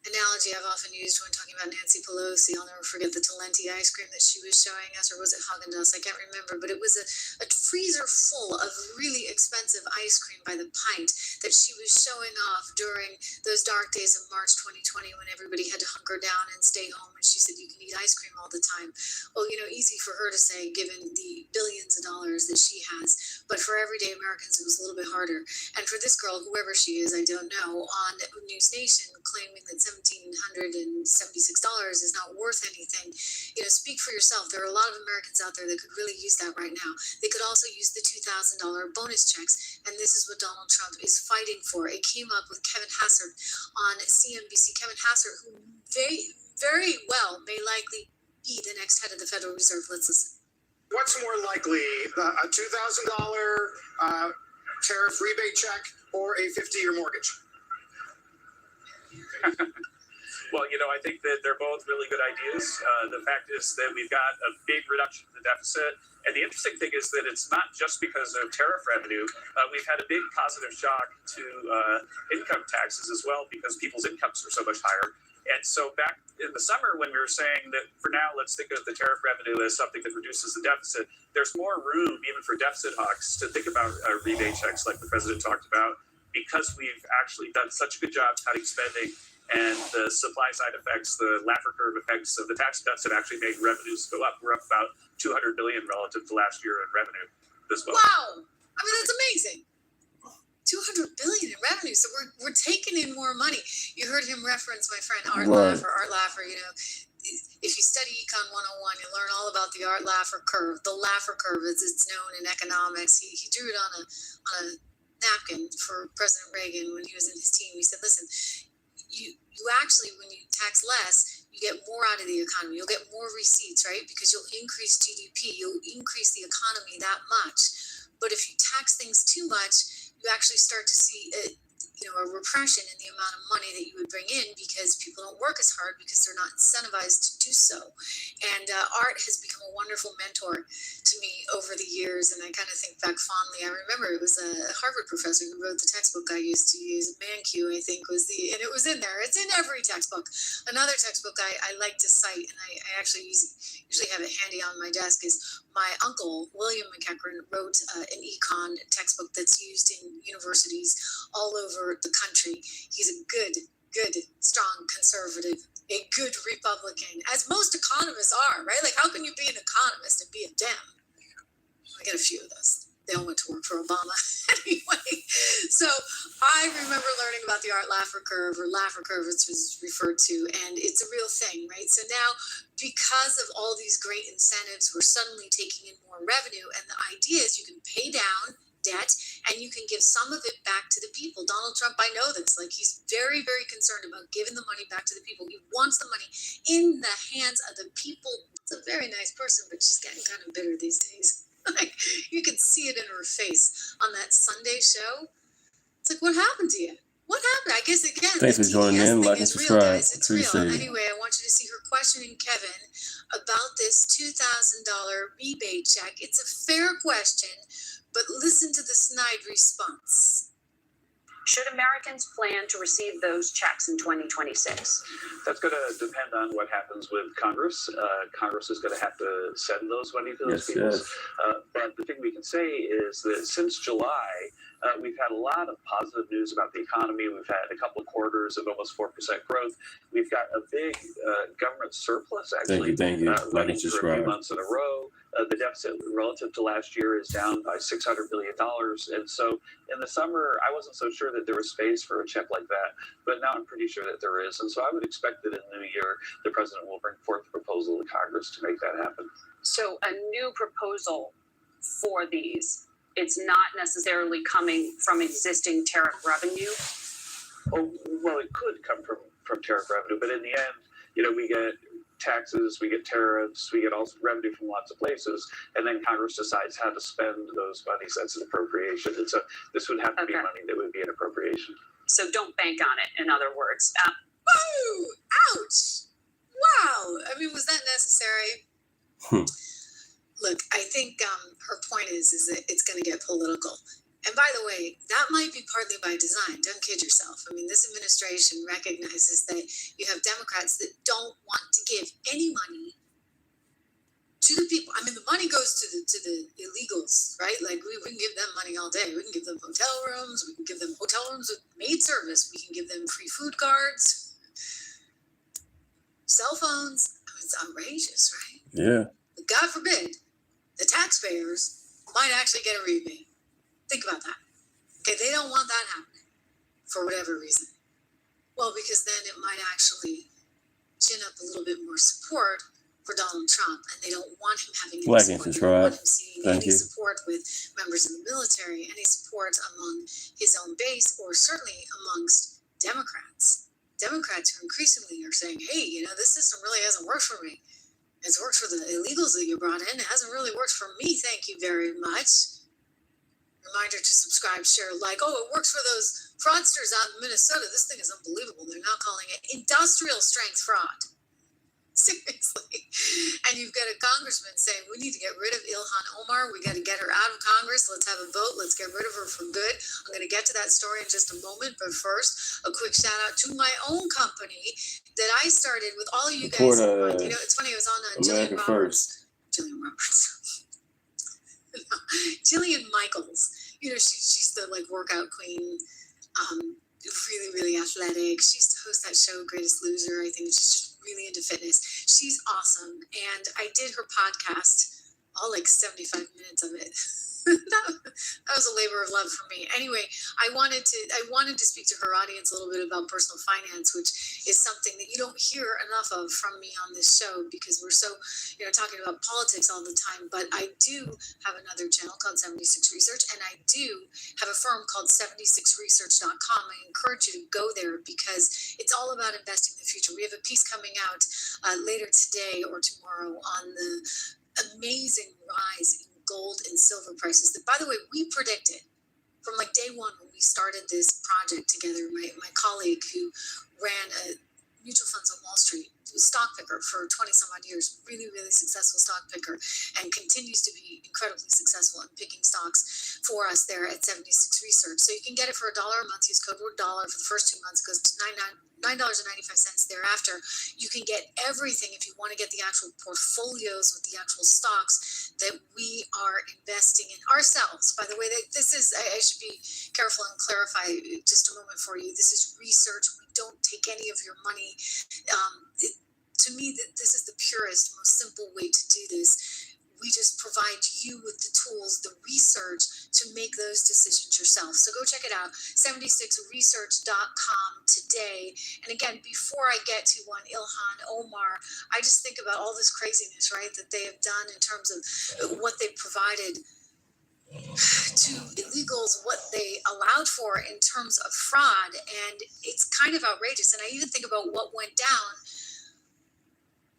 analogy I've often used when talking about Nancy Pelosi. I'll never forget the Talenti ice cream that she was showing us, or was it Haagen-Dazs? I can't remember, but it was a freezer full of really expensive ice cream by the pint that she was showing off during those dark days of March 2020 when everybody had to hunker down and stay home, and she said you can eat ice cream all the time. Well, you know, easy for her to say given the billions of dollars that she has, but for everyday Americans it was a little bit harder. And for this girl, whoever she is, I don't know, on News Nation claiming that $1,776 is not worth anything. You know, speak for yourself. There are a lot of Americans out there that could really use that right now. They could also use the $2,000 bonus checks, and this is what Donald Trump is fighting for. It came up with Kevin Hassard on CNBC. Kevin Hassard, who very well may likely be the next head of the Federal Reserve. Let's listen. What's more likely, a $2,000 tariff rebate check or a 50-year mortgage? Well, you know, I think that they're both really good ideas. The fact is that we've got a big reduction in the deficit. And the interesting thing is that it's not just because of tariff revenue. We've had a big positive shock to income taxes as well because people's incomes are so much higher. And so back in the summer when we were saying that for now, let's think of the tariff revenue as something that reduces the deficit, there's more room even for deficit hawks to think about rebate checks like the president talked about, because we've actually done such a good job cutting spending, and the supply side effects, the Laffer curve effects of the tax cuts have actually made revenues go up. We're up about $200 billion relative to last year in revenue as well. Wow! I mean, that's amazing. $200 billion in revenue. So we're taking in more money. You heard him reference my friend Art Laffer. You know, if you study Econ 101, you learn all about the Art Laffer curve. The Laffer curve, as it's known in economics. He drew it on a napkin for President Reagan when he was in his team. He said, listen, you actually, when you tax less, you get more out of the economy. You'll get more receipts, right? Because you'll increase GDP. You'll increase the economy that much. But if you tax things too much, you actually start to see a repression in the amount of money that you would bring in because people don't work as hard because they're not incentivized to do so. And art has become a wonderful mentor to me over the years. And I kind of think back fondly. I remember it was a Harvard professor who wrote the textbook I used to use. Mankiw, I think, and it was in there. It's in every textbook. Another textbook I like to cite, and I actually usually have it handy on my desk, is my uncle, William McEachran, wrote an econ textbook that's used in universities all over the country. He's a good, strong conservative, a good Republican, as most economists are, right? Like, how can you be an economist and be a Dem? I get a few of those. They all went to work for Obama. Anyway, so I remember learning about the art Laffer curve, or Laffer curve, as was referred to, and it's a real thing, right? So now, because of all these great incentives, we're suddenly taking in more revenue, and the idea is you can pay down debt and you can give some of it back to the people. Donald Trump, I know this, like, he's very, very concerned about giving the money back to the people. He wants the money in the hands of the people. It's a very nice person, but she's getting kind of bitter these days. Like, you can see it in her face on that Sunday show. It's like, what happened to you? What happened? I guess, again, Thanks for joining in. Like and subscribe. Real, guys. It's real. Appreciate it. Anyway, I want you to see her questioning Kevin about this $2,000 rebate check. It's a fair question, but listen to the snide response. Should Americans plan to receive those checks in 2026? That's going to depend on what happens with Congress. Congress is going to have to send those money to those people. Yes. But the thing we can say is that since July, we've had a lot of positive news about the economy. We've had a couple of quarters of almost 4% growth. We've got a big government surplus, actually. Thank you. Like and for a subscribe. few months in a row. The deficit relative to last year is down by $600 billion. And so in the summer, I wasn't so sure that there was space for a check like that. But now I'm pretty sure that there is. And so I would expect that in the new year, the president will bring forth a proposal to Congress to make that happen. So a new proposal for these, it's not necessarily coming from existing tariff revenue? Oh, well, it could come from tariff revenue. But in the end, we get taxes, we get tariffs, we get all revenue from lots of places, and then Congress decides how to spend those monies. That's an appropriation. And so this would have to be money that would be an appropriation. So don't bank on it, in other words. Woo! Ouch! Wow! I mean, was that necessary? Look, I think her point is that it's going to get political. And by the way, that might be partly by design. Don't kid yourself. I mean, this administration recognizes that you have Democrats that don't want to give any money to the people. I mean, the money goes to the illegals, right? Like, we can give them money all day. We can give them hotel rooms. We can give them hotel rooms with maid service. We can give them free food cards, cell phones. I mean, it's outrageous, right? Yeah. But God forbid, the taxpayers might actually get a rebate. Think about that. Okay, they don't want that happening for whatever reason. Well, because then it might actually gin up a little bit more support for Donald Trump, and they don't want him having any Like and support. They don't subscribe. want him seeing Thank any you. support with members of the military, any support among his own base, or certainly amongst Democrats. Democrats who increasingly are saying, hey, this system really hasn't worked for me. It's worked for the illegals that you brought in. It hasn't really worked for me, thank you very much. Reminder to subscribe, share, like. Oh, it works for those fraudsters out in Minnesota. This thing is unbelievable. They're now calling it industrial strength fraud. Seriously. And you've got a congressman saying, we need to get rid of Ilhan Omar. We got to get her out of Congress. Let's have a vote. Let's get rid of her for good. I'm going to get to that story in just a moment. But first, a quick shout out to my own company that I started with all of you guys. It's funny. It was on America First. Jillian Roberts. Jillian Michaels, she's the workout queen, really, really athletic. She used to host that show, Greatest Loser. I think she's just really into fitness. She's awesome. And I did her podcast, all 75 minutes of it. That was a labor of love for me. Anyway, I wanted to speak to her audience a little bit about personal finance, which is something that you don't hear enough of from me on this show because we're so, talking about politics all the time. But I do have another channel called 76 Research, and I do have a firm called 76research.com. I encourage you to go there because it's all about investing in the future. We have a piece coming out later today or tomorrow on the amazing rise in gold and silver prices that, by the way, we predicted from like day one when we started this project together. My colleague who ran a mutual funds on Wall Street, stock picker for 20 some odd years, really, really successful stock picker, and continues to be incredibly successful in picking stocks for us there at 76 Research. So you can get it for $1 a month. Use code word $1 for the first 2 months. It goes to $9.95 thereafter. You can get everything if you want to get the actual portfolios with the actual stocks that we are investing in ourselves. By the way, this is, I should be careful and clarify just a moment for you. This is research. We don't take any of your money. To me, this is the purest, most simple way to do this. We just provide you with the tools, the research to make those decisions yourself. So go check it out, 76research.com today. And again, before I get to one, Ilhan Omar, I just think about all this craziness, right, that they have done in terms of what they provided to illegals, what they allowed for in terms of fraud. And it's kind of outrageous. And I even think about what went down.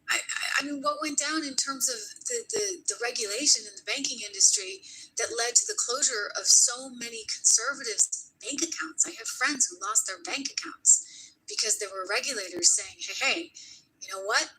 I mean, what went down in terms of the regulation in the banking industry that led to the closure of so many conservatives' bank accounts. I have friends who lost their bank accounts because there were regulators saying, hey, you know what?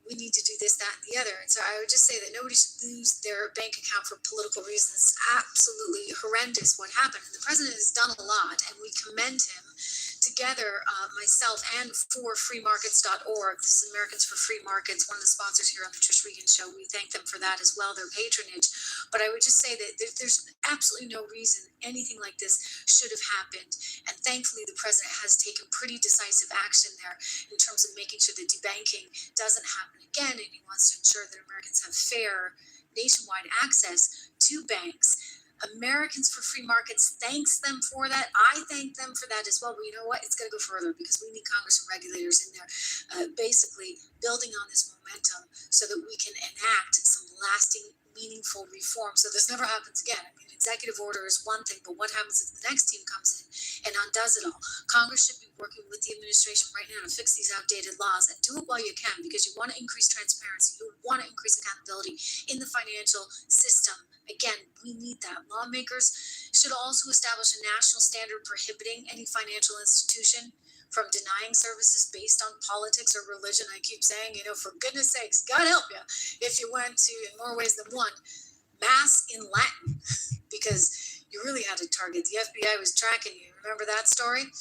We need to do this, that, and the other. And so I would just say that nobody should lose their bank account for political reasons. Absolutely horrendous what happened. And the president has done a lot, and we commend him. Together, myself and for freemarkets.org, this is Americans for Free Markets, one of the sponsors here on the Trish Regan Show. We thank them for that as well, their patronage. But I would just say that there's absolutely no reason anything like this should have happened. And thankfully, the president has taken pretty decisive action there in terms of making sure that debanking doesn't happen again. And he wants to ensure that Americans have fair nationwide access to banks. Americans for Free Markets thanks them for that. I thank them for that as well. But you know what? It's going to go further because we need Congress and regulators in there basically building on this momentum so that we can enact some lasting, meaningful reform so this never happens again. I mean, executive order is one thing, but what happens if the next team comes in and undoes it all? Congress should be working with the administration right now to fix these outdated laws and do it while you can because you want to increase transparency. You want to increase accountability in the financial system. Again, we need that. Lawmakers should also establish a national standard prohibiting any financial institution from denying services based on politics or religion. I keep saying, for goodness sakes, God help you if you went to, in more ways than one, Mass in Latin, because you really had to target. The FBI was tracking you. Remember that story?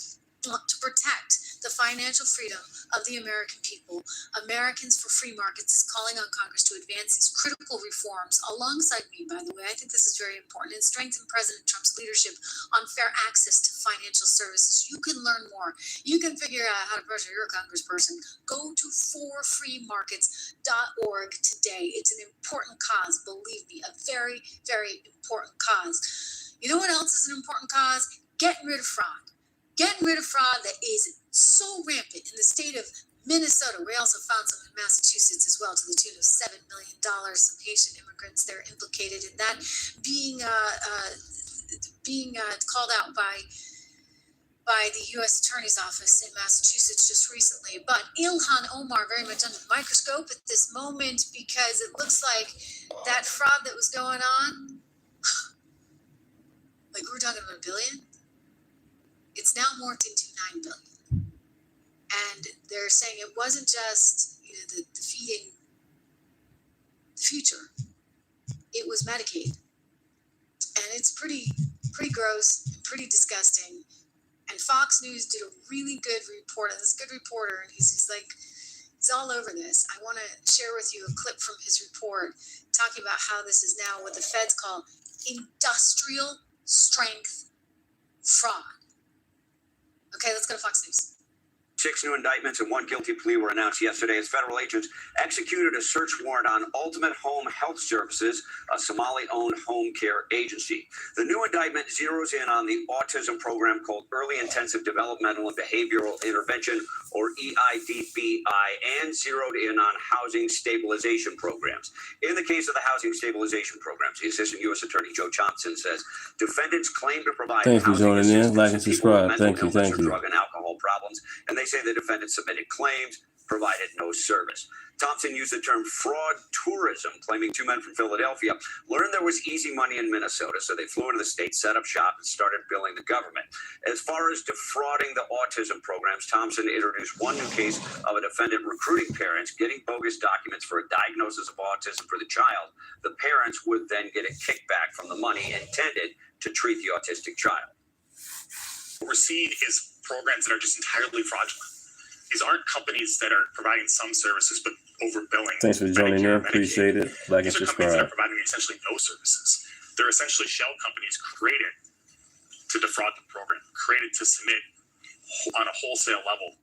To protect the financial freedom of the American people, Americans for Free Markets is calling on Congress to advance these critical reforms alongside me, by the way. I think this is very important, and strengthen President Trump's leadership on fair access to financial services. You can learn more. You can figure out how to pressure your congressperson. Go to forfreemarkets.org today. It's an important cause, believe me, a very, very important cause. You know what else is an important cause? Getting rid of fraud. Getting rid of fraud that is so rampant in the state of Minnesota. We also found some in Massachusetts as well, to the tune of $7 million. Some Haitian immigrants there implicated in that being called out by the U.S. Attorney's Office in Massachusetts just recently. But Ilhan Omar very much under the microscope at this moment because it looks like that fraud that was going on, like we're talking about $1 billion. It's now morphed into $9 billion. And they're saying it wasn't just the feeding the future. It was Medicaid. And it's pretty gross and pretty disgusting. And Fox News did a really good report, and this good reporter, and he's all over this. I want to share with you a clip from his report talking about how this is now what the feds call industrial strength fraud. Okay, let's go to Fox News. 6 new indictments and 1 guilty plea were announced yesterday as federal agents executed a search warrant on Ultimate Home Health Services, a Somali-owned home care agency. The new indictment zeroes in on the autism program called Early Intensive Developmental and Behavioral Intervention, or EIDBI, and zeroed in on housing stabilization programs. In the case of the housing stabilization programs, the Assistant U.S. Attorney Joe Johnson says defendants claim to provide Thanks for housing joining in. assistance Like to and people with subscribe. mental Thank you. illness Thank or you. drug and alcohol problems, and they say the defendants submitted claims, provided no service. Thompson used the term fraud tourism, claiming 2 men from Philadelphia learned there was easy money in Minnesota, so they flew into the state, set up shop, and started billing the government. As far as defrauding the autism programs, Thompson introduced one new case of a defendant recruiting parents, getting bogus documents for a diagnosis of autism for the child. The parents would then get a kickback from the money intended to treat the autistic child. What we're seeing is programs that are just entirely fraudulent. These aren't companies that are providing some services but overbilling. Thanks for joining in. Medicare, Appreciate it. Like and These are companies that subscribe. are providing essentially no services. They're essentially shell companies created to defraud the program, created to submit on a wholesale level.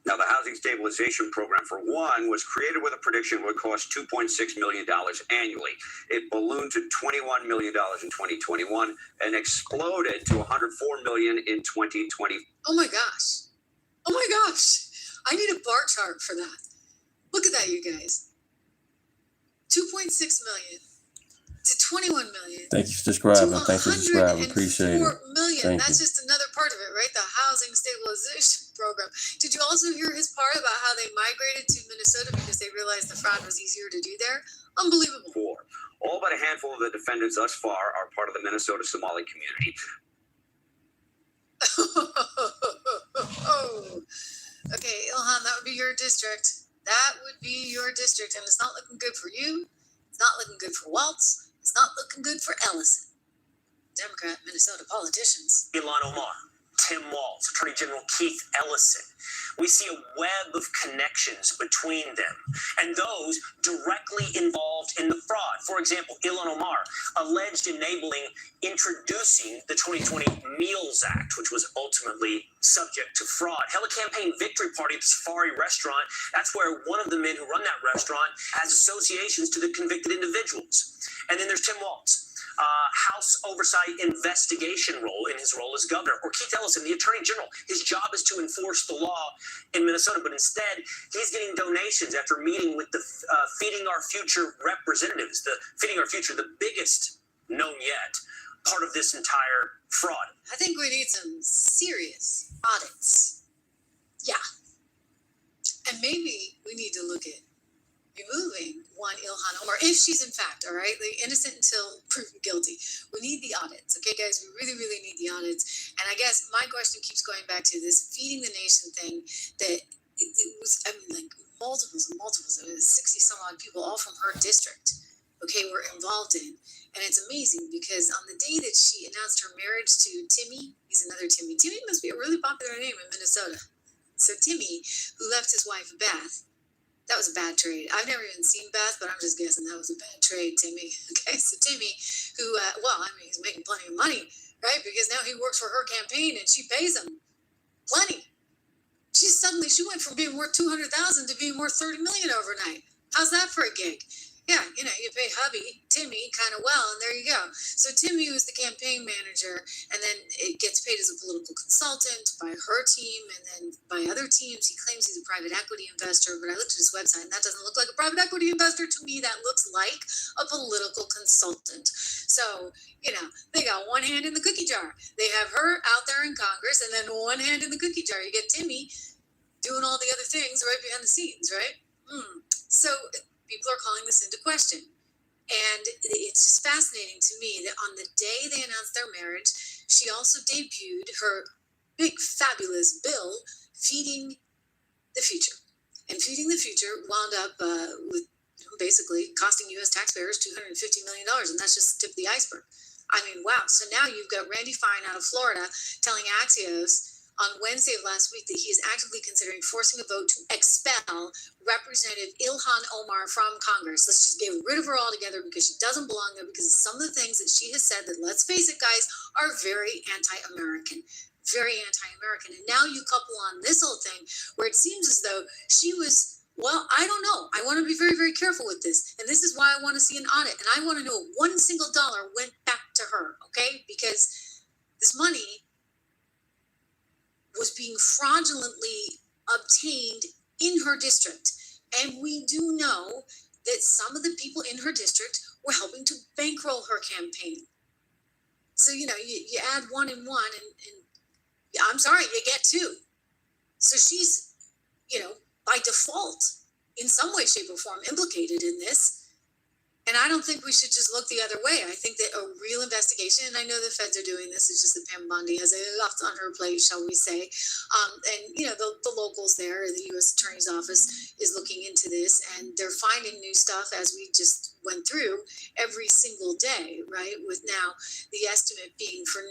Now, the housing stabilization program, for one, was created with a prediction would cost $2.6 million annually. It ballooned to $21 million in 2021 and exploded to $104 million in 2020. Oh my gosh. Oh my gosh. I need a bar chart for that. Look at that, you guys. 2.6 million to 21 million. Thank you for subscribing. Thanks for subscribing. Appreciate it. 4 million. Thank That's you. just another part of it, right? The housing stabilization program. Did you also hear his part about how they migrated to Minnesota because they realized the fraud was easier to do there? Unbelievable. All but a handful of the defendants thus far are part of the Minnesota Somali community. Okay, Ilhan, that would be your district. That would be your district, and it's not looking good for you. It's not looking good for Waltz. It's not looking good for Ellison. Democrat Minnesota politicians. Ilhan Omar, Tim Walz, Attorney General Keith Ellison. We see a web of connections between them and those directly involved in the fraud. For example, Ilhan Omar alleged enabling introducing the 2020 Meals Act, which was ultimately subject to fraud. Held a campaign victory party at the Safari restaurant. That's where one of the men who run that restaurant has associations to the convicted individuals. And then there's Tim Walz. House Oversight Investigation role in his role as governor, or Keith Ellison, the Attorney General. His job is to enforce the law in Minnesota, but instead he's getting donations after meeting with the Feeding Our Future representatives. The Feeding Our Future, the biggest known yet part of this entire fraud. I think we need some serious audits. Yeah. And maybe we need to look at removing one Ilhan Omar, if she's in fact, all right, like innocent until proven guilty. We need the audits, okay, guys? We really, really need the audits. And I guess my question keeps going back to this feeding the nation thing that it was, I mean, like multiples and multiples of it, 60 some odd people, all from her district, okay, were involved in. And it's amazing because on the day that she announced her marriage to Timmy, he's another Timmy. Timmy must be a really popular name in Minnesota. So Timmy, who left his wife Beth, that was a bad trade. I've never even seen Beth, but I'm just guessing that was a bad trade, Timmy. Okay, so Timmy, who, well, I mean, he's making plenty of money, right? Because now he works for her campaign and she pays him plenty. She went from being worth $200,000 to being worth $30 million overnight. How's that for a gig? Yeah, you know, you pay hubby, Timmy, kind of well, and there you go. So Timmy was the campaign manager, and then it gets paid as a political consultant by her team and then by other teams. He claims he's a private equity investor, but I looked at his website, and that doesn't look like a private equity investor to me. That looks like a political consultant. So, you know, they got one hand in the cookie jar. They have her out there in Congress, and then one hand in the cookie jar. You get Timmy doing all the other things right behind the scenes, right? So people are calling this into question. And it's just fascinating to me that on the day they announced their marriage, she also debuted her big, fabulous bill, Feeding the Future. And Feeding the Future wound up with basically costing U.S. taxpayers $250 million. And that's just the tip of the iceberg. I mean, wow. So now you've got Randy Fine out of Florida telling Axios on Wednesday of last week that he is actively considering forcing a vote to expel Representative Ilhan Omar from Congress. Let's just get rid of her altogether because she doesn't belong there because of some of the things that she has said that, let's face it, guys, are very anti-American. very anti-American. And now you couple on this whole thing where it seems as though she was, well, I don't know. I want to be very, very careful with this. And this is why I want to see an audit. And I want to know $1 single went back to her, okay? Because this money was being fraudulently obtained in her district. And we do know that some of the people in her district were helping to bankroll her campaign. So, you add 1 and 1 and I'm sorry, you get 2. So she's, by default, in some way, shape, or form, implicated in this. And I don't think we should just look the other way. I think that a real investigation, and I know the feds are doing this, it's just that Pam Bondi has a lot on her plate, shall we say. And, the locals there, the U.S. Attorney's Office is looking into this, and they're finding new stuff as we just went through every single day, right? With now the estimate being for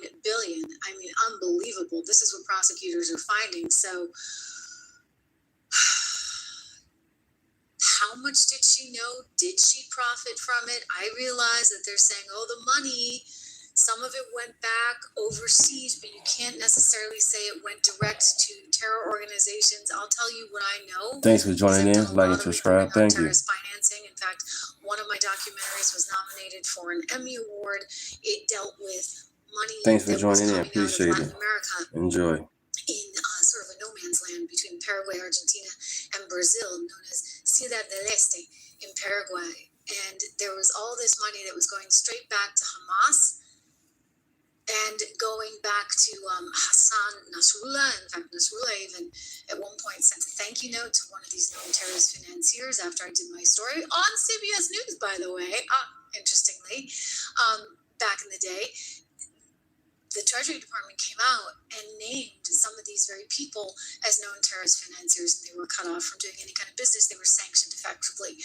$9 billion. I mean, unbelievable. This is what prosecutors are finding. So how much did she know? Did she profit from it? I realize that they're saying, the money, some of it went back overseas, but you can't necessarily say it went direct to terror organizations. I'll tell you what I know. Thanks for joining in. Like and subscribe. Thank you. Financing. In fact, one of my documentaries was nominated for an Emmy Award. It dealt with money. Thanks for joining in. Appreciate it. America. Enjoy. In sort of a no man's land between Paraguay, Argentina, and Brazil, known as Ciudad del Este in Paraguay. And there was all this money that was going straight back to Hamas and going back to Hassan Nasrallah. In fact, Nasrallah even at one point sent a thank you note to one of these known terrorist financiers after I did my story on CBS News, by the way, interestingly, back in the day. The Treasury Department came out and named some of these very people as known terrorist financiers, and they were cut off from doing any kind of business. They were sanctioned effectively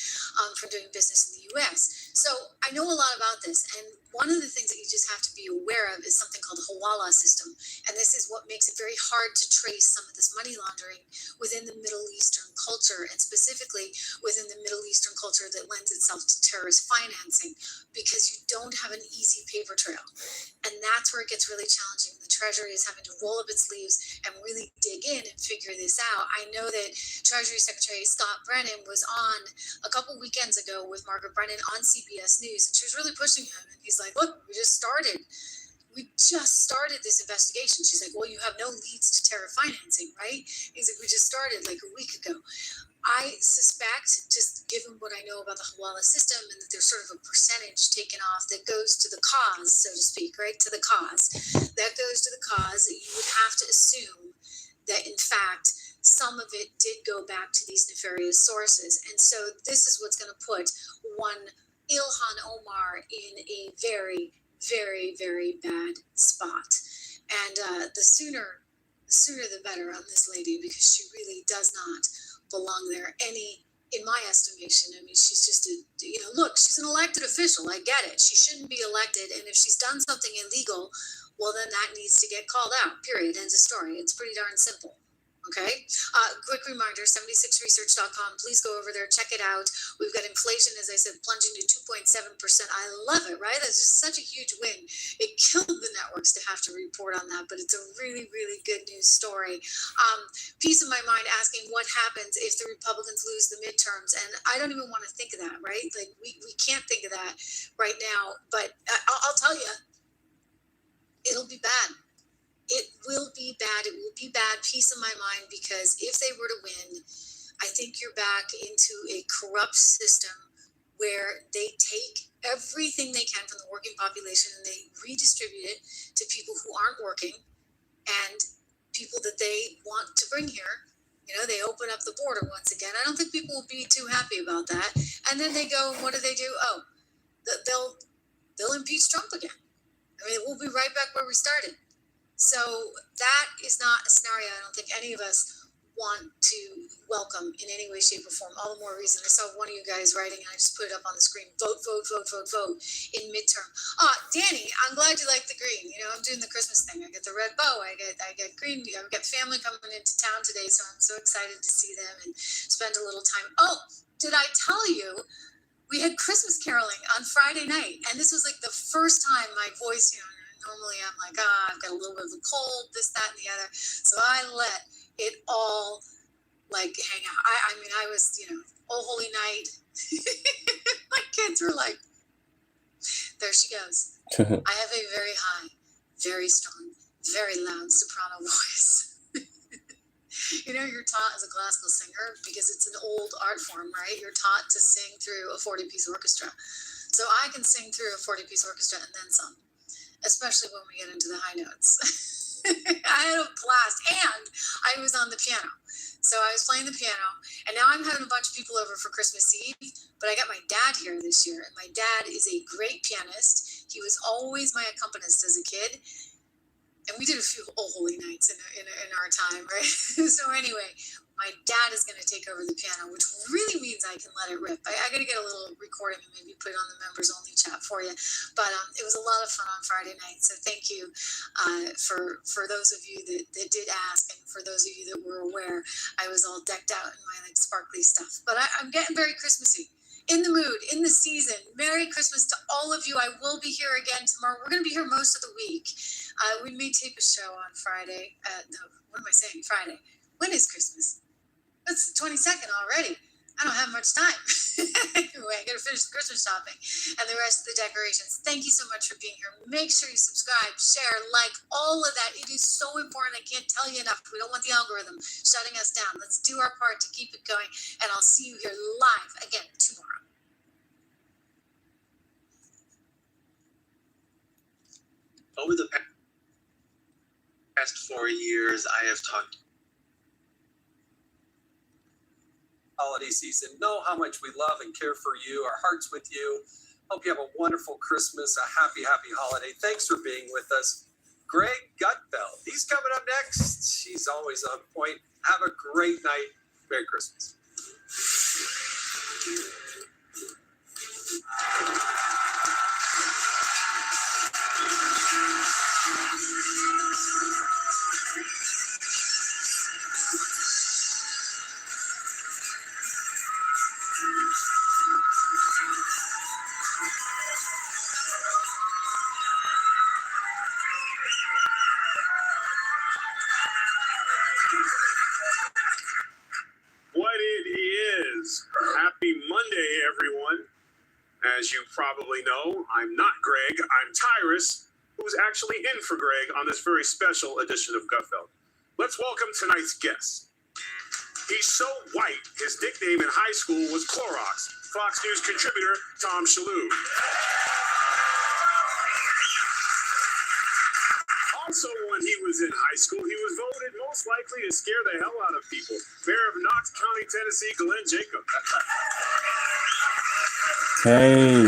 from doing business in the U.S. So I know a lot about this, and one of the things that you just have to be aware of is something called the Hawala system, and this is what makes it very hard to trace some of this money laundering within the Middle Eastern culture, and specifically within the Middle Eastern culture that lends itself to terrorist financing, because you don't have an easy paper trail, and that's where it gets really challenging. The Treasury is having to roll up its sleeves and really dig in and figure this out. I know that Treasury Secretary Scott Brennan was on a couple weekends ago with Margaret Brennan on CBS News, and she was really pushing him. And he's like, look, we just started this investigation. She's like, well, you have no leads to terror financing, right? He's like, we just started like a week ago. I suspect, just given what I know about the Hawala system, and that there's sort of a percentage taken off that goes to the cause, so to speak, right? To the cause. That goes to the cause, that you would have to assume that, in fact, some of it did go back to these nefarious sources. And so this is what's going to put one Ilhan Omar in a very, very, very bad spot. And the sooner the better on this lady, because she really does not belong there in my estimation. I mean, she's just look, she's an elected official. I get it. She shouldn't be elected. And if she's done something illegal, well, then that needs to get called out, period. Ends of story. It's pretty darn simple. Okay. Quick reminder, 76research.com. Please go over there. Check it out. We've got inflation, as I said, plunging to 2.7%. I love it, right? That's just such a huge win. It killed the networks to have to report on that, but it's a really, really good news story. Peace of my mind asking what happens if the Republicans lose the midterms. And I don't even want to think of that, right? Like we can't think of that right now, but I'll tell you, it'll be bad. It will be bad. It will be bad. Peace of my mind, because if they were to win, I think you're back into a corrupt system where they take everything they can from the working population and they redistribute it to people who aren't working and people that they want to bring here. They open up the border once again. I don't think people will be too happy about that. And then they go, and what do? Oh, they'll impeach Trump again. I mean, we'll be right back where we started. So that is not a scenario I don't think any of us want to welcome in any way, shape, or form. All the more reason. I saw one of you guys writing, and I just put it up on the screen. Vote, vote, vote, vote, vote in midterm. Danny, I'm glad you like the green. I'm doing the Christmas thing. I get the red bow. I get green. I've got family coming into town today, so I'm so excited to see them and spend a little time. Oh, did I tell you? We had Christmas caroling on Friday night, and this was like the first time my voice, Normally I'm like, I've got a little bit of a cold, this, that, and the other. So I let it all like hang out. I mean, I was, oh, holy night. My kids were like, there she goes. I have a very high, very strong, very loud soprano voice. You're taught as a classical singer, because it's an old art form, right? You're taught to sing through a 40-piece orchestra. So I can sing through a 40-piece orchestra and then some, especially when we get into the high notes. I had a blast, and I was on the piano. So I was playing the piano, and now I'm having a bunch of people over for Christmas Eve, but I got my dad here this year, and my dad is a great pianist. He was always my accompanist as a kid. And we did a few old holy nights in our time, right? So anyway, my dad is going to take over the piano, which really means I can let it rip. I got to get a little recording and maybe put it on the members only chat for you. But it was a lot of fun on Friday night. So thank you for those of you that did ask, and for those of you that were aware. I was all decked out in my sparkly stuff. But I'm getting very Christmassy. In the mood, in the season. Merry Christmas to all of you. I will be here again tomorrow. We're going to be here most of the week. We may tape a show on Friday. No, what am I saying? Friday. When is Christmas? It's the 22nd already. I don't have much time. Anyway, I got to finish the Christmas shopping and the rest of the decorations. Thank you so much for being here. Make sure you subscribe, share, like, all of that. It is so important. I can't tell you enough. We don't want the algorithm shutting us down. Let's do our part to keep it going. And I'll see you here live again tomorrow. Over the past 4 years, I have talked holiday season. Know how much we love and care for you. Our hearts with you. Hope you have a wonderful Christmas, a happy holiday. Thanks for being with us. Greg Gutfeld, he's coming up next. He's always on point. Have a great night. Merry Christmas. What it is. Happy Monday, everyone. As you probably know, I'm not Greg, I'm Tyrus, who's actually in for Greg on this very special edition of Gutfeld. Let's welcome tonight's guest. He's so white, his nickname in high school was Clorox. Fox News contributor Tom Shalhoub. Also, when he was in high school, he was voted most likely to scare the hell out of people. Mayor of Knox County, Tennessee, Glenn Jacob. Hey.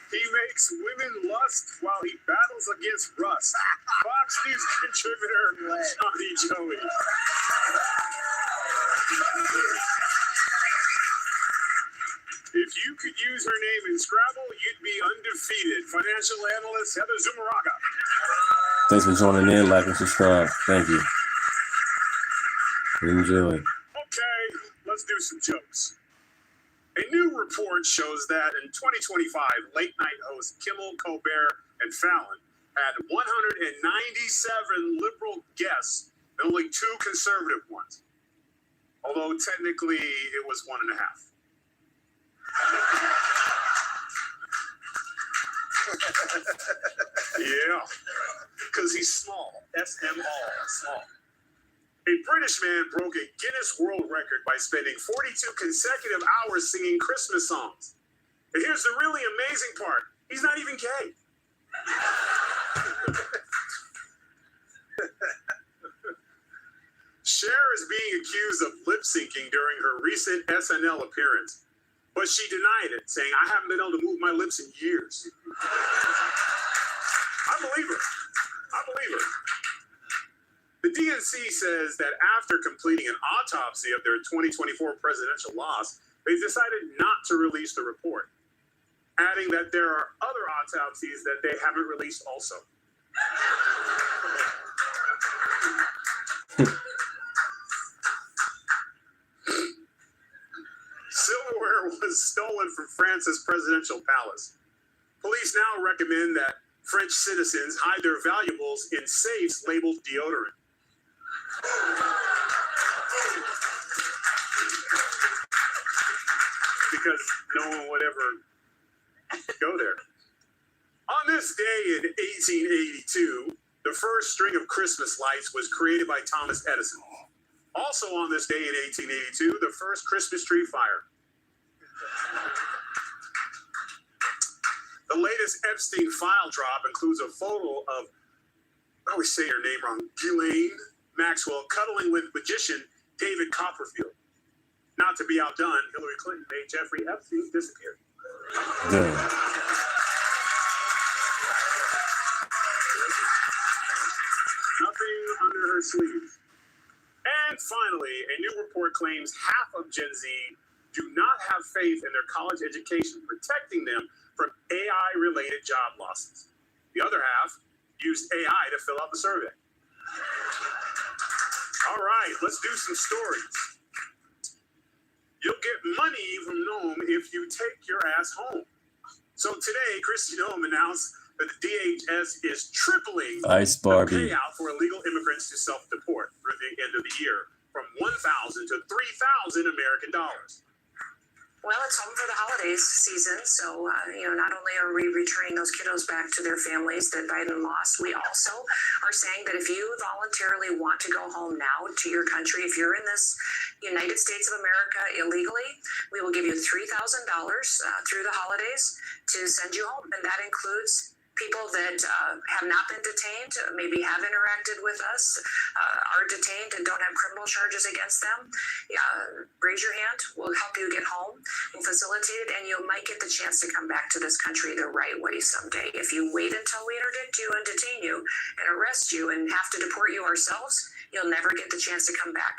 He makes women lust while he battles against rust. Fox News contributor Johnny Joey. If you could use her name in Scrabble, you'd be undefeated. Financial analyst Heather Zumaraga. Thanks for joining in. Like and subscribe. Thank you. Enjoy. Okay, let's do some jokes. A new report shows that in 2025, late night hosts Kimmel, Colbert, and Fallon had 197 liberal guests and only 2 conservative ones. Although technically it was 1.5. Yeah, because he's small. S-M-all, small. A British man broke a Guinness World Record by spending 42 consecutive hours singing Christmas songs. And here's the really amazing part. He's not even gay. Cher is being accused of lip syncing during her recent SNL appearance. But she denied it, saying, I haven't been able to move my lips in years. I believe her. The DNC says that after completing an autopsy of their 2024 presidential loss, they decided not to release the report, adding that there are other autopsies that they haven't released also. Silverware was stolen from France's presidential palace. Police now recommend that French citizens hide their valuables in safes labeled deodorant. Because no one would ever go there. On this day in 1882, the first string of Christmas lights was created by Thomas Edison. Also on this day in 1882, the first Christmas tree fire. The latest Epstein file drop includes a photo of, I always say her name wrong, Ghislaine Maxwell cuddling with magician David Copperfield. Not to be outdone, Hillary Clinton made Jeffrey Epstein disappear. Damn. Nothing under her sleeve. And finally, a new report claims half of Gen Z do not have faith in their college education protecting them from AI-related job losses. The other half used AI to fill out the survey. All right, let's do some stories. You'll get money from Nome if you take your ass home. So today, Kristi Noem announced that the DHS is tripling Ice Barbie. the payout for illegal immigrants to self-deport through the end of the year, from $1,000 to $3,000 American dollars. Well, it's home for the holidays season, so not only are we returning those kiddos back to their families that Biden lost, we also are saying that if you voluntarily want to go home now to your country, if you're in this United States of America illegally, we will give you $3,000 through the holidays to send you home, and that includes people that have not been detained, maybe have interacted with us, are detained and don't have criminal charges against them. Raise your hand. We'll help you get home. We'll facilitate it, and you might get the chance to come back to this country the right way someday. If you wait until we interdict you and detain you and arrest you and have to deport you ourselves, you'll never get the chance to come back.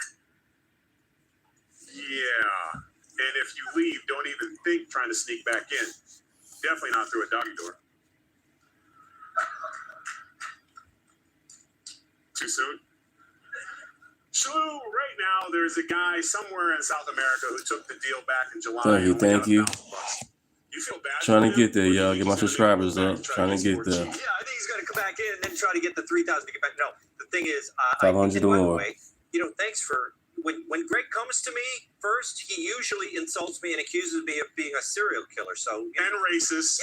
Yeah, and if you leave, don't even think trying to sneak back in. Definitely not through a doggy door. Too soon? Shlu, right now there's a guy somewhere in South America who took the deal back in July. Thank you. You feel bad? Trying to get there, y'all. Get my subscribers up. Trying to get there. Yeah, I think he's going to come back in and then try to get the 3,000 to get back. No, the thing is, 500 or more. Thanks for when Greg comes to me first, he usually insults me and accuses me of being a serial killer. So and racist.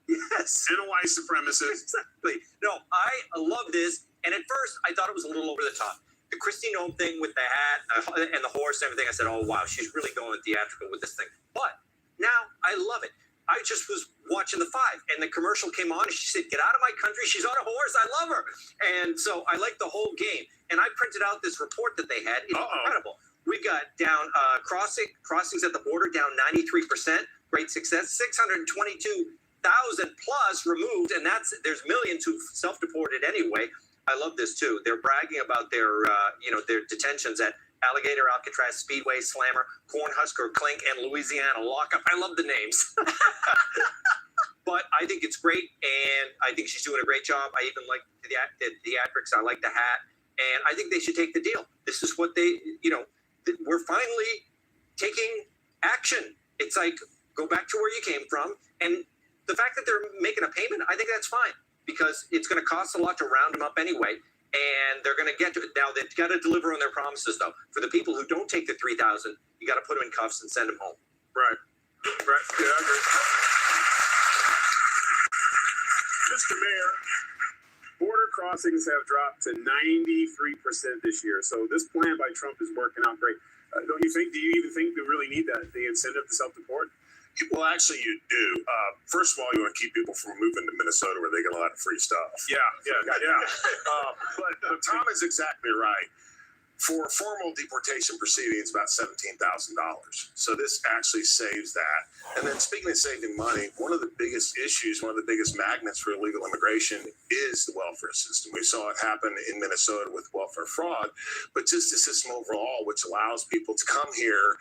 Yes. And a white supremacist. Exactly. No, I love this. And at first, I thought it was a little over the top. The Kristi Noem thing with the hat and the horse and everything, I said, oh, wow, she's really going theatrical with this thing. But now I love it. I just was watching the 5, and the commercial came on, and she said, get out of my country. She's on a horse. I love her. And so I like the whole game. And I printed out this report that they had. It's incredible. We got down crossings at the border down 93%. Great success. 622,000 plus removed, and there's millions who self-deported anyway. I love this too. They're bragging about their detentions at Alligator, Alcatraz, Speedway, Slammer, Cornhusker, Clink, and Louisiana lockup. I love the names. But I think it's great, and I think she's doing a great job. I even like the theatrics. I like the hat, and I think they should take the deal. This is what we're finally taking action. It's like, go back to where you came from, and the fact that they're making a payment, I think that's fine. Because it's going to cost a lot to round them up anyway, and they're going to get to it. Now, they've got to deliver on their promises, though. For the people who don't take the 3,000, you got to put them in cuffs and send them home. Right. Yeah, I agree. Mr. Mayor, border crossings have dropped to 93% this year. So this plan by Trump is working out great. Do you even think we really need that, the incentive to self-deport? Well, actually, you do. First of all, you want to keep people from moving to Minnesota where they get a lot of free stuff. Yeah. But Tom is exactly right. For formal deportation proceedings, about $17,000. So this actually saves that. And then speaking of saving money, one of the biggest issues, one of the biggest magnets for illegal immigration is the welfare system. We saw it happen in Minnesota with welfare fraud, but just the system overall, which allows people to come here,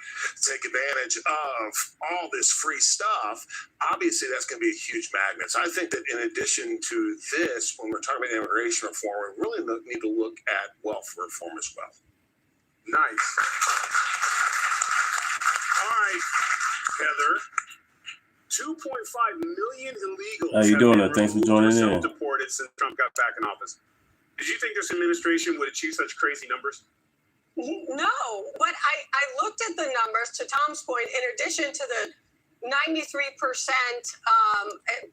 take advantage of all this free stuff. Obviously, that's going to be a huge magnet. So I think that in addition to this, when we're talking about immigration reform, we really need to look at welfare reform as well. Nice. All right, Heather. 2.5 million illegals How you have doing been there? Thanks for removed or joining in. self-deported since Trump got back in office. Did you think this administration would achieve such crazy numbers? No, but I looked at the numbers, to Tom's point, in addition to the 93%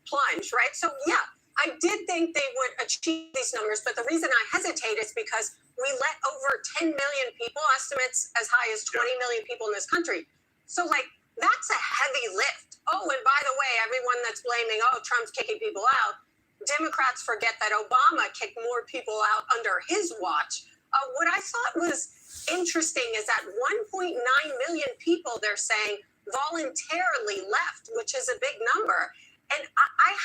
plunge, right? So, yeah, I did think they would achieve these numbers, but the reason I hesitate is because we let over 10 million people, estimates as high as 20 million people in this country. So, like, that's a heavy lift. Oh, and by the way, everyone that's blaming, oh, Trump's kicking people out, Democrats forget that Obama kicked more people out under his watch. What I thought was interesting is that 1.9 million people, they're saying, voluntarily left, which is a big number. And I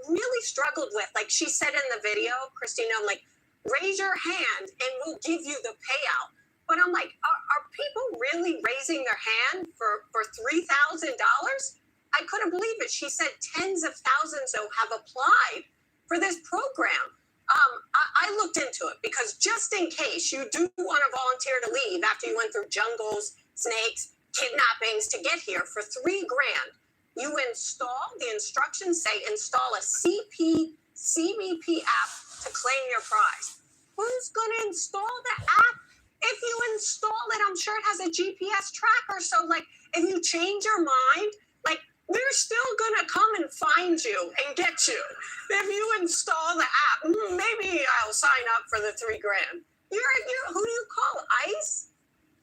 really struggled with, like she said in the video, Christina, I'm like, raise your hand and we'll give you the payout. But I'm like, are people really raising their hand for $3,000? I couldn't believe it. She said tens of thousands have applied for this program. I looked into it because just in case you do want to volunteer to leave after you went through jungles, snakes, kidnappings to get here for $3,000, you install, the instructions say install a CBP app to claim your prize. Who's going to install the app? If you install it, I'm sure it has a GPS tracker. So, like, if you change your mind, like, they're still going to come and find you and get you. If you install the app, maybe I'll sign up for the $3,000. You're who do you call? ICE?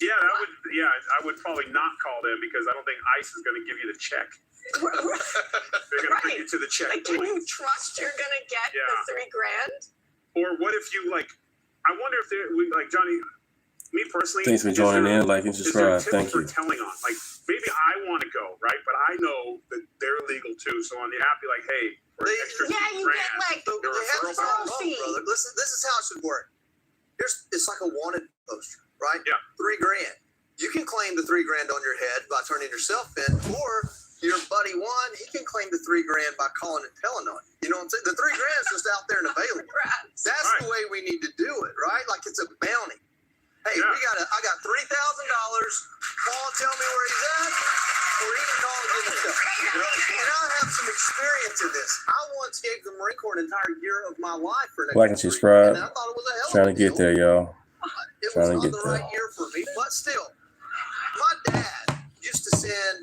Yeah, I would probably not call them because I don't think ICE is going to give you the check. They're going to bring you to the check. Like, can you trust you're going to get the $3,000? Or what if you, like, I wonder if they're, like, Johnny, me personally. Thanks for joining in. Like and subscribe. Thank you. Telling on, like, maybe I want to go, right? But I know that they're illegal too. So on the app, you're like, hey, for an extra you get like they have referral fee. brother. Listen, this is how it should work. It's like a wanted poster, right? Yeah. $3,000. You can claim the $3,000 on your head by turning yourself in, or your buddy Juan, he can claim the $3,000 by calling and telling on you. You know what I'm saying? The $3,000 is just out there and available. That's the way we need to do it, right? Like it's a bounty. Hey, I got $3,000. Paul, tell me where he's at, or he can call and get himself. And I have some experience in this. I once gave the Marine Corps an entire year of my life for an Like and subscribe. and I thought it was a hell of Trying a to get deal. there, y'all. It Trying was to on get the right there. year for me, but still, my dad used to send.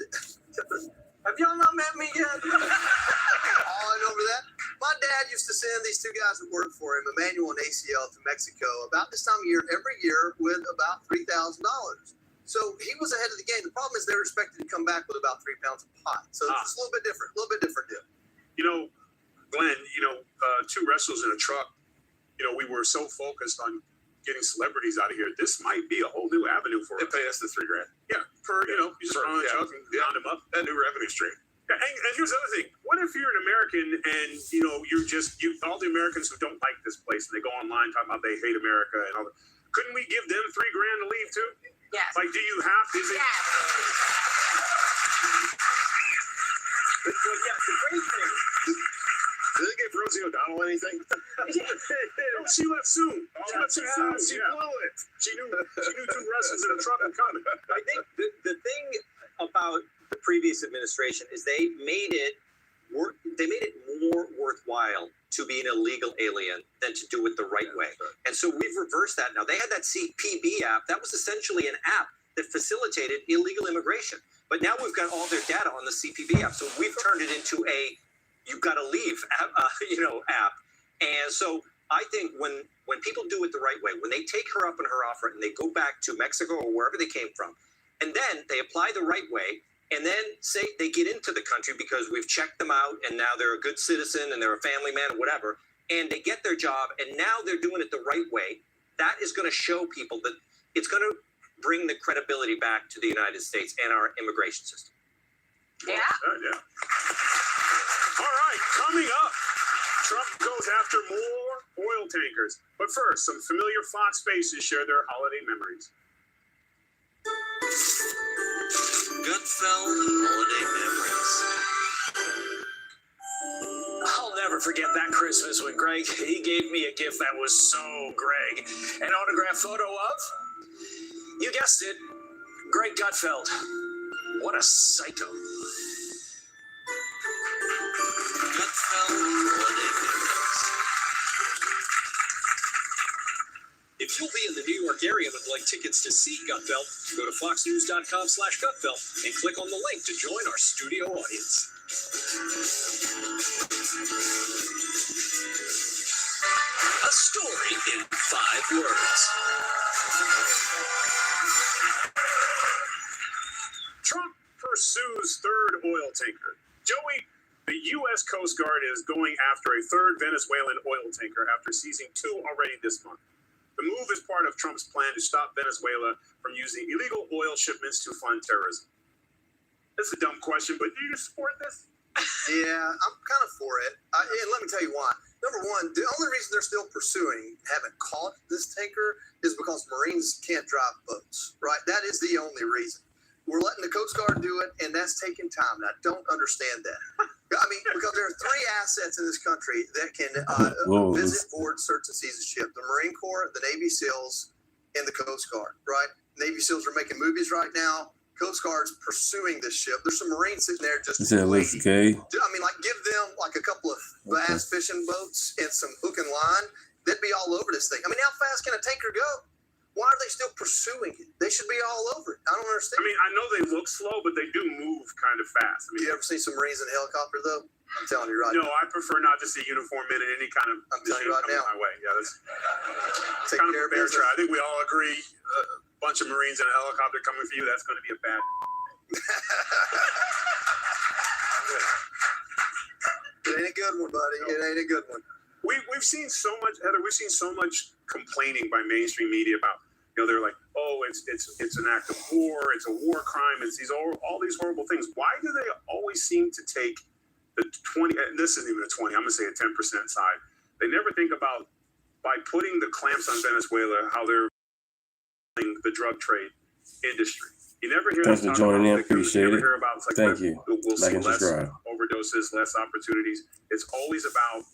Have y'all not met me yet? All over that. My dad used to send these two guys that worked for him, Emmanuel and ACL, to Mexico about this time of year every year with about $3,000. So he was ahead of the game. The problem is they're expected to come back with about 3 pounds of pot. So it's a little bit different deal. You know, Glenn, two wrestlers in a truck, we were so focused on getting celebrities out of here. This might be a whole new avenue for us. They pay us the $3,000. Yeah, you just run on a truck and round them up. That new revenue stream. Yeah, and here's the other thing. What if you're an American and, all the Americans who don't like this place and they go online talking about they hate America and all that. Couldn't we give them $3,000 to leave too? Yes. Like, do you have to? But yeah, the great thing. Did they give Rosie O'Donnell anything? No, she left soon. She blew it. She knew two wrestlers in a truck and coming. I think the thing about the previous administration is they made it more worthwhile to be an illegal alien than to do it the right way. And so we've reversed that now. They had that CPB app. That was essentially an app that facilitated illegal immigration. But now we've got all their data on the CPB app. So we've turned it into a you've got to leave app. And so I think when people do it the right way, when they take her up on her offer and they go back to Mexico or wherever they came from, and then they apply the right way, and then say they get into the country because we've checked them out and now they're a good citizen and they're a family man or whatever, and they get their job and now they're doing it the right way, that is going to show people that it's going to bring the credibility back to the United States and our immigration system. Yeah. All right, coming up, Trump goes after more oil tankers. But first, some familiar Fox faces share their holiday memories. Gutfeld holiday memories. I'll never forget that Christmas when Greg, he gave me a gift that was so Greg. An autographed photo of, you guessed it, Greg Gutfeld. What a psycho. Gutfeld holiday favorites. If you'll be in the New York area and would like tickets to see Gutfeld, go to foxnews.com/Gutfeld and click on the link to join our studio audience. A story in 5 words. Trump pursues third oil tanker. Joey, the U.S. Coast Guard is going after a third Venezuelan oil tanker after seizing 2 already this month. The move is part of Trump's plan to stop Venezuela from using illegal oil shipments to fund terrorism. That's a dumb question, but do you support this? Yeah, I'm kind of for it. And let me tell you why. Number one, the only reason they're still pursuing, haven't caught this tanker, is because Marines can't drive boats, right? That is the only reason. We're letting the Coast Guard do it, and that's taking time. And I don't understand that. I mean, because there are 3 assets in this country that can visit, board, search, and seize a ship: the Marine Corps, the Navy SEALs, and the Coast Guard, right? Navy SEALs are making movies right now. Coast Guard's pursuing this ship. There's some Marines sitting there just looks gay. I mean, like, give them like a couple of bass fishing boats and some hook and line. They'd be all over this thing. I mean, how fast can a tanker go? Why are they still pursuing it? They should be all over it. I don't understand. I mean, I know they look slow, but they do move kind of fast. I mean, you ever seen some Marines in a helicopter, though? I'm telling you right now. now. No, I prefer not to see uniform men in any kind of. I'm telling you right now. My way. Yeah, that's kind of a fair try. I think we all agree. Bunch of Marines in a helicopter coming for you, that's going to be a bad. It ain't a good one, buddy. It ain't a good one. We've seen so much, Heather. We've seen so much complaining by mainstream media about, they're like, oh, it's an act of war, it's a war crime, it's all these horrible things. Why do they always seem to take the 20? And this isn't even a 20. I'm gonna say a 10% side. They never think about, by putting the clamps on Venezuela, how they're the drug trade industry. You never hear Thanks for joining in. Appreciate it. Like, thank you. We'll see less subscribe. Overdoses, less opportunities. It's always about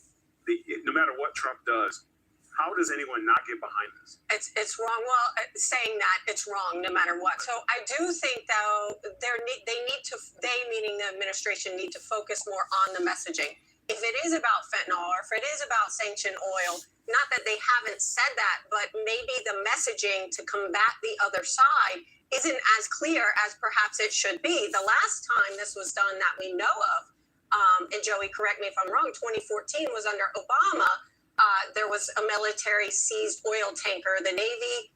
no matter what Trump does. How does anyone not get behind this? It's wrong. Well, saying that it's wrong no matter what. So I do think though they meaning the administration need to focus more on the messaging. If it is about fentanyl or if it is about sanctioned oil, not that they haven't said that, but maybe the messaging to combat the other side isn't as clear as perhaps it should be. The last time this was done that we know of, and Joey, correct me if I'm wrong, 2014 was under Obama. There was a military seized oil tanker. The Navy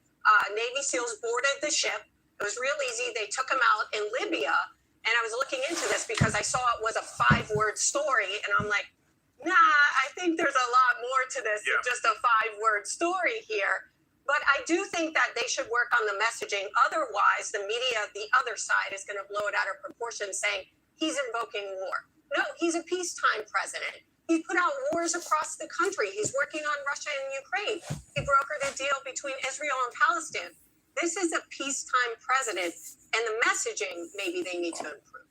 SEALs boarded the ship. It was real easy. They took him out in Libya. And I was looking into this because I saw it was a 5-word story. And I'm like, nah, I think there's a lot more to this than just a 5-word story here. But I do think that they should work on the messaging. Otherwise, the media, the other side, is going to blow it out of proportion saying he's invoking war. No, he's a peacetime president. He put out wars across the country. He's working on Russia and Ukraine. He brokered a deal between Israel and Palestine. This is a peacetime president, and the messaging, maybe they need to improve.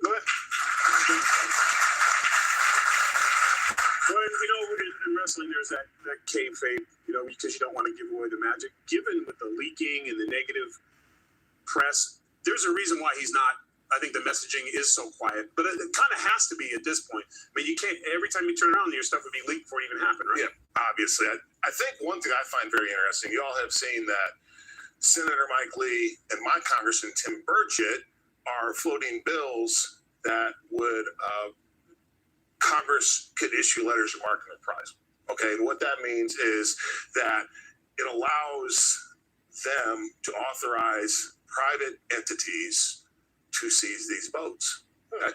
Go ahead. Well, in wrestling, there's that kayfabe, because you don't want to give away the magic. Given with the leaking and the negative press, there's a reason why he's not. I think the messaging is so quiet, but it kind of has to be at this point. I mean, you can't, every time you turn around, your stuff would be leaked before it even happened, right? Yeah, obviously. I think one thing I find very interesting, you all have seen that Senator Mike Lee and my Congressman Tim Burchett are floating bills that would Congress could issue letters of marque and reprisal. Okay, and what that means is that it allows them to authorize private entities to seize these boats. Okay?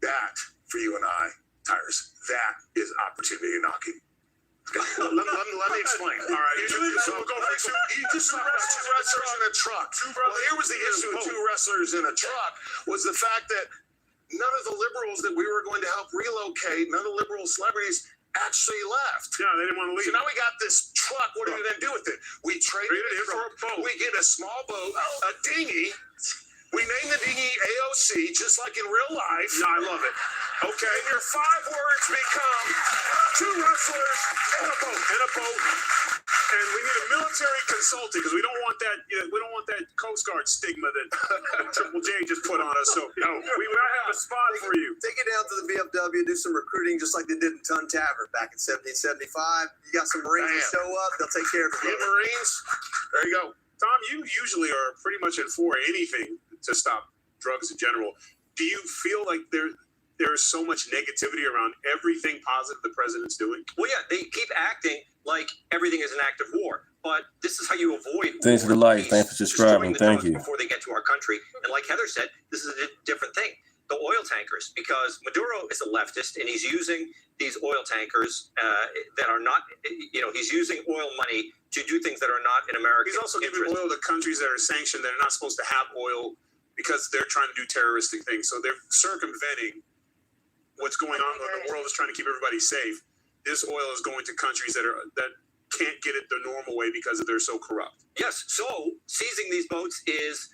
That, for you and I, Tyrus, that is opportunity knocking. let me explain. All right, you just saw two wrestlers in a truck. Well, here was the issue with 2 wrestlers in a truck was the fact that none of the liberals that we were going to help relocate, none of the liberal celebrities actually left. Yeah, they didn't want to leave. So now we got this truck. What are we going to do with it? We traded it for a boat. We get a small boat, a dinghy. We name the dinghy AOC, just like in real life. No, I love it. Okay, and your 5 words become 2 wrestlers and a boat. And we need a military consultant because we don't want that. We don't want that Coast Guard stigma that Triple J just put on us. So no, we might have a spot for you. Take it down to the VFW, do some recruiting just like they did in Tun Tavern back in 1775. You got some Marines that show up, they'll take care of you. Hey, Marines, there you go. Tom, you usually are pretty much in for anything to stop drugs in general. Do you feel like there's so much negativity around everything positive the president's doing? Well, yeah, they keep acting like everything is an act of war, but this is how you avoid. Thanks for the like. Thanks for subscribing. Thank you. Before they get to our country, and like Heather said, this is a different thing. The oil tankers, because Maduro is a leftist, and he's using these oil tankers that are not, he's using oil money to do things that are not in American. He's also giving oil to countries that are sanctioned that are not supposed to have oil because they're trying to do terroristic things. So they're circumventing what's going on when the world is trying to keep everybody safe. This oil is going to countries that can't get it the normal way because they're so corrupt. Yes. So seizing these boats is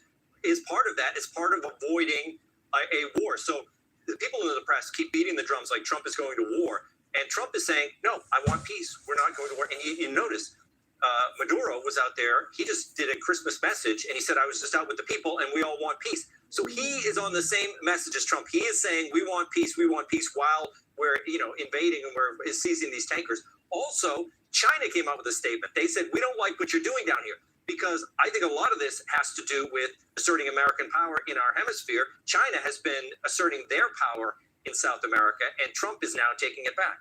part of that. It's part of avoiding a war. So the people in the press keep beating the drums like Trump is going to war. And Trump is saying, no, I want peace. We're not going to war. And you notice Maduro was out there. He just did a Christmas message, and he said, I was just out with the people, and we all want peace. So he is on the same message as Trump. He is saying, we want peace, while we're invading and we're seizing these tankers. Also, China came out with a statement. They said, we don't like what you're doing down here, because I think a lot of this has to do with asserting American power in our hemisphere. China has been asserting their power in South America, and Trump is now taking it back.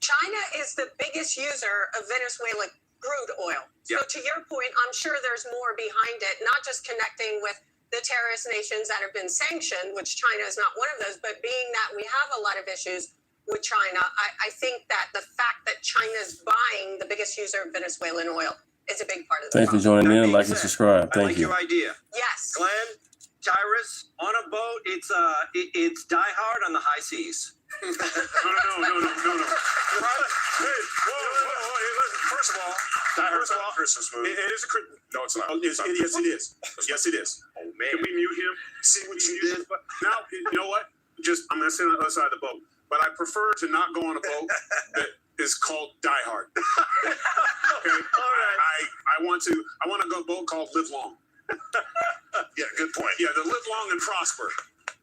China is the biggest user of Venezuelan crude oil. So to your point, I'm sure there's more behind it, not just connecting with the terrorist nations that have been sanctioned, which China is not one of those, but being that we have a lot of issues with China, I think that the fact that China's buying the biggest user of Venezuelan oil is a big part of the Thanks for joining in. Like and subscribe. Thank you. Your idea. Yes. Glenn, Tyrus, on a boat, it's Die Hard on the high seas. No. Hey, whoa. Hey, listen, first of all, Christmas movie. It is a Christmas. No, it's not. Yes, it is. Yes, it is. Oh man, can we mute him? See what you did. But now, you know what? I'm gonna sit on the other side of the boat. But I prefer to not go on a boat that is called Die Hard. Okay. All right. I want to go on a boat called Live Long. Yeah, good point. Yeah, the Live Long and Prosper.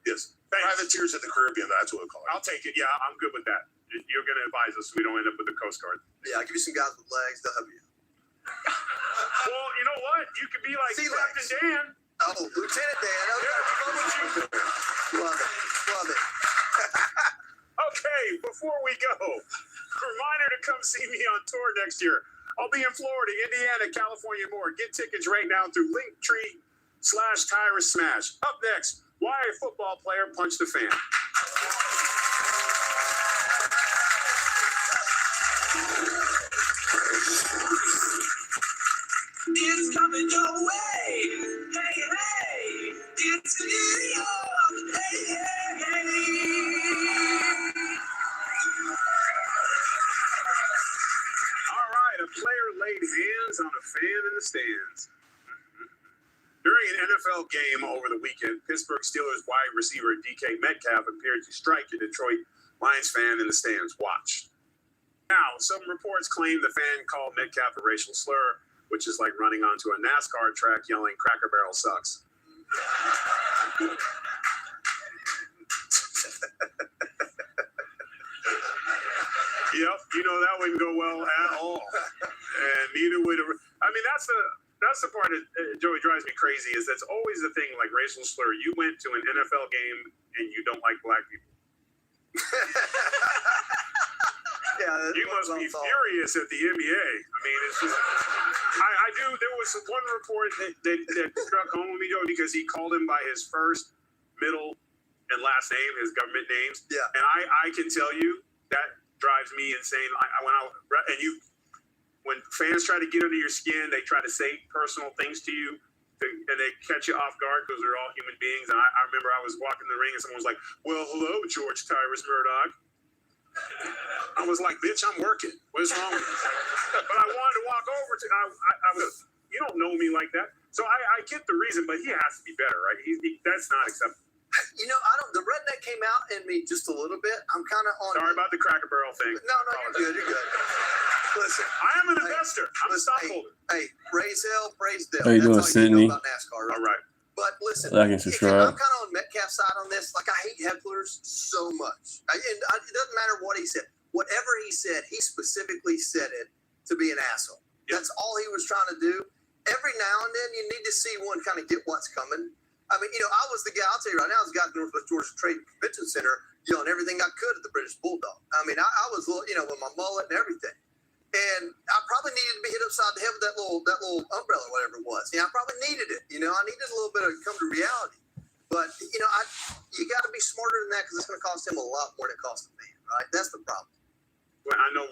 Yes. Privateers of the Caribbean, that's what we call it. I'll take it. Yeah, I'm good with that. You're going to advise us so we don't end up with the Coast Guard. Yeah, I'll give you some guys with legs. They'll help you. Well, you know what? You could be like Captain Dan. Oh, Lieutenant Dan. Okay. Love it. Okay, before we go, reminder to come see me on tour next year. I'll be in Florida, Indiana, California, more. Get tickets right now through Linktree/Tyrus Smash. Up next, why a football player punched a fan. It's coming your way. Hey, it's video. Hey. All right, a player laid hands on a fan in the stands. During an NFL game over the weekend, Pittsburgh Steelers wide receiver DK Metcalf appeared to strike a Detroit Lions fan in the stands. Watch. Now, some reports claim the fan called Metcalf a racial slur, which is like running onto a NASCAR track yelling, "Cracker Barrel sucks." Yep, that wouldn't go well at all. And neither would that's the part that Joey drives me crazy, is that's always the thing, like racial slur. You went to an NFL game and you don't like black people. Yeah, you must be furious at the NBA. I mean, it's just, I do. There was one report that struck home with me, Joey, because he called him by his first, middle, and last name, his government names. Yeah. And I can tell you that drives me insane. When fans try to get under your skin, they try to say personal things to you, and they catch you off guard because they're all human beings. And I remember I was walking the ring and someone was like, "Well, hello, George Tyrus Murdoch." I was like, "Bitch, I'm working. What's wrong with you?" But I wanted to walk over to. I was, you don't know me like that. So I get the reason, but he has to be better, right? That's not acceptable. The redneck came out in me just a little bit. I'm kind of on. Sorry about the Cracker Barrel thing. No, you're good. Listen, listen. I am an investor. I'm a stockholder. Hey, raise hell, praise devil. How you doing, That's all you Sydney? know about NASCAR, right? All right. But listen, Like and I'm subscribe. kind of on Metcalf's side on this. Like, I hate hecklers so much. It doesn't matter what he said. Whatever he said, he specifically said it to be an asshole. That's all he was trying to do. Every now and then, you need to see one kind of get what's coming. I mean, I was the guy, I'll tell you right now, I was the guy at the Northwest Georgia Trade Convention Center yelling everything I could at the British Bulldog. I mean, I was, with my mullet and everything. And I probably needed to be hit upside the head with that little umbrella, whatever it was. I probably needed it. I needed a little bit of come to reality. But, you got to be smarter than that, because it's going to cost him a lot more than it cost me, right? That's the problem. Well, I know,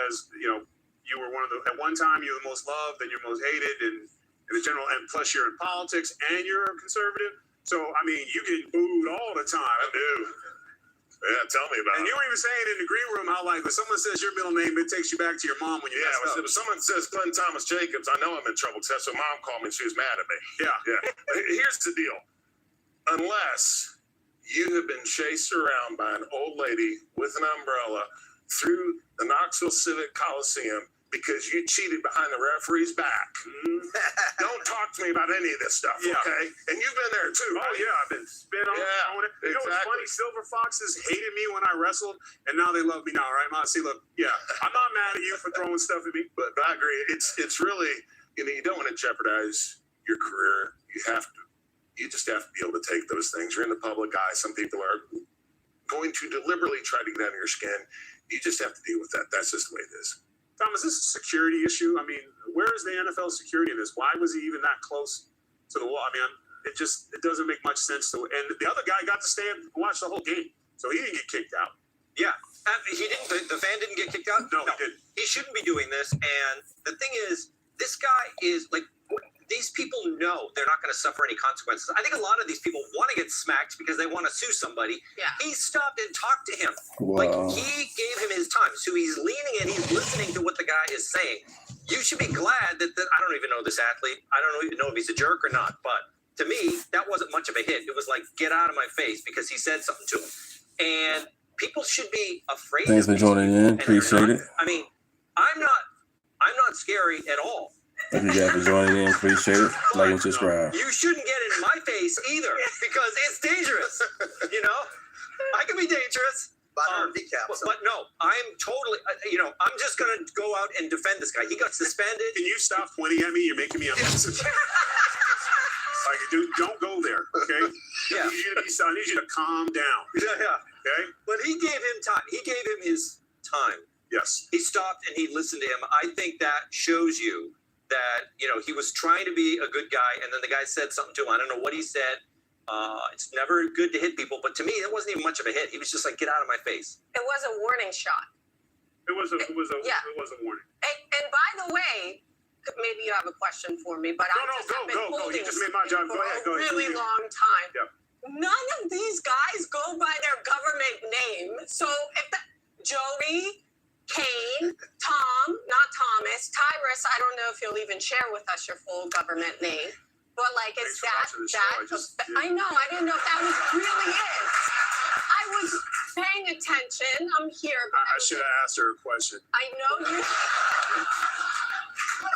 as you know, you were at one time you were the most loved, then you're most hated, and in the general, and plus you're in politics and you're a conservative. So, I mean, you get booed all the time. I do. Yeah, tell me about And it. you were even saying in the green room how, like, when someone says your middle name, it takes you back to your mom when you messed up. If someone says Glenn Thomas Jacobs, I know I'm in trouble, because that's what mom called me and she was mad at me. Yeah. Here's the deal. Unless you have been chased around by an old lady with an umbrella through the Knoxville Civic Coliseum because you cheated behind the referee's back, don't talk to me about any of this stuff, okay? And you've been there too, right? Oh, yeah, I've been spit on. Yeah, You know what's funny? Silver Foxes hated me when I wrestled, and now they love me now, right, Mom? See, look, I'm not mad at you for throwing stuff at me. But I agree. It's really, you don't want to jeopardize your career. You just have to be able to take those things. You're in the public eye. Some people are going to deliberately try to get under your skin. You just have to deal with that. That's just the way it is. Tom, is this a security issue? I mean, where is the NFL security in this? Why was he even that close to the wall? I mean, it doesn't make much sense. And the other guy got to stay and watch the whole game, so he didn't get kicked out. Yeah, he didn't. The fan didn't get kicked out. No, he didn't. He shouldn't be doing this. And the thing is, this guy is like. These people know they're not going to suffer any consequences. I think a lot of these people want to get smacked because they want to sue somebody. Yeah. He stopped and talked to him. Wow. Like, he gave him his time. So he's leaning in, he's listening to what the guy is saying. You should be glad that I don't even know this athlete. I don't even know if he's a jerk or not. But to me, that wasn't much of a hit. It was like, get out of my face, because he said something to him. And people should be afraid Thanks of for joining in. Appreciate it. I mean, I'm not scary at all. Thank you guys for joining in. Appreciate it. Like and subscribe. You shouldn't get in my face either, because it's dangerous. I can be dangerous. But no, I'm totally. I'm just gonna go out and defend this guy. He got suspended. Can you stop pointing at me? You're making me unnecessary. Like, dude, don't go there. Okay. Yeah. I need you to calm down. Yeah. Okay. But he gave him time. He gave him his time. Yes. He stopped and he listened to him. I think that shows you that, he was trying to be a good guy, and then the guy said something to him. I don't know what he said. It's never good to hit people, but to me, it wasn't even much of a hit. He was just like, get out of my face. It was a warning shot. It was a warning. And by the way, maybe you have a question for me, but I've been holding You just made my job. for Go ahead. a really long time. Yeah. None of these guys go by their government name. So if Joey, Kane, Tom, not Thomas, Tyrus, I don't know if you'll even share with us your full government name, but like it's I know, I didn't know if that was really it. I was paying attention. I'm here. I should have asked her a question. I know you.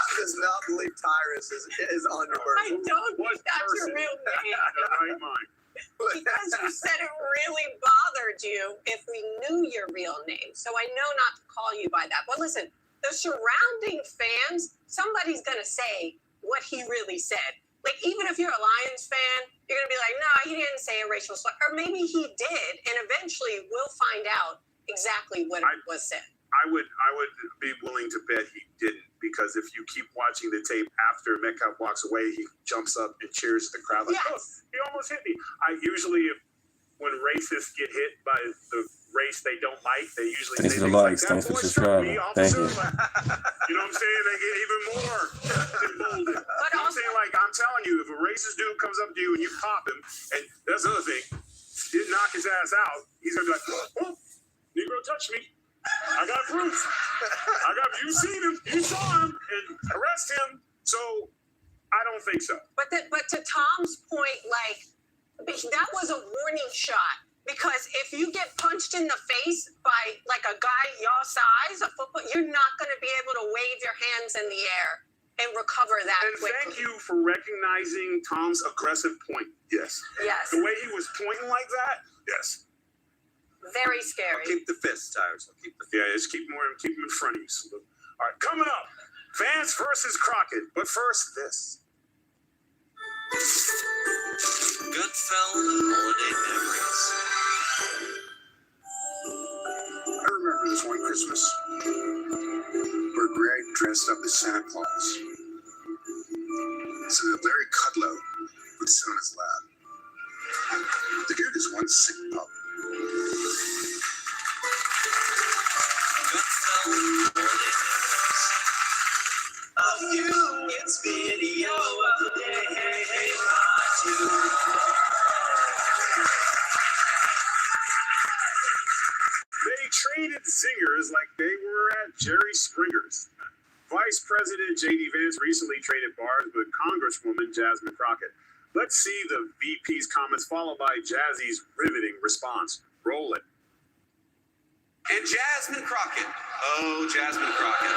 She does not believe Tyrus is on your birth. I don't think that's your real name. Right mind. Because you said it really bothered you if we knew your real name. So I know not to call you by that. But listen, the surrounding fans, somebody's going to say what he really said. Like, even if you're a Lions fan, you're going to be like, no, he didn't say a racial slur. Or maybe he did. And eventually we'll find out exactly what was said. I would be willing to bet he didn't, because if you keep watching the tape after Metcalf walks away, he jumps up and cheers at the crowd like, "Oh, he almost hit me." When racists get hit by the race they don't like, they usually Thanks for the likes. Thanks for subscribing. Thank you. You know what I'm saying? They get even more emboldened. I'm saying, like, I'm telling you, if a racist dude comes up to you and you pop him, and that's another thing, didn't knock his ass out, he's gonna be like, "Oh, Negro touched me. I got proof. You seen him, you saw him, and arrest him." So I don't think so. But to Tom's point, like, that was a warning shot. Because if you get punched in the face by like a guy your size, a football, you're not going to be able to wave your hands in the air and recover that And quickly. thank you for recognizing Tom's aggressive point. Yes. Yes. The way he was pointing like that. Yes. Very scary. Keep the fists, Tyrus. Keep the Yeah, just keep them in front of you. So, all right, coming up, Vance versus Crockett. But first, this. Goodfellas holiday memories. I remember this one Christmas where Greg dressed up as Santa Claus. So that Larry Kudlow would sit on his lap. The dude is one sick pup. Goodfellas holiday memories. Of you, it's video of the day. They traded singers like they were at Jerry Springer's. Vice President J.D. Vance recently traded bars with Congresswoman Jasmine Crockett. Let's see the VP's comments followed by Jazzy's riveting response. Roll it. And Jasmine Crockett. Oh, Jasmine Crockett.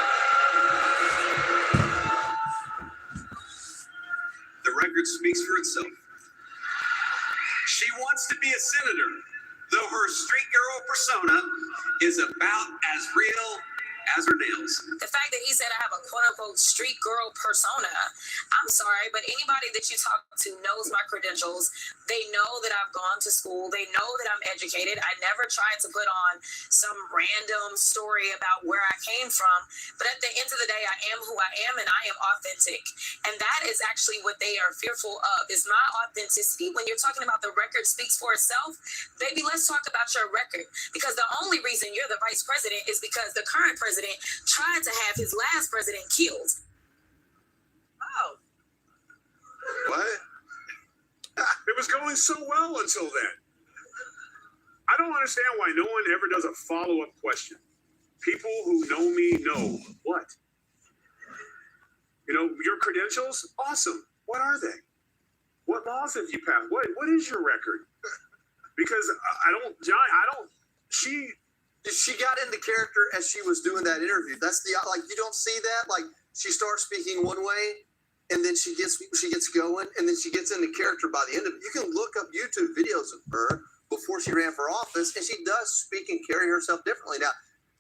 The record speaks for itself. She wants to be a senator, though her street girl persona is about as real as her nails. The fact that he said I have a quote unquote street girl persona, I'm sorry, but anybody that you talk to knows my credentials. They know that I've gone to school. They know that I'm educated. I never tried to put on some random story about where I came from. But at the end of the day, I am who I am and I am authentic. And that is actually what they are fearful of, is my authenticity. When you're talking about the record speaks for itself, baby, let's talk about your record. Because the only reason you're the vice president is because the current president tried to have his last president killed. Oh. What? It was going so well until then. I don't understand why no one ever does a follow-up question. People who know me know what? You know, your credentials? Awesome. What are they? What laws have you passed? What is your record? Because she got into character as she was doing that interview. That's the, like, you don't see that. Like, she starts speaking one way, and then she gets going, and then she gets into character by the end of it. You can look up YouTube videos of her before she ran for office, and she does speak and carry herself differently. Now,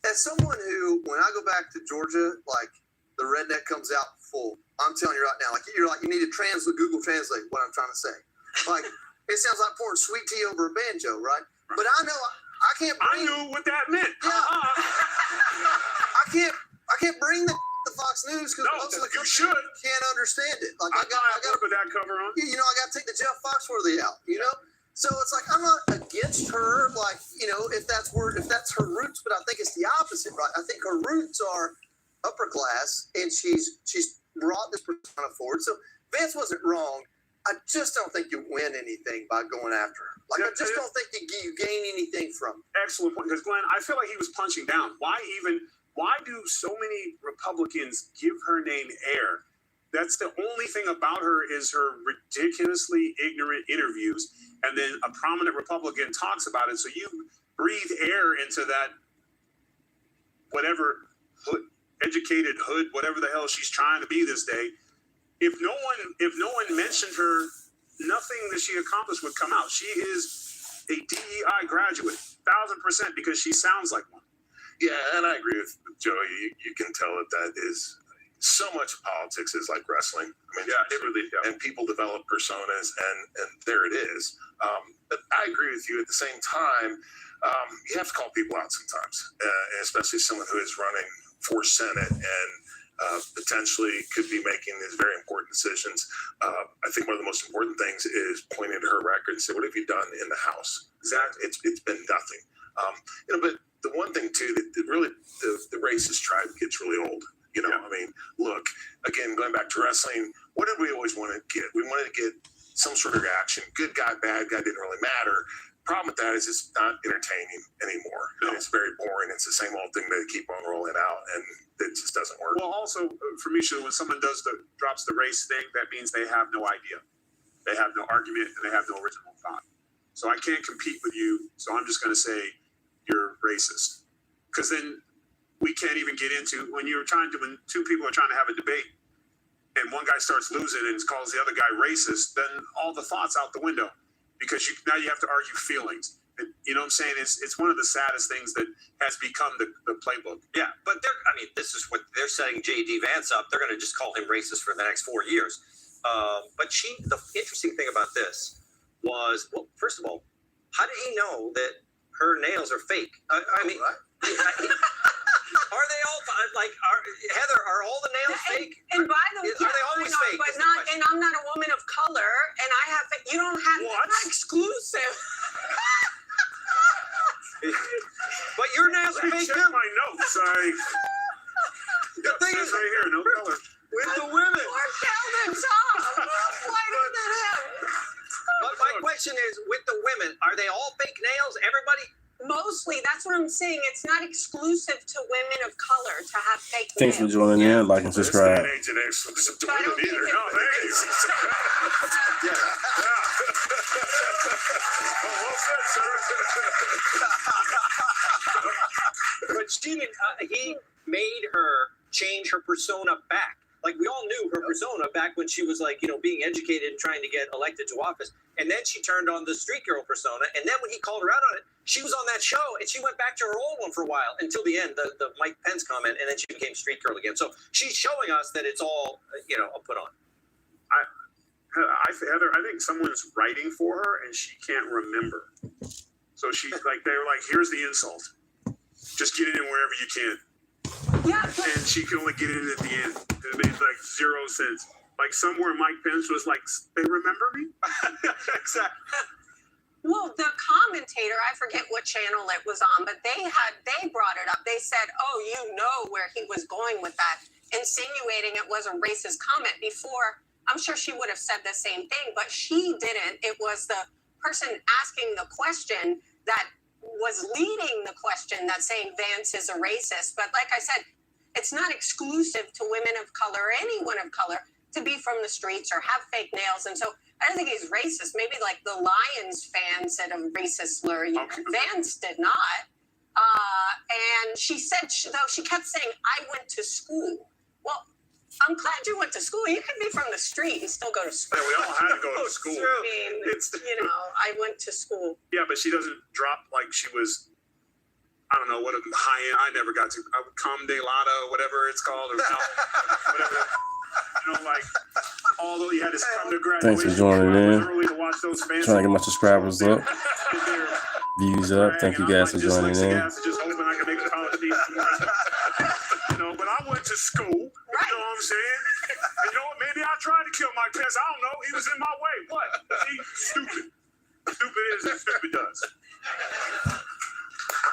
as someone who, when I go back to Georgia, like, the redneck comes out full. I'm telling you right now, you need to Google Translate what I'm trying to say. Like, it sounds like pouring sweet tea over a banjo, right? But I know I can't. I knew what that meant. Yeah. I can't bring the Fox News because most of the country can't understand it. Like I got to put that cover on. You know, I got to take the Jeff Foxworthy out. You know, so it's like I'm not against her. Like, you know, if that's her roots, but I think it's the opposite, right? I think her roots are upper class, and she's brought this persona forward. So Vance wasn't wrong. I just don't think you win anything by going after her. Like, I just don't think you gain anything from it. Excellent point. Because, Glenn, I feel like he was punching down. Why do so many Republicans give her name air? That's the only thing about her is her ridiculously ignorant interviews. And then a prominent Republican talks about it. So you breathe air into that, whatever educated hood, whatever the hell she's trying to be this day. If no one mentioned her, nothing that she accomplished would come out. She is a DEI graduate, 1,000%, because she sounds like one. Yeah, and I agree with Joey. You can tell that is so much of politics is like wrestling. I mean, it really, and people develop personas, and there it is. But I agree with you. At the same time, you have to call people out sometimes, especially someone who is running for Senate and potentially could be making these very important decisions. I think one of the most important things is pointing to her record and say, what have you done in the House? Exactly. It's been nothing. But the one thing too, that really the racist tribe gets really old. I mean, look, again, going back to wrestling, what did we always want to get? We wanted to get some sort of reaction. Good guy, bad guy, didn't really matter. Problem with that is it's not entertaining anymore. No. It's very boring. It's the same old thing they keep on rolling out, and it just doesn't work. Well, also for me, when someone drops the race thing, that means they have no idea, they have no argument, and they have no original thought. So I can't compete with you. So I'm just going to say you're racist. Because then we can't even get into when two people are trying to have a debate and one guy starts losing and calls the other guy racist, then all the thoughts out the window because now you have to argue feelings. And, you know what I'm saying? It's one of the saddest things that has become the playbook. Yeah, but this is what they're setting J.D. Vance up. They're going to just call him racist for the next 4 years. But the interesting thing about this was, well, first of all, how did he know that her nails are fake? I mean, are they all Heather? Are all the nails fake? And by the way, are they always fake? But not. And I'm not a woman of color, and I have. You don't have. What? Not exclusive. But your nails are fake Check too. my notes. The thing is is, right here, no color. With the women. Or Calvin Tom. Whiter than him. But my question is, with the women, are they all fake nails? Everybody? Mostly, that's what I'm saying. It's not exclusive to women of color to have fake Thanks for nails. joining in. Like and subscribe. This day and age, it ain't exclusive to But I women don't either. think No, thanks. Yeah. Well said, sir. But he made her change her persona back. Like, we all knew her persona back when she was being educated and trying to get elected to office. And then she turned on the street girl persona. And then when he called her out on it, she was on that show and she went back to her old one for a while until the end, the Mike Pence comment, and then she became street girl again. So she's showing us that it's all, a put on. Heather, I think someone's writing for her and she can't remember. So they were like, here's the insult. Just get it in wherever you can. Yeah, and she can only get it in at the end. It made 0 sense. Like somewhere Mike Pence was like, they remember me? Exactly. Well, the commentator, I forget what channel it was on, but they brought it up. They said, "Oh, you know where he was going with that," insinuating it was a racist comment. Before, I'm sure she would have said the same thing, but she didn't. It was the person asking the question that was leading the question that's saying Vance is a racist. But like I said, it's not exclusive to women of color or anyone of color to be from the streets or have fake nails. And so I don't think he's racist. Maybe like the Lions fans said a racist slur. Vance did not. And she said, though, she kept saying, I went to school. Well, I'm glad you went to school. You could be from the street and still go to school. Yeah, we all had to go to school. I mean, I went to school. Yeah, but she doesn't drop like she was, I don't know, what a high end. I never got to Cum de Lotto, whatever it's called, or whatever. Although you had to come to graduation. Thanks for joining in. Early to watch those fans. Trying to get my subscribers up. Views up. Thank you guys for joining in. Just hoping I can make the college team. But I went to school. You know what I'm saying? And maybe I tried to kill Mike Pence. I don't know. He was in my way. What? See? Stupid. Stupid is and stupid does.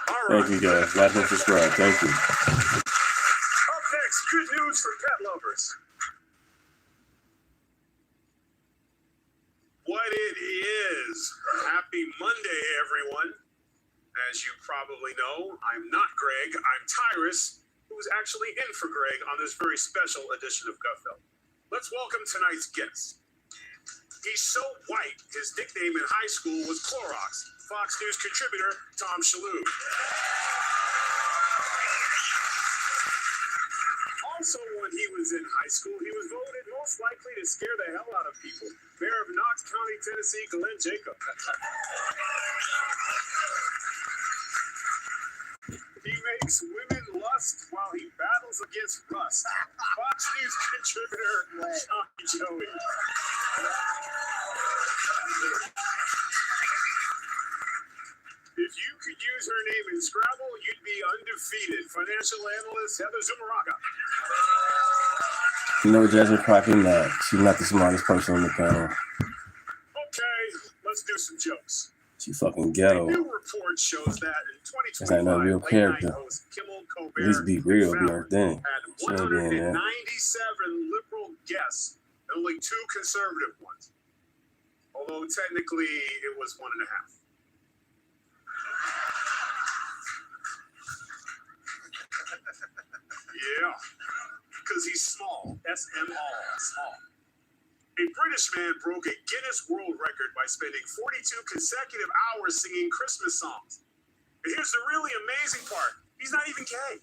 All right. Thank you guys. Like and subscribe. Thank you. Up next, good news for pet lovers. What it is. Happy Monday, everyone. As you probably know, I'm not Greg. I'm Tyrus, who's actually in for Greg on this very special edition of Gutfeld. Let's welcome tonight's guest. He's so white, his nickname in high school was Clorox. Fox News contributor Tom Shalhoub. Also, when he was in high school, he was voted most likely to scare the hell out of people. Mayor of Knox County, Tennessee, Glenn Jacob. He makes women lust while he battles against rust. Fox News contributor Johnny Joey. If you could use her name in Scrabble, you'd be undefeated. Financial analyst Heather Zumaraga. Jasmine Crockett, not. She's not the smartest person on the panel. Okay, let's do some jokes. She fucking ghetto. A new report shows that in 2025, That's not no real character. host Kimmel At least be real, be her thing. had She ain't being there. 197 liberal guests and only 2 conservative ones. Although technically it was 1.5. Yeah, because he's small. S-M-all, small. A A British man broke a Guinness World Record by spending 42 consecutive hours singing Christmas songs. And here's the really amazing part. He's not even gay.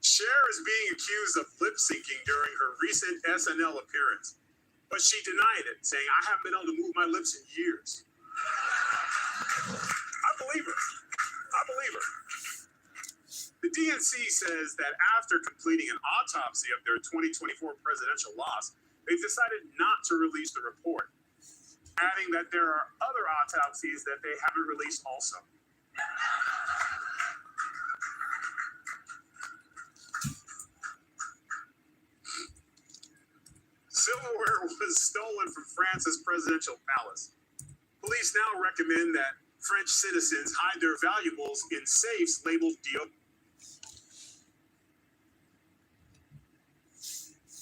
Cher is being accused of lip syncing during her recent SNL appearance, but she denied it, saying, "I haven't been able to move my lips in years." I believe her. I believe her. The DNC says that after completing an autopsy of their 2024 presidential loss, they've decided not to release the report, adding that there are other autopsies that they haven't released also. Silverware was stolen from France's presidential palace. Police now recommend that French citizens hide their valuables in safes labeled Diop.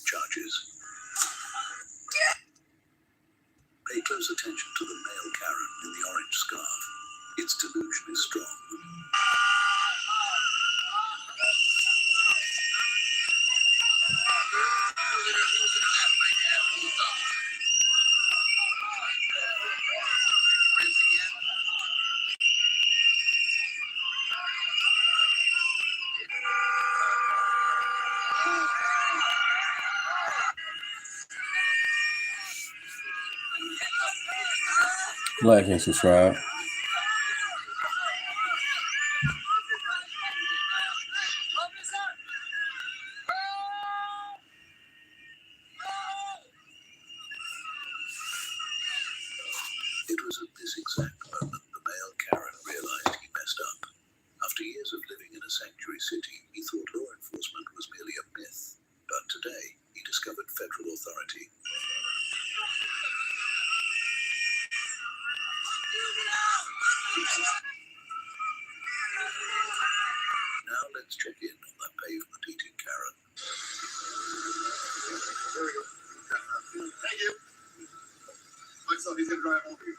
Charges. Pay close attention to the male Karen in the orange scarf. Its delusion is strong. Like and subscribe. It was at this exact moment the male Karen realized he messed up. After years of living in a sanctuary city, he thought law enforcement was merely a myth. But today, he discovered federal authority. Now let's check in on that pavement-eating Karen. There we go. Thank you. Myself, he's gonna drive over here.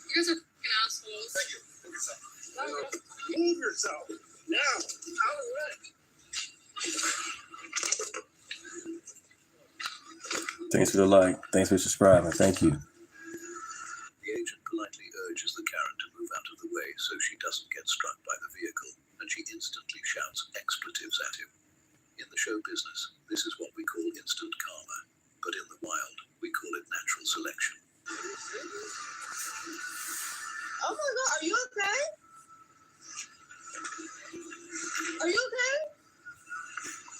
You guys are fucking assholes. Thank you. Move yourself. Move yourself. Now. Out of the way. Thanks for the like. Thanks for subscribing. Thank you. The agent politely urges the Karen to move out of the way so she doesn't get struck by the vehicle, and she instantly shouts expletives at him. In the show business, this is what we call instant karma, but in the wild, we call it natural selection. Oh my God, are you okay? Are you okay?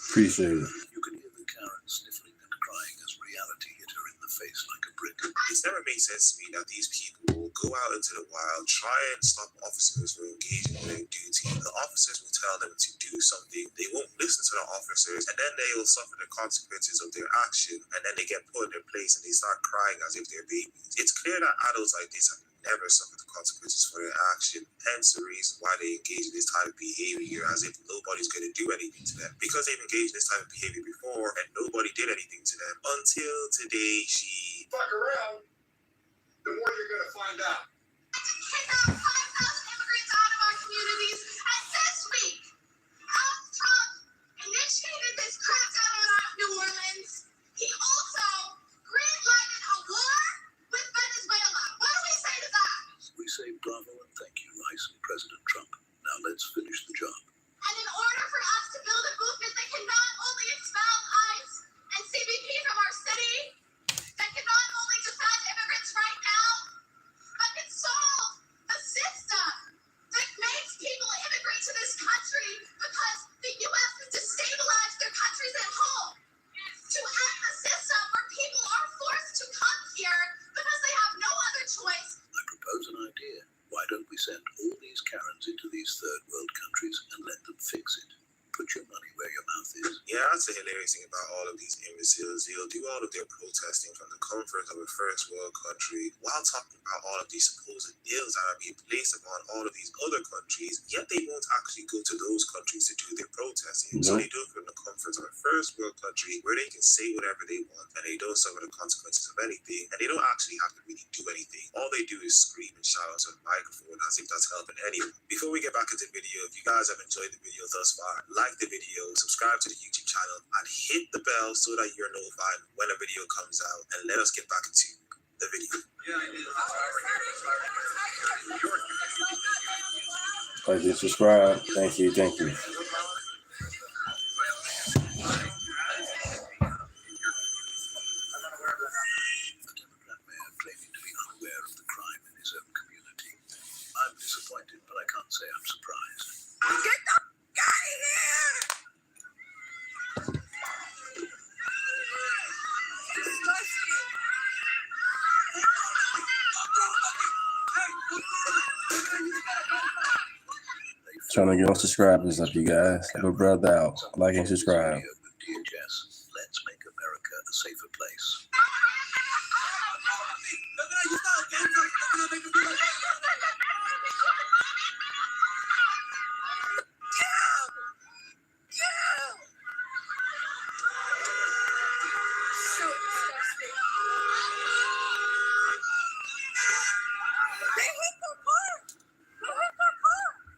Appreciate it. You can hear the Karen sniffling and crying as reality hit her in the face like a brick. It's never made sense to me that these people will go out into the wild, try and stop officers from engaging in their duty. The officers will tell them to do something. They won't listen to the officers, and then they will suffer the consequences of their action, and then they get put in their place and they start crying as if they're babies. It's clear that adults like this have never suffered the consequences for their action, hence the reason why they engage in this type of behavior as if nobody's going to do anything to them. Because they've engaged in this type of behavior before and nobody did anything to them until today she... Fuck around, the more you're gonna find out. Kidnap 5,000 immigrants out of our communities, and this week, Alex Trump initiated this crackdown on New Orleans. He also green-lighted a war with Venezuela. What do we say to that? We say bravo and thank you, Rice and President Trump. Now let's finish the job. And in order for us to build a movement that can not only expel ICE and CBP from our city, that can not only defend immigrants right now, but can solve the system that makes people immigrate to this country because the U.S. has destabilized their countries at home. To end the system where people are forced to come here because they have no other choice. I propose an idea. Why don't we send all these Karens into these third world countries and let them fix it? Put your money where your mouth is. Yeah, that's the hilarious thing about all of these imbeciles. They'll do all of their protesting from the comfort of a first world country while talking about all of these supposed ills that are being placed upon all of these other countries, yet they won't actually go to those countries to do their protesting. So they do it from the comfort of a first world country where they can say whatever they want and they don't suffer the consequences of anything, and they don't actually have to really do anything. All they do is scream and shout into a microphone as if that's helping stopping anyone. Before we get back into the video, if you guys have enjoyed the video thus far, like the video, subscribe to the YouTube channel, and hit the bell so that you're notified when a video comes out. And let us get back into the video. Like and subscribe. Thank you. Thank you. I'm disappointed, but I can't say I'm surprised. Get the f out of here! Disgusting. Trying to get on subscribers up, you guys. Help a brother out. Like and subscribe. DHS, let's make America a safer place.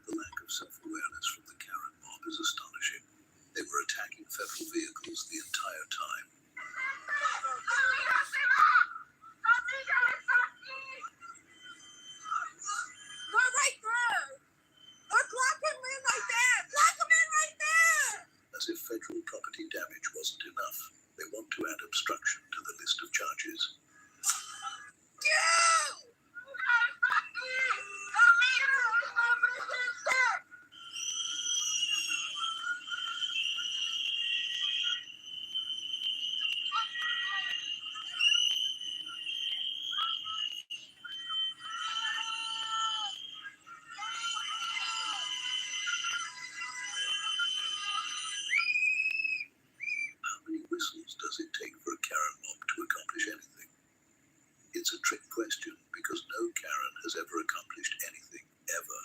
The lack of self-awareness from the Karen mob is astonishing. They were attacking federal vehicles the entire time. As if federal property damage wasn't enough, they want to add obstruction to the list of charges. How many whistles does it take for a Karen mob to accomplish anything? It's a trick question because no Karen has ever accomplished anything, ever.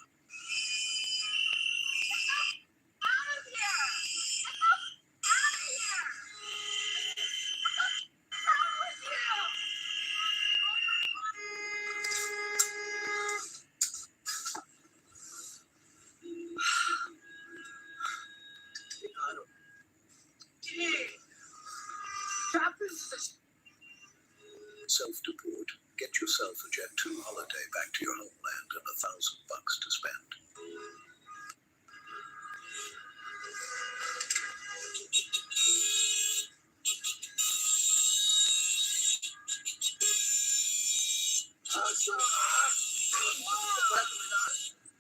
Self-deport, get yourself a Jet2 holiday back to your homeland and $1,000 to spend.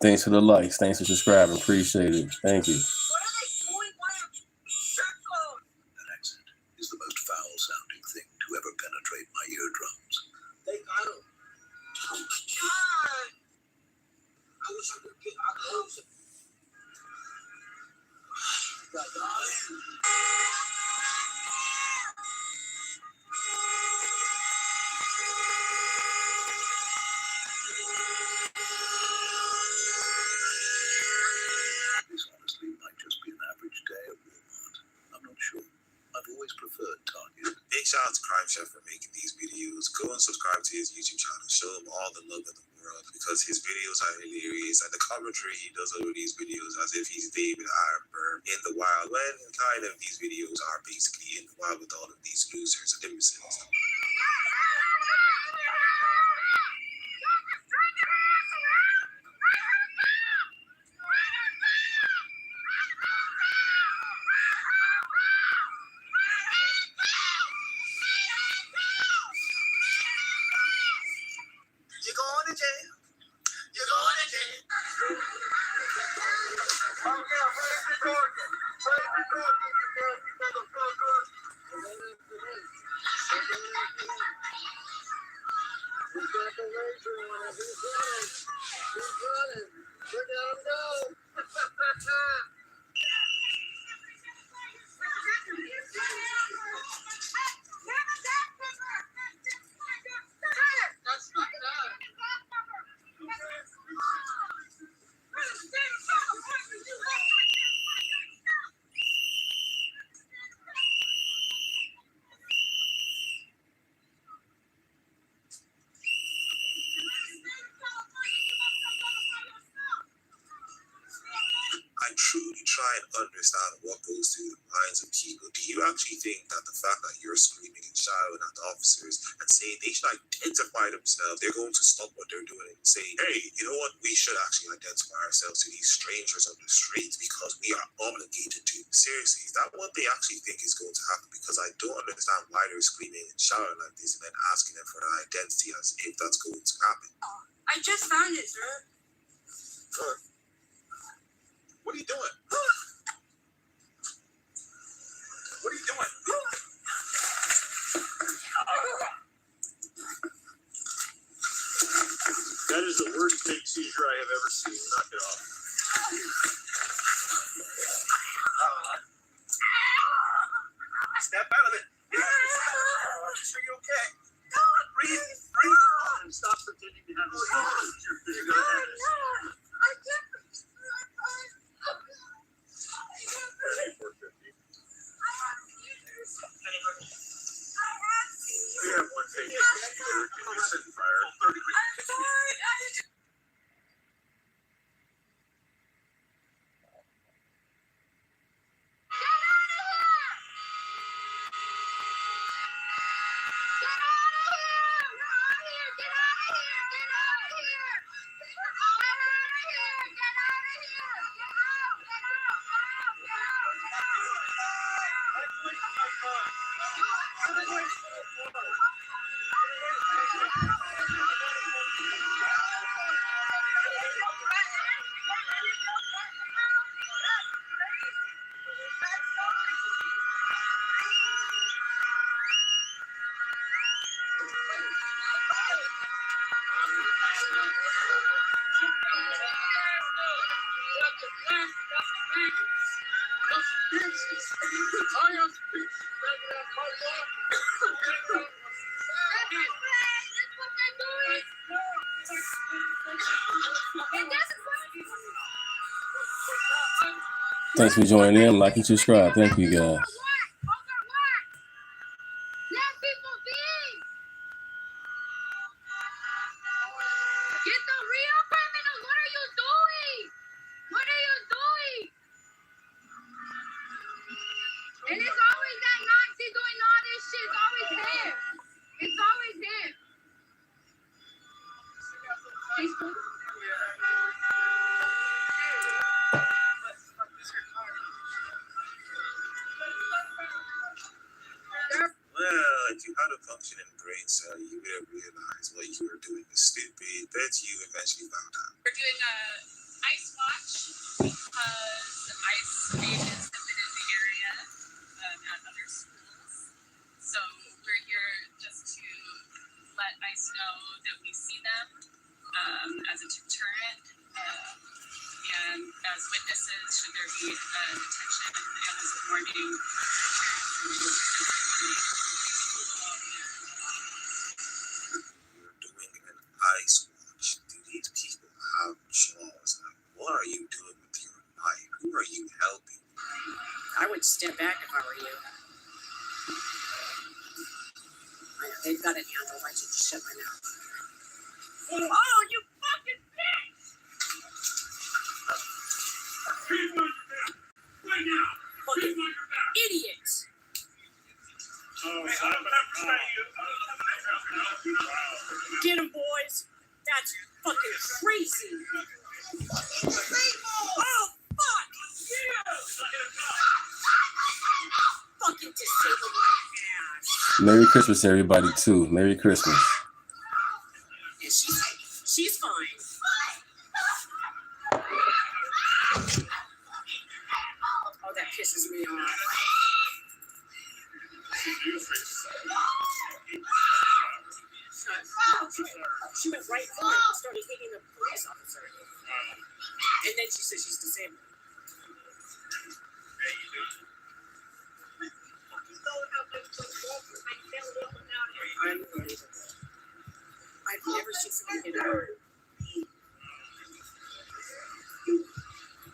Thanks for the likes. Thanks for subscribing. Appreciate it. Thank you. That accent is the most foul-sounding thing to ever penetrate my eardrums. They got him. Oh my God! I wish I could get out closer. This honestly might just be an average day at Walmart. I'm not sure. I've always preferred Target. Big shout out to Crime Chef for making these videos. Go and subscribe to his YouTube channel. Show him all the love in the world because his videos are hilarious and the commentary he does over these videos as if he's David Attenborough in the wild when kind of these videos are basically in the wild with all of these losers and imbeciles. You're going to jail. You're going to jail. Oh, yeah, where's the target? Where's the target, you motherfuckers? He's got the razor on it. He's running. He's running. Look at him go. That's not done. truly try and understand what goes through the minds of people, do you actually think that the fact that you're screaming and shouting at the officers and saying they should identify themselves, they're going to stop what they're doing and say, hey, you know what, we should actually identify ourselves to these strangers on the streets because we are obligated to? Seriously, is that what they actually think is going to happen? Because I don't understand why they're screaming and shouting like this and then asking them for their identity as if that's going to happen. I just found it, sir. What are you doing? What are you doing? That is the worst fake seizure I have ever seen. Knock it off. Step out of it. Make sure you're okay. Breathe. Stop pretending to have a seizure. I can't. We have one fake seizure. Can you set fire? I'm sorry. Thanks for joining in. Like and subscribe. Thank you, guys. And it's always that Nazi doing all this shit. It's always there. It's always there. Facebook. Well, if you had a functioning brain cell, you would have realized what you were doing is stupid. Bet you eventually found out. We're doing a ice watch because ice stations have been in the area at other schools. So we're here just to let ICE know that we see them as a deterrent and as witnesses should there be detention and as a warning. You're doing an ice watch. Do these people have jaws? What are you doing with your knife? Who are you helping? I would step back if I were you. They've got it handled. I should just shut my mouth. Oh, you fucking bitch! Right now! Fucking idiots! Get him, boys! That's fucking crazy! Oh, fuck! Fucking disabled my ass! Merry Christmas, everybody, too. Merry Christmas. Yeah, she's fine. Oh, that pisses me off. She went right for it and started hitting the police officer. And then she said she's disabled. I've never seen somebody get hurt.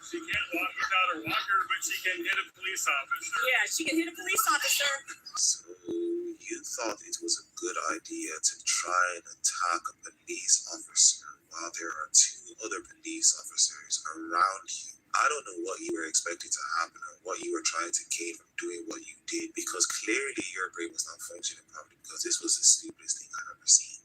She can't walk without her walker, but she can hit a police officer. Yeah, she can hit a police officer. So you thought it was a good idea to try and attack a police officer while there are two other police officers around you I don't know what you were expecting to happen or what you were trying to gain from doing what you did, because clearly your brain was not functioning properly, because this was the stupidest thing I've ever seen.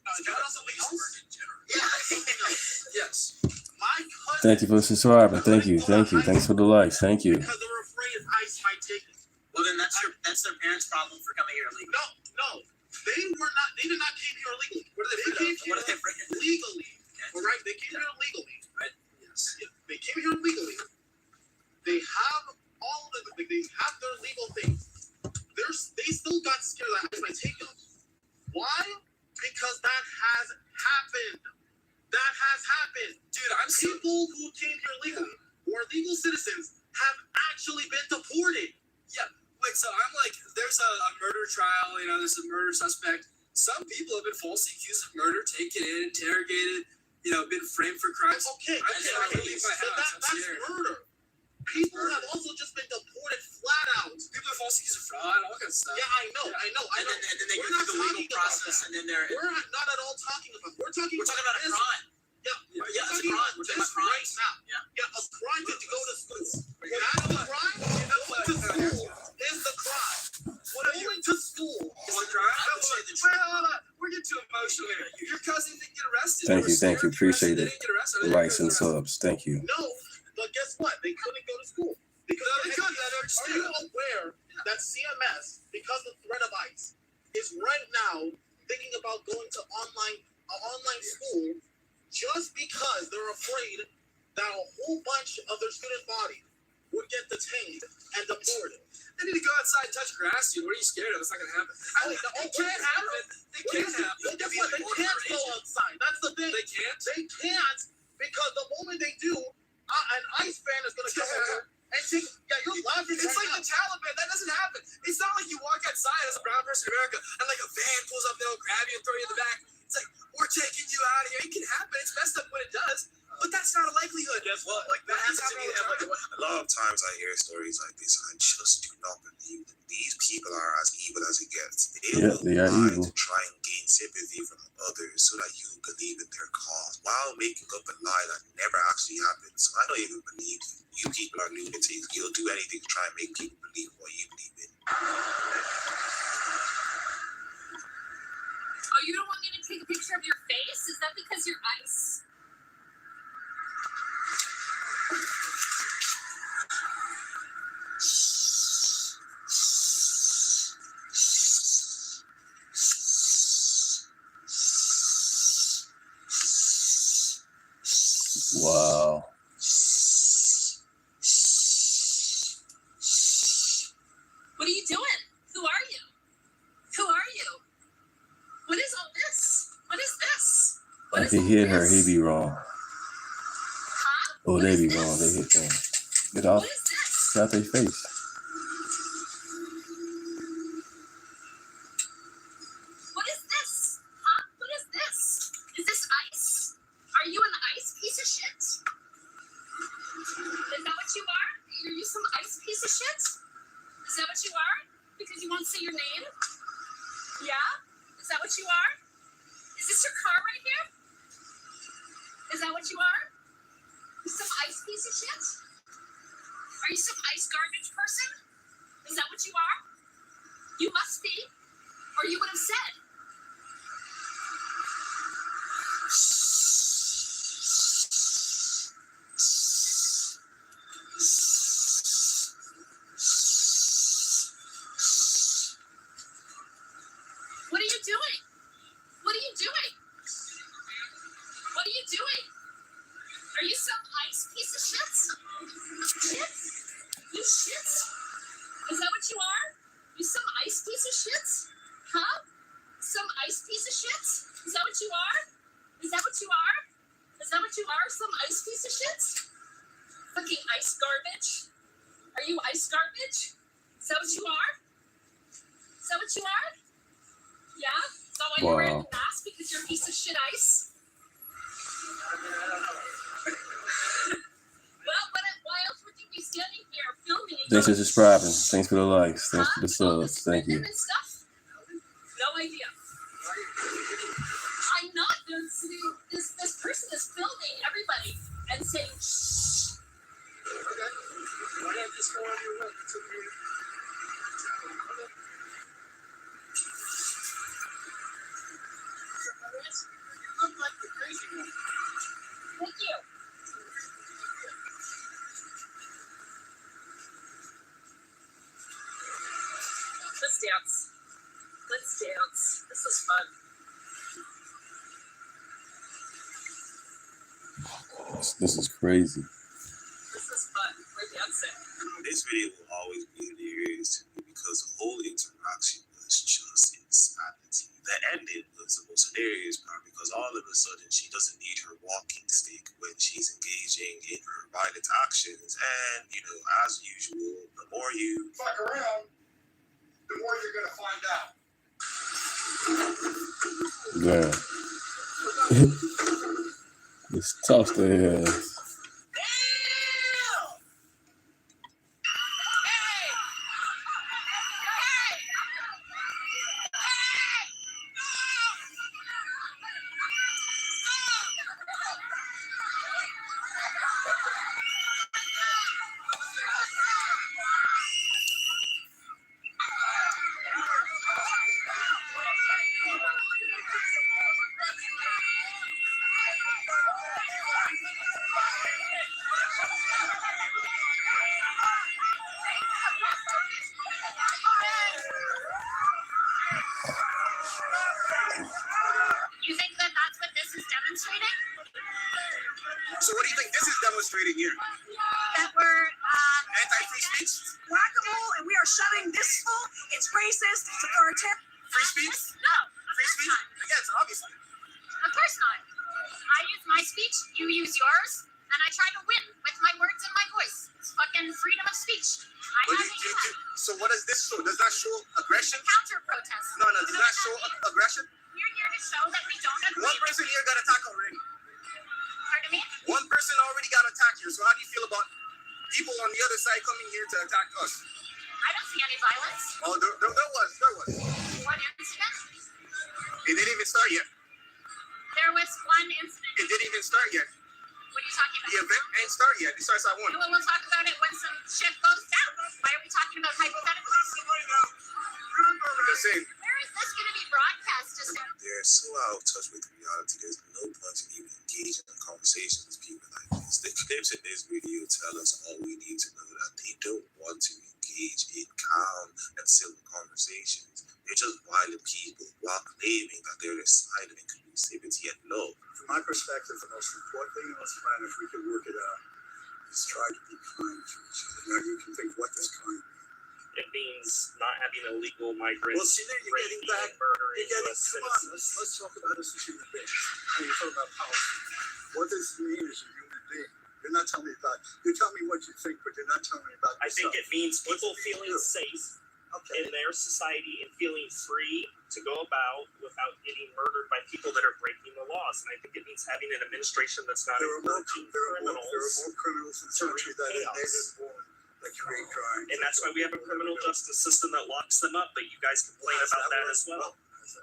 Yes. My cousin. Thank you for subscribing. Thank you. Thanks for the likes. Thank you. Because they were afraid ICE might take them. Well, then that's their parents' problem for coming here illegally. No. They did not came here illegally. They came here legally. All right, they came here illegally. Right? Yes. Yeah, they came here illegally. They have they have their legal things. They still got scared that ICE might take them. Why? Because that has happened. That has happened. Dude, I'm people who came here legally, who are legal citizens, have actually been deported. Yeah. Wait, so I'm like, there's a murder trial, there's a murder suspect. Some people have been falsely accused of murder, taken in, interrogated, been framed for crimes. Okay. That's murder. People have also just been deported flat out. People are falsely accused of fraud, all kinds of stuff. Yeah, I know. And then they go through the legal process, and then they're... We're not at all talking about... We're talking about a crime. Yeah, it's a crime. We're talking about crimes. Right now. Yeah, a crime is to go to school. That's the crime. Going to school is the crime. Going to school is the crime. Hold on. We're getting too emotional here. Your cousin didn't get arrested. Thank you. Appreciate it. Likes and subs. Thank you. No, but guess what? They couldn't go to school. Because are you aware that CMS, because of the threat of ICE, is right now thinking about going to online school just because they're afraid that a whole bunch of their student body would get detained and deported? They need to go outside and touch grass, dude. What are you scared of? It's not going to happen. It can't happen. They can't happen. Guess what? They can't go outside. That's the thing. They can't? They can't, because the moment they do, an ICE van is going to come over and take... Yeah, you're laughing. It's like the Taliban. That doesn't happen. It's not like you walk outside as a brown person in America and like a van pulls up, they'll grab you and throw you in the back. It's like, we're taking you out of here. It can happen. It's messed up when it does. But that's not a likelihood. Guess what? Like, that happens to me. A lot of times I hear stories like this, and I just do not believe that these people are as evil as it gets. They are evil. To try and gain sympathy from others so that you believe in their cause, while making up a lie that never actually happened. So I don't even believe you. You people are lunatics. You'll do anything to try and make people believe what you believe in. Oh, you don't want me to take a picture of your face? Is that because you're ICE? Wow. What are you doing? Who are you? Who are you? What is all this? What is this? If he hit her, he'd be wrong. Huh? Oh, they be wrong. They hit them. Get off. What is this? Get out their face. What is this? Huh? What is this? Is this ICE? Are you an ICE piece of shit? Is that what you are? Are you some ICE piece of shit? Is that what you are? Because you won't say your name? Yeah? Is that what you are? Is this your car right here? Is that what you are? You some ICE piece of shit? Are you some ICE garbage person? Is that what you are? You must be, or you would have said. What are you doing? What are you doing? What are you doing? Are you some ICE piece of shit? Shit? You shit? Is that what you are? You some ICE piece of shit? Huh? Some ICE piece of shit? Is that what you are? Is that what you are? Is that what you are? Some ICE piece of shit? Fucking ICE garbage? Are you ICE garbage? Is that what you are? Is that what you are? Yeah? Is that why you're wearing a mask? Because you're a piece of shit ICE? Well, why else would you be standing here filming? Thanks for subscribing. Thanks for the likes. Thanks for the subs. Thank you. No idea. I'm not. This person is filming everybody and saying shh. Let's dance. This is fun. This is crazy. This is fun. We're dancing. This video will always be hilarious to me because the whole interaction was just insanity. The ending was the most hilarious part because all of a sudden she doesn't need her walking stick when she's engaging in her violent actions. And, you know, as usual, the more you Fuck around, the more you're gonna find out. Yeah. It's tough to hear. You think that that's what this is demonstrating? So what do you think this is demonstrating here? That we're Anti-free speech? Whack-a-mole, and we are shoving this full. It's racist. It's authoritarian. Free speech? No. Free speech? Yes, obviously. Of course not. I use my speech, you use yours, and I try to win with my words and my voice. It's fucking freedom of speech. So what does this show? Does that show aggression? Counter protest. No, does that show aggression? We're here to show that we don't agree. One person here got attacked already. Pardon me? One person already got attacked here. So how do you feel about people on the other side coming here to attack us? I don't see any violence. Oh, there was. One incident? It didn't even start yet. There was one incident. It didn't even start yet. What are you talking about? The event ain't started yet. It starts at 1. Well, we'll talk about it when some shit goes down. Why are we talking about hypotheticals? Listen, Where is this going to be broadcast? they're so out of touch with reality. There's no point in even engaging in conversations with people like this. The clips in this video tell us all we need to know, that they don't want to engage in calm and civil conversations. They're just violent people while claiming that they're the side of inclusivity and love. From my perspective, the most important thing on this planet, if we could work it out, is try to be kind to each other. Now you can think, what does kind mean? It means not having illegal migrants. Well, see, there you're getting back. Murdering You're getting, US come on, citizens. let's talk about this as human beings. Now you're talking about policy. What does it mean as a human being? You're not telling me about. You tell me what you think, but you're not telling me about I think yourself. it means people feeling safe in their society and feeling free to go about without getting murdered by people that are breaking the laws. And I think it means having an administration that's not encouraging criminals. There are more criminals in this country that are native born that create crime. And that's why we have a criminal justice system that locks them up. But you guys complain about that as well.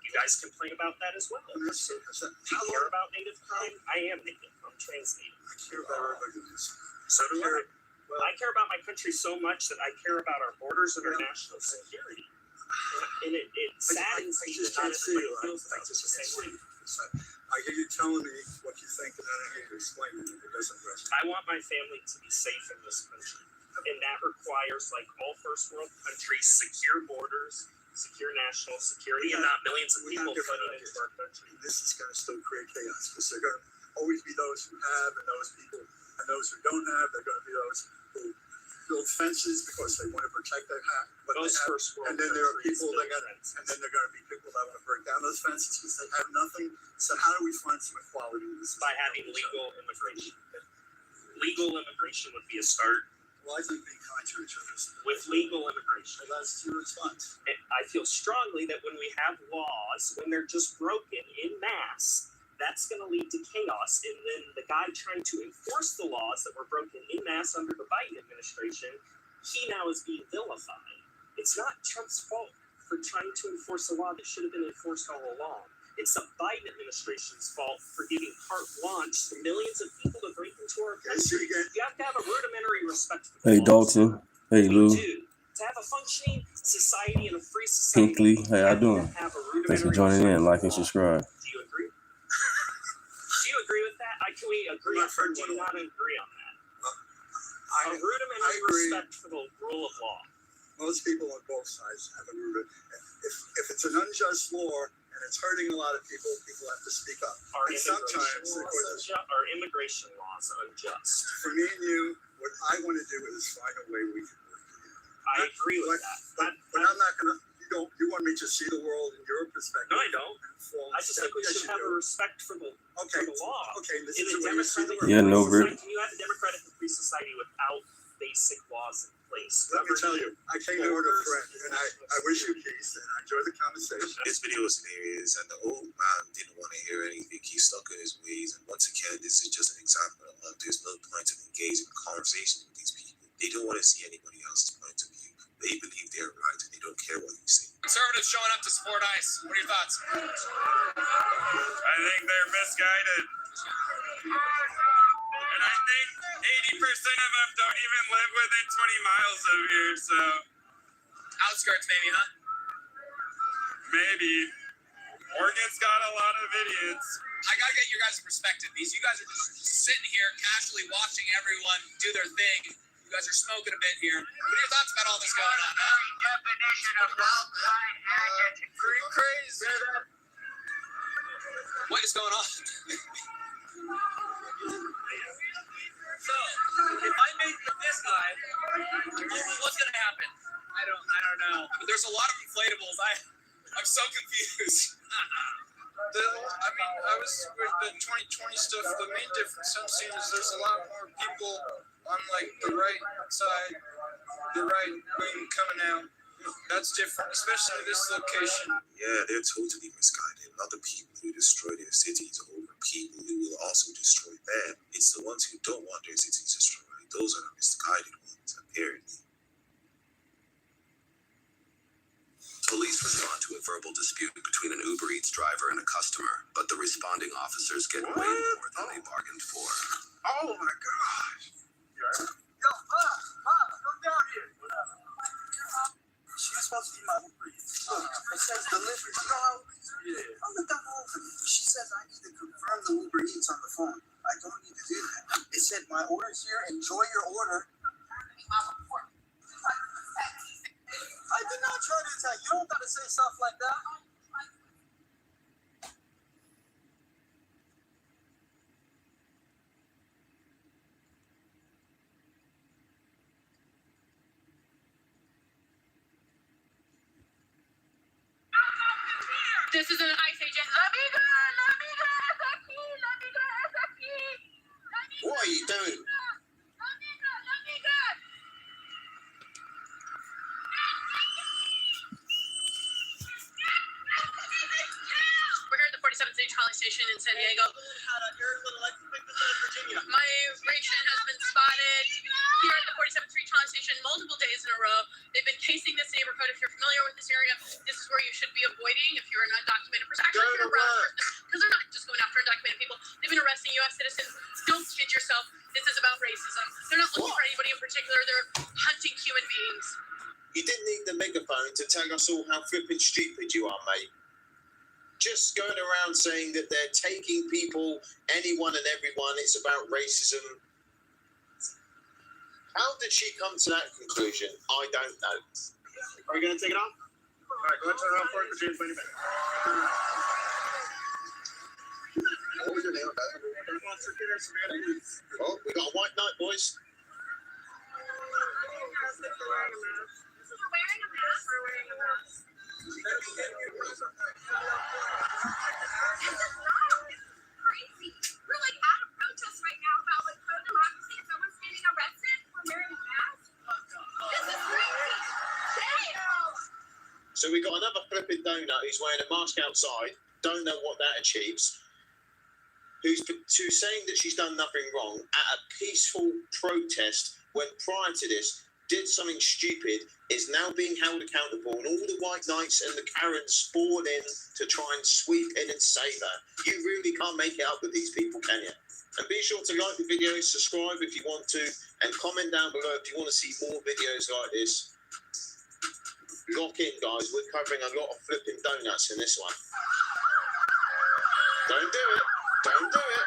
You guys complain about that as well. Do you care about native crime? I am native. I'm trans native. I care about everybody in this. So do I. I care about my country so much that I care about our borders and our national security. And it saddens me that not everybody feels about it the same way. I hear you telling me what you think, and then I hear you explaining it. It doesn't rest. I want my family to be safe in this country. And that requires, like all first world countries, secure borders, secure national security, and not millions of people flooding into our country. This is going to still create chaos because there are going to always be those who have and those people and those who don't have. There are going to be those who build fences because they want to protect their what Those they have. first world And then there are countries people that build got, and then there are going to be people that want to break down those fences because they have nothing. So how do we find some equality in this? By having legal immigration. Legal immigration would be a start. Well, I think being kind to each other. With legal immigration. Well, that's your response. And I feel strongly that when we have laws, when they're just broken in mass, that's going to lead to chaos. And then the guy trying to enforce the laws that were broken in mass under the Biden administration, he now is being vilified. It's not Trump's fault for trying to enforce a law that should have been enforced all along. It's the Biden administration's fault for giving carte blanche to millions of people to break into our country. You have to have a rudimentary respect for the Hey, laws. Dalton. Hey, Lou. To have a functioning society and a free society, Pinkley. How y'all doing? Thanks for joining in. Like and subscribe. do you agree? Do you agree with that? Can we agree or do you not agree on that? A rudimentary respect for the rule of law. Most people on both sides have a root. If it's an unjust law and it's hurting a lot of people, people have to speak up. Our And immigration sometimes, our immigration laws unjust. for me and you, what I want to do is find a way we can work together. I agree with that. But I'm not going to. You want me to see the world in your perspective? No, I don't. I just think we should have a respect for the law. Okay, this In is a the way you see the democratic world. Yeah, no, society, can you have a democratic and free society without basic laws in place? Let me tell you, I came here with a friend, and I wish you peace, and I enjoy the conversation. This video was hilarious, and the old man didn't want to hear anything. He's stuck in his ways, and once again, this is just an example of there's no point in engaging in conversation with these people. They don't want to see anybody else's point of view. They believe they're right, and they don't care what you say. Conservatives showing up to support ICE. What are your thoughts? I think they're misguided. And I think 80% of them don't even live within 20 miles of here, so. Outskirts, maybe, huh? Maybe. Oregon's got a lot of idiots. I gotta get your guys' perspective. You guys are just sitting here casually watching everyone do their thing. You guys are smoking a bit here. What are your thoughts about all this going on? Definition of outside agent. Pretty crazy. What is going on? So, if I make this guy, What's gonna happen? I don't know. But there's a lot of inflatables. I'm so confused. I was with the 2020 stuff. The main difference I'm seeing is there's a lot more people on like the right side, the right wing coming out. That's different, especially this location. Yeah, they're totally misguided. Not the people who destroy their cities over people who will also destroy them. It's the ones who don't want their cities destroyed. Those are the misguided ones, apparently. Police respond to a verbal dispute between an Uber Eats driver and a customer, but the responding officers get way more than they bargained for. Oh my gosh. Yo, come down here. She was supposed to be my Uber Eats. Look, it says delivery. You know how Yeah. I'm the dumb over me. She says I need to confirm the Uber Eats on the phone. I don't need to do that. It said my order's here. Enjoy your order. I did not try to attack. You don't gotta say stuff like that. This is an ICE agent. What are you doing? We're here at the 47th State Trolley Station in San Diego. Migration has been spotted here at the 47th Street Trolley Station multiple days in a row. They've been casing this neighborhood. If you're familiar with this area, this is where you should be avoiding if you're an undocumented person. Actually, if you're a brown person, because they're not just going after undocumented people. They've been arresting U.S. citizens. Don't kid yourself. This is about racism. They're not looking for anybody in particular. They're hunting human beings. You didn't need the megaphone to tell us all how flipping stupid you are, mate. Just going around saying that they're taking people, anyone and everyone, it's about racism. How did she come to that conclusion? I don't know. Are you going to take it off? All right, go ahead and turn it off for James. Wait a minute. What was your name? Oh, we got a white knight, boys. So we got another flipping donut who's wearing a mask outside. Don't know what that achieves. Who's saying that she's done nothing wrong at a peaceful protest when prior to this did something stupid, is now being held accountable, and all the white knights and the Karens poured in to try and sweep in and save her. You really can't make it up with these people, can you? And be sure to like the video, subscribe if you want to, and comment down below if you want to see more videos like this. Lock in, guys. We're covering a lot of flipping donuts in this one. Don't do it. Don't do it.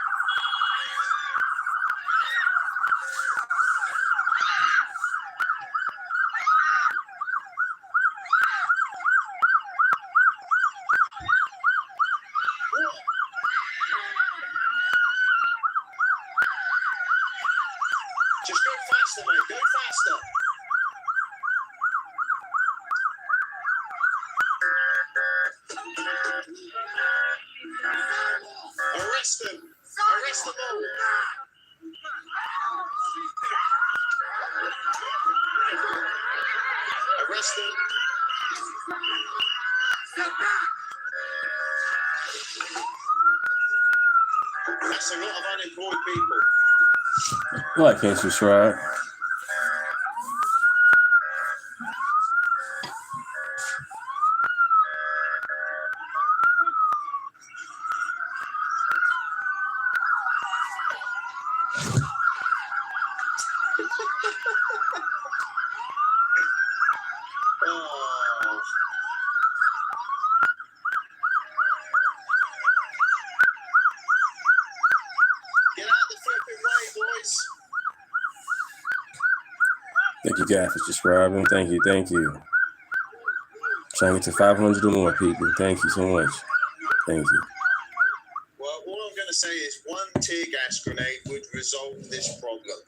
Arrest them. That's a lot of unemployed people. Why can't you subscribe? Get out the flipping way, boys. Thank you guys for subscribing. Thank you. Trying to get to 500 or more people. Thank you so much. Thank you. Well, all I'm going to say is one tear gas grenade would resolve this problem.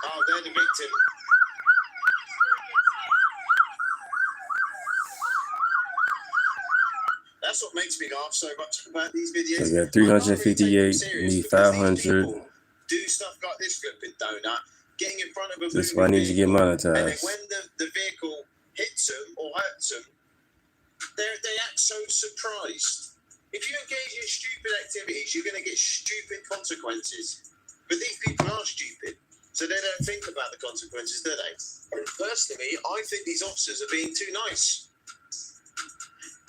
Oh, they're the victim. That's what makes me laugh so much about these videos. So I got 358. Need 500. Do stuff like this flipping donut, getting in front of a That's why I need to get and then monetized. when the vehicle hits them or hurts them, they act so surprised. If you engage in stupid activities, you're going to get stupid consequences. But these people are stupid, so they don't think about the consequences, do they? And personally, I think these officers are being too nice.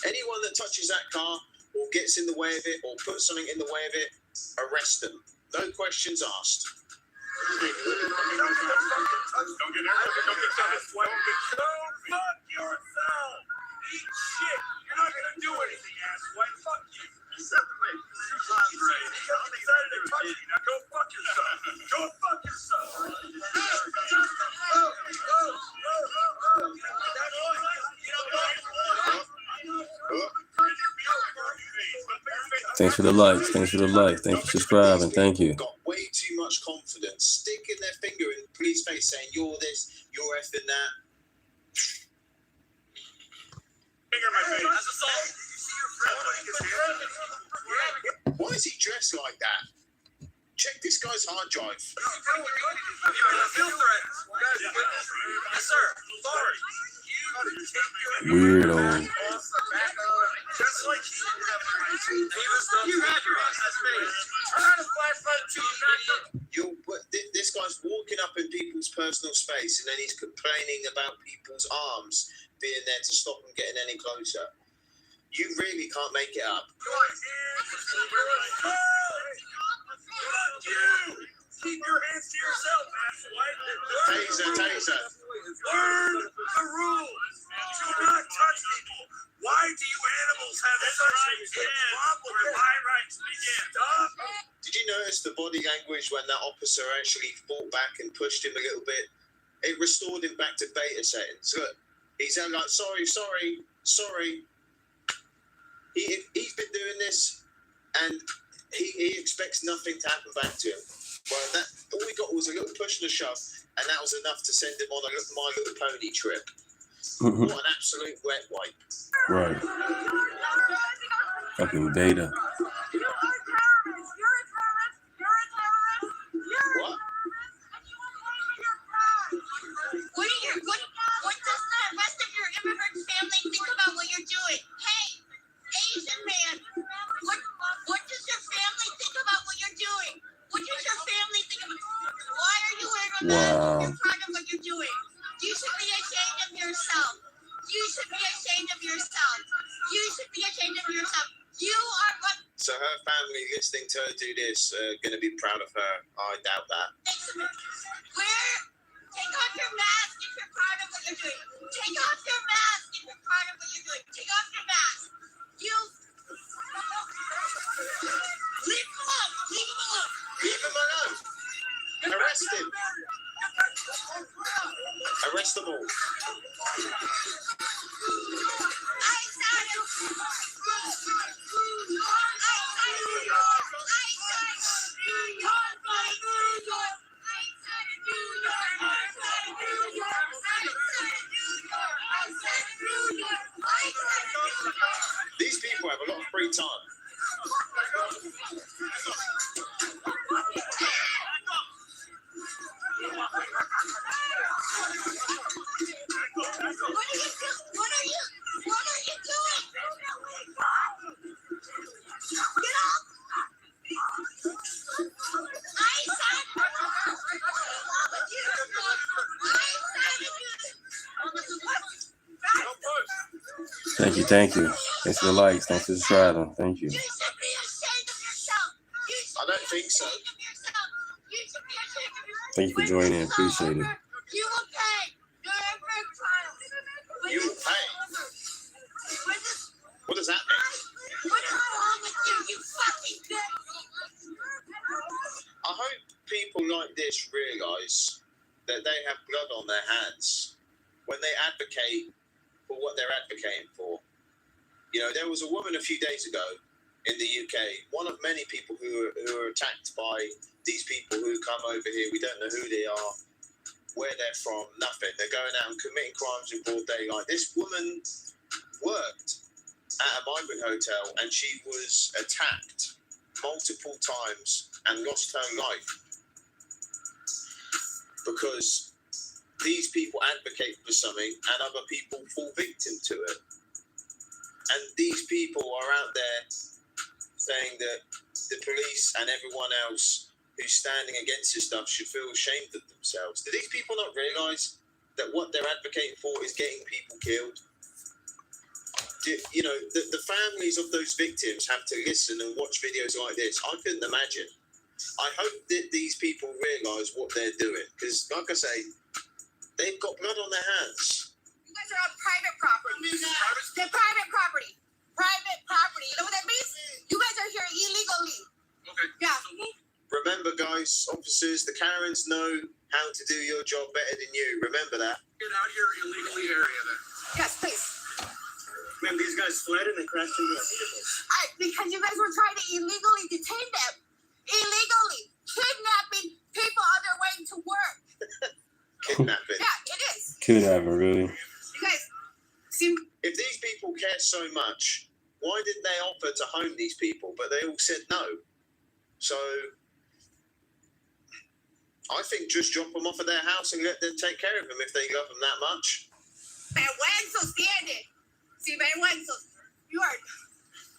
Anyone that touches that car or gets in the way of it or puts something in the way of it, arrest them. No questions asked. Don't get nervous. Go fuck yourself. Eat shit. You're not gonna do anything, asswipe. Fuck you. Andre, I'm excited to touch you. Now go fuck yourself. Go fuck yourself. Thanks for the likes. Thanks for subscribing. Thank you. Got way too much confidence, sticking their finger in the police face saying, you're this, you're effing that. Finger in my face. That's assault. Why is he dressed like that? Check this guy's hard drive. Yes, sir. Sorry. Weirdo. Just like you had your ass face. Turn a flashlight to This guy's walking up in people's personal space and then he's complaining about people's arms being there to stop them getting any closer. You really can't make it up. Keep your hands to yourself, asswipe. Taser. Learn the rules. Do not touch people. Why do you animals have such a big problem where my rights begin? Stop. Did you notice the body language when that officer actually fought back and pushed him a little bit? It restored him back to beta settings. Look, he's like, sorry. He's been doing this, and he expects nothing to happen back to him. Well, all we got was a little push and a shove, and that was enough to send him on a My Little Pony trip. What an absolute wet wipe. Right. Fucking beta. What? What does the rest of your immigrant family think about what you're doing? Hey, Asian man, what does your family think about what you're doing? What does your family think about? Why are you wearing a mask? You're proud of what you're doing. You should be ashamed of yourself. You should be ashamed of yourself. You should be ashamed of yourself. You are what? So her family listening to her do this going to be proud of her. I doubt that. Take off your mask if you're proud of what you're doing. Take off your mask if you're proud of what you're doing. Take off your mask. You. Leave him alone. Leave him alone. Leave him alone. Arrest him. Arrest them all. These people have a lot of free time. What are you doing? Get up! Thank you. Thanks for the likes. Thanks for subscribing. Thank you. I don't think so. Thank you for joining in. Appreciate it. You will pay. You will pay. What does that mean? What is wrong with you? You fucking bitch. I hope people like this realise that they have blood on their hands when they advocate for what they're advocating for. You know, there was a woman a few days ago in the UK, one of many people who are attacked by these people who come over here. We don't know who they are, where they're from, nothing. They're going out and committing crimes in broad daylight. This woman worked at a migrant hotel and she was attacked multiple times and lost her life because these people advocate for something and other people fall victim to it. And these people are out there saying that the police and everyone else who's standing against this stuff should feel ashamed of themselves. Do these people not realise that what they're advocating for is getting people killed? You know, the families of those victims have to listen and watch videos like this. I couldn't imagine. I hope that these people realise what they're doing because, like I say, they've got blood on their hands. You guys are on private property. They're private property. Private property. You know what that means? You guys are here illegally. Okay. Yeah. Remember, guys, officers, the Karens know how to do your job better than you. Remember that. Get out of your illegally area then. Yes, please. Man, these guys fled and they crashed into our vehicles. Because you guys were trying to illegally detain them. Illegally. Kidnapping people on their way to work. Kidnapping. Yeah, it is. Kidnapping, really. You guys seem... If these people care so much, why didn't they offer to home these people? But they all said no. So I think just drop them off at their house and let them take care of them if they love them that much. You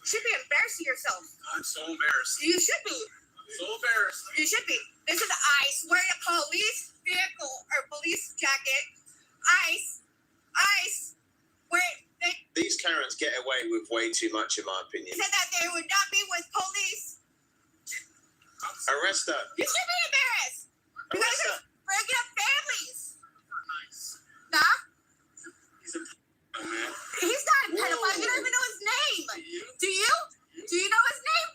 should be embarrassing yourself. I'm so embarrassed. You should be. So embarrassed. You should be. This is ICE wearing a police vehicle or police jacket. ICE. These Karens get away with way too much, in my opinion. Said that they would not be with police. Arrest her. You should be embarrassed. You guys Arrest her. are breaking up families. Nah? Man. He's not a pedophile. You don't even know his name. Do you? Do you know his name?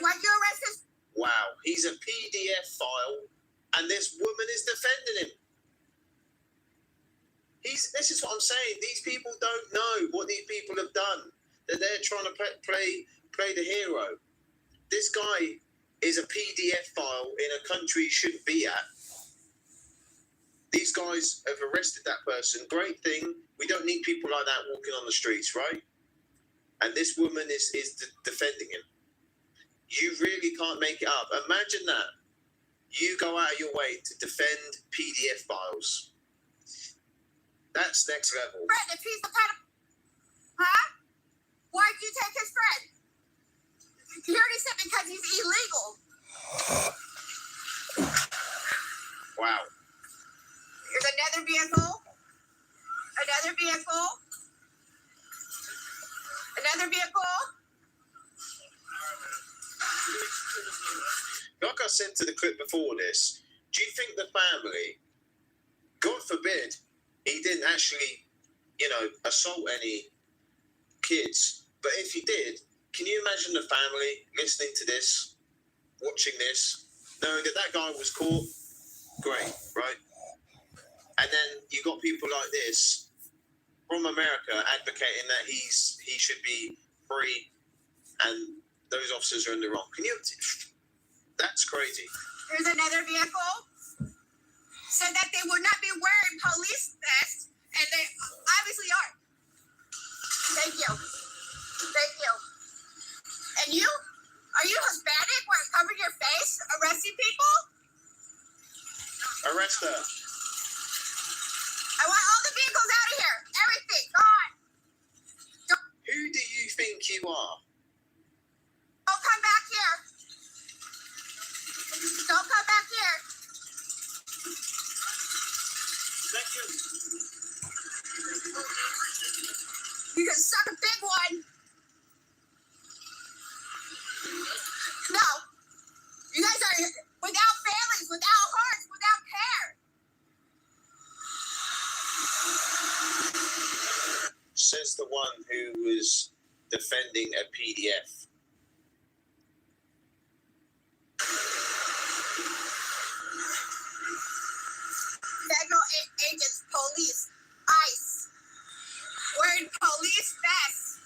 Why'd you arrest him? Wow, he's a PDF file, and this woman is defending him. This is what I'm saying. These people don't know what these people have done. That they're trying to play the hero. This guy is a PDF file in a country he shouldn't be at. These guys have arrested that person. Great thing. We don't need people like that walking on the streets, right? And this woman is defending him. You really can't make it up. Imagine that. You go out of your way to defend PDF files. That's next level. Friend, if he's the pedophile. Huh? Why'd you take his friend? You already said because he's illegal. Wow. Here's another vehicle. Another vehicle. Another vehicle. Like I said to the clip before this, do you think the family, God forbid, he didn't actually, assault any kids, but if he did, can you imagine the family listening to this, watching this, knowing that guy was caught? Great, right? And then you got people like this from America advocating that he should be free, and those officers are in the wrong. That's crazy. Here's another vehicle. Said that they would not be wearing police vests, and they obviously are. Thank you. Arrest her. I want all the vehicles out of here. Everything gone. Who do you think you are? Don't come back here. Don't come back here. Thank you. You can suck a big one. No. You guys are without families, without hearts, without care. Says the one who was defending a PDF. Federal agents, police, ICE, wearing police vests.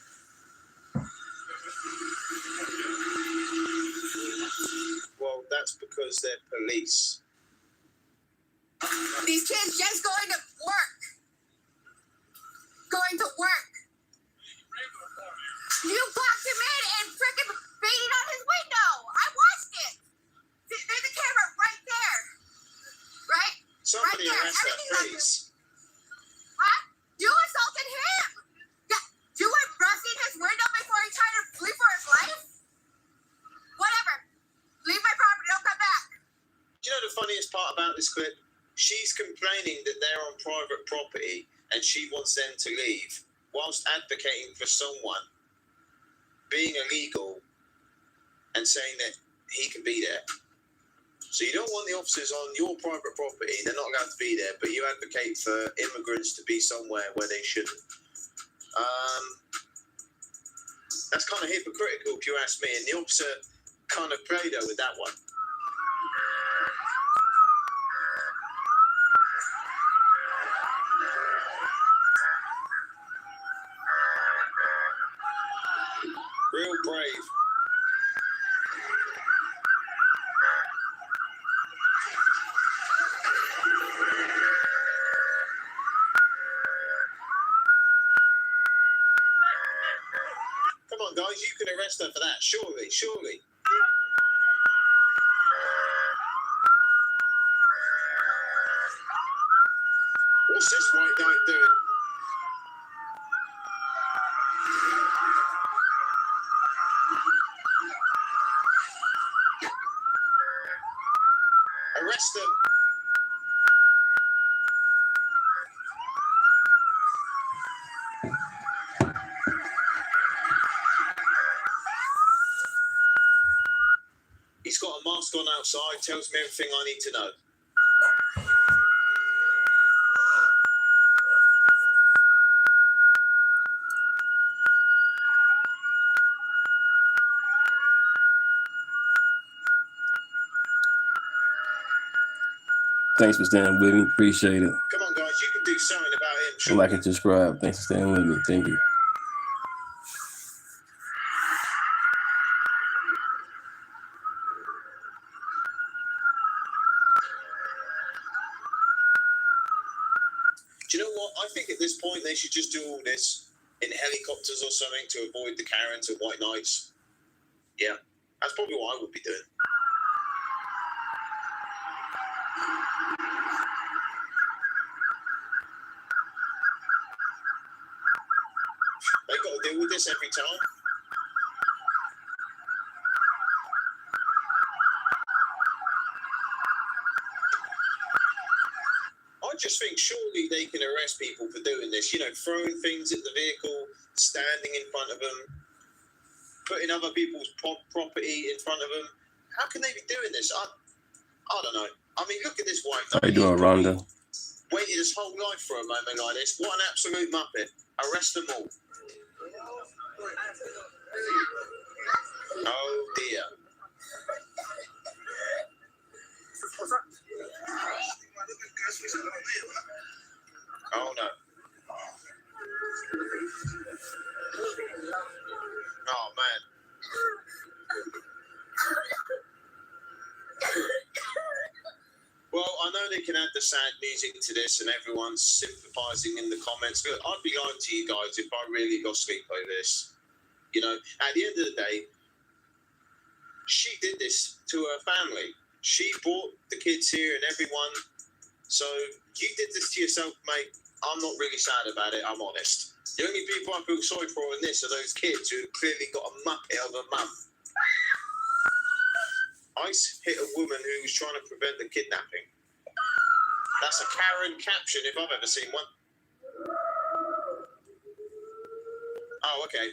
Well, that's because they're police. These kids just going to work. Going to work. You blocked him in and freaking baited on his window. I watched it. There's a camera right there. Right? Somebody right there. arrest her, Everything's please. What? You assaulted him. Yeah. You were busting his window before he tried to flee for his life? Whatever. Leave my property. Don't come back. Do you know the funniest part about this clip? She's complaining that they're on private property and she wants them to leave, whilst advocating for someone being illegal and saying that he can be there. So you don't want the officers on your private property, they're not allowed to be there, but you advocate for immigrants to be somewhere where they shouldn't. That's kind of hypocritical if you ask me, and the officer kind of played her with that one. Real brave. Come on, guys, you can arrest her for that, surely, surely. What's this white guy doing? Arrest him. He's got a mask on outside, tells me everything I need to know. Thanks for staying with me. Appreciate it. Come on, guys, you can do something about him. Sure. Like and subscribe. Thanks for staying with me. Thank you. Do you know what? I think at this point they should just do all this in helicopters or something to avoid the Karens and white knights. Yeah, that's probably what I would be doing. They got to deal with this every time. I just think surely they can arrest people for doing this. You know, throwing things at the vehicle, standing in front of them, putting other people's property in front of them. How can they be doing this? I don't know. I mean, look at this white guy. How you doing, Rhonda? Waited his whole life for a moment like this. What an absolute muppet. Arrest them all. Oh dear. Oh no. Oh man. Well, I know they can add the sad music to this and everyone's sympathising in the comments, but I'd be lying to you guys if I really got sleep over this. You know, at the end of the day, she did this to her family. She brought the kids here and everyone So you did this to yourself, mate. I'm not really sad about it, I'm honest. The only people I feel sorry for in this are those kids who clearly got a muppet of a mum. ICE hit a woman who was trying to prevent the kidnapping. That's a Karen caption if I've ever seen one. Oh, okay.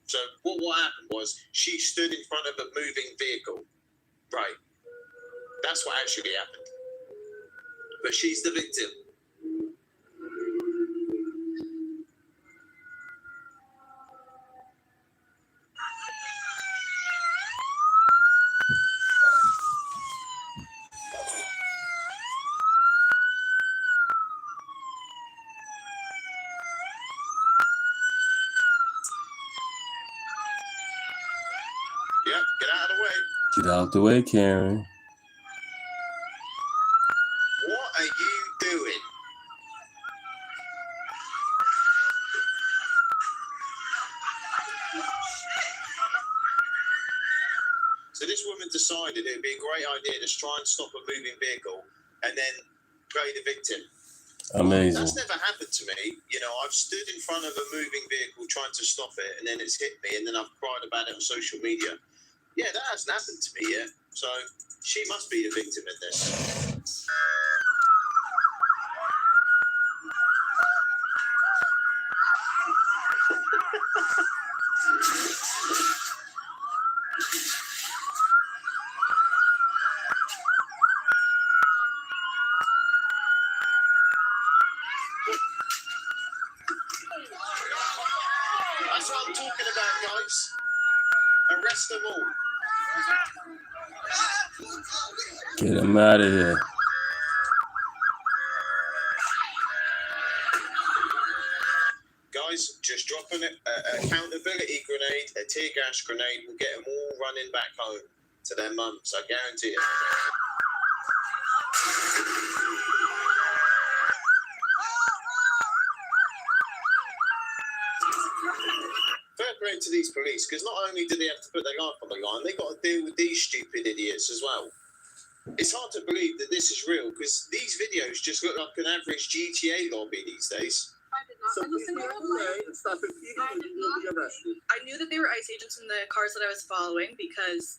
So what happened was she stood in front of a moving vehicle. Right. That's what actually happened. But she's the victim. Yep, get out of the way. Get out the way, Karen. What are you doing? So this woman decided it would be a great idea to try and stop a moving vehicle and then play the victim. Amazing. That's never happened to me. You know, I've stood in front of a moving vehicle trying to stop it and then it's hit me and then I've cried about it on social media. Yeah, that hasn't happened to me yet. So she must be the victim in this. That's what I'm talking about, guys. Arrest them all. Get him out of here. Guys, just drop an accountability grenade, a tear gas grenade, will get them all running back home to their mums, I guarantee it. Fair play to these police, because not only do they have to put their life on the line, they've got to deal with these stupid idiots as well. It's hard to believe that this is real, because these videos just look like an average GTA lobby these days. So please get out of the way and stop impeding and you will be arrested. I knew that they were ICE agents in the cars that I was following because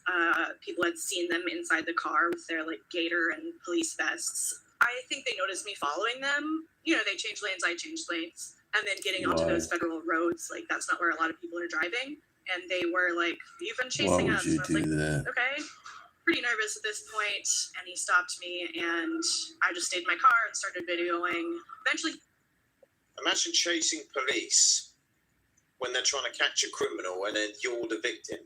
people had seen them inside the car with their like gator and police vests. I think they noticed me following them. You know, they changed lanes, I changed lanes. And then getting onto those federal roads, like that's not where a lot of people are driving. And they were like, "You've been chasing us." Why would you And I was do like, that? okay. Pretty nervous at this point, and he stopped me, and I just stayed in my car and started videoing. Eventually, Imagine chasing police when they're trying to catch a criminal and then you're the victim.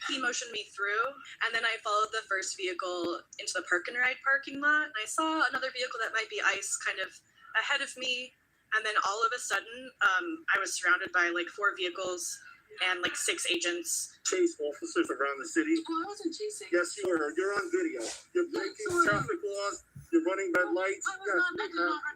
he motioned me through, and then I followed the first vehicle into the park and ride parking lot. And I saw another vehicle that might be ICE kind of ahead of me, and then all of a sudden, I was surrounded by like 4 vehicles and like 6 agents. Chase officers around the city. Oh, I wasn't chasing. Yes, you are. You're on video. You're breaking traffic laws. You're running red lights.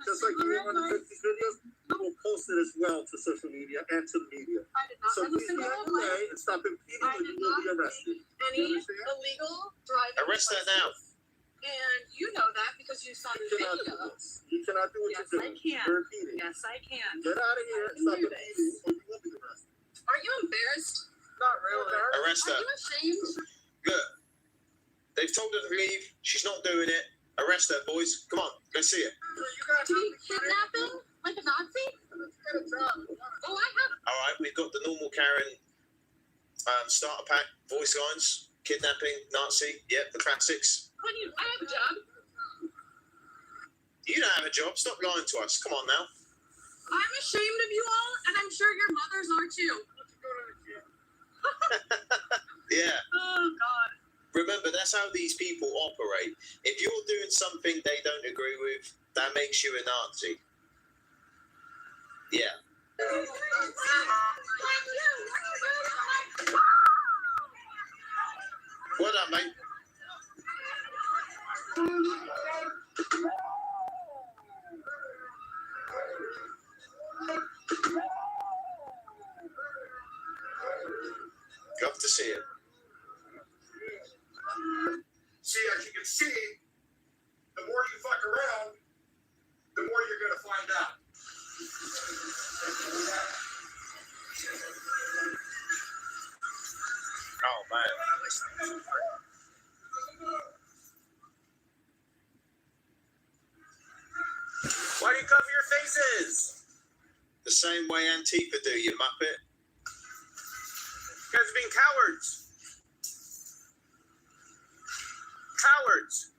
Just like you were on the 50 videos, we will post it as well to social media and to the media. I did not. So please get out of the way and stop impeding or you will be arrested. Any illegal driving. Arrest her now. And you know that because you saw the You cannot do video. this. You cannot do what Yes, you're I doing. can. You're impeding. Yes, I can. Get out of here and stop impeding or you will be arrested. Are you embarrassed? Not really. Arrest her. Are you ashamed? Look, they've told her to leave. She's not doing it. Arrest her, boys. Come on, let's see it. To be kidnapping like a Nazi? Oh, I have. All right, we've got the normal Karen starter pack, voice lines, kidnapping, Nazi. Yep, the classics. I have a job. You don't have a job. Stop lying to us. Come on now. I'm ashamed of you all, and I'm sure your mothers are too. Yeah. Oh, God. Remember, that's how these people operate. If you're doing something they don't agree with, that makes you a Nazi. Yeah. What up, mate? Love to see it. See, as you can see, more you fuck around, the more you're going to find out. Oh man. Why do you cover your faces? The same way Antifa do, you muppet. You guys are being cowards. Cowards.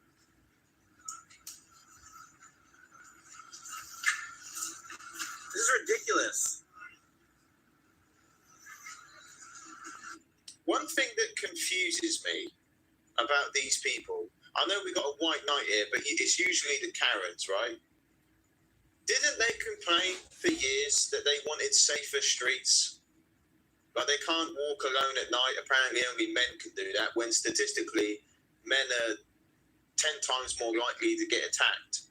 This is ridiculous. One thing that confuses me about these people, I know we got a white knight here, but it's usually the Karens, right? Didn't they complain for years that they wanted safer streets? But they can't walk alone at night. Apparently only men can do that, when statistically men are 10 times more likely to get attacked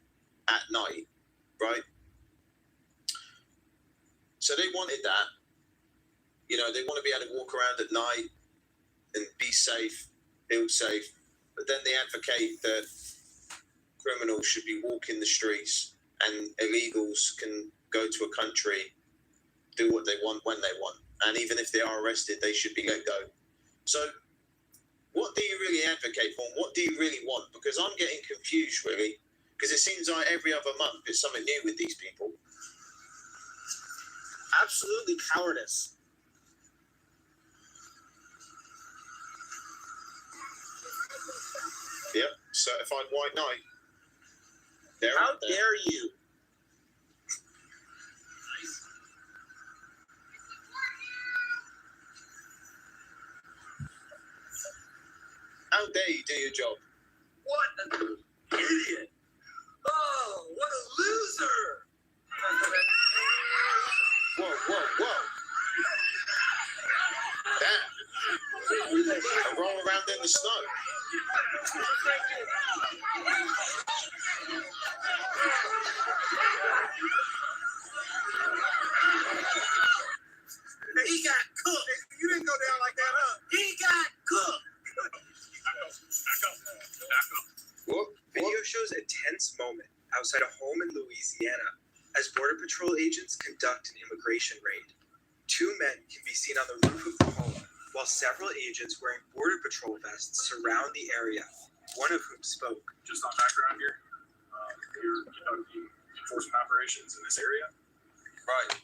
at night, right? So they wanted that. You know, they want to be able to walk around at night and be safe, feel safe. But then they advocate that criminals should be walking the streets and illegals can go to a country, do what they want when they want. And even if they are arrested, they should be let go. So what do you really advocate for? And what do you really want? Because I'm getting confused, really. Because it seems like every other month there's something new with these people. Absolutely cowardice. Yep, certified white knight. How dare you? How dare you do your job? What an idiot! Oh, what a loser! Whoa. Damn. I roll around in the snow. He got cooked. You didn't go down like that, huh? He got cooked. Video shows a tense moment outside a home in Louisiana as Border Patrol agents conduct an immigration raid. Two men can be seen on the roof of the home, while several agents wearing Border Patrol vests surround the area, one of whom spoke. Just on background here, you're conducting enforcement operations in this area. Right.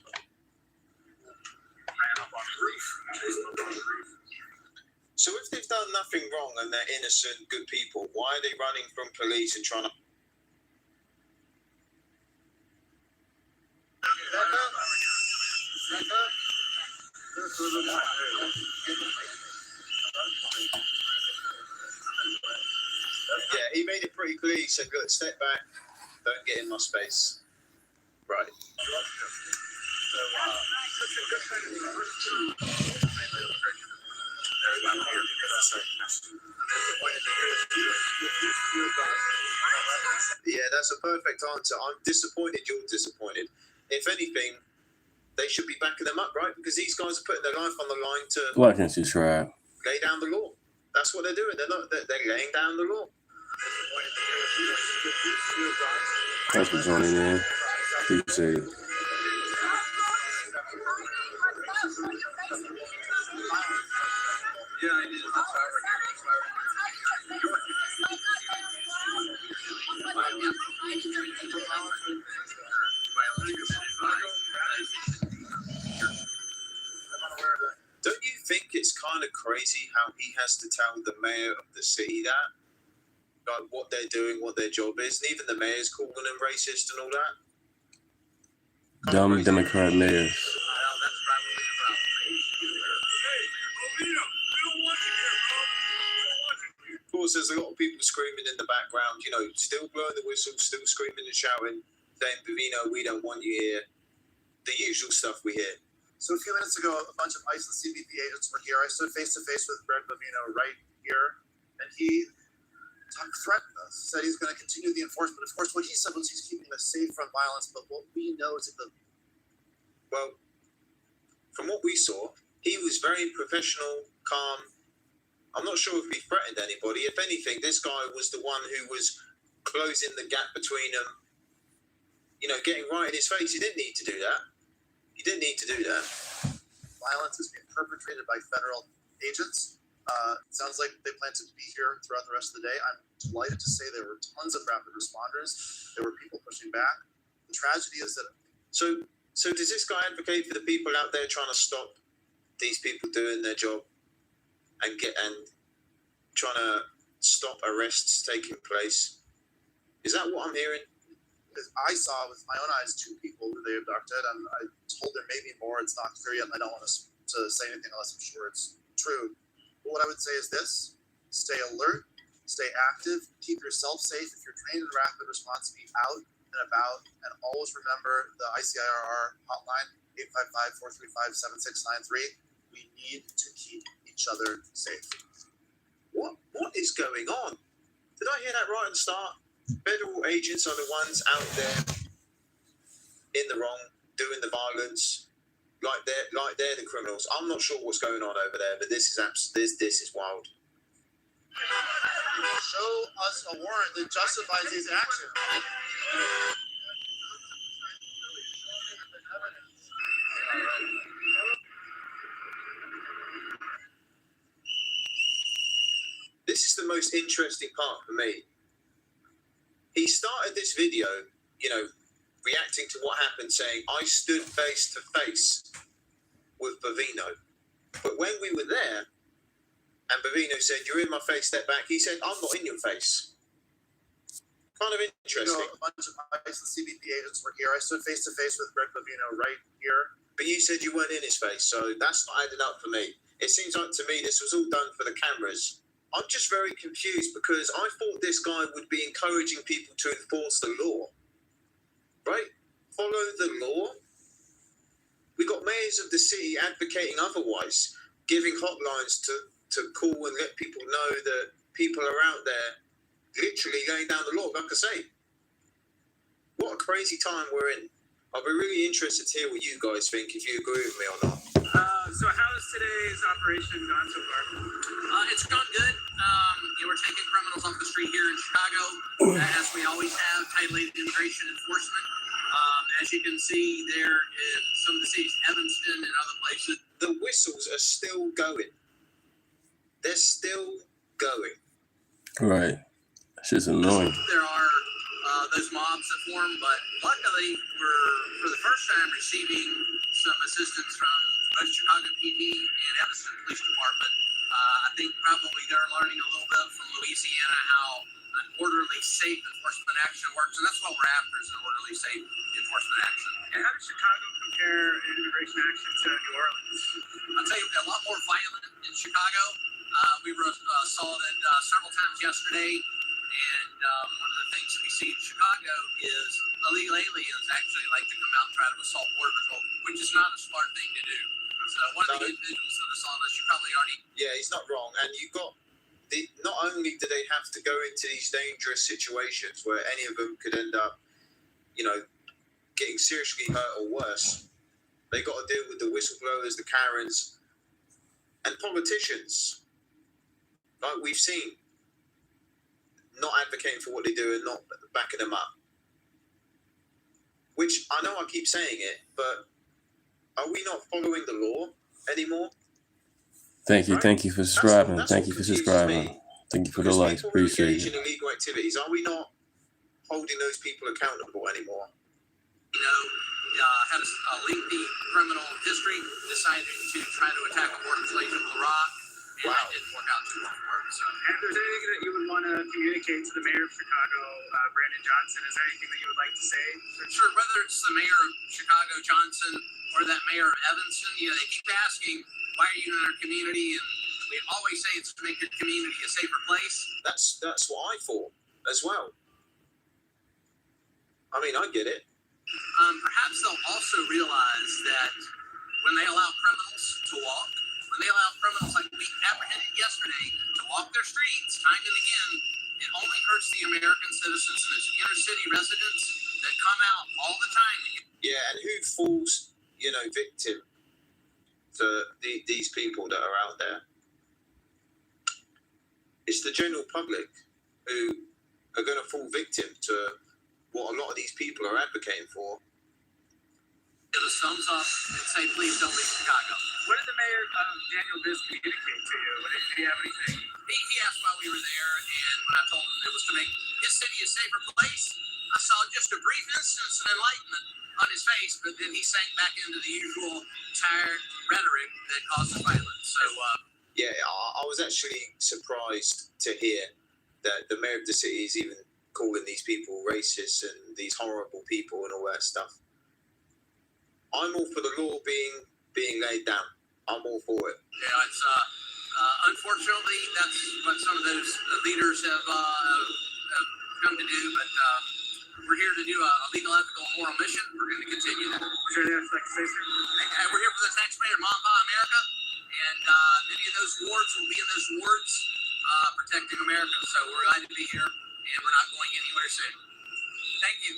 Ran up on the roof. So if they've done nothing wrong and they're innocent, good people, why are they running from police and trying to... Yeah, he made it pretty clear. He said, look, step back, don't get in my space. Right. Yeah, that's a perfect answer. I'm disappointed you're disappointed. If anything, they should be backing them up, right? Because these guys are putting their life on the line to Like and subscribe. lay down the law. That's what they're doing. They're laying down the law. Thanks for joining in. Appreciate it. Don't you think it's kind of crazy how he has to tell the mayor of the city that? Like what they're doing, what their job is, and even the mayor's calling them racist and all that? Dumb Democrat mayors. Of course, there's a lot of people screaming in the background, you know, still blowing the whistle, still screaming and shouting, saying, Vivino, we don't want you here. The usual stuff we hear. So a few minutes ago, a bunch of ICE and CBP agents were here. I stood face to face with Greg Vivino right here, and he threatened us, said he's going to continue the enforcement. Of course, what he said was he's keeping us safe from violence, but what we know is that Well, from what we saw, he was very professional, calm. I'm not sure if he threatened anybody. If anything, this guy was the one who was closing the gap between them, getting right in his face. He didn't need to do that. He didn't need to do that. Violence is being perpetrated by federal agents. Sounds like they plan to be here throughout the rest of the day. I'm delighted to say there were tons of rapid responders. There were people pushing back. The tragedy is that... So does this guy advocate for the people out there trying to stop these people doing their job and trying to stop arrests taking place? Is that what I'm hearing? I saw with my own eyes 2 people who they abducted, and I told there may be more. It's not clear yet, and I don't want to say anything unless I'm sure it's true. But what I would say is this: stay alert, stay active, keep yourself safe. If you're trained in rapid response, be out and about, and always remember the ICIRR hotline, 855-435-7693. We need to keep each other safe. What is going on? Did I hear that right at the start? Federal agents are the ones out there in the wrong, doing the violence, like they're the criminals. I'm not sure what's going on over there, but this is wild. Show us a warrant that justifies these actions. This is the most interesting part for me. He started this video, reacting to what happened, saying, I stood face to face with Bavino. But when we were there, and Bavino said, you're in my face, step back, he said, I'm not in your face. Kind of interesting. A bunch of ICE and CBP agents were here. I stood face to face with Greg Bavino right here. But you said you weren't in his face, so that's not adding up for me. It seems like to me this was all done for the cameras. I'm just very confused because I thought this guy would be encouraging people to enforce the law. Right? Follow the law. We got mayors of the city advocating otherwise, giving hotlines to call and let people know that people are out there literally laying down the law. Like I say, what a crazy time we're in. I'll be really interested to hear what you guys think, if you agree with me or not. So how has today's operation gone so far? It's gone good. We're taking criminals off the street here in Chicago, as we always have, tightly immigration enforcement. As you can see there in some of the cities, Evanston and other places. The whistles are still going. They're still going. Right. That's just annoying. There are those mobs that form, but luckily we're, for the first time, receiving some assistance from both Chicago PD and Evanston Police Department. I think probably they're learning a little bit from Louisiana how an orderly, safe enforcement action works, and that's what we're after, is an orderly, safe enforcement action. And how does Chicago compare in immigration action to New Orleans? I'll tell you, a lot more violent in Chicago. We were assaulted several times yesterday, and one of the things that we see in Chicago is illegal aliens actually like to come out and try to assault Border Patrol, which is not a smart thing to do. So one of the individuals that assaulted us, you probably already... Yeah, he's not wrong. And you've got... not only do they have to go into these dangerous situations where any of them could end up, getting seriously hurt or worse, they got to deal with the whistleblowers, the Karens, and politicians, like we've seen, not advocating for what they do and not backing them up. Which, I know I keep saying it, but are we not following the law anymore? Thank you for subscribing. Thank you for subscribing. Thank you for the likes. Appreciate it. In illegal activities, are we not holding those people accountable anymore? Had a lengthy criminal history, decided to try to attack a border slave in Iraq, and it didn't work out too well for him. So, and if there's anything that you would want to communicate to the mayor of Chicago, Brandon Johnson, is there anything that you would like to say? Sure, whether it's the mayor of Chicago, Johnson, or that mayor of Evanston, they keep asking, why are you in our community? And we always say it's to make your community a safer place. That's what I thought as well. I mean, I get it. Perhaps they'll also realize that when they allow criminals to walk, when they allow criminals like we apprehended yesterday to walk their streets time and again, it only hurts the American citizens and those inner city residents that come out all the time. Yeah, and who falls, victim to these people that are out there? It's the general public who are going to fall victim to what a lot of these people are advocating for. Give us thumbs up and say, please don't leave Chicago. What did the mayor, Daniel Bisbee, indicate to you? Did he have anything? He asked why we were there, and when I told him it was to make his city a safer place, I saw just a brief instance of enlightenment on his face, but then he sank back into the usual tired rhetoric that causes violence. So, yeah, I was actually surprised to hear that the mayor of the city is even calling these people racist and these horrible people and all that stuff. I'm all for the law being laid down. I'm all for it. Yeah, it's unfortunately that's what some of those leaders have come to do. But we're here to do a legal, ethical, and moral mission. We're going to continue that. Is there anything else like to say, sir? And we're here for the taxpayer, Mom, Pa, America, and many of those wards will be in those wards protecting America. So we're glad to be here, and we're not going anywhere soon. Thank you.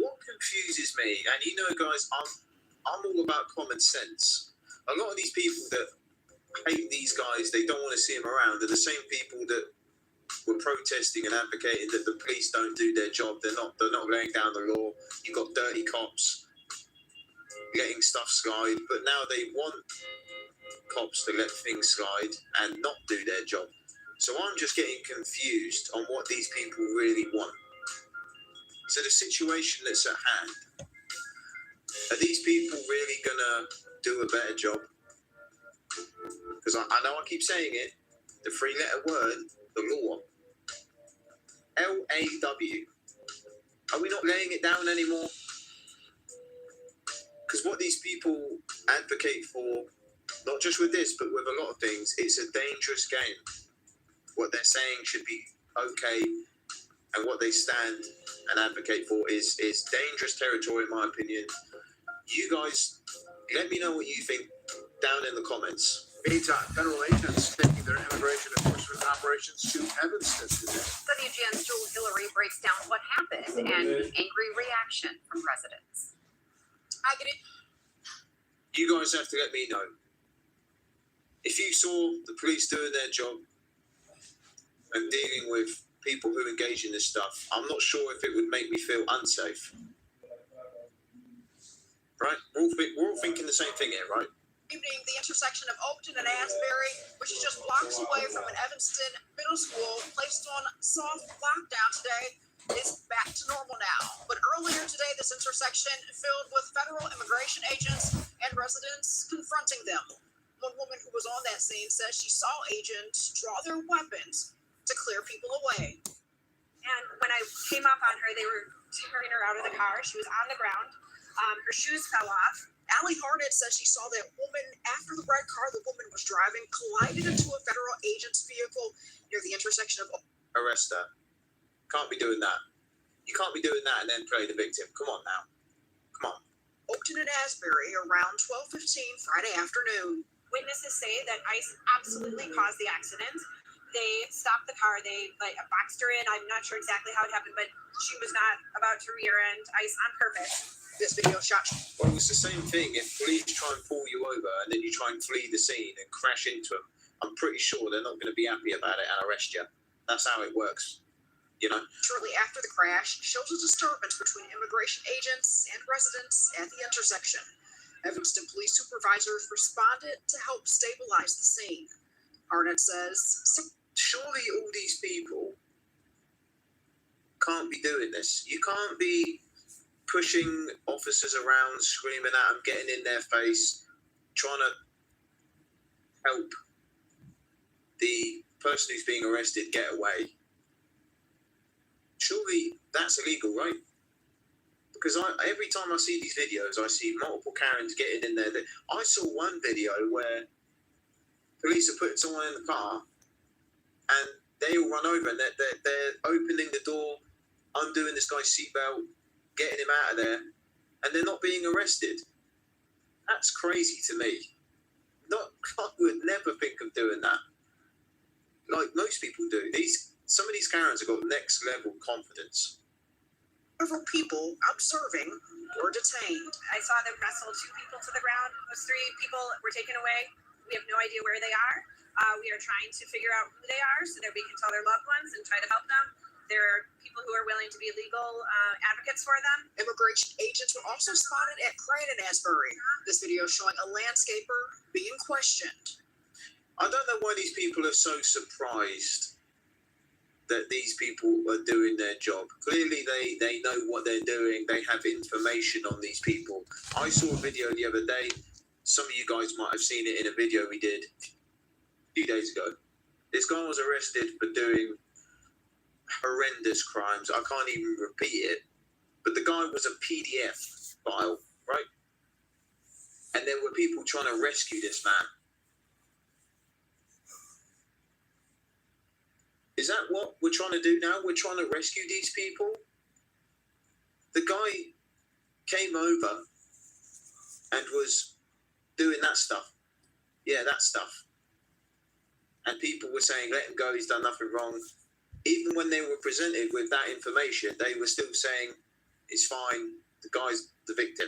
What confuses me, and you know, guys, I'm all about common sense. A lot of these people that hate these guys, they don't want to see them around, are the same people that were protesting and advocating that the police don't do their job. They're not laying down the law. You've got dirty cops letting stuff slide, but now they want cops to let things slide and not do their job. So I'm just getting confused on what these people really want. So the situation that's at hand, are these people really gonna do a better job? Because I know I keep saying it, the three-letter word, the law. L-A-W. Are we not laying it down anymore? Because what these people advocate for, not just with this, but with a lot of things, it's a dangerous game. What they're saying should be okay, and what they stand and advocate for is dangerous territory, in my opinion. You guys, let me know what you think down in the comments. Meantime, federal agents taking their immigration enforcement operations to Evanston today. WGN's Joel Hillary breaks down what happened and the angry reaction from residents. I get it. You guys have to let me know. If you saw the police doing their job and dealing with people who engage in this stuff, I'm not sure if it would make me feel unsafe. Right? We're all thinking the same thing here, right? Evening, the intersection of Overton and Asbury, which is just blocks away from an Evanston middle school, placed on soft lockdown today, is back to normal now. But earlier today, this intersection filled with federal immigration agents and residents confronting them. One woman who was on that scene says she saw agents draw their weapons to clear people away. And when I came up on her, they were tearing her out of the car. She was on the ground. Her shoes fell off. Allie Harnett says she saw that woman after the red car the woman was driving collided into a federal agent's vehicle near the intersection of... Arrest her. Can't be doing that. You can't be doing that and then play the victim. Come on now. Come on. Overton and Asbury around 12:15 Friday afternoon. Witnesses say that ICE absolutely caused the accident. They stopped the car. They boxed her in. I'm not sure exactly how it happened, but she was not about to rear-end ICE on purpose. This video shot. Well, it's the same thing. If police try and pull you over and then you try and flee the scene and crash into them, I'm pretty sure they're not going to be happy about it and arrest you. That's how it works, you know? Shortly after the crash, shows a disturbance between immigration agents and residents at the intersection. Evanston police supervisors responded to help stabilize the scene. Harnett says, surely all these people can't be doing this. You can't be pushing officers around, screaming at them, getting in their face, trying to help the person who's being arrested get away. Surely that's illegal, right? Because every time I see these videos, I see multiple Karens getting in there. I saw one video where police are putting someone in the car and they all run over and they're opening the door, undoing this guy's seatbelt, getting him out of there, and they're not being arrested. That's crazy to me. I would never think of doing that. Like most people do. Some of these Karens have got next level confidence. Several people observing were detained. I saw them wrestle 2 people to the ground. Those 3 people were taken away. We have no idea where they are. We are trying to figure out who they are so that we can tell their loved ones and try to help them. there are people who are willing to be legal advocates for them. Immigration agents were also spotted at Crane and Asbury. This video showing a landscaper being questioned. I don't know why these people are so surprised that these people are doing their job. Clearly, they know what they're doing. They have information on these people. I saw a video the other day. Some of you guys might have seen it in a video we did a few days ago. This guy was arrested for doing horrendous crimes. I can't even repeat it. But the guy was a PDF file, right? And there were people trying to rescue this man. Is that what we're trying to do now? We're trying to rescue these people? The guy came over and was doing that stuff. Yeah, that stuff. And people were saying, let him go, he's done nothing wrong. Even when they were presented with that information, they were still saying, it's fine, the guy's the victim.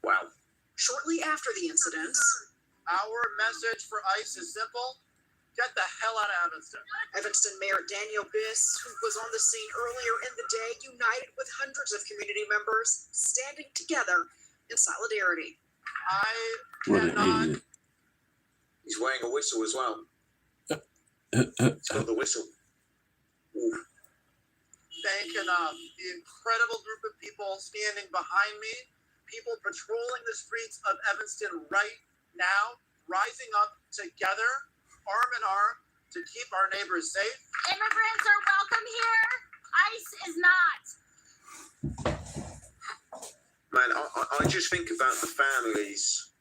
Wow. Shortly after the incidents, Our message for ICE is simple. Get the hell out of Evanston. Evanston Mayor Daniel Biss, who was on the scene earlier in the day, united with hundreds of community members standing together in solidarity. What an idiot. He's wearing a whistle as well. It's got the whistle. Ooh. Thanking the incredible group of people standing behind me, people patrolling the streets of Evanston right now, rising up together, arm in arm, to keep our neighbors safe. Immigrants are welcome here. ICE is not. Man, I just think about the families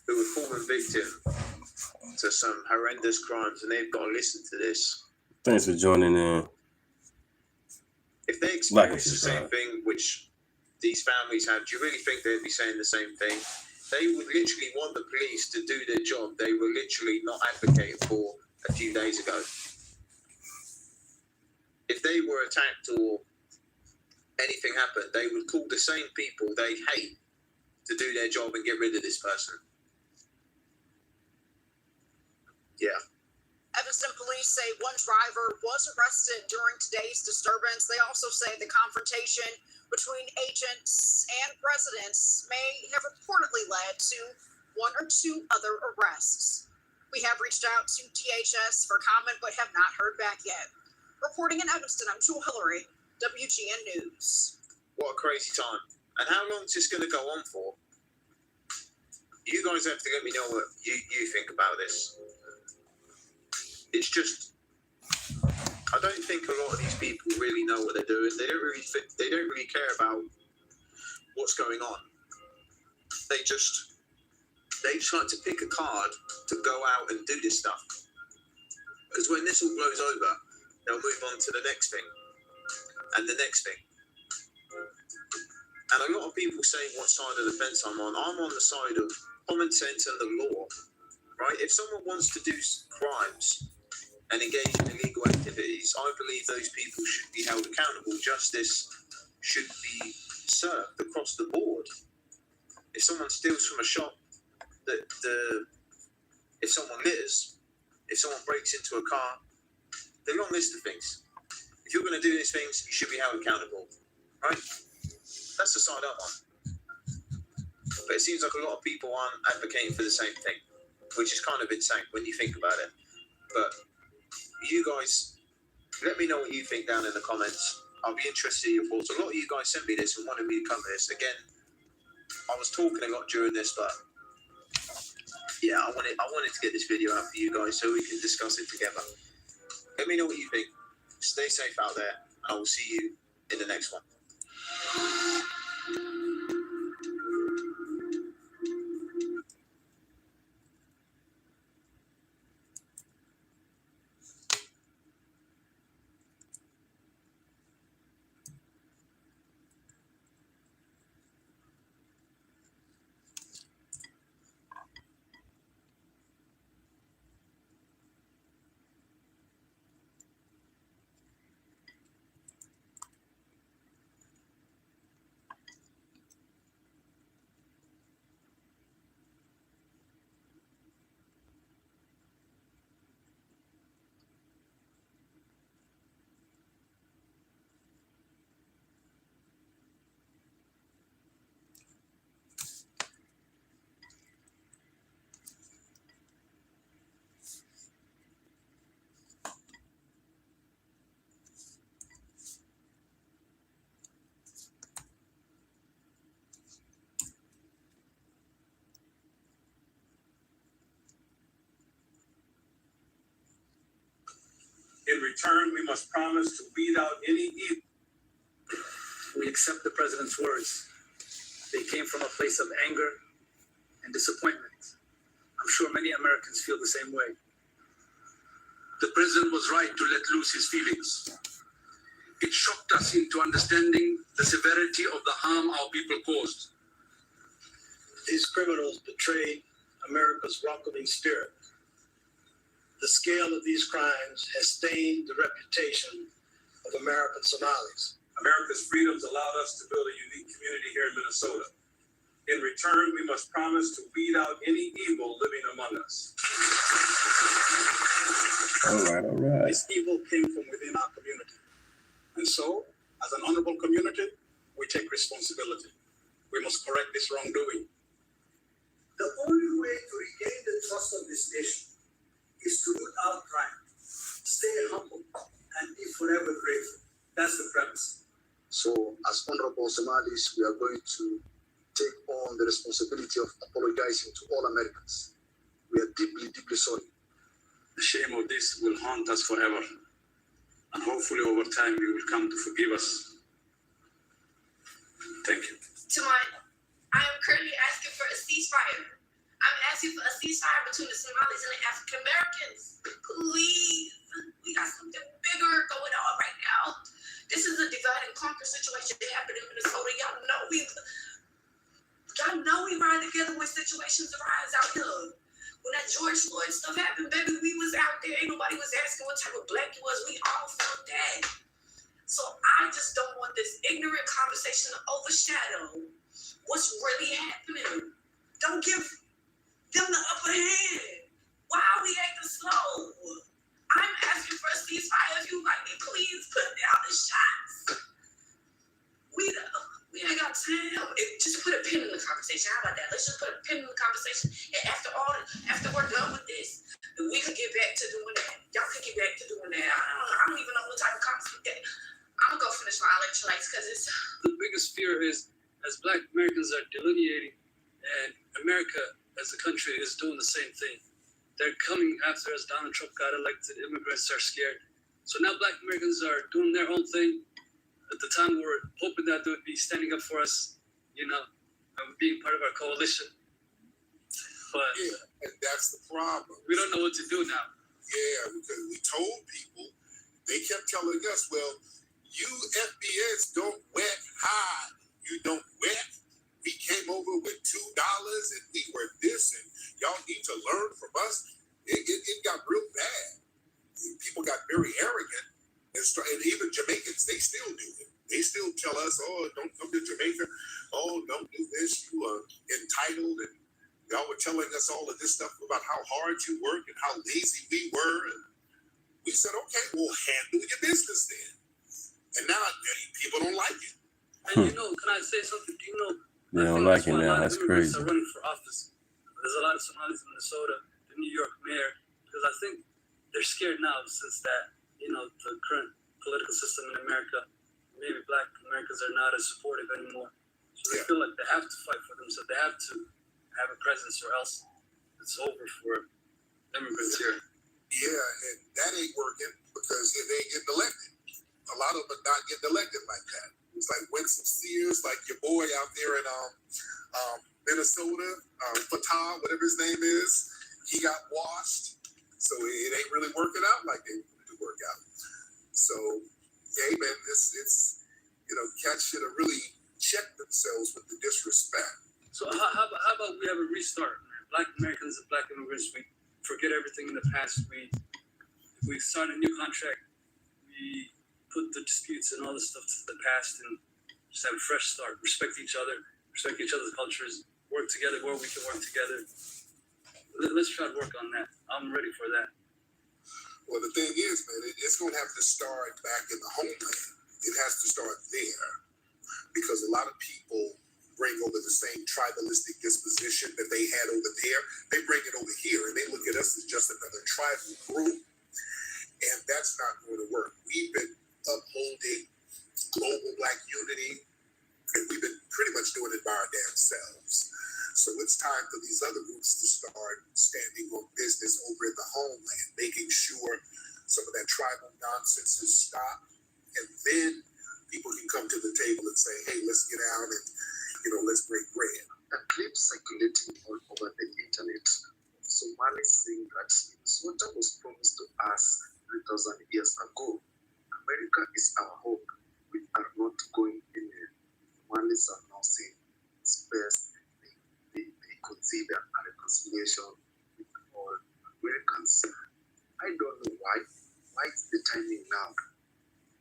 who have fallen victim to some horrendous crimes, and they've got to listen to this. Thanks for joining in. If they Like and experience the same subscribe. thing which these families have, do you really think they'd be saying the same thing? They would literally want the police to do their job they were literally not advocating for a few days ago. If they were attacked or anything happened, they would call the same people they hate to do their job and get rid of this person. Yeah. Evanston police say one driver was arrested during today's disturbance. They also say the confrontation between agents and residents may have reportedly led to one or two other arrests. We have reached out to DHS for comment, but have not heard back yet. Reporting in Evanston, I'm Jewel Hillary, WGN News. What a crazy time. And how long is this going to go on for? You guys have to let me know what you think about this. It's just, I don't think a lot of these people really know what they're doing. They don't really care about what's going on. They just like to pick a card to go out and do this stuff. Because when this all blows over, they'll move on to the next thing and the next thing. And a lot of people say what side of the fence I'm on. I'm on the side of common sense and the law, right? If someone wants to do crimes and engage in illegal activities, I believe those people should be held accountable. Justice should be served across the board. If someone steals from a shop, if someone litters, if someone breaks into a car, the long list of things. If you're going to do these things, you should be held accountable, right? That's the side I'm on. But it seems like a lot of people aren't advocating for the same thing, which is kind of insane when you think about it. But you guys, let me know what you think down in the comments. I'll be interested in your thoughts. A lot of you guys sent me this and wanted me to cover this. Again, I was talking a lot during this, but yeah, I wanted to get this video out for you guys so we can discuss it together. Let me know what you think. Stay safe out there, and I will see you in the next one. return, we must promise to weed out any evil. We accept the president's words. They came from a place of anger and disappointment. I'm sure many Americans feel the same way. The president was right to let loose his feelings. It shocked us into understanding the severity of the harm our people caused. These criminals betrayed America's welcoming spirit. The scale of these crimes has stained the reputation of American Somalis. America's freedoms allowed us to build a unique community here in Minnesota. In return, we must promise to weed out any evil living among us. All right. This evil came from within our community. And so, as an honorable community, we take responsibility. We must correct this wrongdoing. The only way to regain the trust of this nation is to root out crime, stay humble, and be forever grateful. That's the premise. So, as honorable Somalis, we are going to take on the responsibility of apologizing to all Americans. We are deeply, deeply sorry. The shame of this will haunt us forever. And hopefully over time you will come to forgive us. Thank you. I am currently asking for a ceasefire. I'm asking for a ceasefire between the Somalis and the African Americans. Please. We got something bigger going on right now. This is a divide and conquer situation that happened in Minnesota. Y'all know we ride together when situations arise out here. When that George Floyd stuff happened, baby, we was out there. Ain't nobody was asking what type of black you was. We all felt that. So I just don't want this ignorant conversation to overshadow what's really happening. Don't give them the upper hand. Why are we acting slow? I'm asking for a ceasefire. If you like me, please put down the shots. We ain't got time. Just put a pin in the conversation. How about that? Let's just put a pin in the conversation. And after we're done with this, we could get back to doing that. Y'all could get back to doing that. I don't even know what type of conversation that. I'm gonna go finish my electrolytes because it's. The biggest fear is, as Black Americans are delineating, and America as a country is doing the same thing. They're coming after us. Donald Trump got elected. Immigrants are scared. So now Black Americans are doing their own thing. At the time, we were hoping that they would be standing up for us, and being part of our coalition. But yeah, and that's the problem. We don't know what to do now. Yeah, because we told people, they kept telling us, well, you FBS don't wet hide. You don't wet. We came over with $2 and we were this, and y'all need to learn from us. It got real bad. People got very arrogant. And even Jamaicans, they still do it. They still tell us, oh, don't come to Jamaica. Oh, don't do this. You are entitled. And y'all were telling us all of this stuff about how hard you work and how lazy we were. And we said, okay, well, handle your business then. And now people don't like it. And can I say something? Do you know? They don't like it now. That's crazy. Are running for office. There's a lot of Somalis in Minnesota, the New York mayor, because I think they're scared now since that. The current political system in America, maybe Black Americans are not as supportive anymore. So they feel like they have to fight for themselves. They have to have a presence, or else it's over for immigrants here. Yeah, and that ain't working because they ain't getting elected. A lot of them are not getting elected like that. It's like Winston Sears, like your boy out there in Minnesota, Fatah, whatever his name is. He got washed, so it ain't really working out like they work out. So, hey man, it's cats should have really checked themselves with the disrespect. So how about we have a restart, man? Black Americans and Black immigrants, we forget everything in the past. We start a new contract. We put the disputes and all this stuff to the past and just have a fresh start. Respect each other, respect each other's cultures, work together where we can work together. Let's try to work on that. I'm ready for that. Well, the thing is, man, it's going to have to start back in the homeland. It has to start there because a lot of people bring over the same tribalistic disposition that they had over there. They bring it over here and they look at us as just another tribal group. And that's not going to work. We've been upholding global Black unity and we've been pretty much doing it by our damn selves. So it's time for these other groups to start standing on business over in the homeland, making sure some of that tribal nonsense has stopped, and then people can come to the table and say, hey, let's get out and, let's break bread. A clip circulating all over the internet of Somalis saying that Minnesota was promised to us 3,000 years ago. America is our hope. We are not going anywhere. Somalis are now saying it's best they consider a reconciliation with all Americans. I don't know why. Why is the timing now?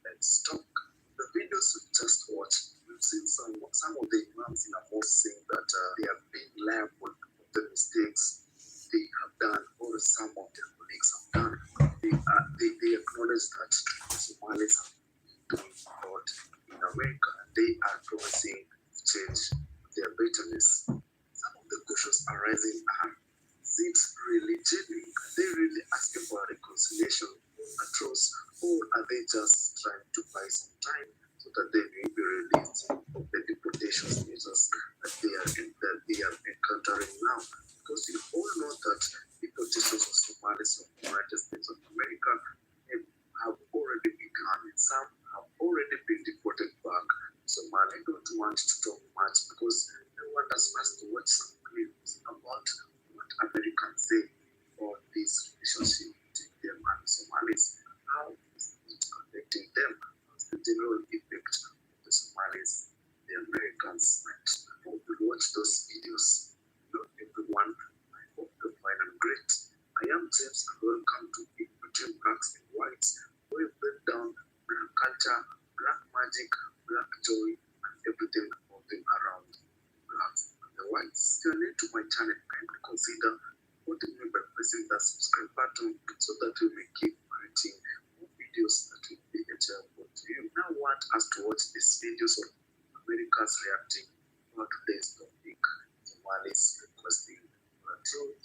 Let's talk. The videos we just watched, we've seen some of the imams in a mosque saying that they are being liable for the mistakes they have done, or some of their colleagues have done. They acknowledge that Somalis have been doing a lot in America, and they are promising to change their bitterness. Some of the questions arising are, is it really genuine? Are they really asking for a reconciliation or a truce, or are they just trying to buy some time so that they may be released of the deportation measures that they are encountering now? Because we all know that deportations of Somalis from the United States of America have already begun, and some have already been deported back. Somalia, I don't want to talk much because I want us to watch some clips about what Americans say about this relationship between them and Somalis. How is it affecting them? What's the general effect of the Somalis, the Americans? And I hope you watch those videos. Not everyone, I hope you find them great. I am James, and welcome to Between Blacks and Whites, where we break down black culture, black magic, black joy, and everything revolving around blacks and the whites. If you're new to my channel, kindly consider supporting me by pressing that subscribe button so that we may keep creating more videos that will be enjoyable to you. Now I want us to watch these videos of Americans reacting to today's topic. Somalis requesting truth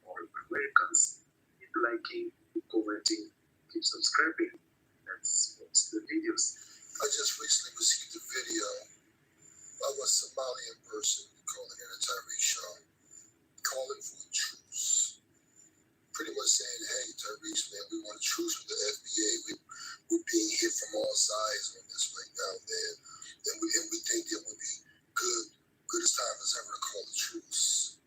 for all Americans. Keep liking, keep commenting, keep subscribing. Let's watch the videos. I just recently received a video of a Somalian person calling in a Tyrese show, calling for a truce. Pretty much saying, hey, Tyrese, man, we want a truce with the FBA. We're being hit from all sides on this right now, man. And we think it would be good as time as ever to call a truce.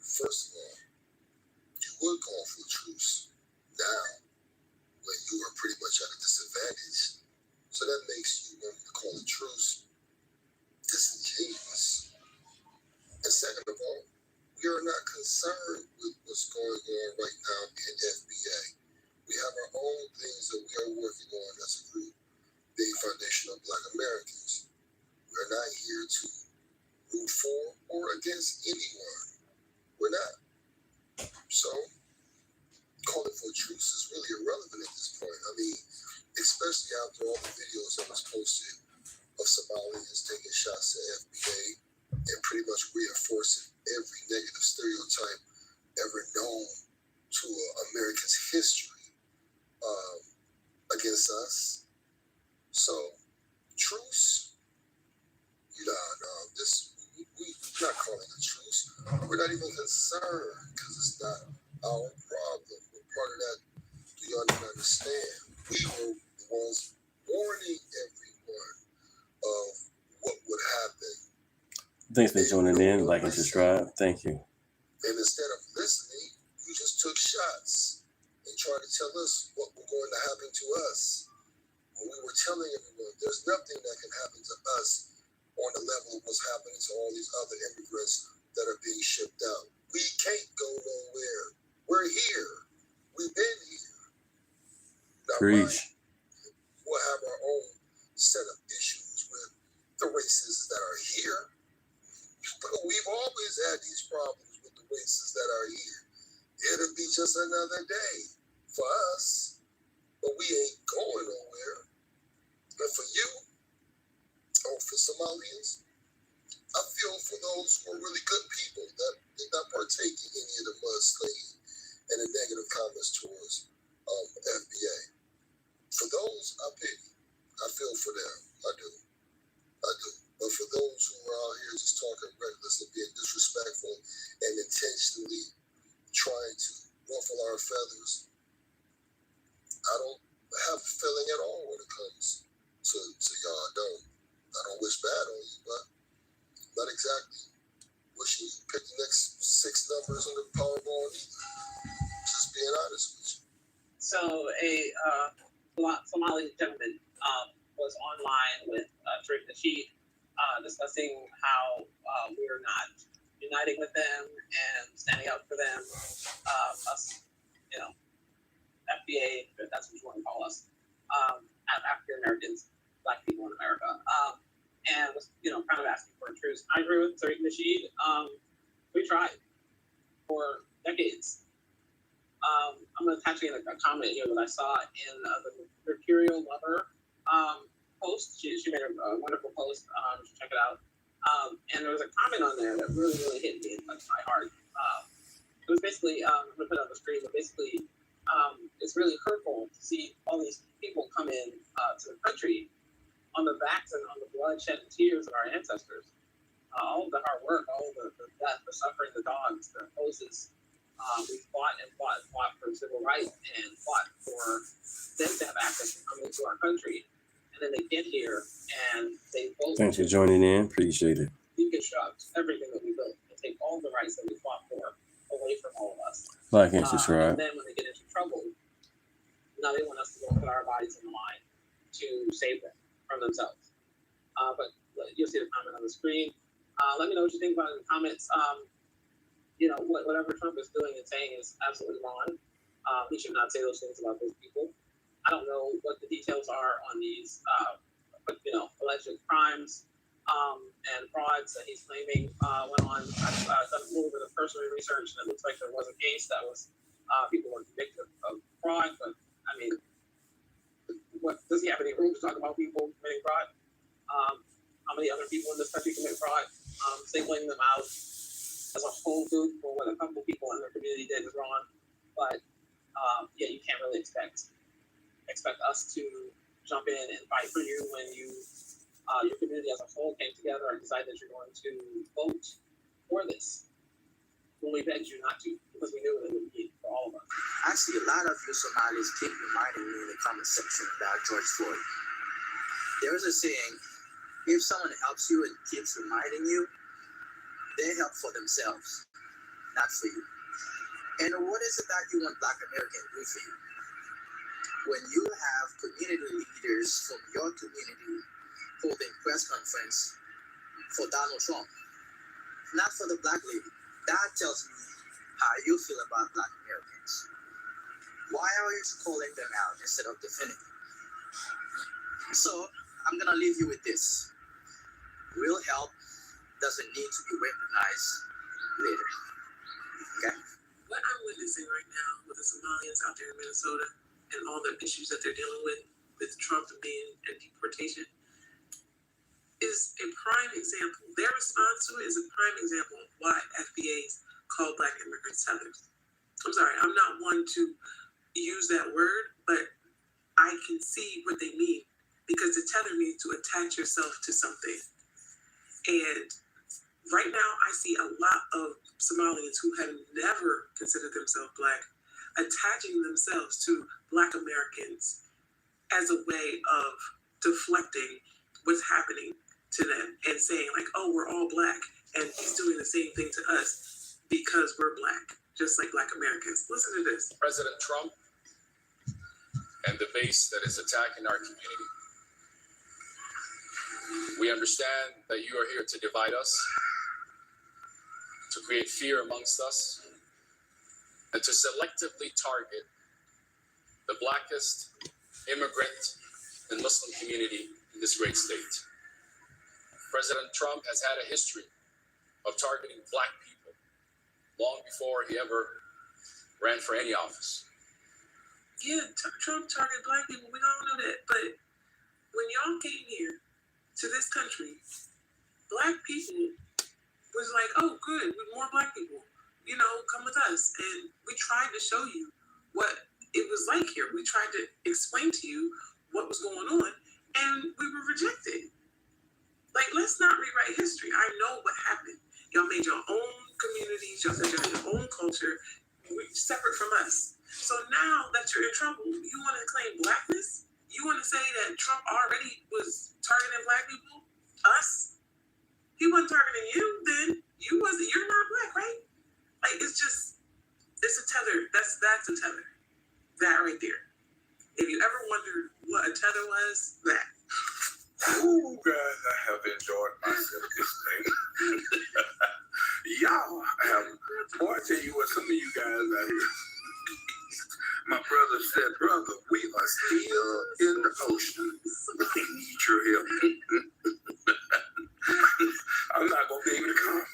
First of all, you would call for a truce now, when you are pretty much at a disadvantage. So that makes you want to call a truce disingenuous. And second of all, we are not concerned with what's going on right now in FBA. We have our own things that we are working on as a group, the Foundation of Black Americans. We're not here to root for or against anyone. We're not. So calling for a truce is really irrelevant at this point. I mean, especially after all the videos that was posted of Somalians taking shots at FBA and pretty much reinforcing every negative stereotype ever known to America's history against us. So, truce? We're not calling a truce. We're not even concerned because it's not our problem. We're part of that. Do y'all not understand? We were the ones warning everyone of what would happen. Thanks for tuning in. Like and subscribe. Thank you. And instead of listening, you just took shots and tried to tell us what was going to happen to us. When we were telling everyone there's nothing that can happen to us on the level of what's happening to all these other immigrants that are being shipped out. We can't go nowhere. We're here. We've been here. Now, Preach. we'll have our own set of issues with the racists that are here. But we've always had these problems with the racists that are here. It'll be just another day for us, but we ain't going nowhere. And for you, or for Somalians, I feel for those who are really good people that did not partake in any of the mudslinging and the negative comments towards FBA. For those, I pity. I feel for them. I do. But for those who are out here just talking reckless and being disrespectful and intentionally trying to ruffle our feathers. I don't have a feeling at all when it comes to y'all. I don't wish bad on you, but not exactly wishing you pick the next 6 numbers on the Powerball either. Just being honest with you. So a Somali gentleman was online with Tariq Nasheed discussing how we're not uniting with them and standing up for them. Us, FBA, if that's what you want to call us, African Americans, Black people in America, and was kind of asking for a truce. I agree with Tariq Nasheed. We tried for decades. I'm attaching a comment here that I saw in the Mercurial Lover post. She made a wonderful post. You should check it out. And there was a comment on there that really, really hit me and touched my heart. It was basically, I'm going to put it on the screen, but basically, it's really hurtful to see all these people come in to the country on the backs and on the blood, shed, and tears of our ancestors. All of the hard work, all of the death, the suffering, the dogs, the hoses. We fought and fought and fought for civil rights and fought for them to have access to come into our country. And then they get here and they vote. Thanks for joining in. Appreciate it. Deconstruct everything that we built and take all the rights that we fought for away from all of us. Like and subscribe. And then when they get into trouble, now they want us to go put our bodies on the line to save them from themselves. But you'll see the comment on the screen. Let me know what you think about it in the comments. Whatever Trump is doing and saying is absolutely wrong. He should not say those things about those people. I don't know what the details are on these, alleged crimes and frauds that he's claiming went on. I've done a little bit of cursory research, and it looks like there was a case that was people were convicted of fraud. But I mean, what does he have any room to talk about people committing fraud? How many other people in this country commit fraud? Singling them out as a whole group for what a couple people in their community did is wrong. But you can't really expect us to jump in and fight for you when your community as a whole came together and decided that you're going to vote for this when we begged you not to, because we knew that it would be for all of us. I see a lot of you Somalis keep reminding me in the comment section about George Floyd. There's a saying, if someone helps you and keeps reminding you, they help for themselves, not for you. And what is it that you want Black Americans to do for you? When you have community leaders from your community holding press conference for Donald Trump, not for the Black lady, that tells me how you feel about Black Americans. Why are you calling them out instead of defending them? So I'm gonna leave you with this. Real help doesn't need to be recognized later. Okay? What I'm witnessing right now with the Somalians out there in Minnesota and all the issues that they're dealing with Trump and being and deportation, is a prime example. Their response to it is a prime example of why FBAs call Black immigrants tethers. I'm sorry, I'm not one to use that word, but I can see what they mean, because the tether means to attach yourself to something. And right now, I see a lot of Somalians who have never considered themselves Black attaching themselves to Black Americans as a way of deflecting what's happening to them and saying like, oh, we're all Black and he's doing the same thing to us because we're Black, just like Black Americans. Listen to this. President Trump and the base that is attacking our community. We understand that you are here to divide us, to create fear amongst us, and to selectively target the Blackest immigrant and Muslim community in this great state. President Trump has had a history of targeting Black people long before he ever ran for any office. Yeah, Trump targeted Black people. We all know that. But when y'all came here to this country, Black people was like, oh, good, we're more Black people. Come with us. And we tried to show you what it was like here. We tried to explain to you what was going on, and we were rejected. Like, let's not rewrite history. I know what happened. Y'all made your own communities. Y'all said you had your own culture. separate from us. So now that you're in trouble, you want to claim blackness? You want to say that Trump already was targeting black people? Us? He wasn't targeting you then. You're not black, right? Like, it's a tether. That's a tether. That right there. If you ever wondered what a tether was, that. Ooh, guys, I have enjoyed myself this day. Y'all have, boy, I tell you what, some of you guys out here, my brother said, brother, we are still in the ocean. We need your help. I'm not going to be able to come.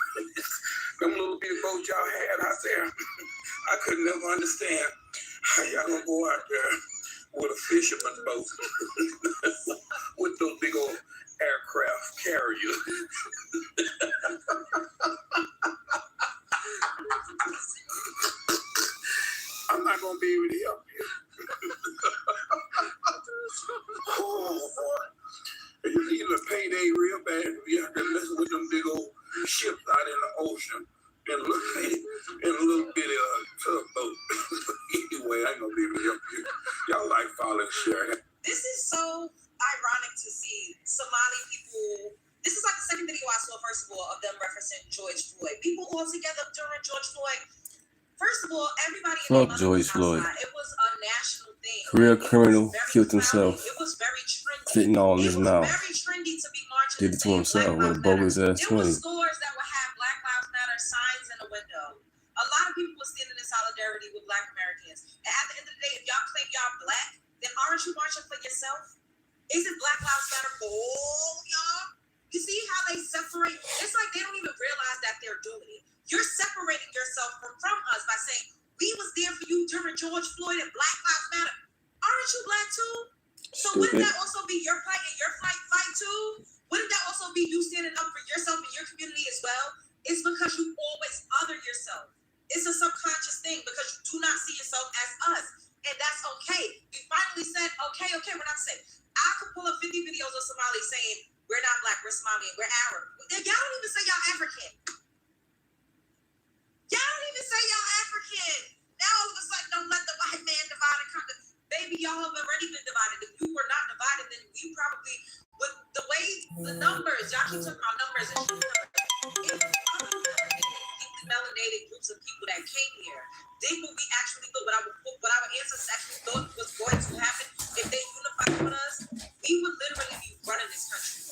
Them little bitty boats y'all had out there, I could never understand how y'all going to go out there with a fisherman's boat with those big old aircraft carriers. I'm not going to be able to help you. Oh, boy. You need a payday real bad if you have to mess with them big old ships out in the ocean in a little bitty tugboat. Anyway, I ain't going to be able to help you. Y'all like, follow, share. This is so ironic to see Somali people. This is like the second video I saw, first of all, of them referencing George Floyd. People all together during George Floyd. First of all, everybody in Fuck George Floyd. It was a national thing. Career criminal, killed himself. It was very trendy. Fitting all in his mouth. Very trendy to be marching. Did it to himself with a bogus ass 20. There were stores that would have Black Lives Matter signs in the window. A lot of people were standing in solidarity with Black Americans. And at the end of the day, if y'all claim y'all black, then aren't you marching for yourself? Isn't Black Lives Matter for all y'all? You see how they separate? It's like they don't even realize that they're doing it. You're separating yourself from us by saying, we was there for you during George Floyd and Black Lives Matter. Aren't you black too? So wouldn't that also be your plight and your fight too? Wouldn't that also be you standing up for yourself and your community as well? It's because you always other yourself. It's a subconscious thing because you do not see yourself as us. And that's okay. We finally said, okay, we're not safe. I could pull up 50 videos of Somalis saying, we're not black, we're Somali, and we're Arab. Y'all don't even say y'all African. Y'all don't even say y'all African. Now all of a sudden, don't let the white man divide and conquer. Baby, y'all have already been divided. If you were not divided, then we probably, with the way the numbers, y'all keep talking about numbers, and melanated groups of people that came here. They will be actually good. What our ancestors actually thought was going to happen if they unified with us, we would literally be running this country.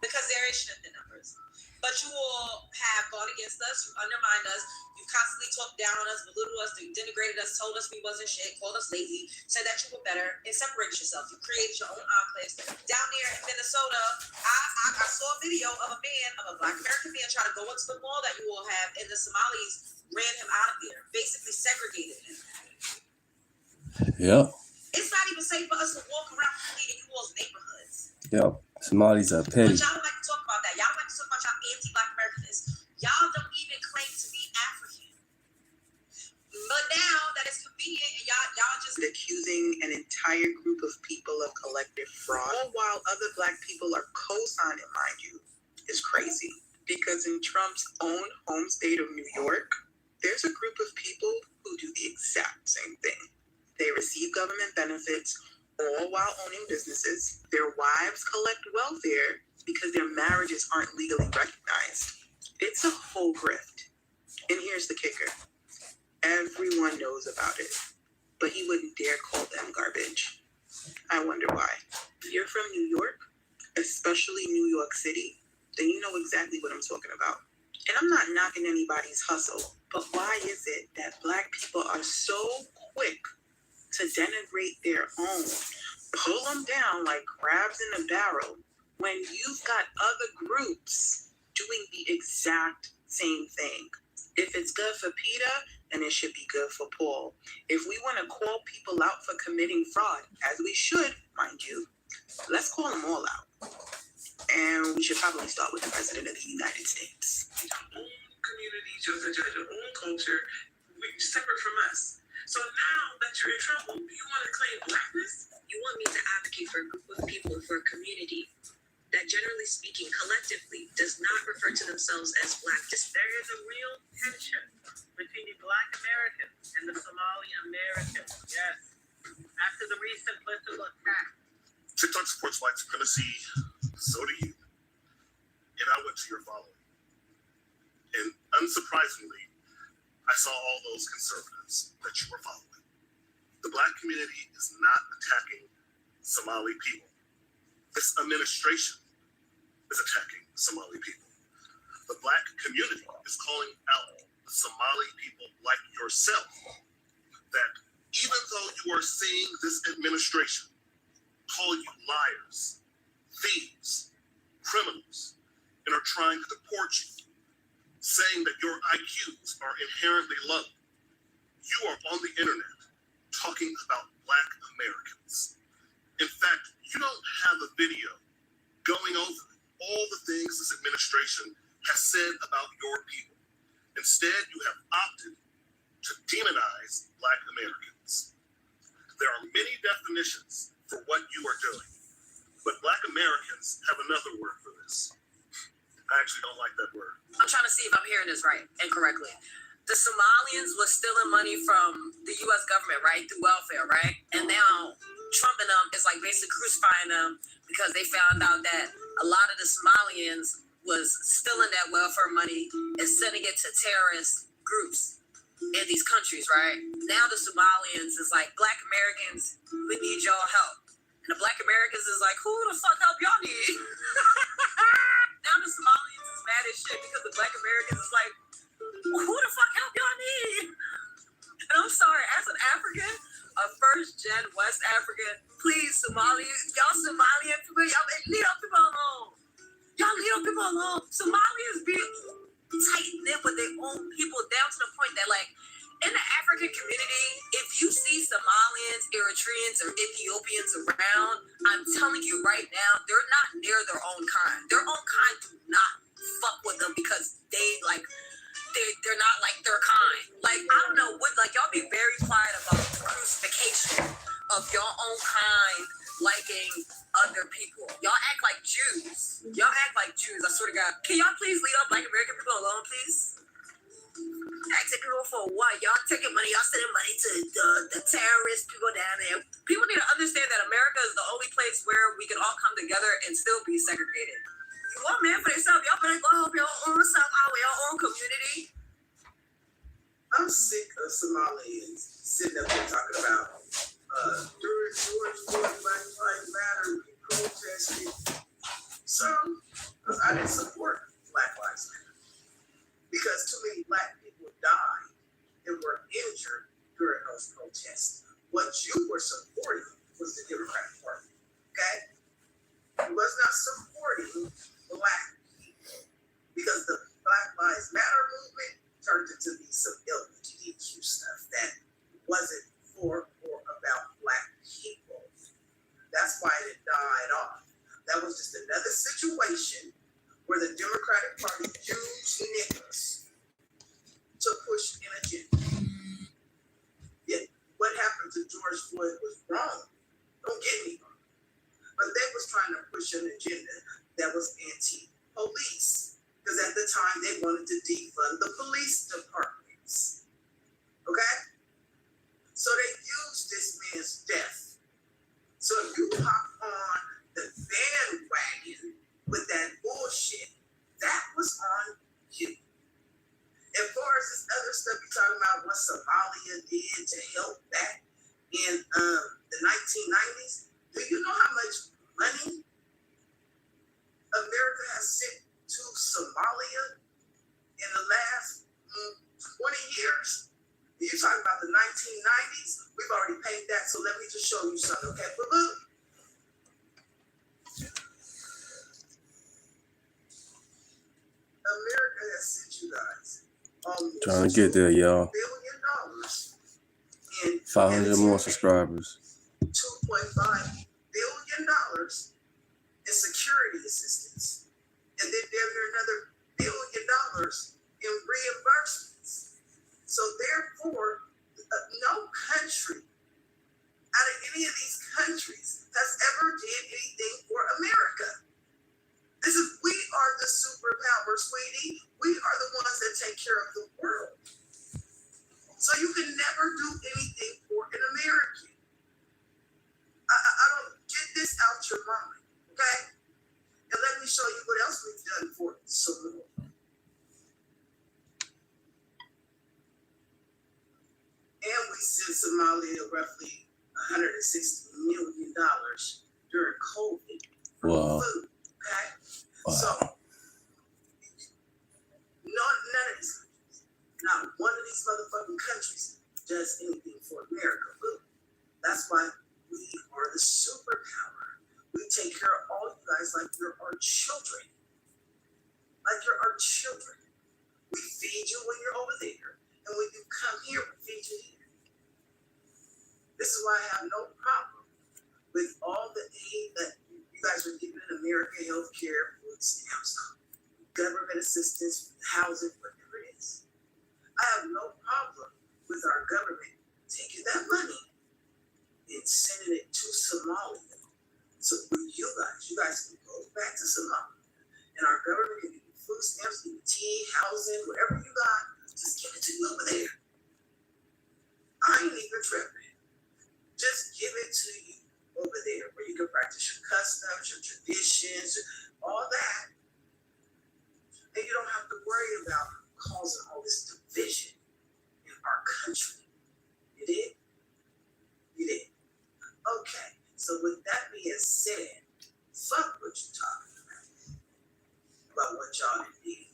Because there is strength in numbers. But you all have gone against us, you undermined us, you constantly talked down on us, belittled us, you denigrated us, told us we wasn't shit, called us lazy, said that you were better, and separated yourself. You created your own enclaves. Down there in Minnesota, I saw a video of a man, of a Black American man, trying to go into the mall that you all have, and the Somalis ran him out of there, basically segregated him. Yep. It's not even safe for us to walk around freely in you all's neighborhoods. Yep. Somalis are petty. But y'all don't like to talk about that. Y'all don't like to talk about y'all anti-Black Americans. Y'all don't even claim to be African. But now that it's convenient and y'all just accusing an entire group of people of collective fraud, all while other Black people are co-signing, mind you, is crazy. Because in Trump's own home state of New York, there's a group of people who do the exact same thing. They receive government benefits all while owning businesses. Their wives collect welfare because their marriages aren't legally recognized. It's a whole grift. And here's the kicker. Everyone knows about it, but he wouldn't dare call them garbage. I wonder why. If you're from New York, especially New York City, then you know exactly what I'm talking about. And I'm not knocking anybody's hustle, but why is it that Black people are so quick to denigrate their own, pull them down like crabs in a barrel, when you've got other groups doing the exact same thing? If it's good for Peter, then it should be good for Paul. If we want to call people out for committing fraud, as we should, mind you, let's call them all out. And we should probably start with the President of the United States. Your own community, your own culture, separate from us. So now that you're in trouble, you want to claim blackness? You want me to advocate for a group of people, for a community that generally speaking, collectively, does not refer to themselves as Black. There is a real tension between the Black Americans and the Somali Americans. Yes. After the recent political attack. TikTok supports white supremacy, so do you. And I went to your following. And unsurprisingly, I saw all those conservatives that you were following. The Black community is not attacking Somali people. This administration is attacking Somali people. The Black community is calling out the Somali people like yourself that even though you are seeing this administration call you liars, thieves, criminals, and are trying to deport you, saying that your IQs are inherently low, you are on the internet talking about Black Americans. In fact, you don't have a video going over all the things this administration has said about your people. Instead, you have opted to demonize Black Americans. There are many definitions for what you are doing, but Black Americans have another word for this. I actually don't like that word. I'm trying to see if I'm hearing this right and correctly. The Somalians was stealing money from the U.S. government, right, through welfare, right? And now Trump and them is like basically crucifying them because they found out that a lot of the Somalians was stealing that welfare money and sending it to terrorist groups in these countries, right? Now the Somalians is like, Black Americans, we need y'all help. And the Black Americans is like, who the fuck help y'all need? Now the Somalians is mad as shit because the Black Americans is like, who the fuck help y'all need? And I'm sorry, as an African, a first-gen West African, please, y'all Somalian people, y'all leave our people alone. Y'all leave our people alone. Somalians be tight-knit with their own people down to the point that, like, in the African community, if you see Somalians, Eritreans, or Ethiopians around, I'm telling you right now, they're not near their own kind. Their own kind do not fuck with them because they're not like their kind. Like, I don't know what, like, y'all be very quiet about the crucifixion of your own kind liking other people. Y'all act like Jews. Y'all act like Jews, I swear to God. Can y'all please leave our Black American people alone, please? Asking people for what? Y'all taking money, y'all sending money to the terrorist people down there. People need to understand that America is the only place where we can all come together and still be segregated. You want man for yourself, y'all better go help your own self out with your own community. I'm sick of Somalians sitting up there talking about during George Floyd Black Lives Matter, we protested. So, I didn't support Black Lives Matter because too many Black people died and were injured during those protests. What you were supporting was the Democratic Party, okay? You was not supporting Black people because the Black Lives Matter movement turned into be some LGBTQ stuff that wasn't for or about Black people. That's why it died off. That was just another situation where the Democratic Party used niggas to push an agenda. Yeah, what happened to George Floyd was wrong. Don't get me wrong. But they was trying to push an agenda that was anti-police. Because at the time they wanted to defund the police departments. Okay? So they used this man's death. So if you hop on the bandwagon with that bullshit, that was on you. As far as this other stuff you're talking about, what Somalia did to help back in the 1990s, do you know how much money America has sent to Somalia in the last 20 years? You're talking about the 1990s? We've already paid that, so let me just show you something, okay? But look. America has sent you guys almost Trying to get there, y'all. $1 billion in 500 more subscribers. $2.5 billion in security assistance. And then there's another $1 billion in reimbursements. So therefore, no country out of any of these countries has ever did anything for America. care of the world. So you can never do anything for an American. I don't get this out your mind, okay? And let me show you what else we've done for Somalia. And we sent Somalia roughly $160 million during COVID for food, okay? So, none of these countries, not one of these motherfucking countries does anything for America. Look, that's why we are the superpower. We take care of all you guys like you're our children. Like you're our children. We feed you when you're over there. And when you come here, we feed you here. This is why I have no problem with all the aid that you guys are giving in America, healthcare, food stamps, government assistance, housing, whatever it is. I have no problem with our government taking that money and sending it to Somalia. So for you guys can go back to Somalia. And our government can give you food stamps, give you tea, housing, whatever you got, just give it to you over there. I ain't even tripping. Just give it to you over there where you can practice your customs, your traditions, all that. And you don't have to worry about causing all this division in our country. You did? You did. Okay, so with that being said, fuck what you talking about what y'all did.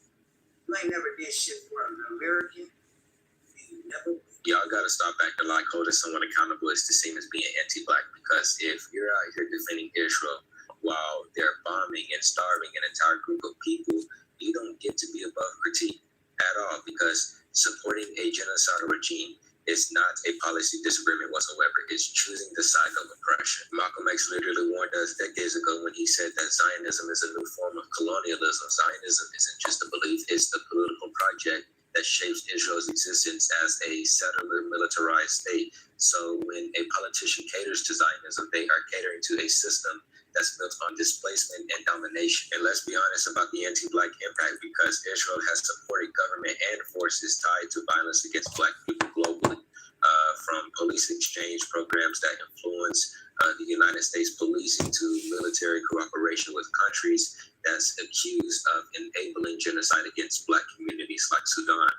You ain't never did shit for an American, and you never will. Y'all gotta stop acting like holding someone accountable is the same as being anti-black, because if you're out here defending Israel while they're bombing and starving an entire group of people, you don't get to be above critique at all, because supporting a genocidal regime is not a policy disagreement whatsoever. It's choosing the side of oppression. Malcolm X literally warned us decades ago when he said that Zionism is a new form of colonialism. Zionism isn't just a belief, it's the political project that shapes Israel's existence as a settler militarized state. So when a politician caters to Zionism, they are catering to a system that's built on displacement and domination. And let's be honest about the anti-black impact, because Israel has supported government and forces tied to violence against black people globally, from police exchange programs that influence the United States policing to military cooperation with countries that's accused of enabling genocide against black communities like Sudan.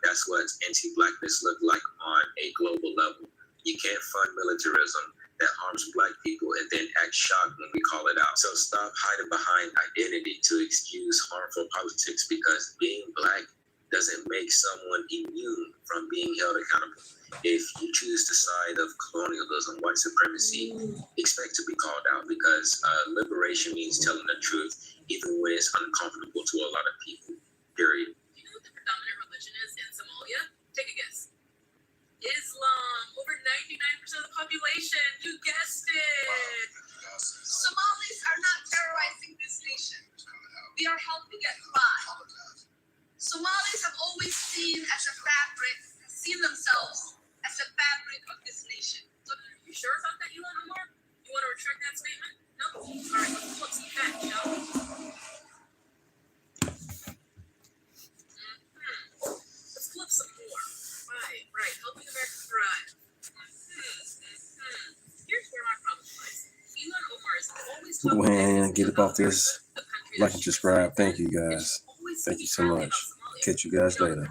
That's what anti-blackness look like on a global level. You can't fund militarism that harms black people and then act shocked when we call it out. So stop hiding behind identity to excuse harmful politics, because being black doesn't make someone immune from being held accountable. If you choose the side of colonialism, white supremacy, expect to be called out, because liberation means telling the truth, even when it's uncomfortable to a lot of people, period. Do you know what the predominant religion is in Somalia? Take a guess. Islam. Over 99% of the population. You guessed it. Somalis are not terrorizing this nation. We are helping it thrive. Somalis have always seen themselves as a fabric of this nation. Look, are you sure about that, Elon Omar? You want to retract that statement? No? All right, let's pull up some facts, shall we? Let's pull up some more. Right. Helping America thrive. Here's where my problem lies. Elon Omar is always talking Man, get up off this. Like and subscribe. Thank you guys. Thank you so much. Catch you guys later.